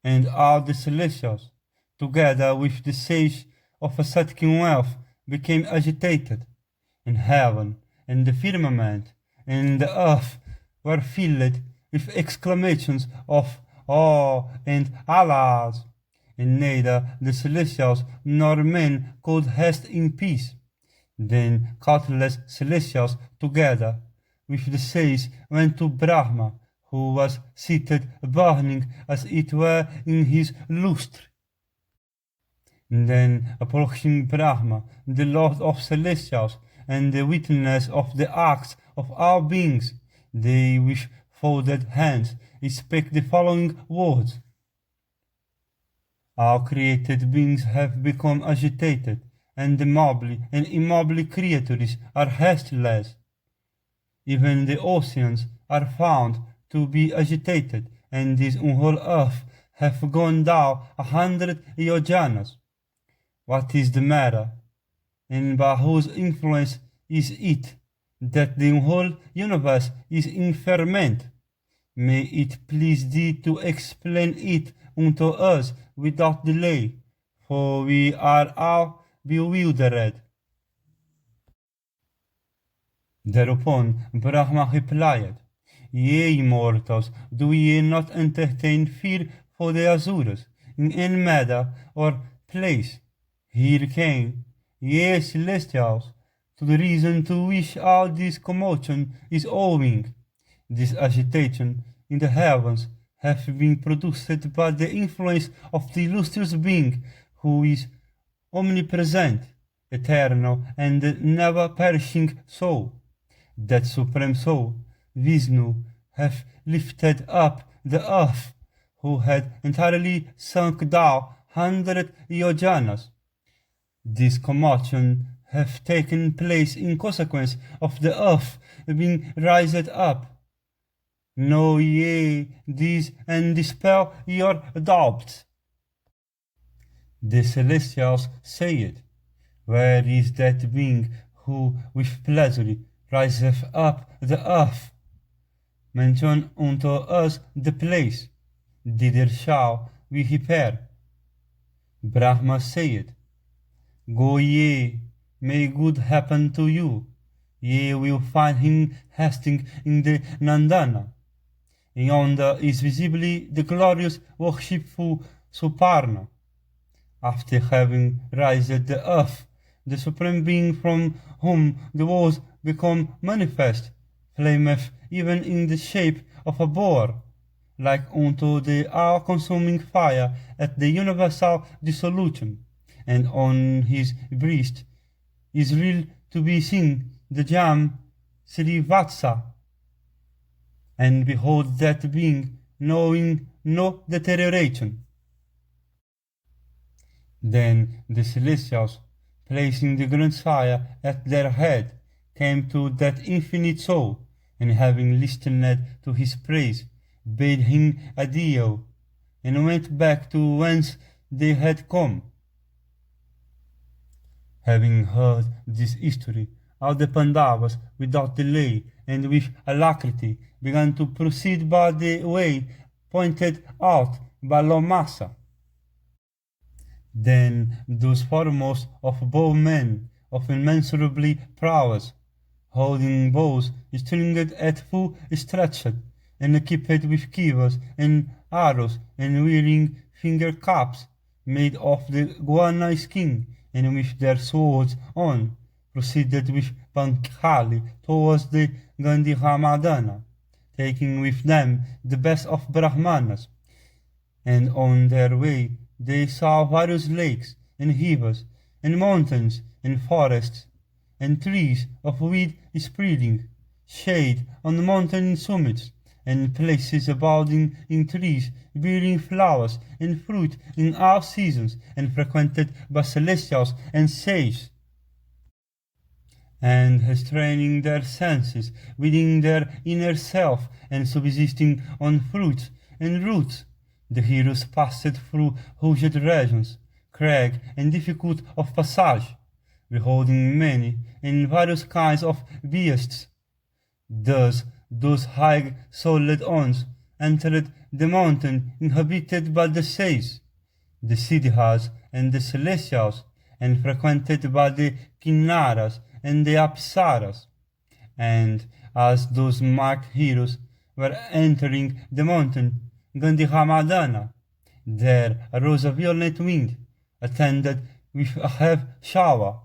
and all the celestials, together with the sage of ascetic wealth, became agitated, and heaven, and the firmament, and the earth were filled with exclamations of "Oh!" and "Alas!" and neither the celestials nor men could rest in peace. Then countless celestials together with the sage went to Brahma, who was seated burning as it were in his lustre. Then approaching Brahma, the Lord of celestials, and the witness of the acts of all beings, they with folded hands spake the following words: "All created beings have become agitated, and the mobile and immobile creatures are restless. Even the oceans are found to be agitated, and this whole earth hath gone down 100 yojanas. What is the matter, and by whose influence is it that the whole universe is in ferment? May it please thee to explain it unto us without delay, for we are all bewildered." Thereupon Brahma replied, "Ye mortals, do ye not entertain fear for the Asuras in any matter or place? Hearken, ye celestials, to the reason to which all this commotion is owing. This agitation in the heavens hath been produced by the influence of the illustrious being who is omnipresent, eternal, and never perishing soul. That supreme soul, Vishnu, hath lifted up the earth, who had entirely sunk down 100 yojanas. This commotion hath taken place in consequence of the earth being raised up, Know ye this and dispel your doubts. The celestials say it. Where is that being who with pleasure riseth up the earth? Mention unto us the place, thither shall we repair. Brahma saith, Go ye, may good happen to you. Ye will find him hasting in the Nandana. Yonder is visibly the glorious worshipful Suparna. After having raised the earth, the Supreme Being from whom the worlds become manifest, flameth even in the shape of a boar, like unto the all-consuming fire at the universal dissolution, and on his breast is real to be seen the jam Srivatsa, and behold that being knowing no deterioration. Then the celestials, placing the grandsire at their head, came to that infinite soul, and having listened to his praise, bade him adieu, and went back to whence they had come. Having heard this history, all the Pandavas, without delay and with alacrity, began to proceed by the way pointed out by Lomasa. Then those foremost of bowmen of immeasurably prowess, holding bows stringed at full stretch, and equipped with quivers and arrows, and wearing finger caps made of the guana skin, and with their swords on, proceeded with Pankhali towards the Gandhihamadana, taking with them the best of Brahmanas. And on their way they saw various lakes, and rivers, and mountains, and forests, and trees of weed spreading, shade on the mountain summits, and places abounding in trees bearing flowers and fruit in all seasons, and frequented by celestials and sages. And straining their senses within their inner self, and subsisting on fruits and roots, the heroes passed through rugged regions, crag and difficult of passage, beholding many and various kinds of beasts. Thus those high-souled ones entered the mountain inhabited by the sages, the Siddhas and the celestials, and frequented by the Kinnaras and the Apsaras. And as those marked heroes were entering the mountain Gandhihamadana, there arose a violent wind, attended with a heavy shower.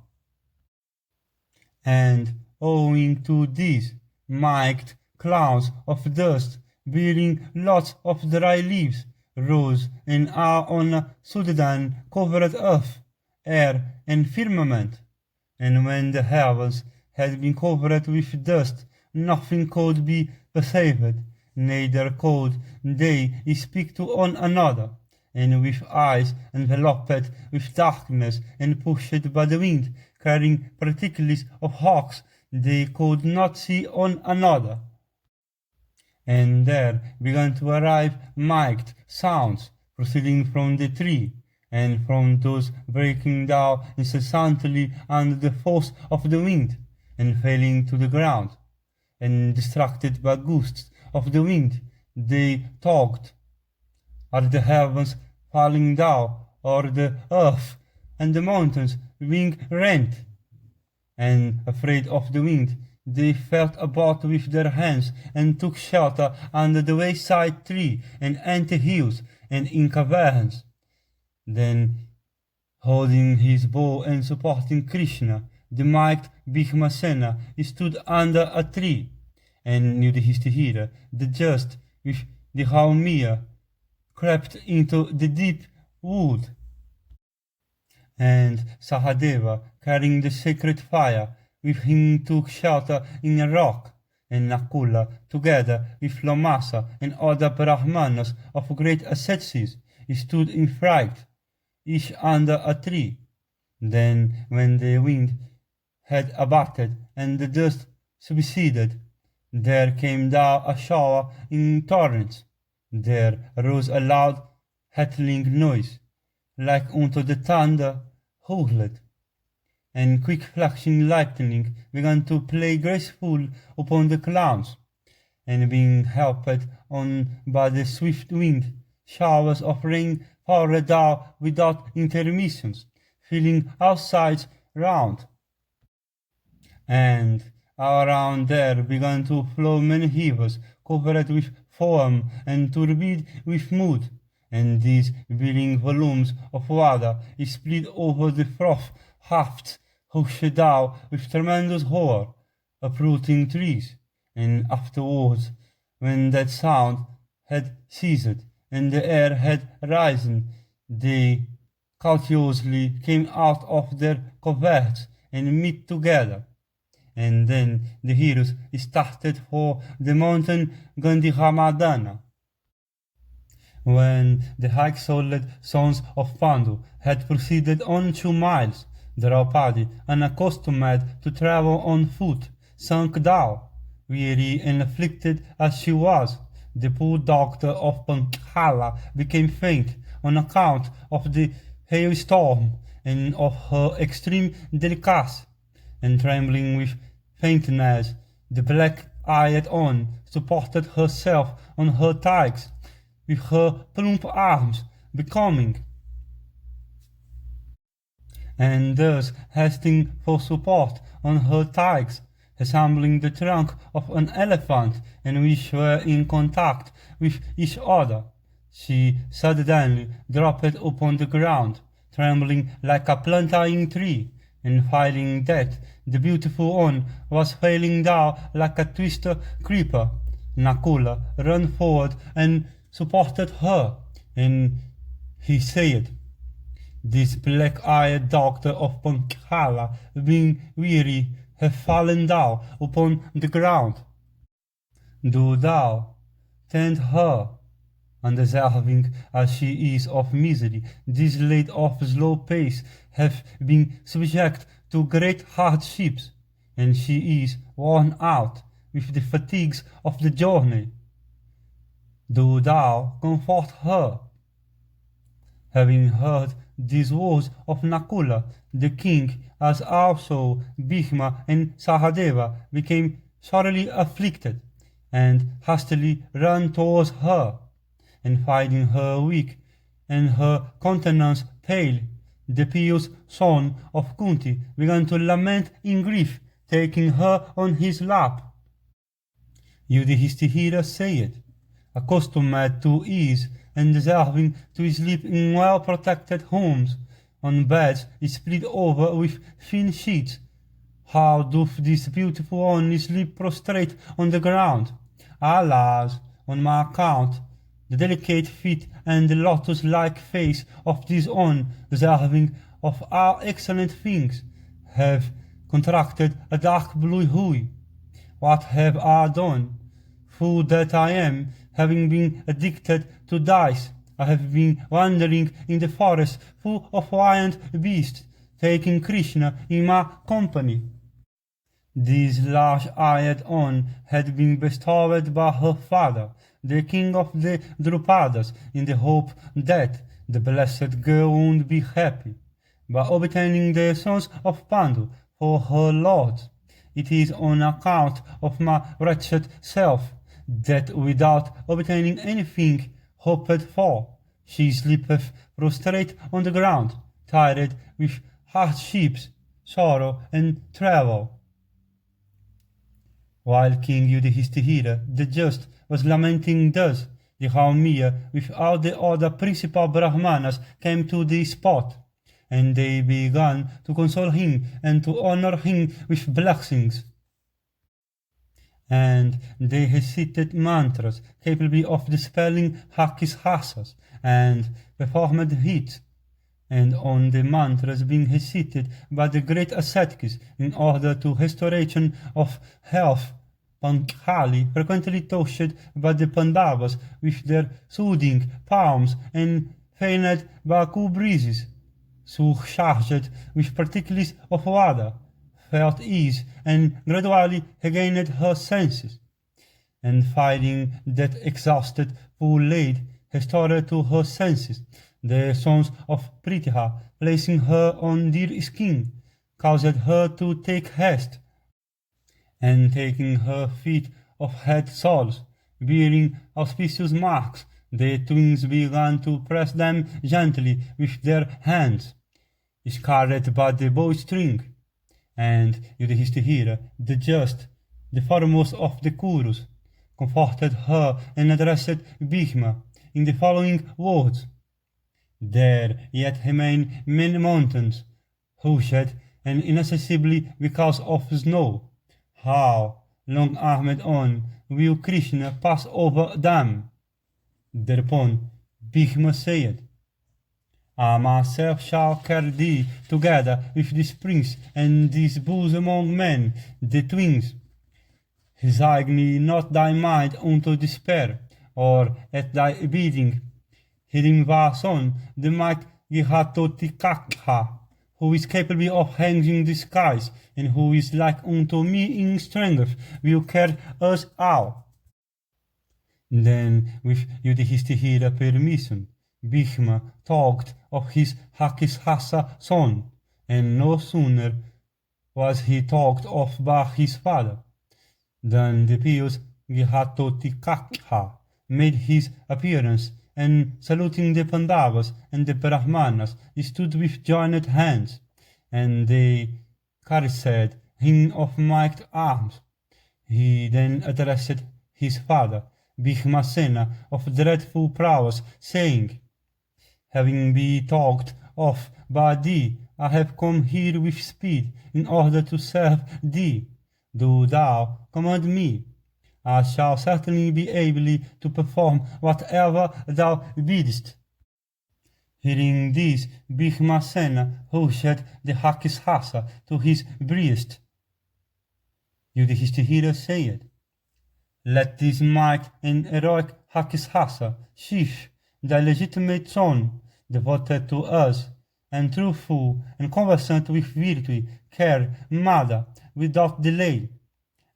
And owing to this, mighty clouds of dust, bearing lots of dry leaves, rose and are on a sudden covered earth, air, and firmament. And when the heavens had been covered with dust, nothing could be perceived, neither could they speak to one another, and with eyes enveloped with darkness and pushed by the wind, carrying particles of hawks, they could not see one another. And there began to arrive mighty sounds proceeding from the tree, and from those breaking down incessantly under the force of the wind, and falling to the ground, and distracted by gusts of the wind, they tugged. Are the heavens falling down, or the earth and the mountains being rent? And afraid of the wind, they felt about with their hands, and took shelter under the wayside tree, and ant hills, and in caverns. Then, holding his bow and supporting Krishna, the mighty Bhishmasena stood under a tree, and Yudhishthira, the just, with the Haumya, crept into the deep wood. And Sahadeva, carrying the sacred fire, with him took shelter in a rock, and Nakula, together with Lomasa and other Brahmanas of great asceticism, stood in fright, each under a tree. Then, when the wind had abated and the dust subsided, There came down a shower in torrents. There rose a loud rattling noise, like unto the thunder howled, and quick flashing lightning began to play graceful upon the clouds, and being helped on by the swift wind, showers of rain poured down without intermissions, filling all sides round. And around there began to flow many rivers, covered with foam and turbid with mud, and these bearing volumes of water split over the froth rafts, rushed down with tremendous roar, uprooting trees. And afterwards, when that sound had ceased, and the air had risen, they courteously came out of their coverts and met together. And then the heroes started for the mountain Gandhimadana. When the high-souled sons of Pandu had proceeded on 2 miles, Draupadi, unaccustomed to travel on foot, sank down, weary and afflicted as she was. The poor doctor of Panchala became faint on account of the hailstorm and of her extreme delicacy, and trembling with faintness, the black-eyed one supported herself on her thighs with her plump arms, becoming, and thus resting for support on her thighs, resembling the trunk of an elephant, and which were in contact with each other. She suddenly dropped upon the ground, trembling like a plantain tree, and finding that the beautiful one was falling down like a twisted creeper, Nakula ran forward and supported her, and he said, "This black-eyed doctor of Panchala, being weary, have fallen down upon the ground. Do thou tend her, undeserving as she is of misery, this lady of slow pace hath been subject to great hardships, and she is worn out with the fatigues of the journey. Do thou comfort her." Having heard these words of Nakula, the king, as also Bhishma and Sahadeva, became sorely afflicted, and hastily ran towards her, and finding her weak, and her countenance pale, the pious son of Kunti began to lament in grief, taking her on his lap. Yudhishthira said, "Accustomed to ease, and deserving to sleep in well-protected homes, on beds split over with thin sheets, how doth this beautiful one sleep prostrate on the ground? Alas, on my account, the delicate feet and the lotus-like face of this one, deserving of all excellent things, have contracted a dark blue hue. What have I done? Fool that I am, having been addicted to dice, I have been wandering in the forest full of wild beasts, taking Krishna in my company." This large-eyed one had been bestowed by her father, the king of the Drupadas, in the hope that the blessed girl would be happy by obtaining the sons of Pandu for her lords. It is on account of my wretched self that without obtaining anything hoped for, she sleepeth prostrate on the ground, tired with hardships, sorrow, and travel. While King Yudhishthira the Just was lamenting thus, the Raumia with all the other principal Brahmanas came to the spot, and they began to console him and to honor him with blessings. And they recited mantras capable of dispelling Rakshasas and performed rites, and on the mantras being recited by the great ascetics in order to restoration of health, Panchali, frequently touched by the Pandavas with their soothing palms and fanned by cool breezes, surcharged with particles of water, felt ease and gradually regained her senses. and finding that exhausted, full laid, restored to her senses, the sons of Pritha, placing her on their skin, caused her to take haste, and taking her feet of head soles, bearing auspicious marks, the twins began to press them gently with their hands, scarred by the bowstring, and Yudhishthira, the just, the foremost of the Kurus, comforted her and addressed Bhishma in the following words: There yet remain many mountains, hushed and inaccessibly because of snow. How, long-armed on, will Krishna pass over them? Thereupon Bhishma said, I myself shall carry thee together with this prince and these bulls among men, the twins. Resign not thy mind unto despair, or at thy bidding. Hirimva son, the might Gihatotikakha, who is capable of hanging the skies, and who is like unto me in strength, will carry us all. Then, with Yudhishthira permission, Bhishma talked of his Hakishasa son, and no sooner was he talked of by his father, than the pious Gihatotikakha made his appearance, and saluting the Pandavas and the Brahmanas, stood with joined hands, and they caressed him of mighty arms. He then addressed his father, Bhishmasena, of dreadful prowess, saying, Having been talked of by thee, I have come here with speed in order to serve thee. Do thou command me. I shall certainly be able to perform whatever thou biddest. Hearing this, Bhishmasena hushed the Hakishasa to his breast. Yudhishthira said, Let this might and heroic Hakishasa, sheath thy legitimate son, devoted to us, and truthful and conversant with virtue, care, mother, without delay.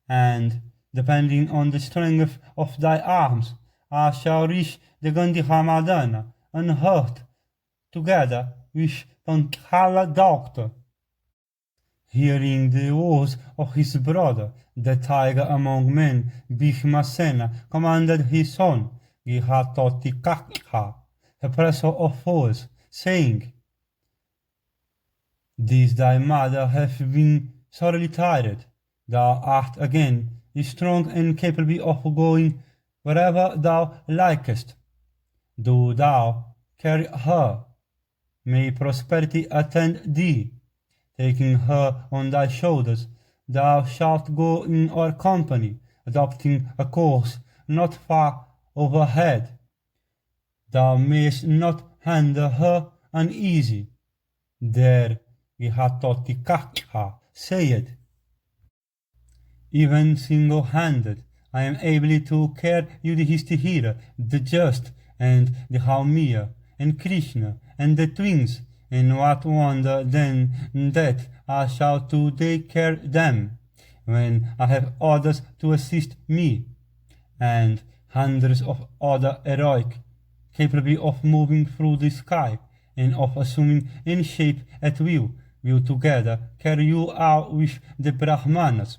And, depending on the strength of thy arms, I shall reach the Gandhimadana unhurt, together with Panchala doctor. Hearing the words of his brother, the tiger among men, Bhishmasena commanded his son, Gihatotikakha, oppressor of foes, saying, This thy mother hath been sorely tired. Thou art again strong and capable of going wherever thou likest. Do thou carry her. May prosperity attend thee. Taking her on thy shoulders, thou shalt go in our company, adopting a course not far overhead. Thou mayest not handle her uneasy. There Gihatotikakha said, Even single-handed, I am able to carry Yudhishthira, the just, and the Haumya, and Krishna, and the twins, and what wonder then that I shall today carry them, when I have others to assist me, and hundreds of other heroic, capable of moving through the sky, and of assuming any shape at will together carry you out with the Brahmanas.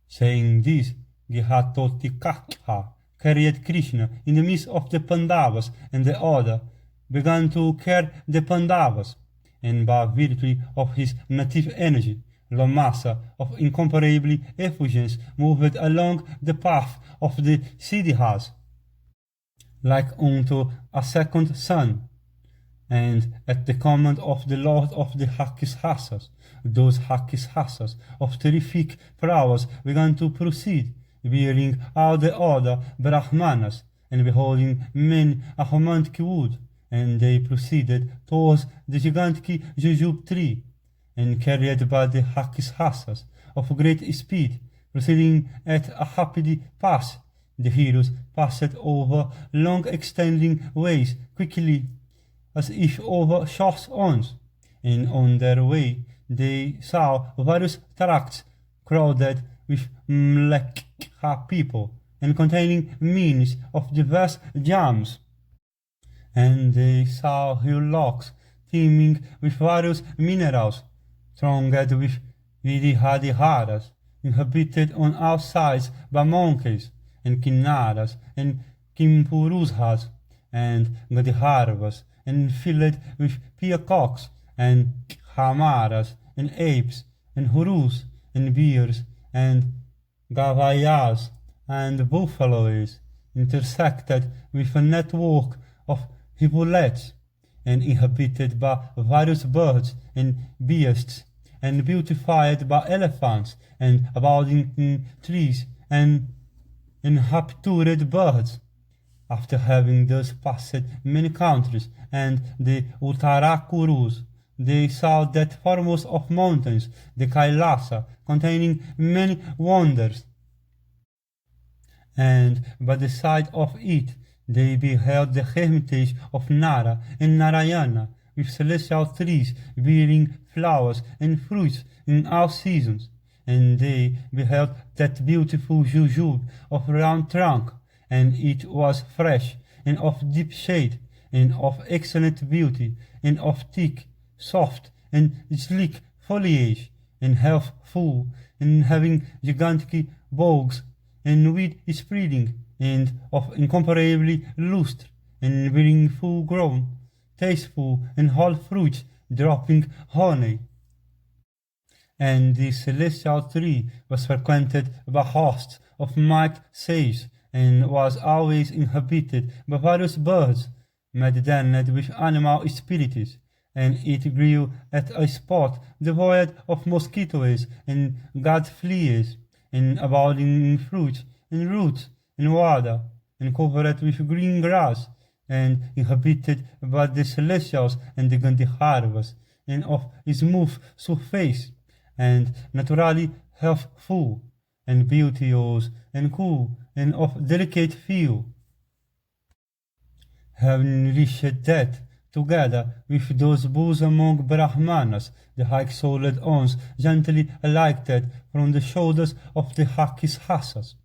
Saying this, Gihatotikakha carried Krishna in the midst of the Pandavas, and the other began to carry the Pandavas, and by virtue of his native energy, Lomasa of incomparable effulgence moved along the path of the Siddhas, like unto a second sun. And at the command of the Lord of the Hakishasas, those Hakishasas of terrific prowess began to proceed, bearing all the other Brahmanas, and beholding men a romantic wood, and they proceeded towards the gigantic jujube tree, and carried by the Hakishasas of great speed, proceeding at a rapid pace, the heroes passed over long extending ways quickly, as if over short ones, and on their way they saw various tracts crowded with Mlekha people, and containing means of diverse gems. And they saw hillocks teeming with various minerals, thronged with vidihadiharas, inhabited on all sides by monkeys, and kinnaras, and kimpuruzhas, and gadhiharvas, and filled with peacocks, and hamaras, and apes, and hurus, and bears, and gavayas, and buffaloes, intersected with a network of hippolets, and inhabited by various birds and beasts, and beautified by elephants, and abounding in trees, and inhabited birds. After having thus passed many countries, and the Uttarakurus, they saw that foremost of mountains, the Kailasa, containing many wonders. And by the side of it, they beheld the hermitage of Nara and Narayana, with celestial trees bearing flowers and fruits in all seasons. And they beheld that beautiful jujube of round trunk, and it was fresh, and of deep shade, and of excellent beauty, and of thick, soft, and sleek foliage, and healthful, and having gigantic bogs, and weed spreading, and of incomparably lustre, and being full grown, tasteful, and whole fruits dropping honey. And the celestial tree was frequented by hosts of mighty sages, and was always inhabited by various birds, maddened with animal spirits, and it grew at a spot devoid of mosquitoes and god fleas, and abounding in fruits and roots and water, and covered with green grass, and inhabited by the celestials and the Gandharvas, and of smooth surface, and naturally healthful, and beauteous, and cool, and of delicate feel. Having reached that, together with those bulls among Brahmanas, the high-souled ones gently alighted from the shoulders of the Hakishasas.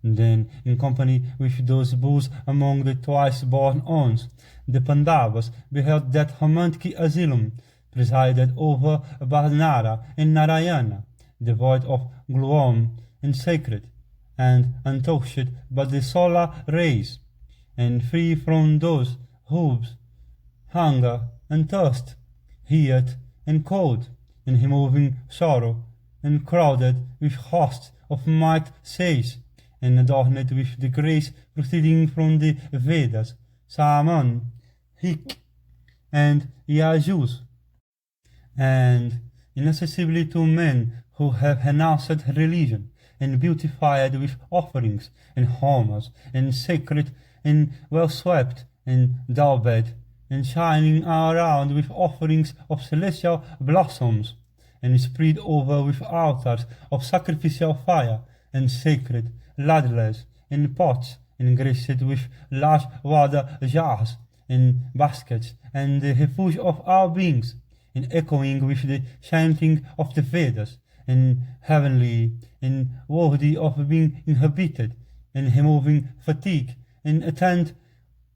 Then, in company with those bulls among the twice-born ones, the Pandavas beheld that romantic asylum, presided over by Nara and Narayana, devoid of gloom and sacred, and untouched by the solar rays, and free from those hooves, hunger and thirst, heat and cold, and removing sorrow, and crowded with hosts of might sages, and adorned with the grace proceeding from the Vedas, Saman, Rik, and Yajus, and inaccessible to men who have renounced religion, and beautified with offerings, and homers, and sacred, and well swept, and daubed, and shining all around with offerings of celestial blossoms, and spread over with altars of sacrificial fire, and sacred ladles, and pots, and graced with large water jars, and baskets, and the refuge of all beings, and echoing with the chanting of the Vedas, and heavenly, and worthy of being inhabited, and removing fatigue, and attend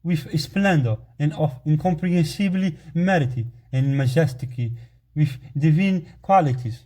with splendor, and of incomprehensibly merit, and majesty, with divine qualities.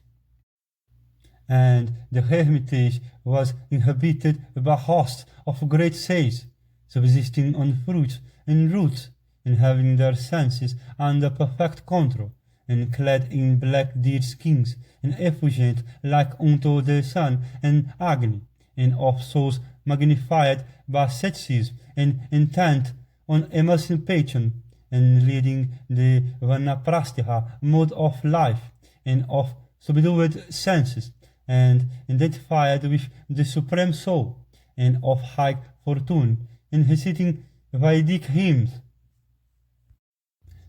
And the hermitage was inhabited by hosts of great sages, subsisting on fruits and roots, and having their senses under perfect control, and clad in black deer skins, and effulgent like unto the sun and Agni, and of souls magnified by asceticism, and intent on emancipation, and leading the Vanaprastha mode of life, and of subdued senses, and identified with the Supreme Soul, and of high fortune, and reciting Vedic hymns.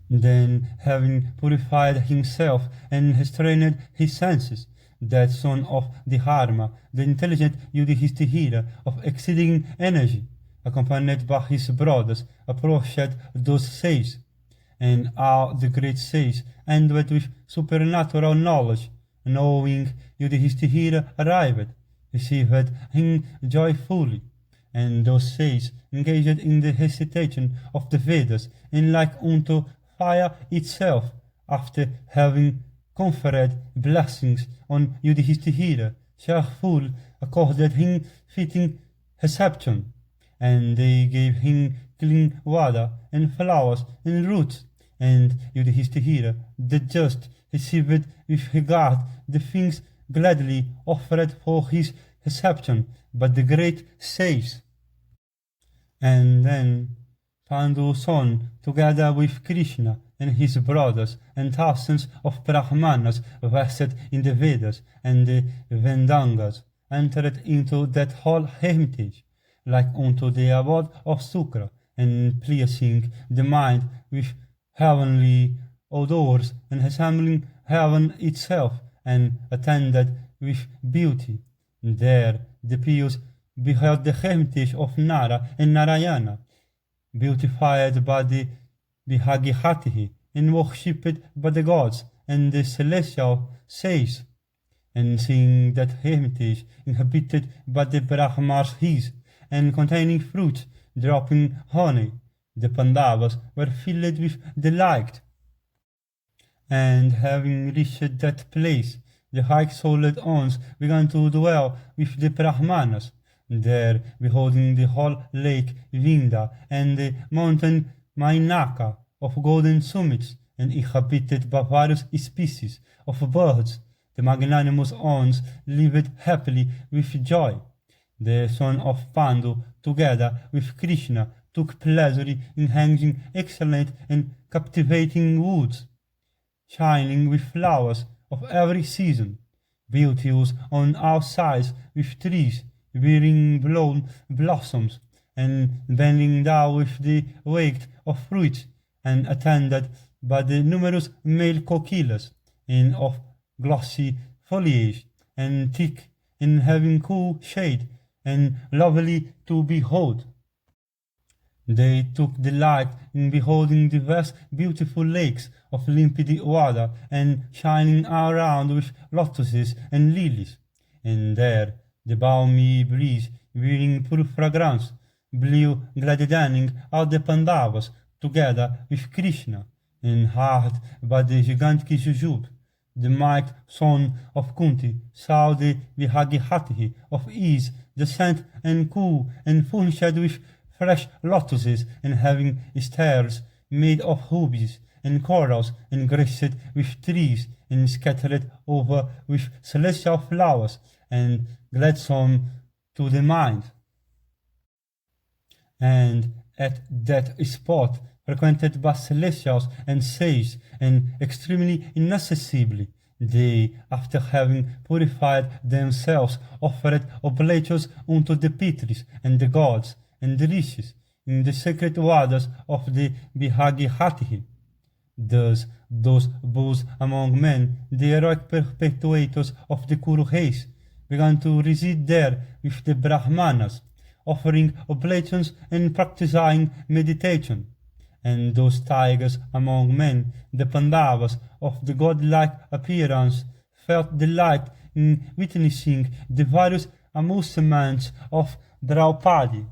Then, having purified himself and restrained his senses, that son of the Dharma, the intelligent Yudhishthira of exceeding energy, accompanied by his brothers, approached those sages, and all the great sages, endowed with supernatural knowledge, knowing Yudhishthira arrived, received him joyfully, and those sages engaged in the hesitation of the Vedas, and like unto fire itself, after having conferred blessings on Yudhishthira, cheerful accorded him fitting reception, and they gave him clean water and flowers and roots, and Yudhishthira, the just, received with regard the things gladly offered for his reception, but the great sages. And then Pandu's son, together with Krishna and his brothers and thousands of Brahmanas versed in the Vedas and the Vedangas, entered into that whole hermitage, like unto the abode of Sukra, and pleasing the mind with heavenly odors, and resembling heaven itself, and attended with beauty. There the pious beheld the hermitage of Nara and Narayana, beautified by the Bhagihati, and worshipped by the gods and the celestial sages. And seeing that hermitage inhabited by the Brahmas his, and containing fruits, dropping honey, the Pandavas were filled with delight. And having reached that place, the high-souled ones began to dwell with the Brahmanas, there beholding the whole lake Vinda and the mountain Mainaka of golden summits, and inhabited by various species of birds. The magnanimous ones lived happily with joy. The son of Pandu, together with Krishna, took pleasure in hanging excellent and captivating woods, shining with flowers of every season, beauteous on all sides with trees bearing blown blossoms, and bending down with the weight of fruits, and attended by the numerous male coquillas, and of glossy foliage, and thick, and having cool shade, and lovely to behold. They took delight in beholding the vast beautiful lakes of limpid water, and shining all round with lotuses and lilies. And there the balmy breeze, bearing pure fragrance, blew gladdening out the Pandavas, together with Krishna, and hard by the gigantic Jujub, the mighty son of Kunti, saw the Bhagihati of ease, the scent and cool, and furnished with fresh lotuses, and having stairs made of rubies and corals, and graced with trees, and scattered over with celestial flowers, and gladsome to the mind. And at that spot, frequented by celestials and sages, and extremely inaccessibly, they, after having purified themselves, offered oblations unto the Pitris and the gods and the rishis in the sacred waters of the Bhagihati. Thus, those bows among men, the heroic perpetuators of the Kuru race, began to reside there with the Brahmanas, offering oblations and practicing meditation. And those tigers among men, the Pandavas of the godlike appearance, felt delight in witnessing the various amusements of Draupadi.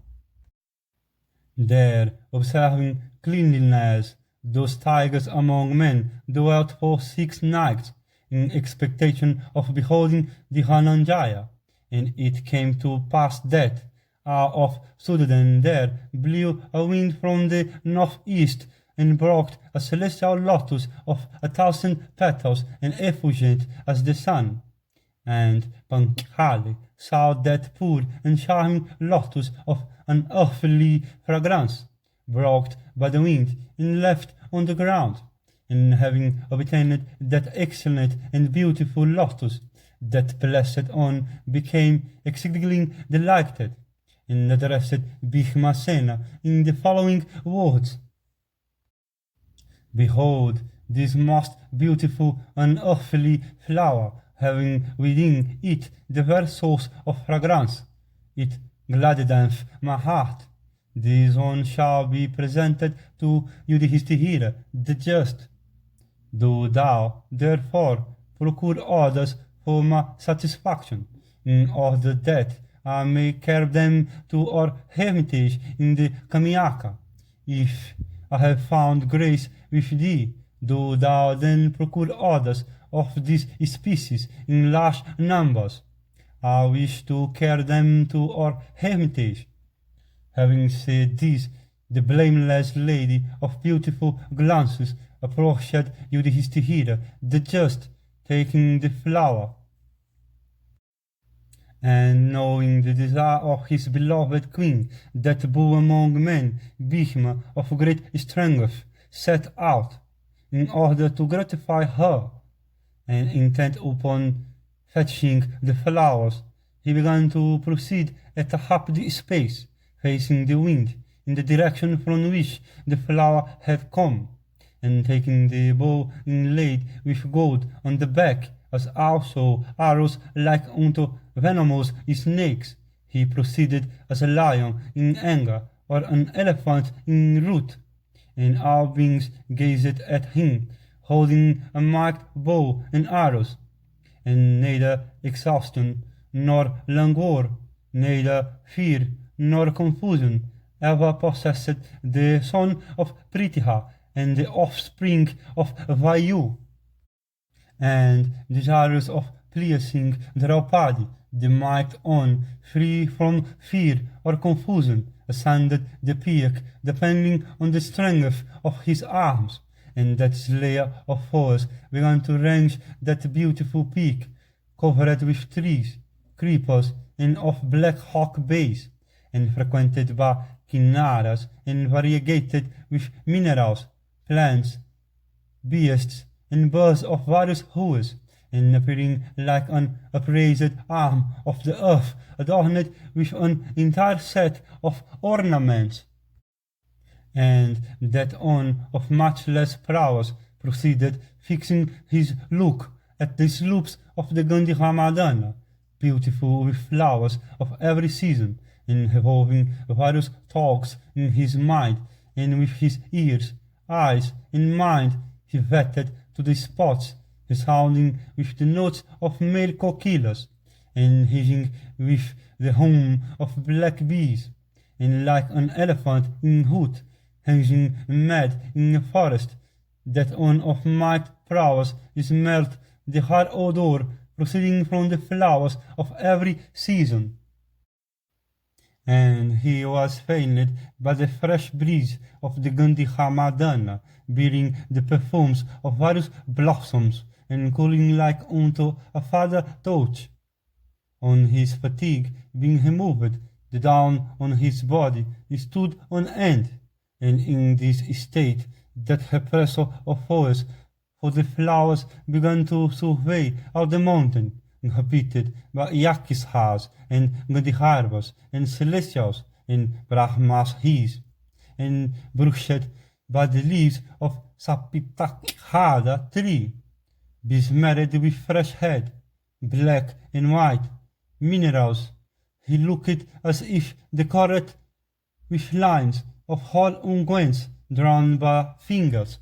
There, observing cleanliness, those tigers among men dwelt for 6 nights, in expectation of beholding the Dhananjaya. And it came to pass that, of sudden there blew a wind from the northeast, and brought a celestial lotus of 1,000 petals, and effulgent as the sun. And Panchali saw that pure and charming lotus of an earthly fragrance, brought by the wind, and left on the ground. And having obtained that excellent and beautiful lotus, that blessed one became exceedingly delighted, and addressed Bhishmasena in the following words: Behold this most beautiful and earthly flower, having within it the very source of fragrance. It gladdens my heart. This one shall be presented to Yudhishthira, the just. Do thou, therefore, procure others for my satisfaction, in order that I may carry them to our hermitage in the Kamiaka. If I have found grace with thee, do thou then procure others of this species in large numbers. I wish to carry them to our hermitage. Having said this, the blameless lady of beautiful glances approached Yudhishthira, the just, taking the flower. And knowing the desire of his beloved queen, that bore among men, Bhishma of great strength, set out, in order to gratify her, and intent upon fetching the flowers, he began to proceed at a rapid pace, facing the wind, in the direction from which the flower had come, and taking the bow inlaid with gold on the back, as also arrows like unto venomous snakes, he proceeded as a lion in anger, or an elephant in wrath, and all beings gazed at him, holding a mighty bow and arrows, and neither exhaustion nor languor, neither fear nor confusion ever possessed the son of Pritha and the offspring of Vayu. And desirous of pleasing Draupadi, the might on, free from fear or confusion, ascended the peak, depending on the strength of his arms, and that slayer of foes began to range that beautiful peak, covered with trees, creepers, and of black hawk base, and frequented by kinnaras, and variegated with minerals, plants, beasts, and birds of various hues, and appearing like an upraised arm of the earth, adorned with an entire set of ornaments. And that on of matchless prowess proceeded, fixing his look at the slopes of the Gandhi beautiful with flowers of every season, and revolving various thoughts in his mind, and with his ears, eyes, and mind he vetted to the spots, resounding with the notes of male coquillas, and hissing with the hum of black bees, and like an elephant in hoot, hanging mad in a forest, that on of might prowess smelt the hard odor proceeding from the flowers of every season. And he was fanned by the fresh breeze of the Gandhi bearing the perfumes of various blossoms, and cooling like unto a father touch. On his fatigue being removed, the down on his body stood on end, and in this state that repressor of force for the flowers began to survey out the mountain, inhabited by Yakishas and Gandharvas and Celestials and Brahmas his, and brushed by the leaves of Sapitakhada tree, besmeared with fresh head, black and white, minerals. He looked as if decorated with lines of whole unguents drawn by fingers,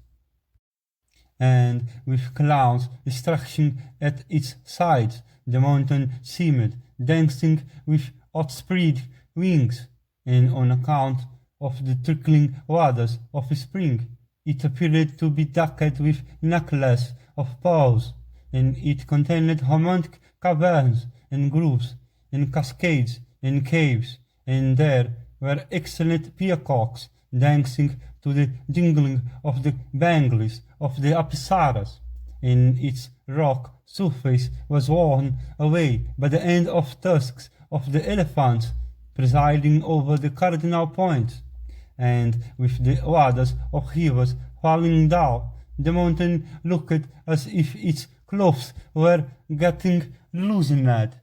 and with clouds stretching at its sides, the mountain seemed dancing with outspread wings, and on account of the trickling waters of spring, it appeared to be decked with necklaces of pearls, and it contained romantic caverns and grooves, and cascades and caves, and there were excellent peacocks dancing to the jingling of the bangles of the apsaras, and its rock surface was worn away by the end of tusks of the elephants presiding over the cardinal points, and with the waters of rivers falling down, the mountain looked as if its clothes were getting loosened.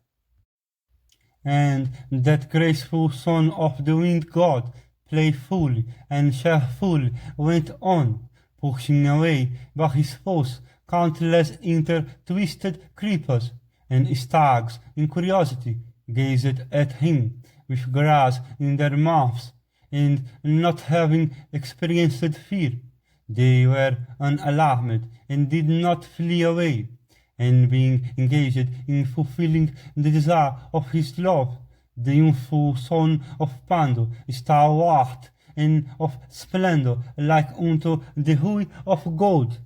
And that graceful son of the wind god playfully and cheerfully went on, pushing away by his foes countless intertwisted creepers, and stags in curiosity gazed at him with grass in their mouths, and not having experienced fear, they were unalarmed and did not flee away, and being engaged in fulfilling the desire of his love, the youthful son of Pandu, stalwart and of splendor, like unto the hue of gold,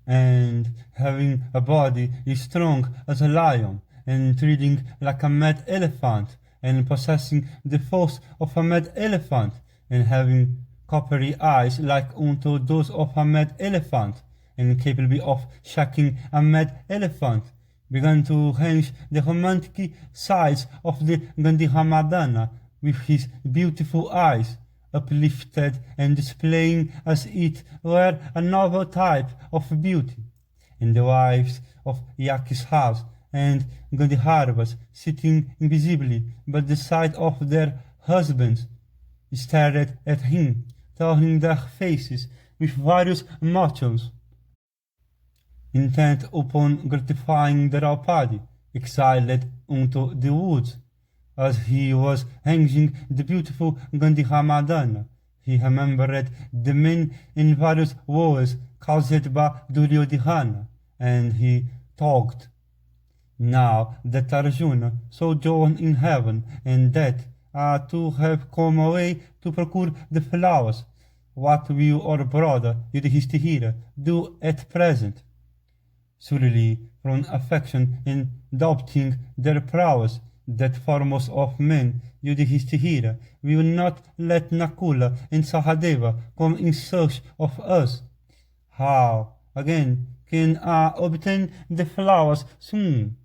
and having a body strong as a lion, and treading like a mad elephant, and possessing the force of a mad elephant, and having coppery eyes like unto those of a mad elephant, and capable of shaking a mad elephant, began to range the romantic sides of the Gandhimadana with his beautiful eyes, uplifted and displaying as it were a novel type of beauty. And the wives of Yaki's house and Gandharvas, sitting invisibly by the side of their husbands, stared at him, turning their faces with various motions, intent upon gratifying Draupadi, exiled unto the woods. As he was hanging the beautiful Gandhimadana, he remembered the men in various wars caused by Duryodhana, and he thought, now that Arjuna sojourn in heaven and that are to have come away to procure the flowers, what will our brother Yudhishthira do at present? Surely from affection and doubting their prowess, that foremost of men, Yudhishthira, will not let Nakula and Sahadeva come in search of us. How, again, can I obtain the flowers soon?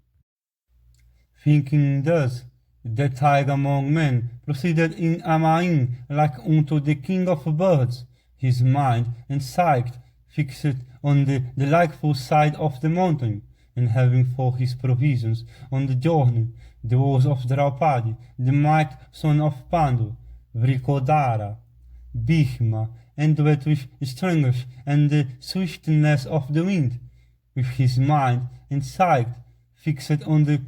Thinking thus, the tiger among men proceeded in a mind like unto the king of birds, his mind and sight fixed on the delightful side of the mountain, and having for his provisions on the journey the woes of Draupadi, the mighty son of Pandu, Vrikodara, Bhishma, endowed with strength and the swiftness of the wind, with his mind and sight fixed on the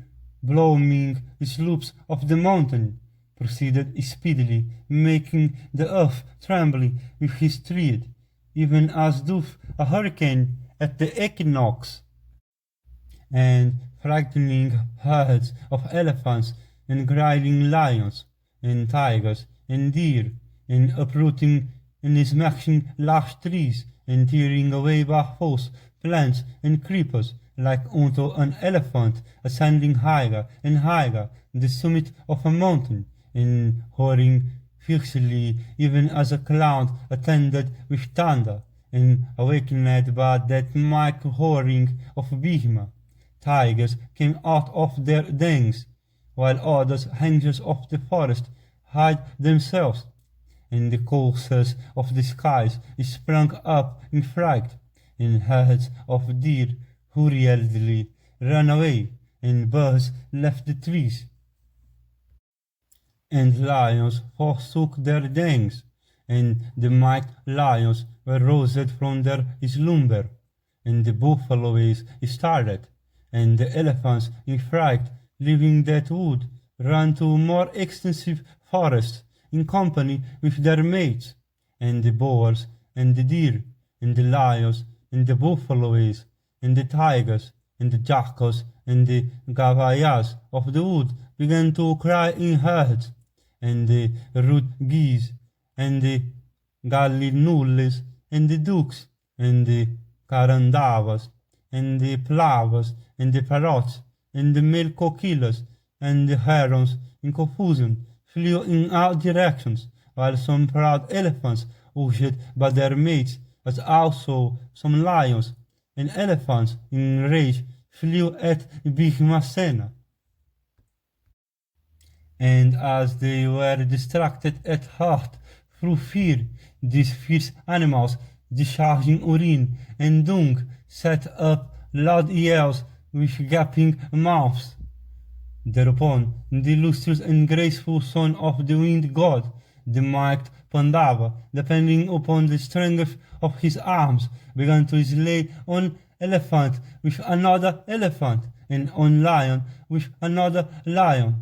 blooming slopes of the mountain, proceeded speedily, making the earth tremble with his tread, even as doth a hurricane at the equinox, and frightening herds of elephants, and growling lions, and tigers, and deer, and uprooting and smashing large trees, and tearing away by force plants and creepers, like unto an elephant ascending higher and higher the summit of a mountain, and roaring fiercely, even as a cloud attended with thunder, and awakened by that mighty roaring of Bhishma. Tigers came out of their dens, while others, hangers of the forest, hide themselves, and the coursers of the skies sprang up in fright, and herds of deer hurriedly ran away, and birds left the trees, and lions forsook their dens, and the mighty lions were roused from their slumber, and the buffaloes started, and the elephants in fright, leaving that wood, ran to more extensive forests in company with their mates, and the boars, and the deer, and the lions, and the buffaloes, and the tigers, and the jackals, and the gavayas of the wood began to cry in herds, and the rude geese, and the gallinules, and the dukes, and the carandavas, and the plovers, and the parrots, and the male coquillas, and the herons in confusion flew in all directions, while some proud elephants, urged by their mates, as also some lions and elephants in rage, flew at Bhishmasena. And as they were distracted at heart through fear, these fierce animals, discharging urine and dung, set up loud yells with gaping mouths. Thereupon the illustrious and graceful son of the wind god, the mighty Pandava, depending upon the strength of his arms, began to slay on elephant with another elephant, and on lion with another lion,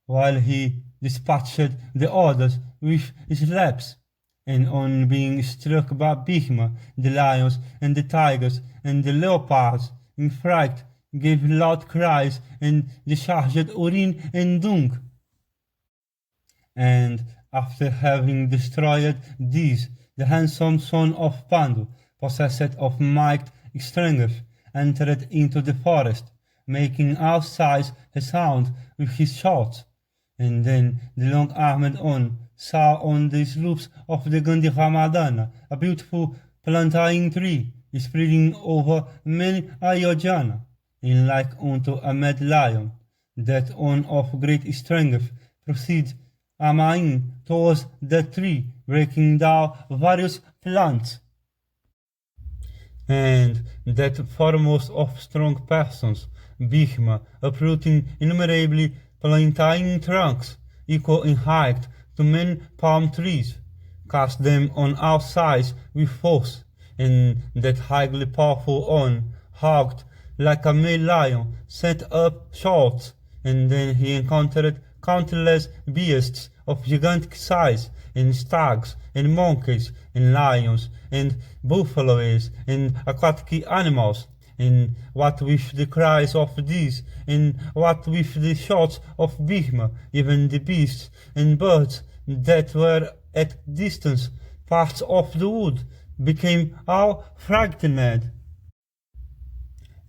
while he dispatched the others with slaps. And on being struck by Bhishma, the lions and the tigers and the leopards, in fright, gave loud cries and discharged urine and dung, And after having destroyed these, the handsome son of Pandu, possessed of might strength, entered into the forest, making outside a sound with his shouts. And then the long-armed one saw on the slopes of the Gandhi a beautiful plantain tree spreading over many a yojana, in like unto a mad lion, that one of great strength proceeds amain towards that tree, breaking down various plants. And that foremost of strong persons, Bhishma, uprooting innumerably plantain trunks, equal in height to many palm trees, cast them on all sides with force, and that highly powerful one, hugged like a male lion, set up shouts, and then he encountered countless beasts of gigantic size, and stags, and monkeys, and lions, and buffaloes, and aquatic animals, and what with the cries of these, and what with the shouts of Bhishma, even the beasts and birds that were at distance parts of the wood became all frightened.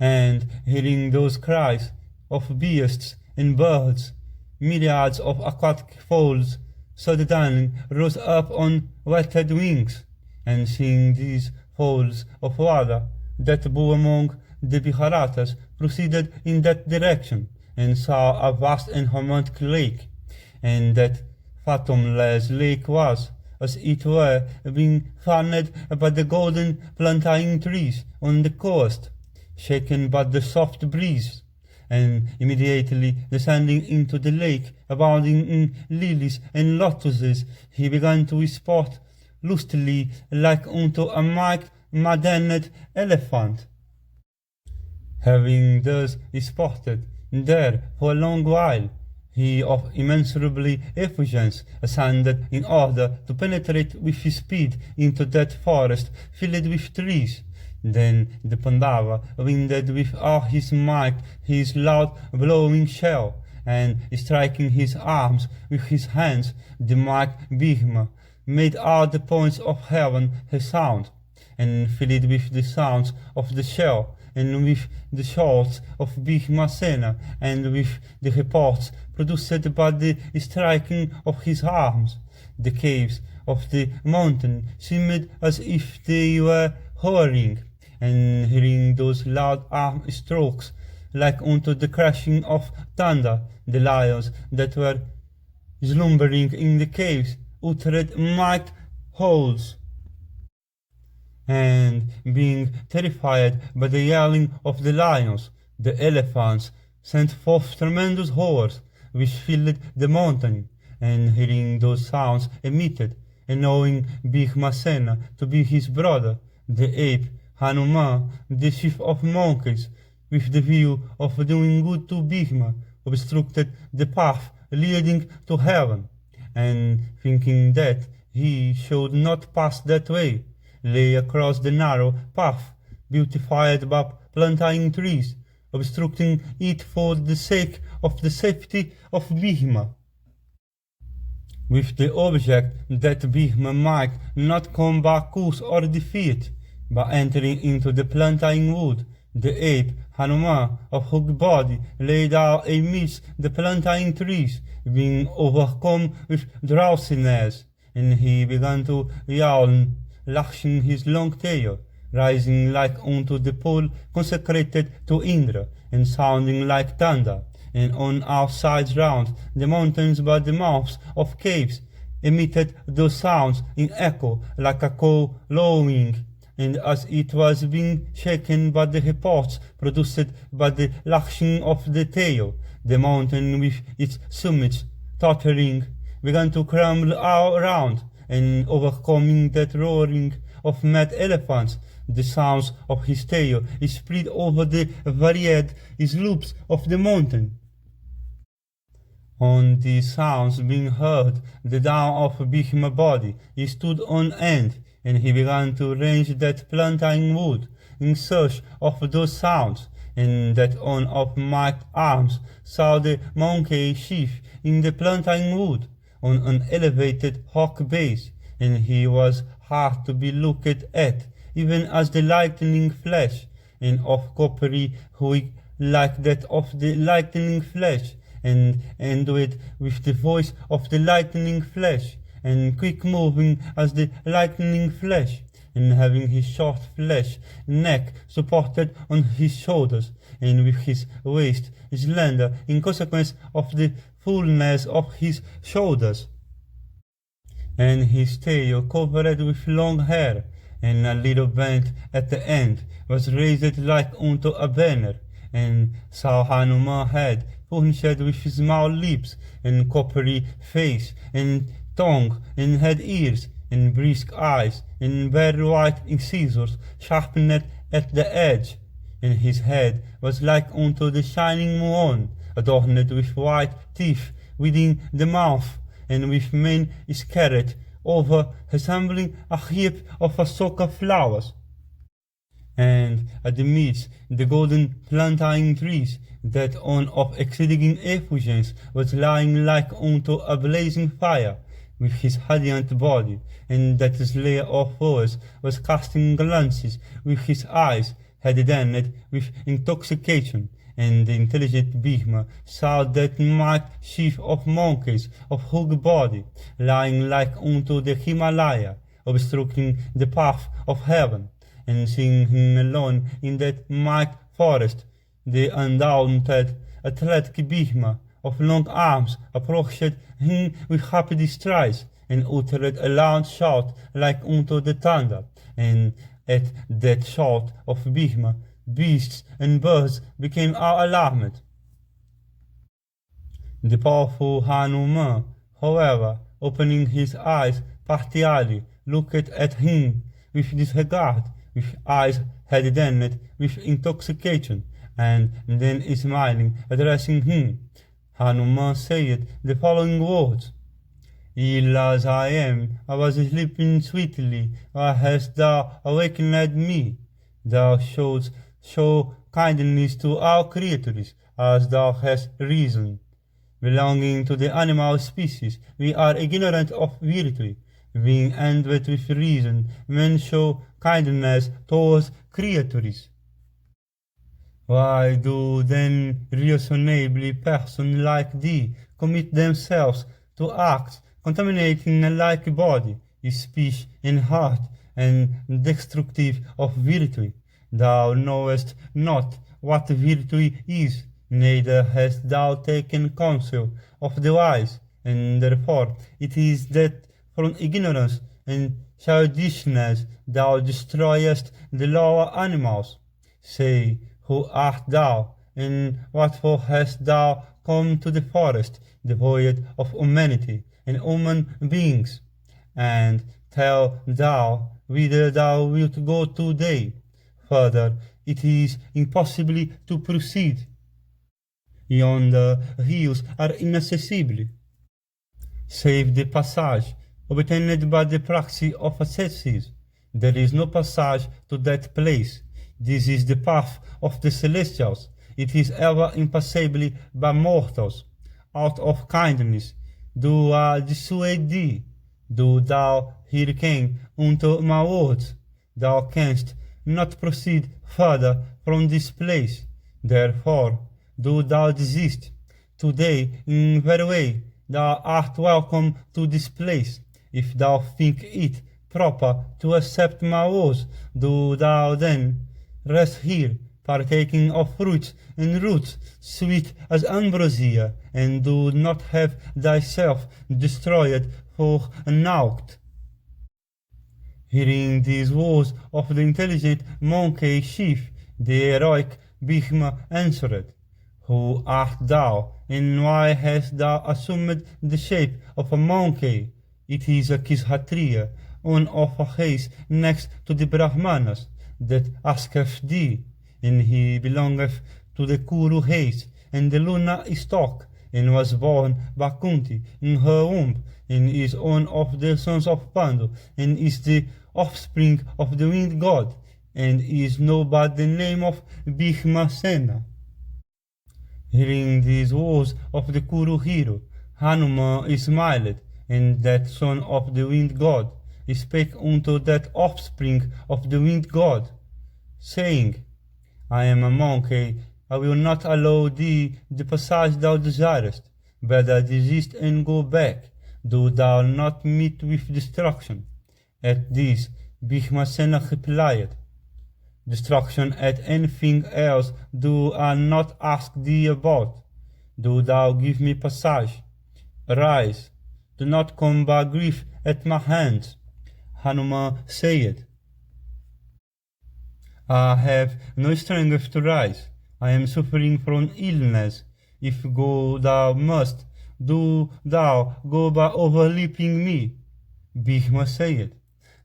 And hearing those cries of beasts and birds, myriads of aquatic fowls suddenly rose up on wetted wings, and seeing these falls of water that blew among the Viharatas, proceeded in that direction, and saw a vast and romantic lake, and that fathomless lake was, as it were, being fanned by the golden plantain trees on the coast, shaken by the soft breeze, and immediately descending into the lake, abounding in lilies and lotuses, he began to sport lustily like unto a maddened elephant. Having thus sported there for a long while, he of immeasurably effulgence ascended in order to penetrate with his speed into that forest filled with trees. Then the Pandava winded with all his might his loud blowing shell, and striking his arms with his hands, the mighty Bhishma made all the points of heaven resound, and filled with the sounds of the shell, and with the shouts of Bhishma Sena, and with the reports produced by the striking of his arms, the caves of the mountain seemed as if they were roaring, and hearing those loud arm strokes, like unto the crashing of thunder, the lions that were slumbering in the caves uttered mighty howls. And being terrified by the yelling of the lions, the elephants sent forth tremendous roars, which filled the mountain, and hearing those sounds emitted, and knowing Bhishmasena to be his brother, the ape Hanuman, the chief of monkeys, with the view of doing good to Bhishma, obstructed the path leading to heaven, and thinking that he should not pass that way, lay across the narrow path, beautified by plantain trees, obstructing it for the sake of the safety of Bhishma, with the object that Bhishma might not come by curse or defeat. By entering into the plantain wood, the ape Hanuman of hooked body lay down amidst the plantain trees, being overcome with drowsiness, and he began to yawn, lashing his long tail, rising like unto the pole consecrated to Indra, and sounding like thunder, and on all sides round the mountains by the mouths of caves emitted those sounds in echo like a cow lowing, and as it was being shaken by the reports produced by the lashing of the tail, the mountain with its summits tottering began to crumble all around, and overcoming that roaring of mad elephants, the sounds of his tail spread over the varied slopes of the mountain. On these sounds being heard, the down of Bhishma's body stood on end, and he began to range that plantain wood in search of those sounds, and that one of mighty arms saw the monkey chief in the plantain wood, on an elevated hawk base, and he was hard to be looked at, even as the lightning flash, and of coppery hue like that of the lightning flash, and endowed with the voice of the lightning flash, and quick moving as the lightning flash, and having his short flesh neck supported on his shoulders, and with his waist slender in consequence of the fullness of his shoulders, and his tail covered with long hair, and a little band at the end was raised like unto a banner, and Sir Hanuman had furnished with small lips, and coppery face, and tongue, and had ears, and brisk eyes, and very white incisors sharpened at the edge, and his head was like unto the shining moon, adorned with white teeth within the mouth, and with mane scattered over, resembling a heap of Asoka flowers. And at the midst the golden plantain trees, that on of exceeding effulgence was lying like unto a blazing fire, with his radiant body, and that slayer of foes was casting glances with his eyes headed with intoxication, and the intelligent Bhima saw that mighty sheaf of monkeys of hug body, lying like unto the Himalaya, obstructing the path of heaven, and seeing him alone in that mighty forest, the undaunted athletic Bhima of long arms approached him with rapid strides, and uttered a loud shout like unto the thunder, and at that shout of Bhima, beasts and birds became all alarmed. The powerful Hanuman, however, opening his eyes partially, looked at him with disregard, with eyes headed with intoxication, and then smiling, addressing him, Hanuman said the following words: "Ill as I am, I was sleeping sweetly, why hast thou awakened me? Thou shouldst show kindness to all creatures, as thou hast reason. Belonging to the animal species, we are ignorant of virtue. Being endowed with reason, men show kindness towards creatures. Why do then reasonable persons like thee commit themselves to acts contaminating a like body, speech, and heart, and destructive of virtue? Thou knowest not what virtue is, neither hast thou taken counsel of the wise, and therefore it is that from ignorance and childishness thou destroyest the lower animals. Say, who art thou, and what for hast thou come to the forest, devoid of humanity and human beings? And tell thou whither thou wilt go today. Further, it is impossible to proceed. Yonder hills are inaccessible, save the passage obtained by the practice of asceticism. There is no passage to that place. This is the path of the celestials. It is ever impassable by mortals. Out of kindness do I dissuade thee. Do thou hearken unto my words. Thou canst not proceed further from this place. Therefore do thou desist. Today, in very way, thou art welcome to this place. If thou think it proper to accept my words, do thou then rest here, partaking of fruits and roots sweet as ambrosia, and do not have thyself destroyed for naught." Hearing these words of the intelligent monkey chief, the heroic Bhima answered, "Who art thou, and why hast thou assumed the shape of a monkey?" "It is a Kshatriya, one of a race next to the Brahmanas, that asketh thee, and he belongeth to the Kuru race, and the Luna stock, and was born by Kunti in her womb, and is one of the sons of Pandu, and is the offspring of the wind god, and is known by the name of Bhishmasena." Hearing these words of the Kuru hero, Hanuman smiled, and that son of the wind god spake unto that offspring of the wind god, saying, I am a monkey, I will not allow thee the passage thou desirest, better desist and go back, do thou not meet with destruction. At this Bhishma Sena replied, destruction at anything else do I not ask thee about. Do thou give me passage. Arise, do not come by grief at my hands. Hanuman said, I have no strength to rise. I am suffering from illness. If go thou must, do thou go by overleaping me. Bhishma said,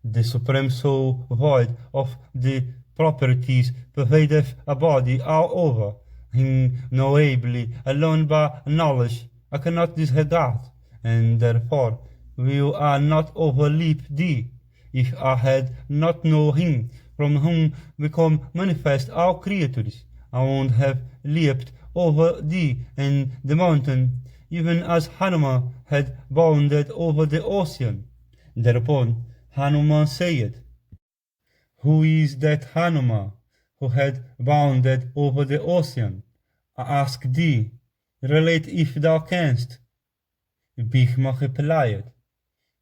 the supreme soul void of the properties pervadeth a body all over. Him knowably, alone by knowledge, I cannot disregard, and therefore will I not overleap thee. If I had not known him, from whom become manifest all creatures, I would have leaped over thee and the mountain, even as Hanuman had bounded over the ocean. Thereupon Hanuman said, who is that Hanuman who had bounded over the ocean? I ask thee, relate if thou canst. Bhishma replied,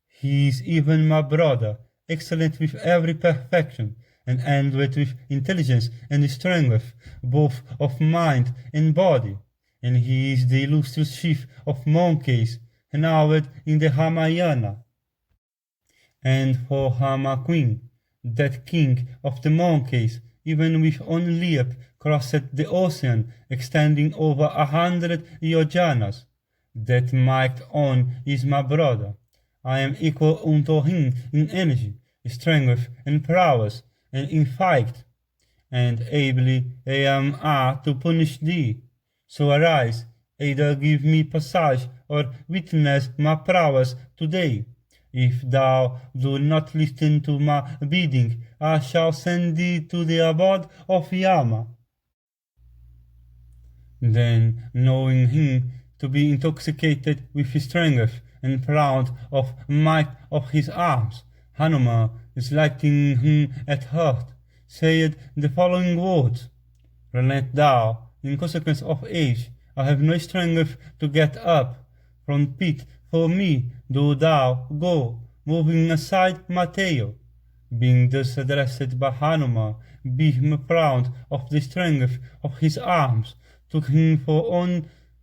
he is even my brother, excellent with every perfection, and endowed with intelligence and strength, both of mind and body. And he is the illustrious chief of monkeys, renowned in the Ramayana. And for Rama Queen, that king of the monkeys, even with one leap, crossed the ocean, extending over 100 yojanas. That might on is my brother. I am equal unto him in energy, strength, and prowess, and in fight, and ably am I to punish thee. So arise, either give me passage, or witness my prowess today. If thou do not listen to my bidding, I shall send thee to the abode of Yama. Then, knowing him to be intoxicated with his strength and proud of might of his arms, Hanuman, slighting him at heart, said the following words, relent thou, in consequence of age, I have no strength to get up from pit. For me, do thou go, moving aside my tail. Being thus addressed by Hanuman, Bhishma, proud of the strength of his arms, took him for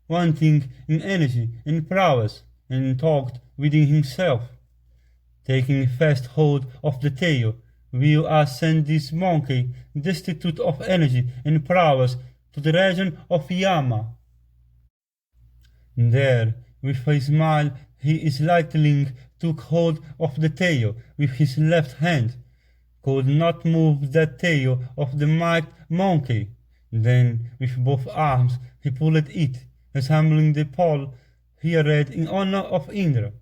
wanting in energy and prowess, and talked within himself. Taking fast hold of the tail, will I send this monkey, destitute of energy and prowess, to the region of Yama. There, with a smile, he slightly took hold of the tail with his left hand, could not move that tail of the mighty monkey. Then, with both arms, he pulled it, resembling the pole he read in honor of Indra.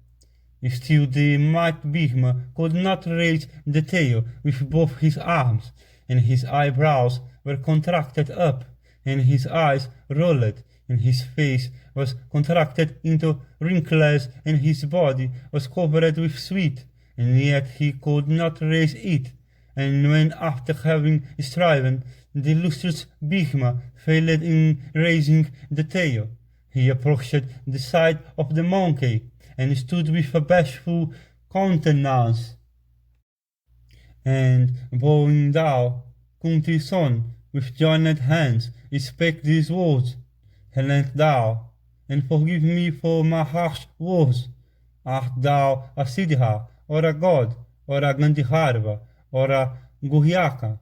Still the mighty Bhishma could not raise the tail with both his arms, and his eyebrows were contracted up, and his eyes rolled, and his face was contracted into wrinkles, and his body was covered with sweat, and yet he could not raise it. And when, after having striven, the illustrious Bhishma failed in raising the tail, he approached the side of the monkey, and stood with a bashful countenance, and bowing down, Kunti's son, with joined hands, spake these words, relent thou, and forgive me for my harsh words. Art thou a Siddha, or a god, or a Gandharva, or a Guhyaka?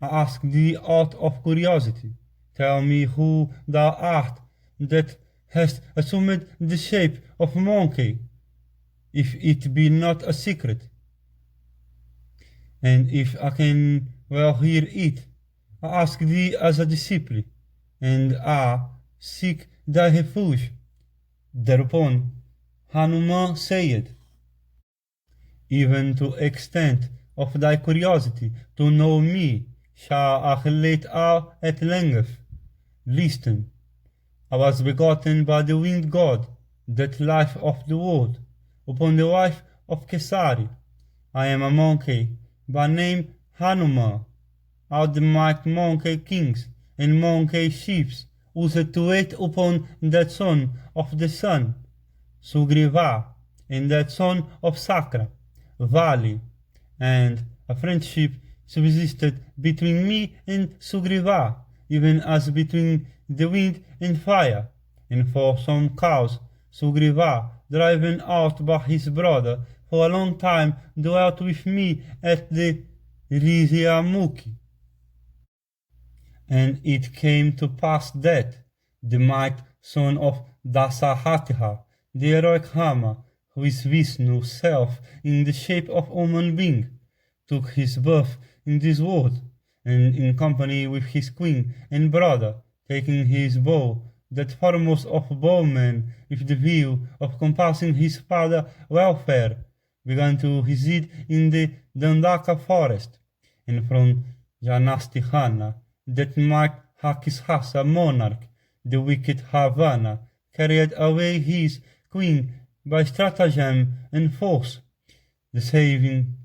I ask thee out of curiosity. Tell me who thou art that hast assumed the shape of a monkey, if it be not a secret. And if I can well hear it, I ask thee as a disciple, and I seek thy refuge. Thereupon Hanuman said, even to extent of thy curiosity to know me, shall I relate all at length. Listen, I was begotten by the wind god, that life of the world. upon the wife of Kesari. I am a monkey, by name Hanuma, out the might monkey kings and monkey chiefs, used to wait upon that son of the sun, Sugriva, and that son of Sakra, Vali, and a friendship subsisted between me and Sugriva, even as between the wind and fire, and for some cause Sugriva, driven out by his brother, for a long time dwelt with me at the Riziamuki. And it came to pass that the might son of Dasahatiha, the heroic Hama, who is Vishnu's self in the shape of human being, took his birth in this world, and in company with his queen and brother, taking his bow, that foremost of bowmen, with the view of compassing his father's welfare, began to reside in the Dandaka forest, and from Janastihana, that might Hakishasa monarch, the wicked Havana, carried away his queen by stratagem and force, the saving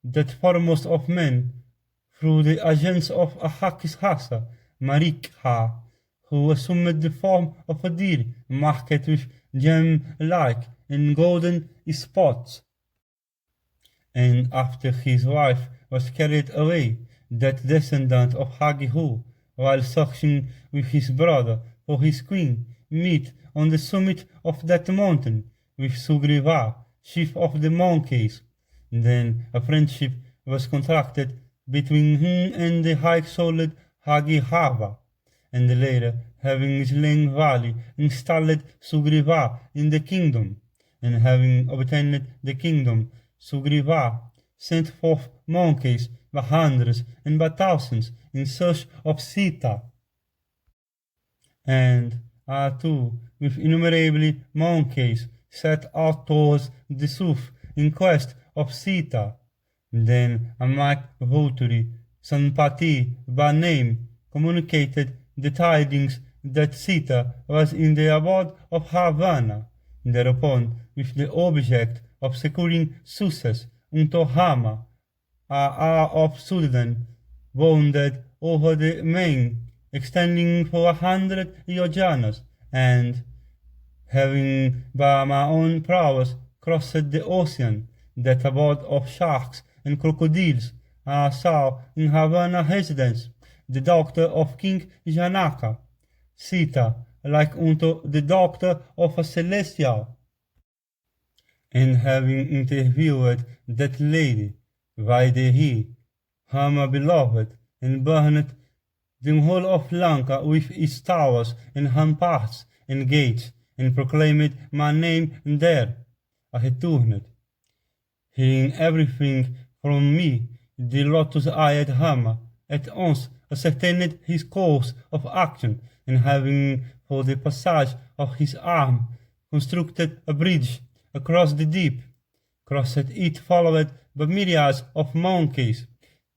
that foremost of men, through the agents of Ahakishasa, Marikha, who assumed the form of a deer marked with gem-like and golden spots. And after his wife was carried away, that descendant of Hagihu, while searching with his brother for his queen, met on the summit of that mountain with Sugriva, chief of the monkeys. Then a friendship was contracted between him and the high-souled Hagihava, and later, having slain Vali, installed Sugriva in the kingdom, and having obtained the kingdom, Sugriva sent forth monkeys by hundreds and by thousands in search of Sita. And I too, with innumerable monkeys, set out towards the south in quest of Sita. Then a mighty votary, Sanpati by name, communicated the tidings that Sita was in the abode of Havana. Thereupon, with the object of securing success unto Hama, a of Sudan bounded over the main, extending for 100 yojanas, and, having by my own prowess crossed the ocean, that abode of sharks and crocodiles, I saw in Havana residence the daughter of King Janaka, Sita, like unto the daughter of a celestial. And having interviewed that lady, Vaidehi, Hama beloved, and burned the whole of Lanka with its towers and ramparts and gates, and proclaimed my name there, I returned, hearing everything from me. The lotus-eyed Hama at once ascertained his course of action, and having for the passage of his arm constructed a bridge across the deep, crossed it followed by myriads of monkeys.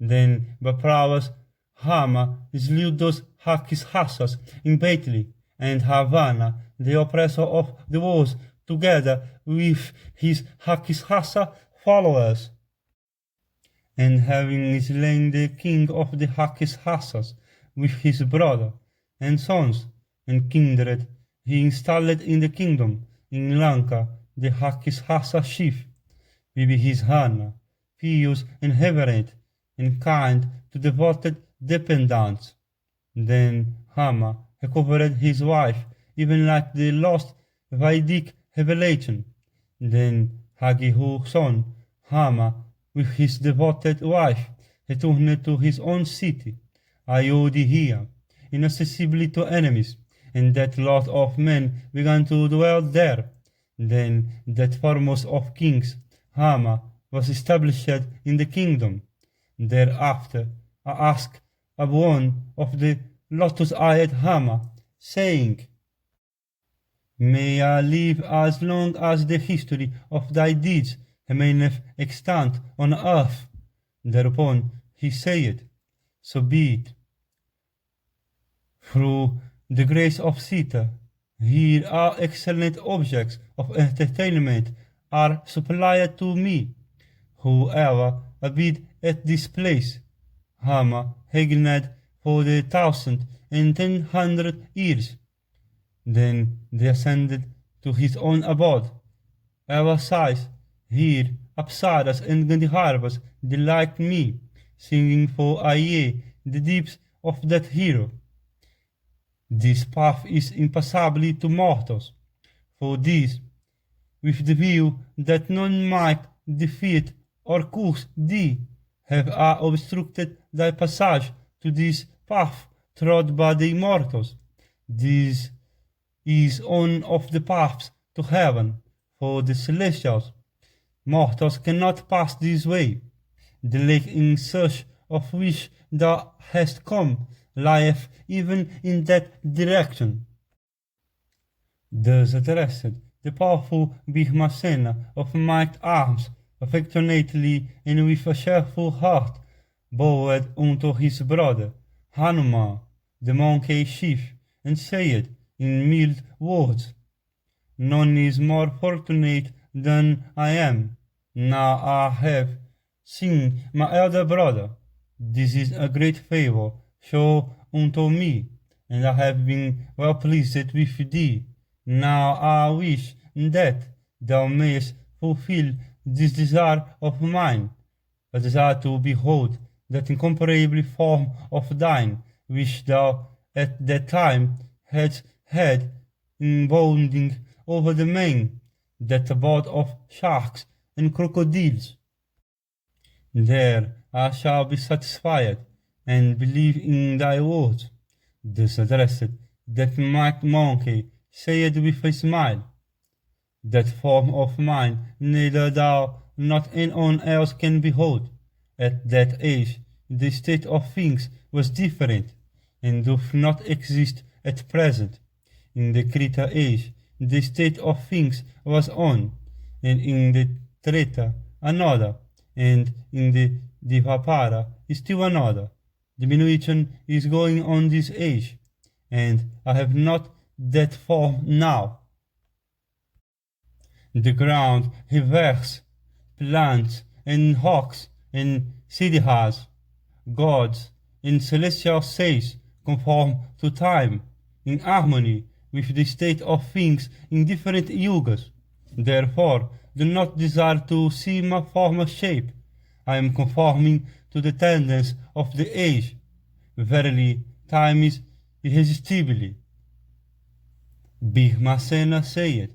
Then by prowess Hama slew those Hakishasas in battle, and Havana, the oppressor of the wars, together with his Hakishasa followers. And having slain the king of the Hakishasas with his brother and sons and kindred, he installed in the kingdom in Lanka the Hakishasa chief, with his Hana, pious and reverent, and kind to devoted dependants. Then Hama recovered his wife, even like the lost Vedic revelation. Then Hagihu's son, Hama, with his devoted wife, returned to his own city, Ayodhya, inaccessible to enemies, and that lot of men began to dwell there. Then that foremost of kings, Hama, was established in the kingdom. Thereafter I asked a one of the lotus-eyed Hama, saying, May I live as long as the history of thy deeds remaineth extant on earth. Thereupon he said, So be it. Through the grace of Sita, here are excellent objects of entertainment are supplied to me. Whoever abide at this place, Hama Hegned for the 1,100 years. Then descended to his own abode. Ever sighs, here Apsaras and Gandharvas delight me, singing for aye the deeps of that hero. This path is impassable to mortals. For this, with the view that none might defeat or curse thee, have I obstructed thy passage to this path trod by the immortals. This is one of the paths to heaven for the celestials. Mortals cannot pass this way. The lake in search of which thou hast come lieth even in that direction. Thus addressed, the powerful Bhishmasena of might arms, affectionately and with a cheerful heart, bowed unto his brother Hanuman, the monkey chief, and said in mild words, None is more fortunate than I am. Now I have seen my elder brother. This is a great favor shown unto me, and I have been well pleased with thee. Now I wish that thou mayest fulfill this desire of mine, a desire to behold that incomparable form of thine, which thou at that time hadst had in bounding over the main, that abode of sharks and crocodiles. There I shall be satisfied, and believe in thy words. Thus addressed, that mighty monkey said with a smile, That form of mine neither thou nor anyone else can behold. At that age the state of things was different, and doth not exist at present. In the Krita age the state of things was one, and in the Treta another, and in the Dvapara still another. Diminution is going on this age, and I have not that form now. The ground rivers, plants, and hawks, and siddhas, gods, and celestial sages conform to time, in harmony with the state of things in different yugas. Therefore, do not desire to see my former shape. I am conforming to the tendency of the age. Verily, time is irresistible. Bhishmasena said,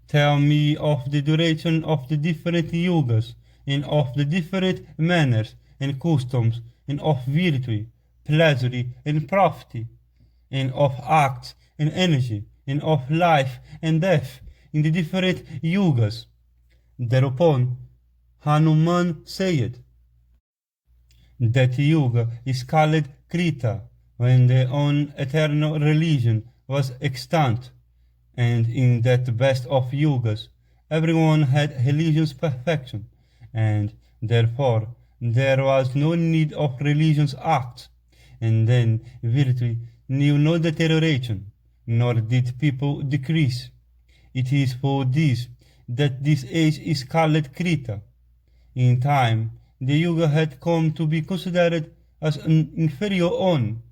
Tell me of the duration of the different yugas, and of the different manners and customs, and of virtue, pleasure, and profit, and of acts and energy, and of life and death in the different yugas. Thereupon Hanuman said, That yuga is called Krita, when the own eternal religion was extant, and in that best of yugas everyone had religion's perfection, and therefore there was no need of religion's acts, and then virtue knew no deterioration, nor did people decrease. It is for this that this age is called Krita. In time the yuga had come to be considered as an inferior one,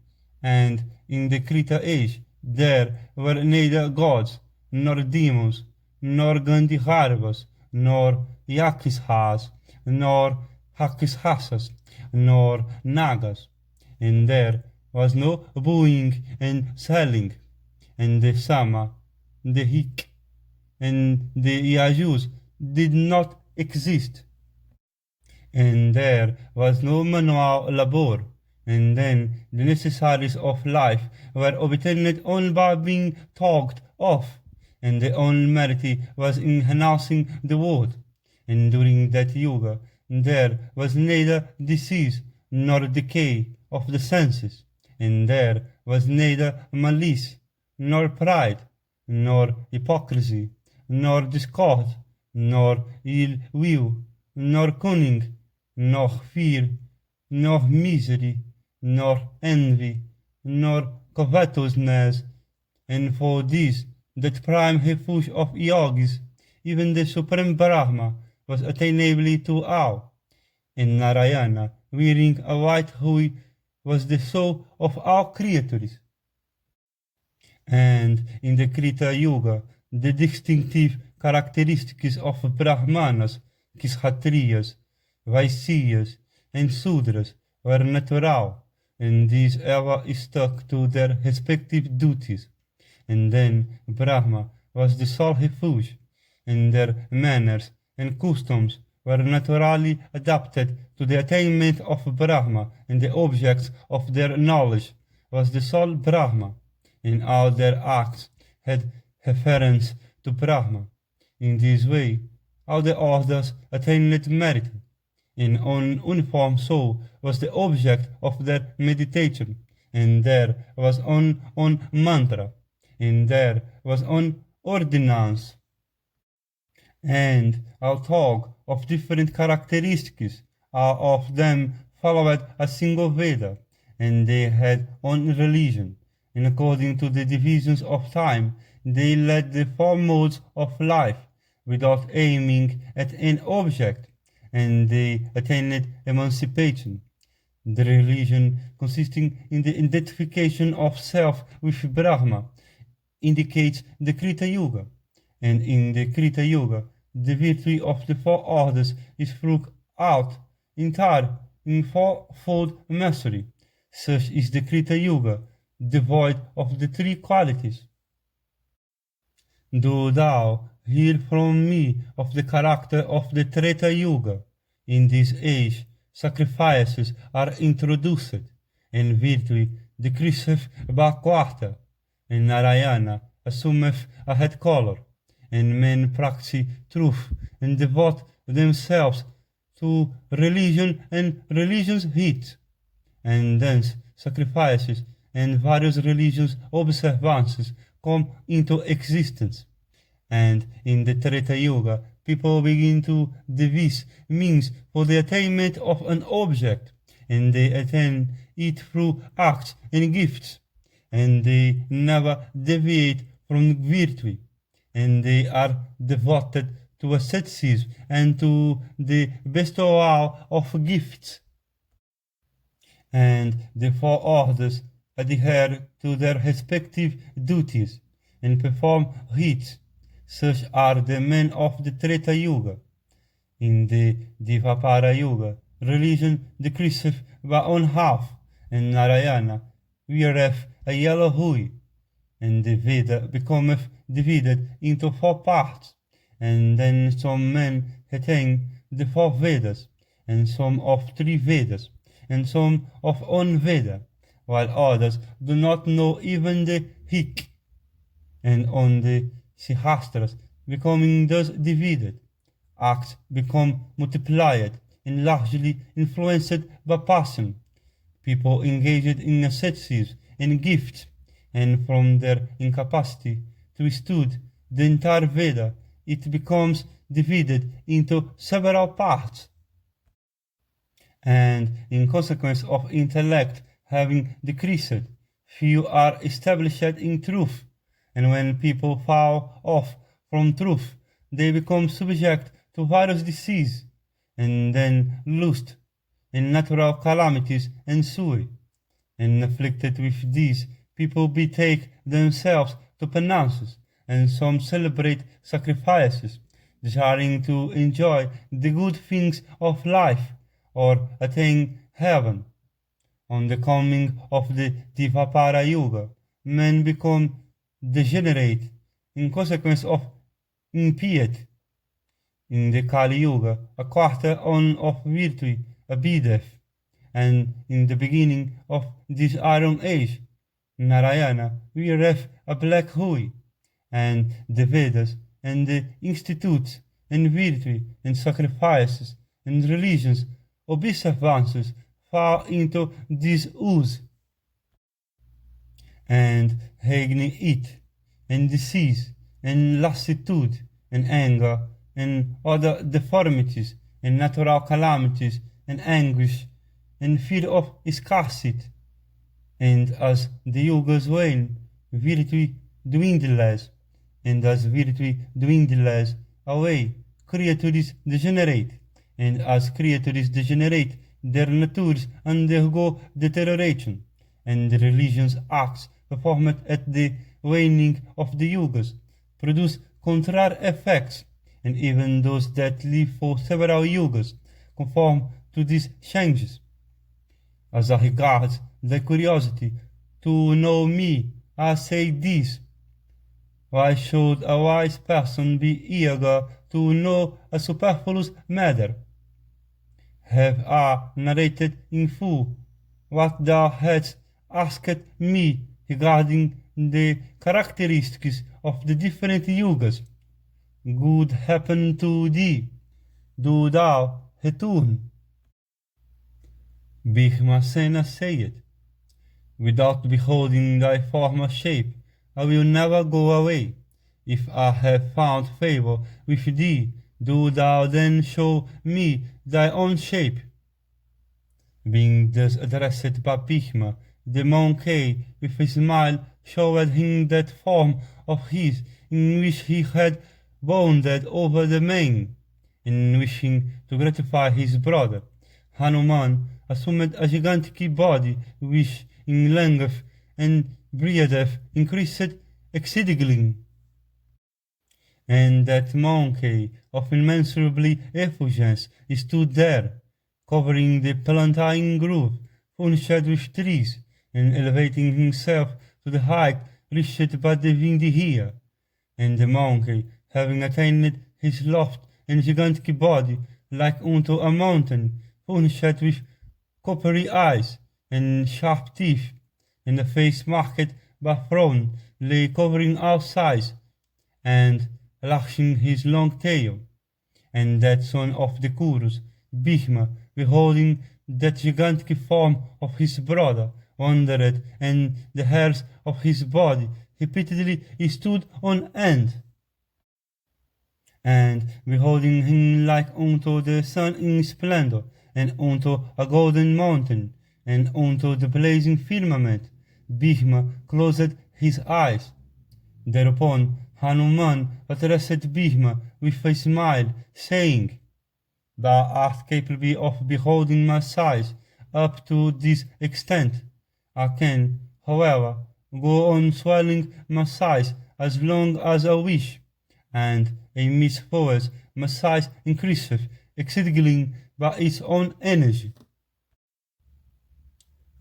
and in the Krita age there were neither gods, nor demons, nor Gandharvas, nor Yakshas, nor Rakshasas, nor Nagas, and there was no buying and selling, and the Sama, the Hik, and the Yajus did not exist, and there was no manual labor, and then the necessaries of life were obtained only by being talked of, and the only merit was in announcing the word. And during that yuga there was neither disease nor decay of the senses, and there was neither malice, nor pride, nor hypocrisy, nor discord, nor ill will, nor cunning, nor fear, nor misery, nor envy, nor covetousness, and for this that prime refuge of yogis even the supreme Brahma was attainable to all. And Narayana, wearing a white hue, was the soul of all creatures. And in the Krita Yuga, the distinctive characteristics of Brahmanas, Kshatriyas, Vaisyas, and Sudras were natural, and these ever stuck to their respective duties. And then Brahma was the sole refuge, and their manners and customs were naturally adapted to the attainment of Brahma, and the objects of their knowledge was the sole Brahma, and all their acts had reference to Brahma. In this way, all the orders attained merit, and an uniform soul was the object of their meditation, and there was on mantra, and there was on ordinance. And although of different characteristics, all of them followed a single Veda, and they had one religion, and according to the divisions of time, they led the four modes of life, without aiming at an object, and they attained emancipation. The religion consisting in the identification of self with Brahma indicates the Krita Yuga, and in the Krita Yuga, the virtue of the four orders is throughout out entire in fourfold mastery. Such is the Krita Yuga, devoid of the three qualities. Do thou hear from me of the character of the Treta Yuga. In this age, sacrifices are introduced, and virtue decreaseth by quarter, and Narayana assumeth a head color, and men practice truth and devote themselves to religion and religion's heat, and thence sacrifices and various religious observances come into existence. And in the Treta Yuga, people begin to devise means for the attainment of an object, and they attain it through acts and gifts, and they never deviate from virtue, and they are devoted to asceticism and to the bestowal of gifts. And the four orders adhere to their respective duties and perform rites. Such are the men of the Treta Yuga. In the Dvapara Yuga, religion decreaseth by one half, and Narayana weareth a yellow hue, and the Veda becometh divided into four parts, and then some men attain the four Vedas, and some of three Vedas, and some of one Veda, while others do not know even the Hik, and on the Sihastras becoming thus divided, acts become multiplied and largely influenced by passion. People engaged in asceticism and gifts, and from their incapacity to study the entire Veda, it becomes divided into several parts. And in consequence of intellect having decreased, few are established in truth, and when people fall off from truth, they become subject to various diseases, and then lust and natural calamities ensue, and afflicted with these, people betake themselves to penances, and some celebrate sacrifices, desiring to enjoy the good things of life, or attain heaven. On the coming of the Dvapara Yuga, men become degenerate in consequence of impiety. In the Kali Yuga, a quarter on of virtue abideth, and in the beginning of this Iron Age, Narayana weareth a black hue, and the Vedas and the institutes and virtue and sacrifices and religions observances fall into disuse, and reign it, and disease, and lassitude, and anger, and other deformities, and natural calamities, and anguish, and fear of scarcity. And as the yugas wane, virtue dwindles, and as virtue dwindles, away, creatures degenerate, and as creatures degenerate, their natures undergo deterioration, and the religion's acts performed at the waning of the yugas produce contrary effects, and even those that live for several yugas conform to these changes. As regards the curiosity to know me, I say this: why should a wise person be eager to know a superfluous matter? Have I narrated in full what thou hadst asked me regarding the characteristics of the different yugas? Good happen to thee. Do thou return. Bhishmasena said, without beholding thy former shape, I will never go away. If I have found favor with thee, do thou then show me thy own shape. Being thus addressed by Bhishma, the monkey with a smile showed him that form of his in which he had bounded over the main, and wishing to gratify his brother, Hanuman assumed a gigantic body which in length and breadth increased exceedingly. And that monkey of immeasurable effulgence stood there, covering the plantain grove furnished with trees, and elevating himself to the height reached by the winged ear. And the monkey, having attained his lofty and gigantic body, like unto a mountain, furnished with coppery eyes and sharp teeth, and a face marked by frown, lay covering all sides, and lashing his long tail. And that son of the Kurus, Bhishma, beholding that gigantic form of his brother, wondered, and the hairs of his body repeatedly stood on end. And beholding him like unto the sun in splendor, and unto a golden mountain, and unto the blazing firmament, Bhishma closed his eyes. Thereupon Hanuman addressed Bhishma with a smile, saying, Thou art capable of beholding my size up to this extent. I can, however, go on swelling my size as long as I wish, and a misfortune my size increaseth exceedingly by its own energy.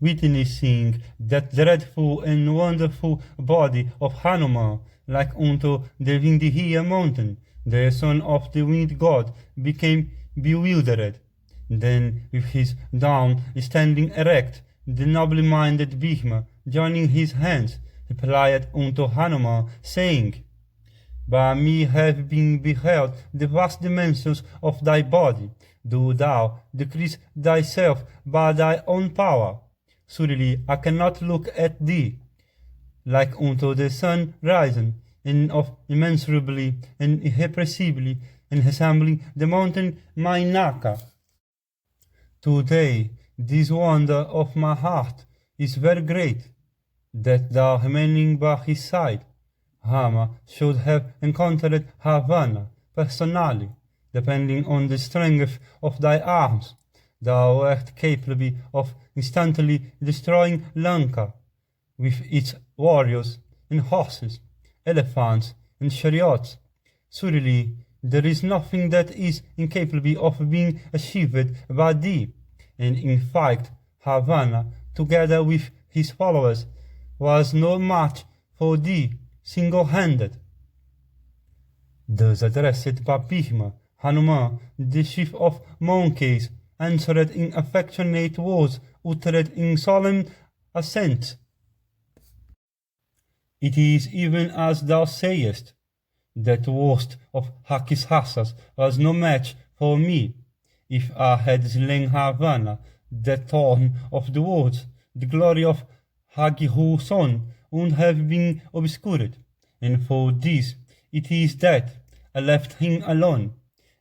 Witnessing that dreadful and wonderful body of Hanuman, like unto the Vindhya mountain, the son of the wind god became bewildered. Then, with his down standing erect, the noble-minded Bhishma, joining his hands, replied unto Hanuman, saying, By me have been beheld the vast dimensions of thy body. Do thou decrease thyself by thy own power. Surely I cannot look at thee, like unto the sun risen, and of immeasurably and irrepressibly, and resembling the mountain Mainaka. Today this wonder of my heart is very great, that thou remaining by his side, Rama should have encountered Ravana personally, depending on the strength of thy arms. Thou wert capable of instantly destroying Lanka, with its warriors and horses, elephants and chariots. Surely there is nothing that is incapable of being achieved by thee, and in fact Ravana, together with his followers, was no match for thee single-handed. Thus addressed by Bhishma, Hanuman, the chief of monkeys, answered in affectionate words uttered in solemn assent. It is even as thou sayest. That worst of Rakshasas was no match for me. If I had slain Ravana, the thorn of the world, the glory of Raghu's son would have been obscured, and for this it is that I left him alone.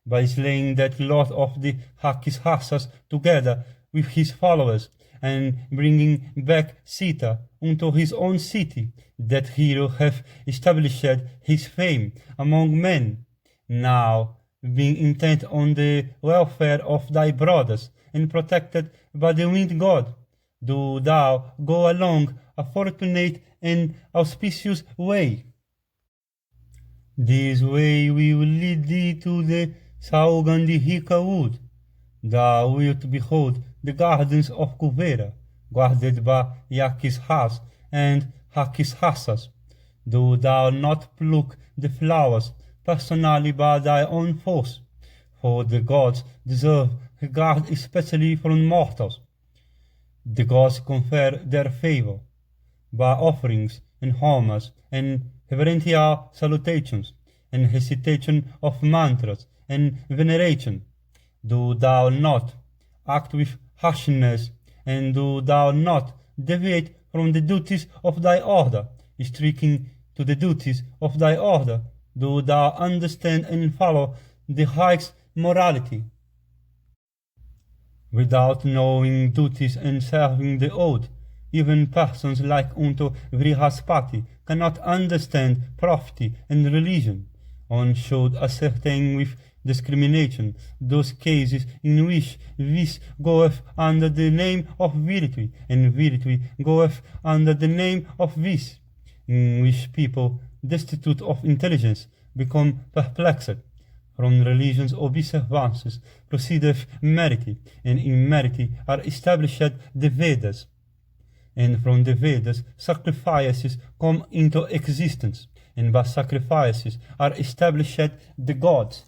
By slaying that lord of the Rakshasas together with his followers, and bringing back Sita unto his own city, that hero hath established his fame among men. now being intent on the welfare of thy brothers, and protected by the wind god, do thou go along a fortunate and auspicious way. This way will lead thee to the Saugandihika wood. Thou wilt behold the gardens of Kuvera, guarded by Yakishas and Hakishasas. Do thou not pluck the flowers personally by thy own force, for the gods deserve regard especially from mortals. The gods confer their favor by offerings and homage and reverential salutations and recitation of mantras and veneration. Do thou not act with harshness, and do thou not deviate from the duties of thy order, sticking to the duties of thy order. Do thou understand and follow the highest morality. Without knowing duties and serving the oath, even persons like unto Vrihaspati cannot understand prophecy and religion. One should ascertain with discrimination those cases in which vice goeth under the name of virtue, and virtue goeth under the name of vice, in which people destitute of intelligence become perplexed. From religion's observances proceedeth merit, and in merit are established the Vedas. And from the Vedas sacrifices come into existence, and by sacrifices are established the gods.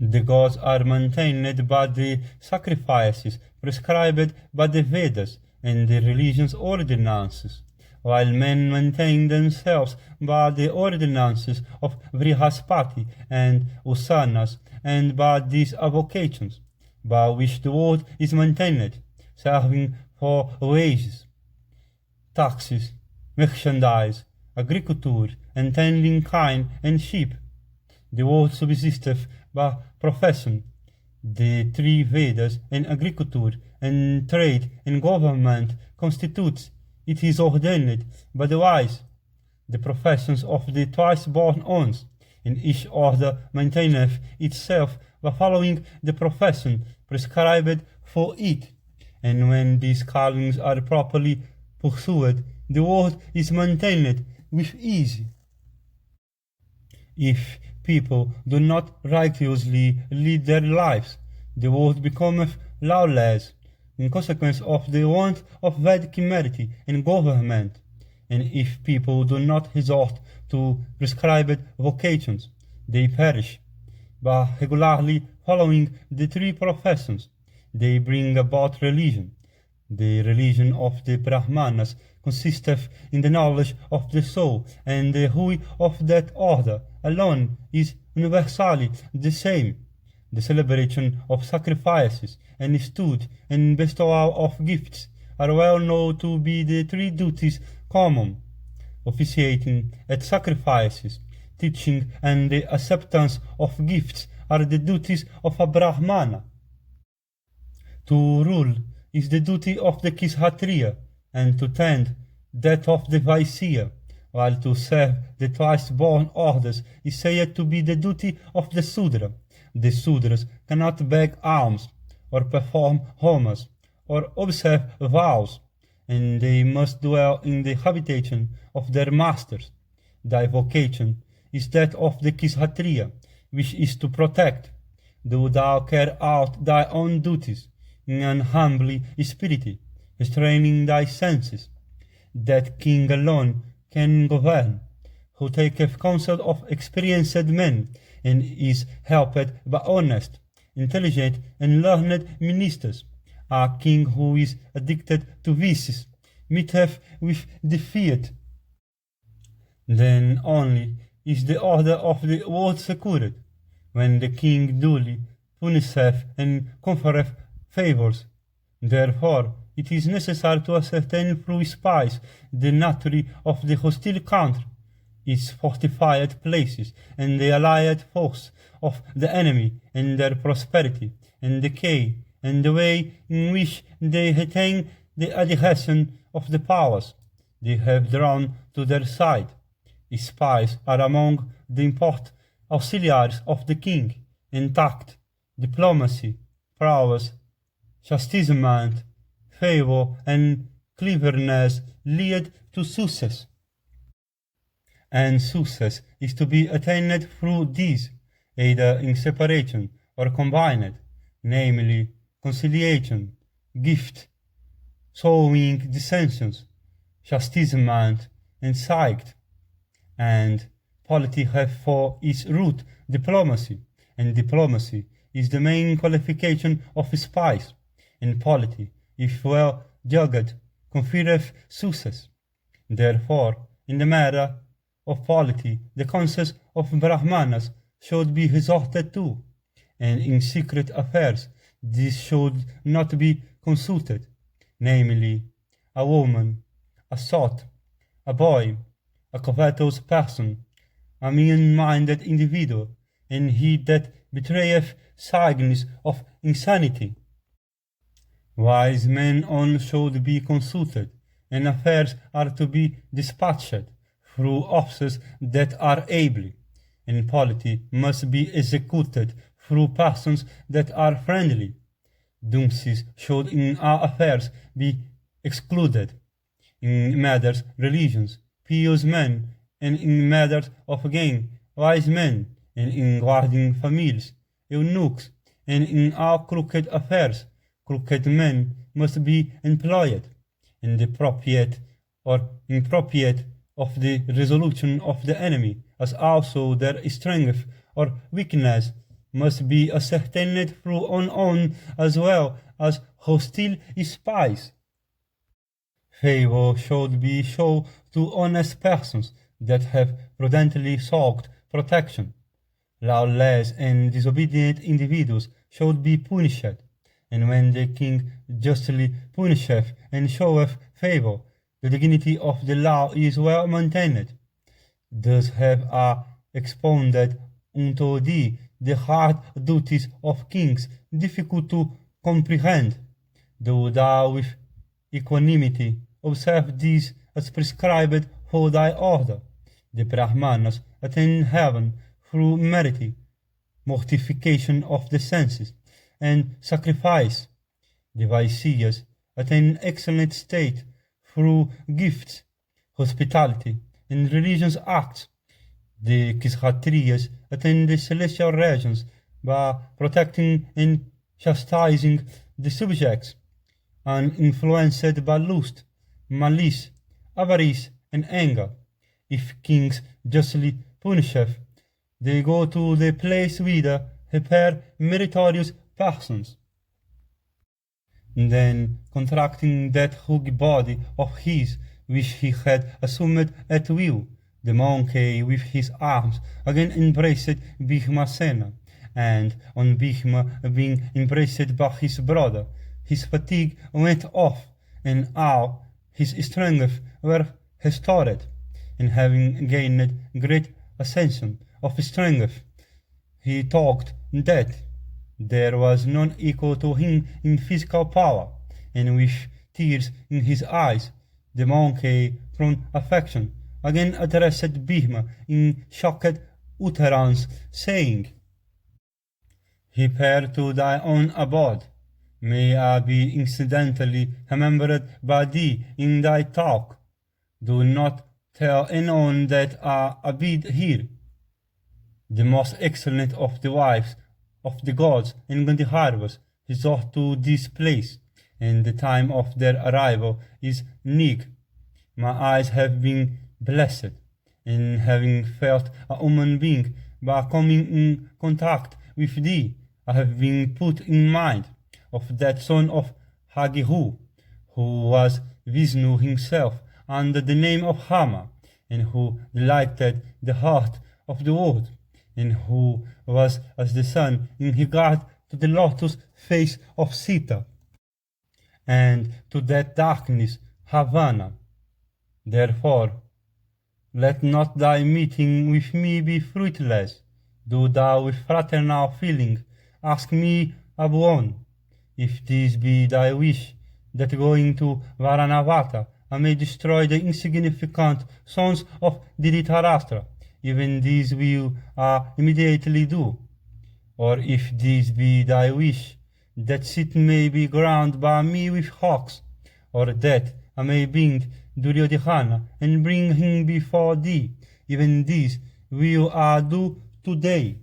The gods are maintained by the sacrifices prescribed by the Vedas and the religion's ordinances, while men maintain themselves by the ordinances of Vrihaspati and Usanas, and by these avocations, by which the world is maintained, serving for wages, taxes, merchandise, agriculture, and tending kine and sheep. The world subsisteth by profession. The three Vedas and agriculture and trade and government constitutes, it is ordained by the wise, the professions of the twice-born ones, and each order maintaineth itself by following the profession prescribed for it. And when these callings are properly pursued, the world is maintained with ease. If people do not righteously lead their lives, the world becometh lawless, in consequence of the want of Vedic merit and government. And if people do not resort to prescribed vocations, they perish. By regularly following the three professions, they bring about religion. The religion of the Brahmanas consisteth in the knowledge of the soul, and the who of that order alone is universally the same. The celebration of sacrifices and stud and bestowal of gifts are well known to be the three duties common. Officiating at sacrifices, teaching, and the acceptance of gifts are the duties of a Brahmana. To rule is the duty of the Kshatriya, and to tend that of the Vaisya, while to serve the twice-born orders is said to be the duty of the Sudra. The Sudras cannot beg alms, or perform homage, or observe vows, and they must dwell in the habitation of their masters. Thy vocation is that of the Kshatriya, which is to protect. Do thou carry out thy own duties in an humbly spirit, restraining thy senses. That king alone can govern, who taketh counsel of experienced men, and is helped by honest, intelligent, and learned ministers. A king who is addicted to vices meeteth with defeat. Then only is the order of the world secured, when the king duly punisheth and conferreth favors. Therefore, it is necessary to ascertain through spies the nature of the hostile country, its fortified places, and the allied force of the enemy, and their prosperity and decay, and the way in which they retain the adhesion of the powers they have drawn to their side. Spies are among the import auxiliaries of the king, in tact, diplomacy, prowess, chastisement, favor, and cleverness lead to success. And success is to be attained through these, either in separation or combined, namely conciliation, gift, sowing dissensions, chastisement, and sight. And polity have for its root diplomacy, and diplomacy is the main qualification of spies, and polity, if well judged, conferreth success. Therefore, in the matter of polity, the counsels of Brahmanas should be resorted to, and in secret affairs this should not be consulted, namely, a woman, a sot, a boy, a covetous person, a mean-minded individual, and he that betrayeth signs of insanity. Wise men only should be consulted, and affairs are to be dispatched through officers that are able, and polity must be executed through persons that are friendly. Dunces should in all affairs be excluded, in matters religions, pious men, and in matters of gain, wise men, and in guarding families, eunuchs, and in all crooked affairs, crooked men must be employed, and the appropriate or inappropriate of the resolution of the enemy, as also their strength or weakness, must be ascertained through unknown as well as hostile spies. Favor should be shown to honest persons that have prudently sought protection. Lawless and disobedient individuals should be punished, and when the king justly punisheth and showeth favor, the dignity of the law is well maintained. Thus have I expounded unto thee the hard duties of kings, difficult to comprehend. Do thou with equanimity observe these as prescribed for thy order. The Brahmanas attain heaven through merit, mortification of the senses, and sacrifice. The Vaisyas attain excellent state through gifts, hospitality, and religious acts. The Kshatriyas attain the celestial regions by protecting and chastising the subjects, uninfluenced by lust, malice, avarice, and anger. If kings justly punisheth, they go to the place whither prepare meritorious persons. Then, contracting that rugged body of his, which he had assumed at will, the monkey with his arms again embraced Bhishmasena, and on Bhishma being embraced by his brother, his fatigue went off, and all his strength were restored, and having gained great ascension of strength, he talked that there was none equal to him in physical power, and with tears in his eyes, the monkey, from affection, again addressed Bhishma in shocked utterance, saying, Repair to thy own abode. May I be incidentally remembered by thee in thy talk. Do not tell anyone that I abide here. The most excellent of the wives of the gods and Gandharvas resort to this place, and the time of their arrival is nigh. My eyes have been blessed, and having felt a human being by coming in contact with thee, I have been put in mind of that son of Hagihu, who was Vishnu himself under the name of Rama, and who delighted the heart of the world, and who was as the sun in regard to the lotus face of Sita, and to that darkness Ravana. Therefore, let not thy meeting with me be fruitless. Do thou with fraternal feeling ask me a boon, if this be thy wish, that going to Varanavata I may destroy the insignificant sons of Dhritarashtra, even this will immediately do. Or if this be thy wish, that sit may be ground by me with hawks, or that I may bring Duryodhana and bring him before thee, even this will I do today.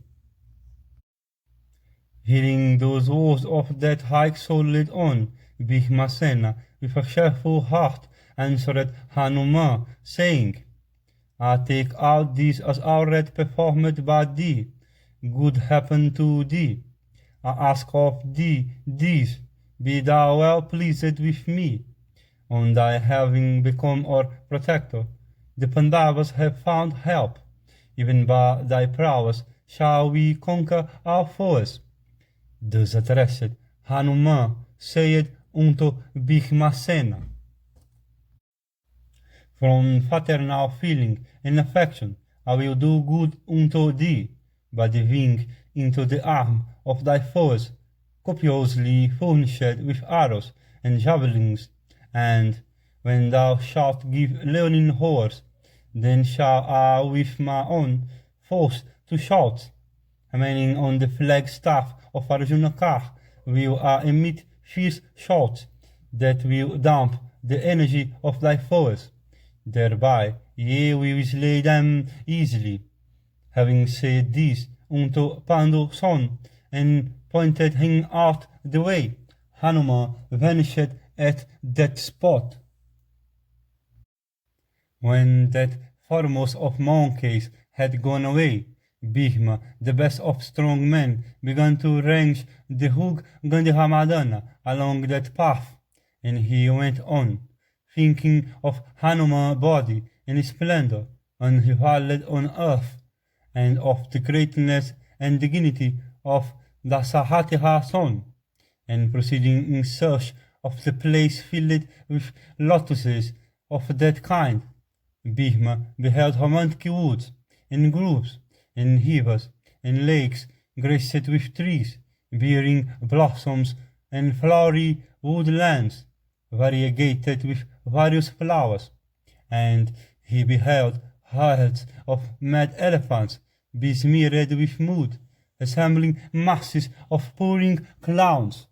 Hearing those words of that high-souled on, Bhishmasena, with a cheerful heart, answered Hanuman, saying, I take out this as already performed by thee. Good happen to thee. I ask of thee this, be thou well pleased with me. On thy having become our protector, the Pandavas have found help. Even by thy prowess shall we conquer our foes. Thus addressed, Hanuman said unto Bhishmasena, from fraternal feeling and affection I will do good unto thee, by diving into the arm of thy foes, copiously furnished with arrows and javelins, and when thou shalt give learning horse, then shall I with my own force to shout, remaining on the flagstaff of Arjuna car, will I emit fierce shouts that will damp the energy of thy foes. Thereby ye will slay them easily. Having said this unto Pandu's son, and pointed him out the way, Hanuman vanished at that spot. When that foremost of monkeys had gone away, Bhishma, the best of strong men, began to range the hug Gandhimadana along that path, and he went on, thinking of Hanuman's body and splendor, unrivaled on earth, and of the greatness and dignity of Dasahatya's son, and proceeding in search of the place filled with lotuses of that kind. Bhishma beheld romantic woods, and groves, and rivers, and lakes graced with trees, bearing blossoms, and flowery woodlands, variegated with various flowers, and he beheld herds of mad elephants, besmeared with mud, assembling masses of purring clowns.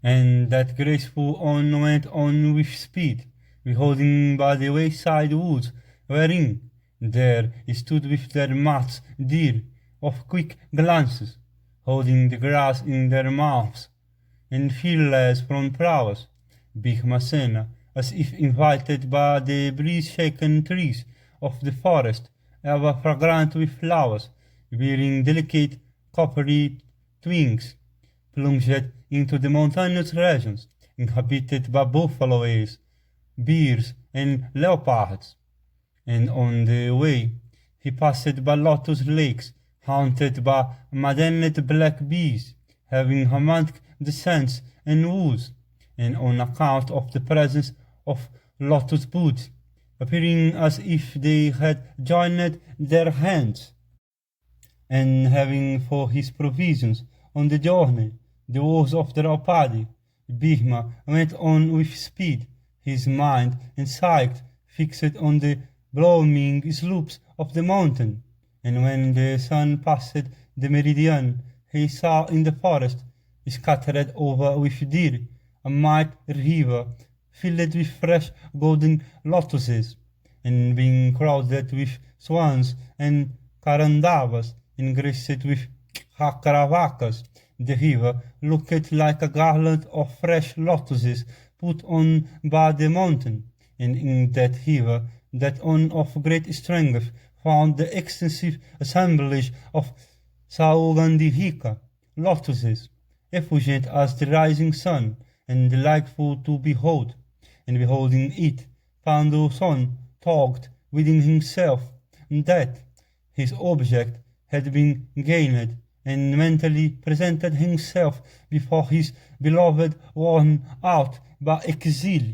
And that graceful on went on with speed, beholding by the wayside woods, wherein there stood with their mouths deer of quick glances, holding the grass in their mouths, and fearless from prowess, Bhishmasena, as if invited by the breeze-shaken trees of the forest, ever fragrant with flowers, bearing delicate coppery twigs, plunged into the mountainous regions, inhabited by buffaloes, bears, and leopards. And on the way he passed by lotus lakes, haunted by maddened black bees, having romantic descents and woods, and on account of the presence of lotus buds, appearing as if they had joined their hands, and having for his provisions on the journey the words of Draupadi, Bhishma went on with speed, his mind and sight fixed on the blooming slopes of the mountain. And when the sun passed the meridian, he saw in the forest, scattered over with deer, a mighty river filled with fresh golden lotuses, and being crowded with swans and karandavas, and graced with hakravakas. The river looked like a garland of fresh lotuses put on by the mountain, and in that river, that one of great strength, found the extensive assemblage of Saugandhika lotuses, effulgent as the rising sun, and delightful to behold. And beholding it, Pandu's son talked within himself that his object had been gained, and mentally presented himself before his beloved worn out by exile.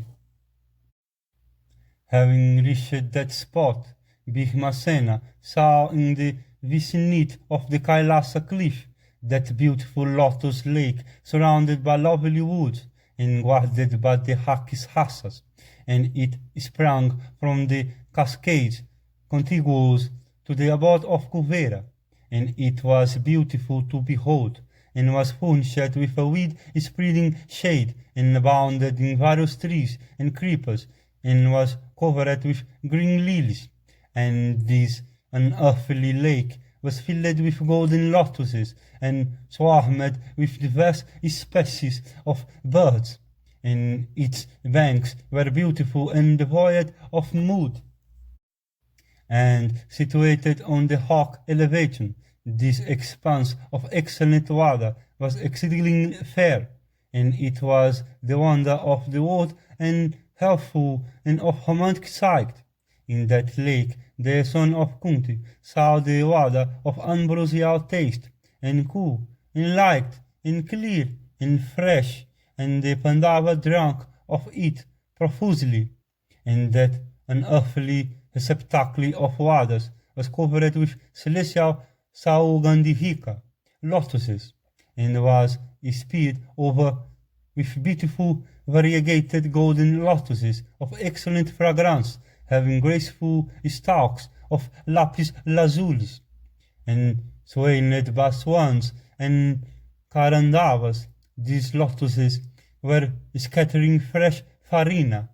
Having reached that spot, Bhishmasena saw in the vicinity of the Kailasa cliff that beautiful lotus lake surrounded by lovely woods and guarded by the Rakshasas, and it sprang from the cascades contiguous to the abode of Cuvera, and it was beautiful to behold, and was furnished with a wide spreading shade, and abounded in various trees and creepers, and was covered with green lilies. And this unearthly lake was filled with golden lotuses, and swarmed with diverse species of birds, and its banks were beautiful and devoid of mud. And situated on the hawk elevation, this expanse of excellent water was exceedingly fair, and it was the wonder of the world and healthful and of romantic sight. In that lake the son of Kunti saw the water of ambrosial taste, and cool, and light, and clear, and fresh, and the Pandava drank of it profusely, and that unearthly receptacle of waters was covered with celestial Saugandhika lotuses, and was spread over with beautiful variegated golden lotuses of excellent fragrance, having graceful stalks of lapis lazuli, and swayed by swans and carandavas. These lotuses were scattering fresh farina,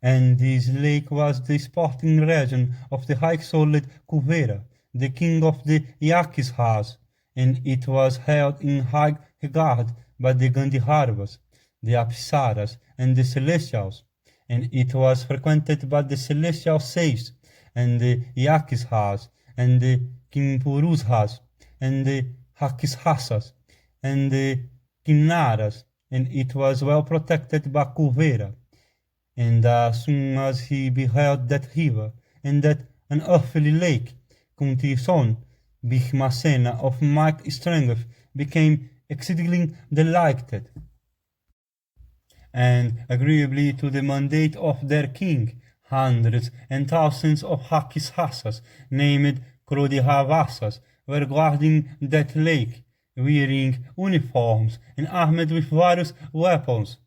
and this lake was the sporting region of the high-souled Kuvera, the king of the Yakishas, and it was held in high regard by the Gandharvas, the Apsaras, and the Celestials, and it was frequented by the celestial sages, and the Yakishas, and the Kimpurusas, and the Hakishasas, and the Kinnaras, and it was well protected by Kuvera. And as soon as he beheld that river, and that unearthly lake, Kunti's son, Bhishmasena of mighty strength, became exceedingly delighted. And agreeably to the mandate of their king, hundreds and thousands of Hakishasas, named Krodihavasas, were guarding that lake, wearing uniforms and armed with various weapons.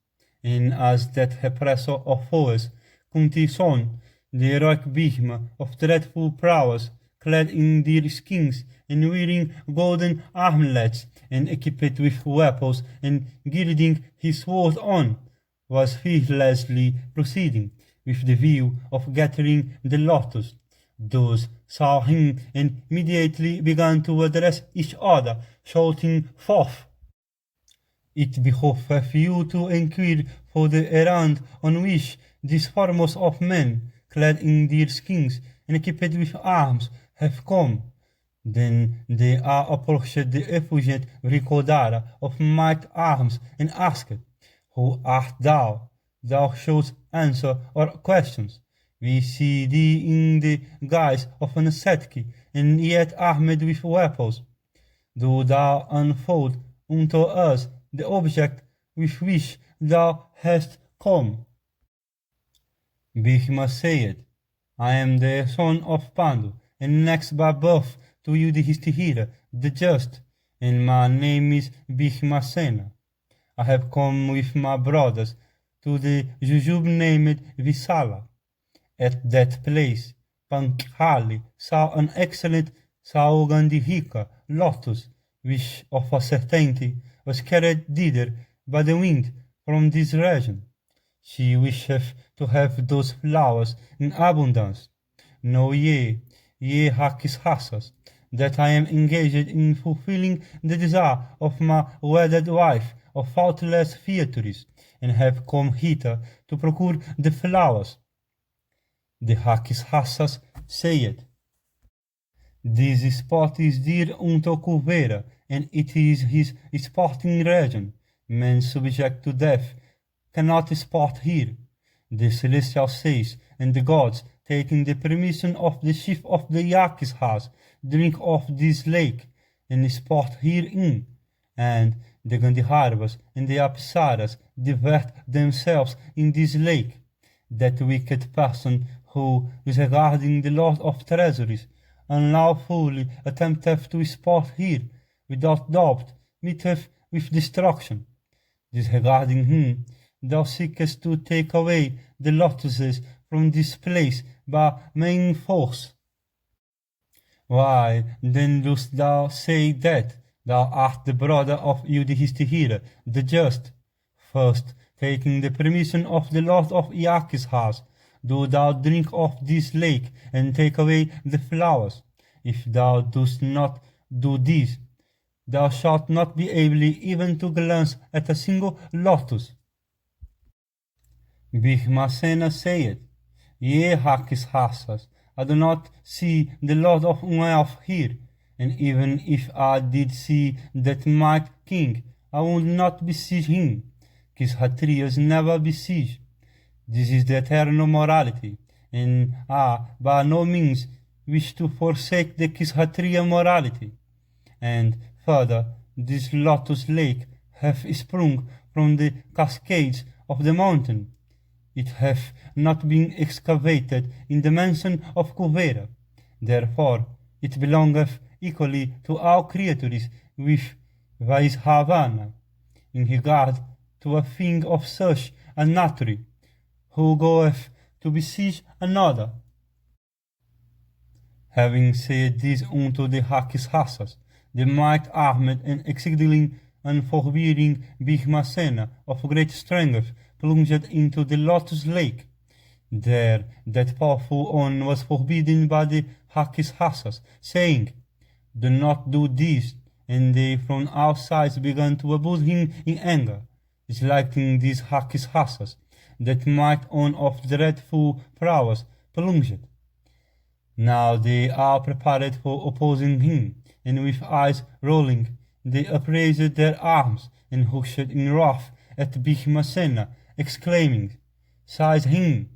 And as that repressor of foes, Kunti's son, the heroic Bhishma of dreadful prowess, clad in deer skins and wearing golden armlets, and equipped with weapons and girding his sword on, was fearlessly proceeding, with the view of gathering the lotus. Those saw him and immediately began to address each other, shouting forth, "It behoveth you to inquire for the errand on which these foremost of men, clad in deer skins and equipped with arms, have come." Then they approached the effulgent Vrikodara of mighty arms and asked, "Who art thou? Thou shouldst answer our questions. We see thee in the guise of an ascetic, and yet armed with weapons. Do thou unfold unto us the object with which thou hast come?" Bhishma said, "I am the son of Pandu, and next by birth to Yudhishthira, the just, and my name is Bhishmasena. I have come with my brothers to the Jujube named Visala. At that place, Pankhali saw an excellent Saugandhika lotus, which of a certainty was carried thither by the wind from this region. She wisheth to have those flowers in abundance. Know ye Hakishasas, that I am engaged in fulfilling the desire of my wedded wife of faultless features, and have come hither to procure the flowers." The Hakishasas said, "This spot is dear unto Kuvera, and it is his sporting region. Men subject to death cannot sport here. The celestial says, and the gods, taking the permission of the chief of the Yakishas, drink of this lake, and sport herein, and the Gandharvas and the Apsaras divert themselves in this lake. That wicked person who, disregarding the Lord of Treasuries, unlawfully attempteth to sport here, without doubt meeteth with destruction. Disregarding him, thou seekest to take away the lotuses from this place by main force. Why then dost thou say that thou art the brother of Yudhishthira, the just? First, taking the permission of the Lord of Iacchis' house, do thou drink of this lake and take away the flowers. If thou dost not do this, thou shalt not be able even to glance at a single lotus. Bhishmasena said, Yea, Iacchis' house, I do not see the Lord of Wealth here, and even if I did see that mighty king, I would not besiege him. Kshatriyas never besiege. This is the eternal morality, and I by no means wish to forsake the Kshatriya morality. And further, this lotus lake hath sprung from the cascades of the mountain. It hath not been excavated in the mansion of Kuvera. Therefore, it belongeth equally to our creatures with Vaishavana, in regard to a thing of such a nature, who goeth to besiege another. Having said this unto the Rakshasas, the might-armed and exceedingly unforbearing Bhishmasena of great strength plunged into the lotus lake. There that powerful one was forbidden by the Rakshasas, saying, Do not do this, and they from all sides began to abuse him in anger, disliking these Rakshasas, that might on of dreadful prowess plunged. Now they are prepared for opposing him, and with eyes rolling, they upraised their arms and rushed in wrath at Bhishmasena, exclaiming, Seize him!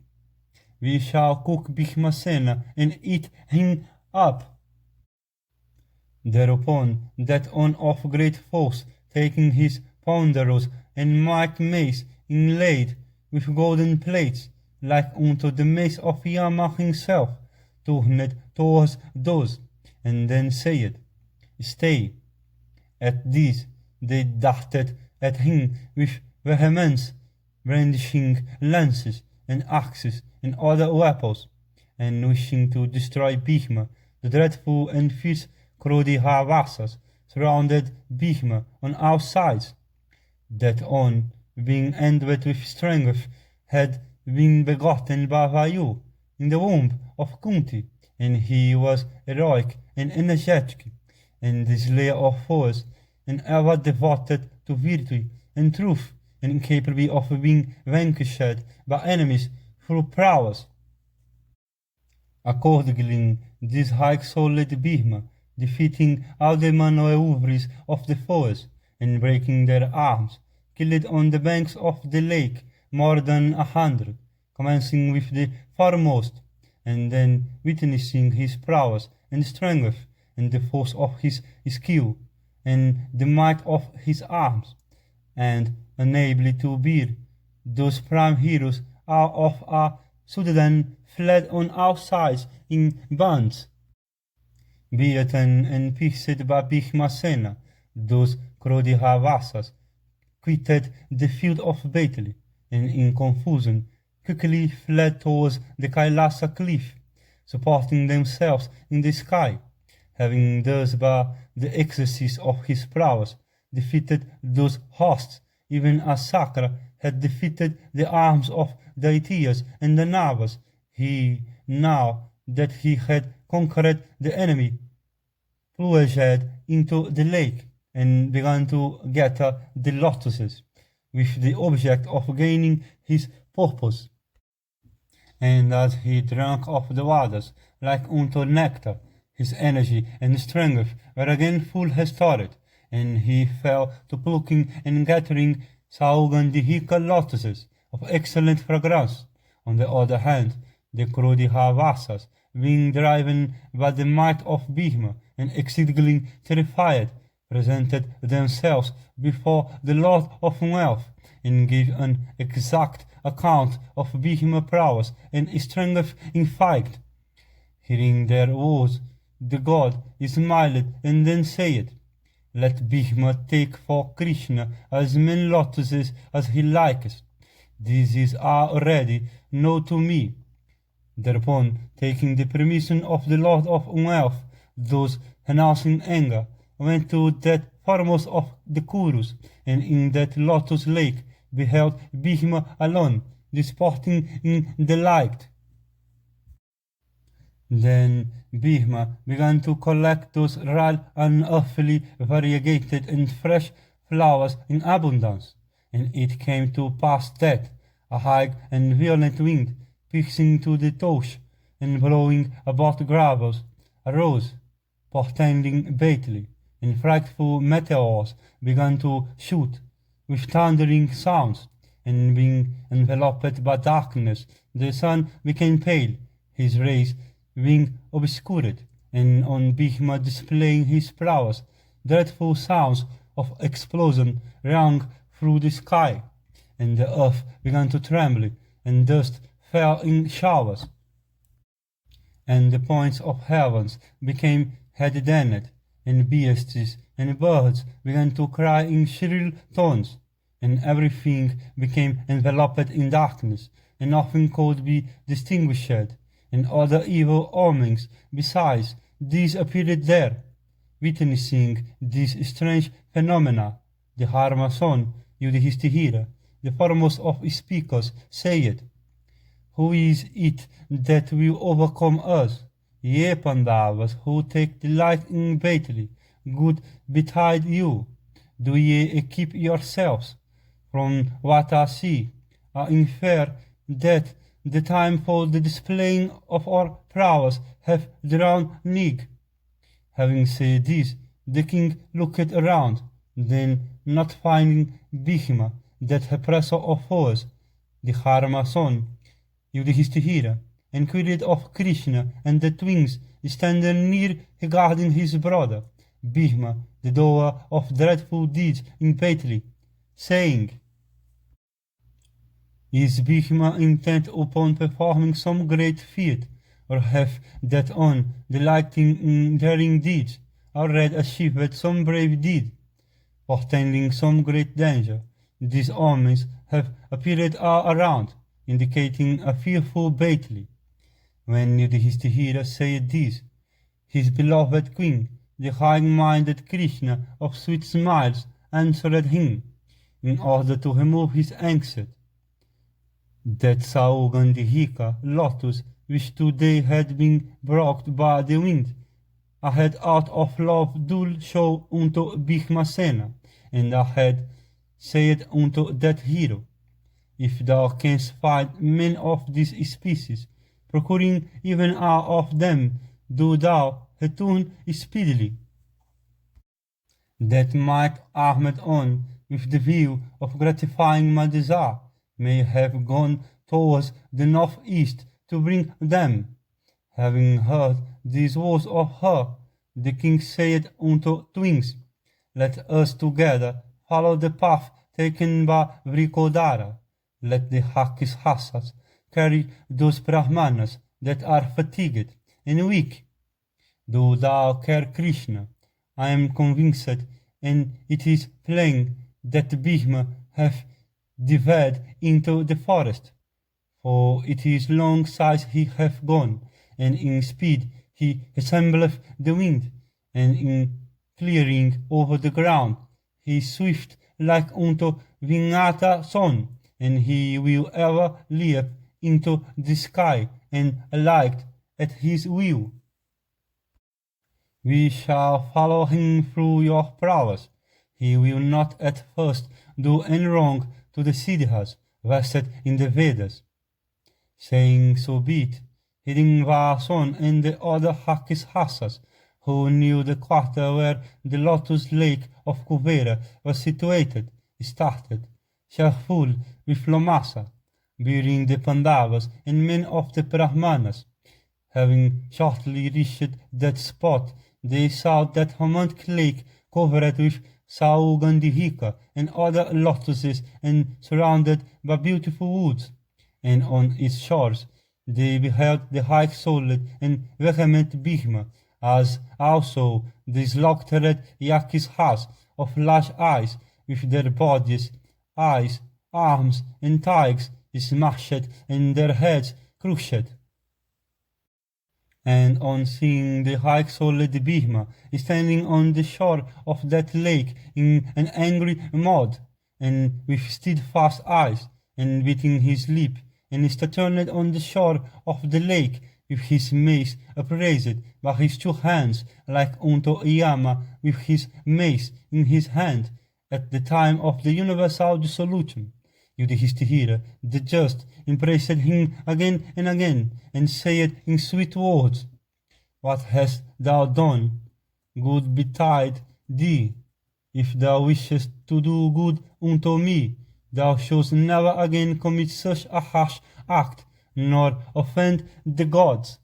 We shall cook Bhishmasena and eat him up. Thereupon that one of great force, taking his ponderous and mighty mace inlaid with golden plates, like unto the mace of Yama himself, turned towards those, and then said, Stay. At this they darted at him with vehemence, brandishing lances and axes and other weapons, and wishing to destroy Bhishma. The dreadful and fierce Krodivasas surrounded Bhishma on all sides. That one, being endowed with strength, had been begotten by Vayu in the womb of Kunti, and he was heroic and energetic, and the slayer of foes, and ever devoted to virtue and truth, and incapable of being vanquished by enemies through prowess. Accordingly, this high-souled Bhishma, defeating all the maneuveres of the foes, and breaking their arms, killed on the banks of the lake more than 100, commencing with the foremost, and then witnessing his prowess and strength, and the force of his skill, and the might of his arms, and unable to bear those prime heroes out of a sudden fled on all sides in bands. Beaten and pierced by Bhishmasena, those Krodivasas quitted the field of battle, and in confusion quickly fled towards the Kailasa cliff, supporting themselves in the sky, having thus by the exercise of his prowess defeated those hosts, even as Sakra had defeated the arms of Daitiyas and the Navas. He, now that he had conquered the enemy, plunged into the lake and began to gather the lotuses, with the object of gaining his purpose. And as he drank of the waters, like unto nectar, his energy and strength were again full restored, and he fell to plucking and gathering Saugandhika lotuses of excellent fragrance. On the other hand, the Krodivasas, being driven by the might of Bhishma and exceedingly terrified, presented themselves before the Lord of Wealth, and gave an exact account of Bhishma's prowess and strength in fight. Hearing their words, the god smiled and then said, Let Bhishma take for Krishna as many lotuses as he likes. This is already known to me. Thereupon, taking the permission of the Lord of Wealth, those announcing anger, went to that foremost of the Kurus, and in that lotus lake beheld Bhima alone, disporting in delight. Then Bhima began to collect those rare, unearthly, variegated, and fresh flowers in abundance, and it came to pass that a high and violent wind, piercing to the touch and blowing about gravels, arose, portending bately, and frightful meteors began to shoot with thundering sounds, and being enveloped by darkness, the sun became pale, his rays being obscured, and on Bhima displaying his prowess, dreadful sounds of explosion rang through the sky, and the earth began to tremble, and dust fell in showers, and the points of heavens became head-dented, and beasts and birds began to cry in shrill tones, and everything became enveloped in darkness, and nothing could be distinguished, and other evil omens besides these appeared there. Witnessing these strange phenomena, the Dharma son, Yudhishthira, the foremost of speakers, said, "Who is it that will overcome us? Ye Pandavas, who take delight in battle, good betide you. Do ye equip yourselves? From what I see, I infer that the time for the displaying of our prowess hath drawn nigh." Having said this, the king looked around, then not finding Bhima, that oppressor of foes, the Dharma son, Yudhishthira, inquired of Krishna and the twins standing near regarding his brother, Bhima, the doer of dreadful deeds in battle, saying, "Is Bhima intent upon performing some great feat, or hath that on delighting in daring deeds, already achieved some brave deed, portending some great danger? These omens have appeared all around, indicating a fearful battle." When Yudhishthira said this, his beloved queen, the high-minded Krishna of sweet smiles, answered him, in order to remove his anxiety, that Saugandhika lotus, which today had been brought by the wind, I had out of love do show unto Bhimasena, and I had said unto that hero, "If thou canst find men of this species, procuring even all of them, do thou return speedily." That might, armed on with the view of gratifying my desire, may have gone towards the northeast to bring them. Having heard these words of her, the king said unto twins, "Let us together follow the path taken by Vrikodara. Let the Rakshasas carry those Brahmanas that are fatigued and weak. Do thou care Krishna. I am convinced, and it is plain, that Bhima hath dived into the forest, for it is long since he hath gone, and in speed he resembleth the wind, and in clearing over the ground he is swift like unto Vinata son, and he will ever leap into the sky and alight at his will. We shall follow him through your prowess. He will not at first do any wrong to the Siddhas vested in the Vedas." Saying so be it, Hirinvason and the other Rakshasas, who knew the quarter where the lotus lake of Kuvera was situated, started, cheerful with Lomasa, bearing the Pandavas and men of the Brahmanas. Having shortly reached that spot, they saw that romantic lake covered with Saugandhika and other lotuses and surrounded by beautiful woods, and on its shores they beheld the high-souled and vehement Bhima, as also the slaughtered Yakshas of large eyes, with their bodies, arms, and thighs smashed and their heads crushed. And on seeing the high-souled Bhima standing on the shore of that lake in an angry mood, and with steadfast eyes, and beating his lip, and stationed on the shore of the lake, with his mace upraised by his two hands, like unto Yama with his mace in his hand, at the time of the universal dissolution. Yudhishthira, the just, embraced him again and again, and said in sweet words, "What hast thou done? Good betide thee. If thou wishest to do good unto me, thou shalt never again commit such a harsh act, nor offend the gods."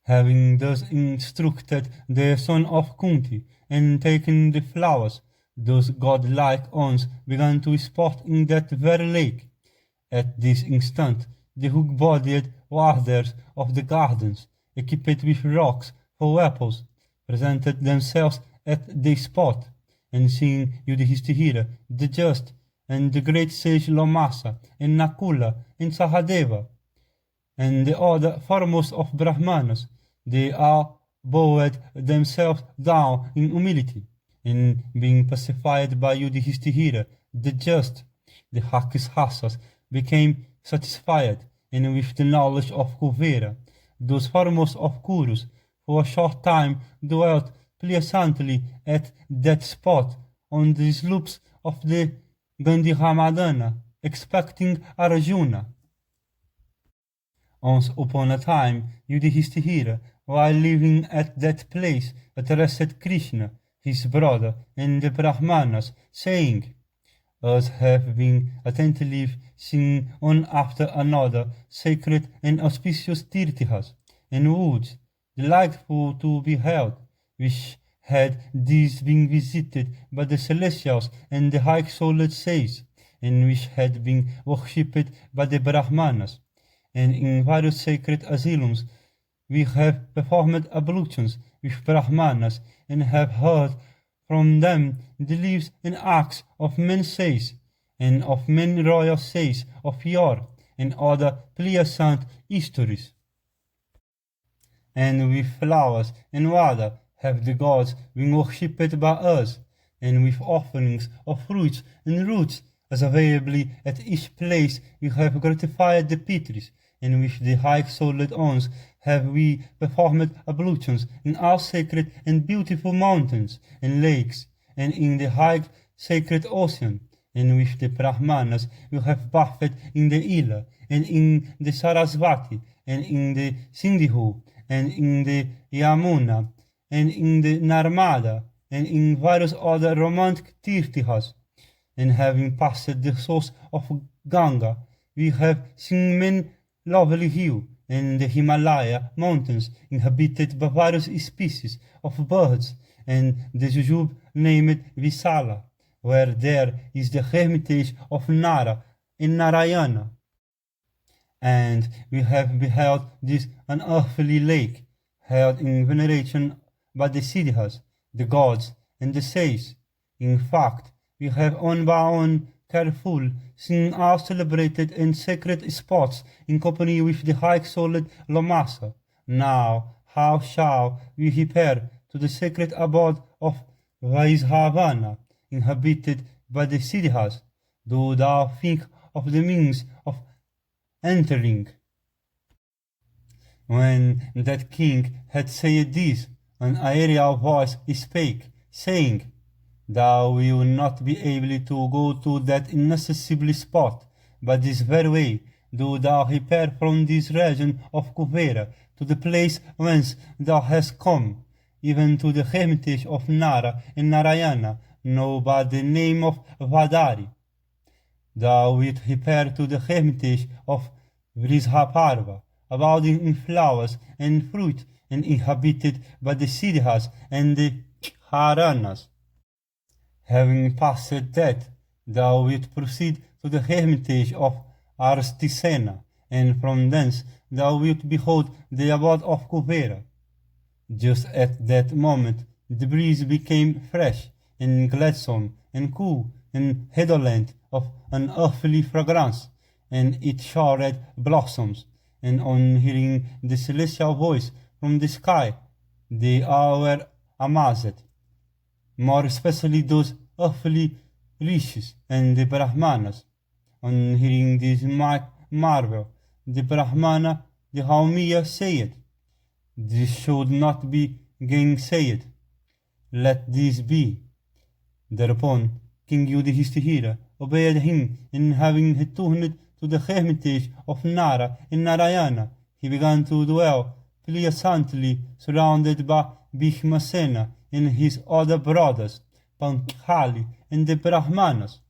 Having thus instructed the son of Kunti, and taken the flowers, those godlike ones began to sport in that very lake. At this instant, the hook-bodied warders of the gardens, equipped with rocks for weapons, presented themselves at the spot, and seeing Yudhishthira, the just, and the great sage Lomasa, and Nakula, and Sahadeva, and the other foremost of Brahmanas, they all bowed themselves down in humility, and being pacified by Yudhishthira, the just, the Rakshasas became satisfied, and with the knowledge of Kuvera, those foremost of Kurus, for a short time dwelt pleasantly at that spot on the slopes of the Gandhimadana, expecting Arjuna. Once upon a time, Yudhishthira, while living at that place, addressed Krishna, his brother, and the Brahmanas, saying, "Us have been attentively seen one after another sacred and auspicious Tirthas, and woods, delightful to behold, which had these been visited by the celestials and the high-souled sages, and which had been worshipped by the Brahmanas. And in various sacred asylums we have performed ablutions with Brahmanas, and have heard from them the lives and acts of many sages, and of many royal sages of yore, and other pleasant histories. And with flowers and water have the gods been worshipped by us, and with offerings of fruits and roots, as availably at each place we have gratified the Pitris, and with the high-souled ones have we performed ablutions in all sacred and beautiful mountains and lakes, and in the high sacred ocean, and with the Brahmanas we have bathed in the Ila, and in the Sarasvati, and in the Sindhu, and in the Yamuna, and in the Narmada, and in various other romantic Tirthas. And having passed the source of Ganga, we have seen many lovely hills, and the Himalaya mountains inhabited by various species of birds, and the Jujube named Visala, where there is the hermitage of Nara and Narayana. And we have beheld this unearthly lake, held in veneration by the Siddhas, the gods, and the sages. In fact, we have on by on careful seen all celebrated and sacred spots in company with the high-souled Lomasa. Now, how shall we repair to the sacred abode of Vaisravana, inhabited by the Siddhas? Do thou think of the means of entering?" When that king had said this, an aerial voice spake, saying, "Thou wilt not be able to go to that inaccessible spot. By this very way do thou repair from this region of Kuvera to the place whence thou hast come, even to the hermitage of Nara and Narayana, known by the name of Vadari. Thou wilt repair to the hermitage of Vrishaparva, abounding in flowers and fruit, and inhabited by the Siddhas and the Haranas. Having passed that, thou wilt proceed to the hermitage of Arstisena, and from thence thou wilt behold the abode of Kuvera." Just at that moment the breeze became fresh, and gladsome, and cool, and redolent of an earthly fragrance, and it showered blossoms, and on hearing the celestial voice from the sky, they all were amazed, more especially those earthly rishis and the brahmanas. On hearing this marvel, the brahmana, the Haumia, said, "This should not be gainsayed. Let this be." Thereupon King Yudhishthira obeyed him, and having returned to the hermitage of Nara in Narayana, he began to dwell pleasantly surrounded by Bhishmasena and his other brothers, Panchali and the Brahmanas.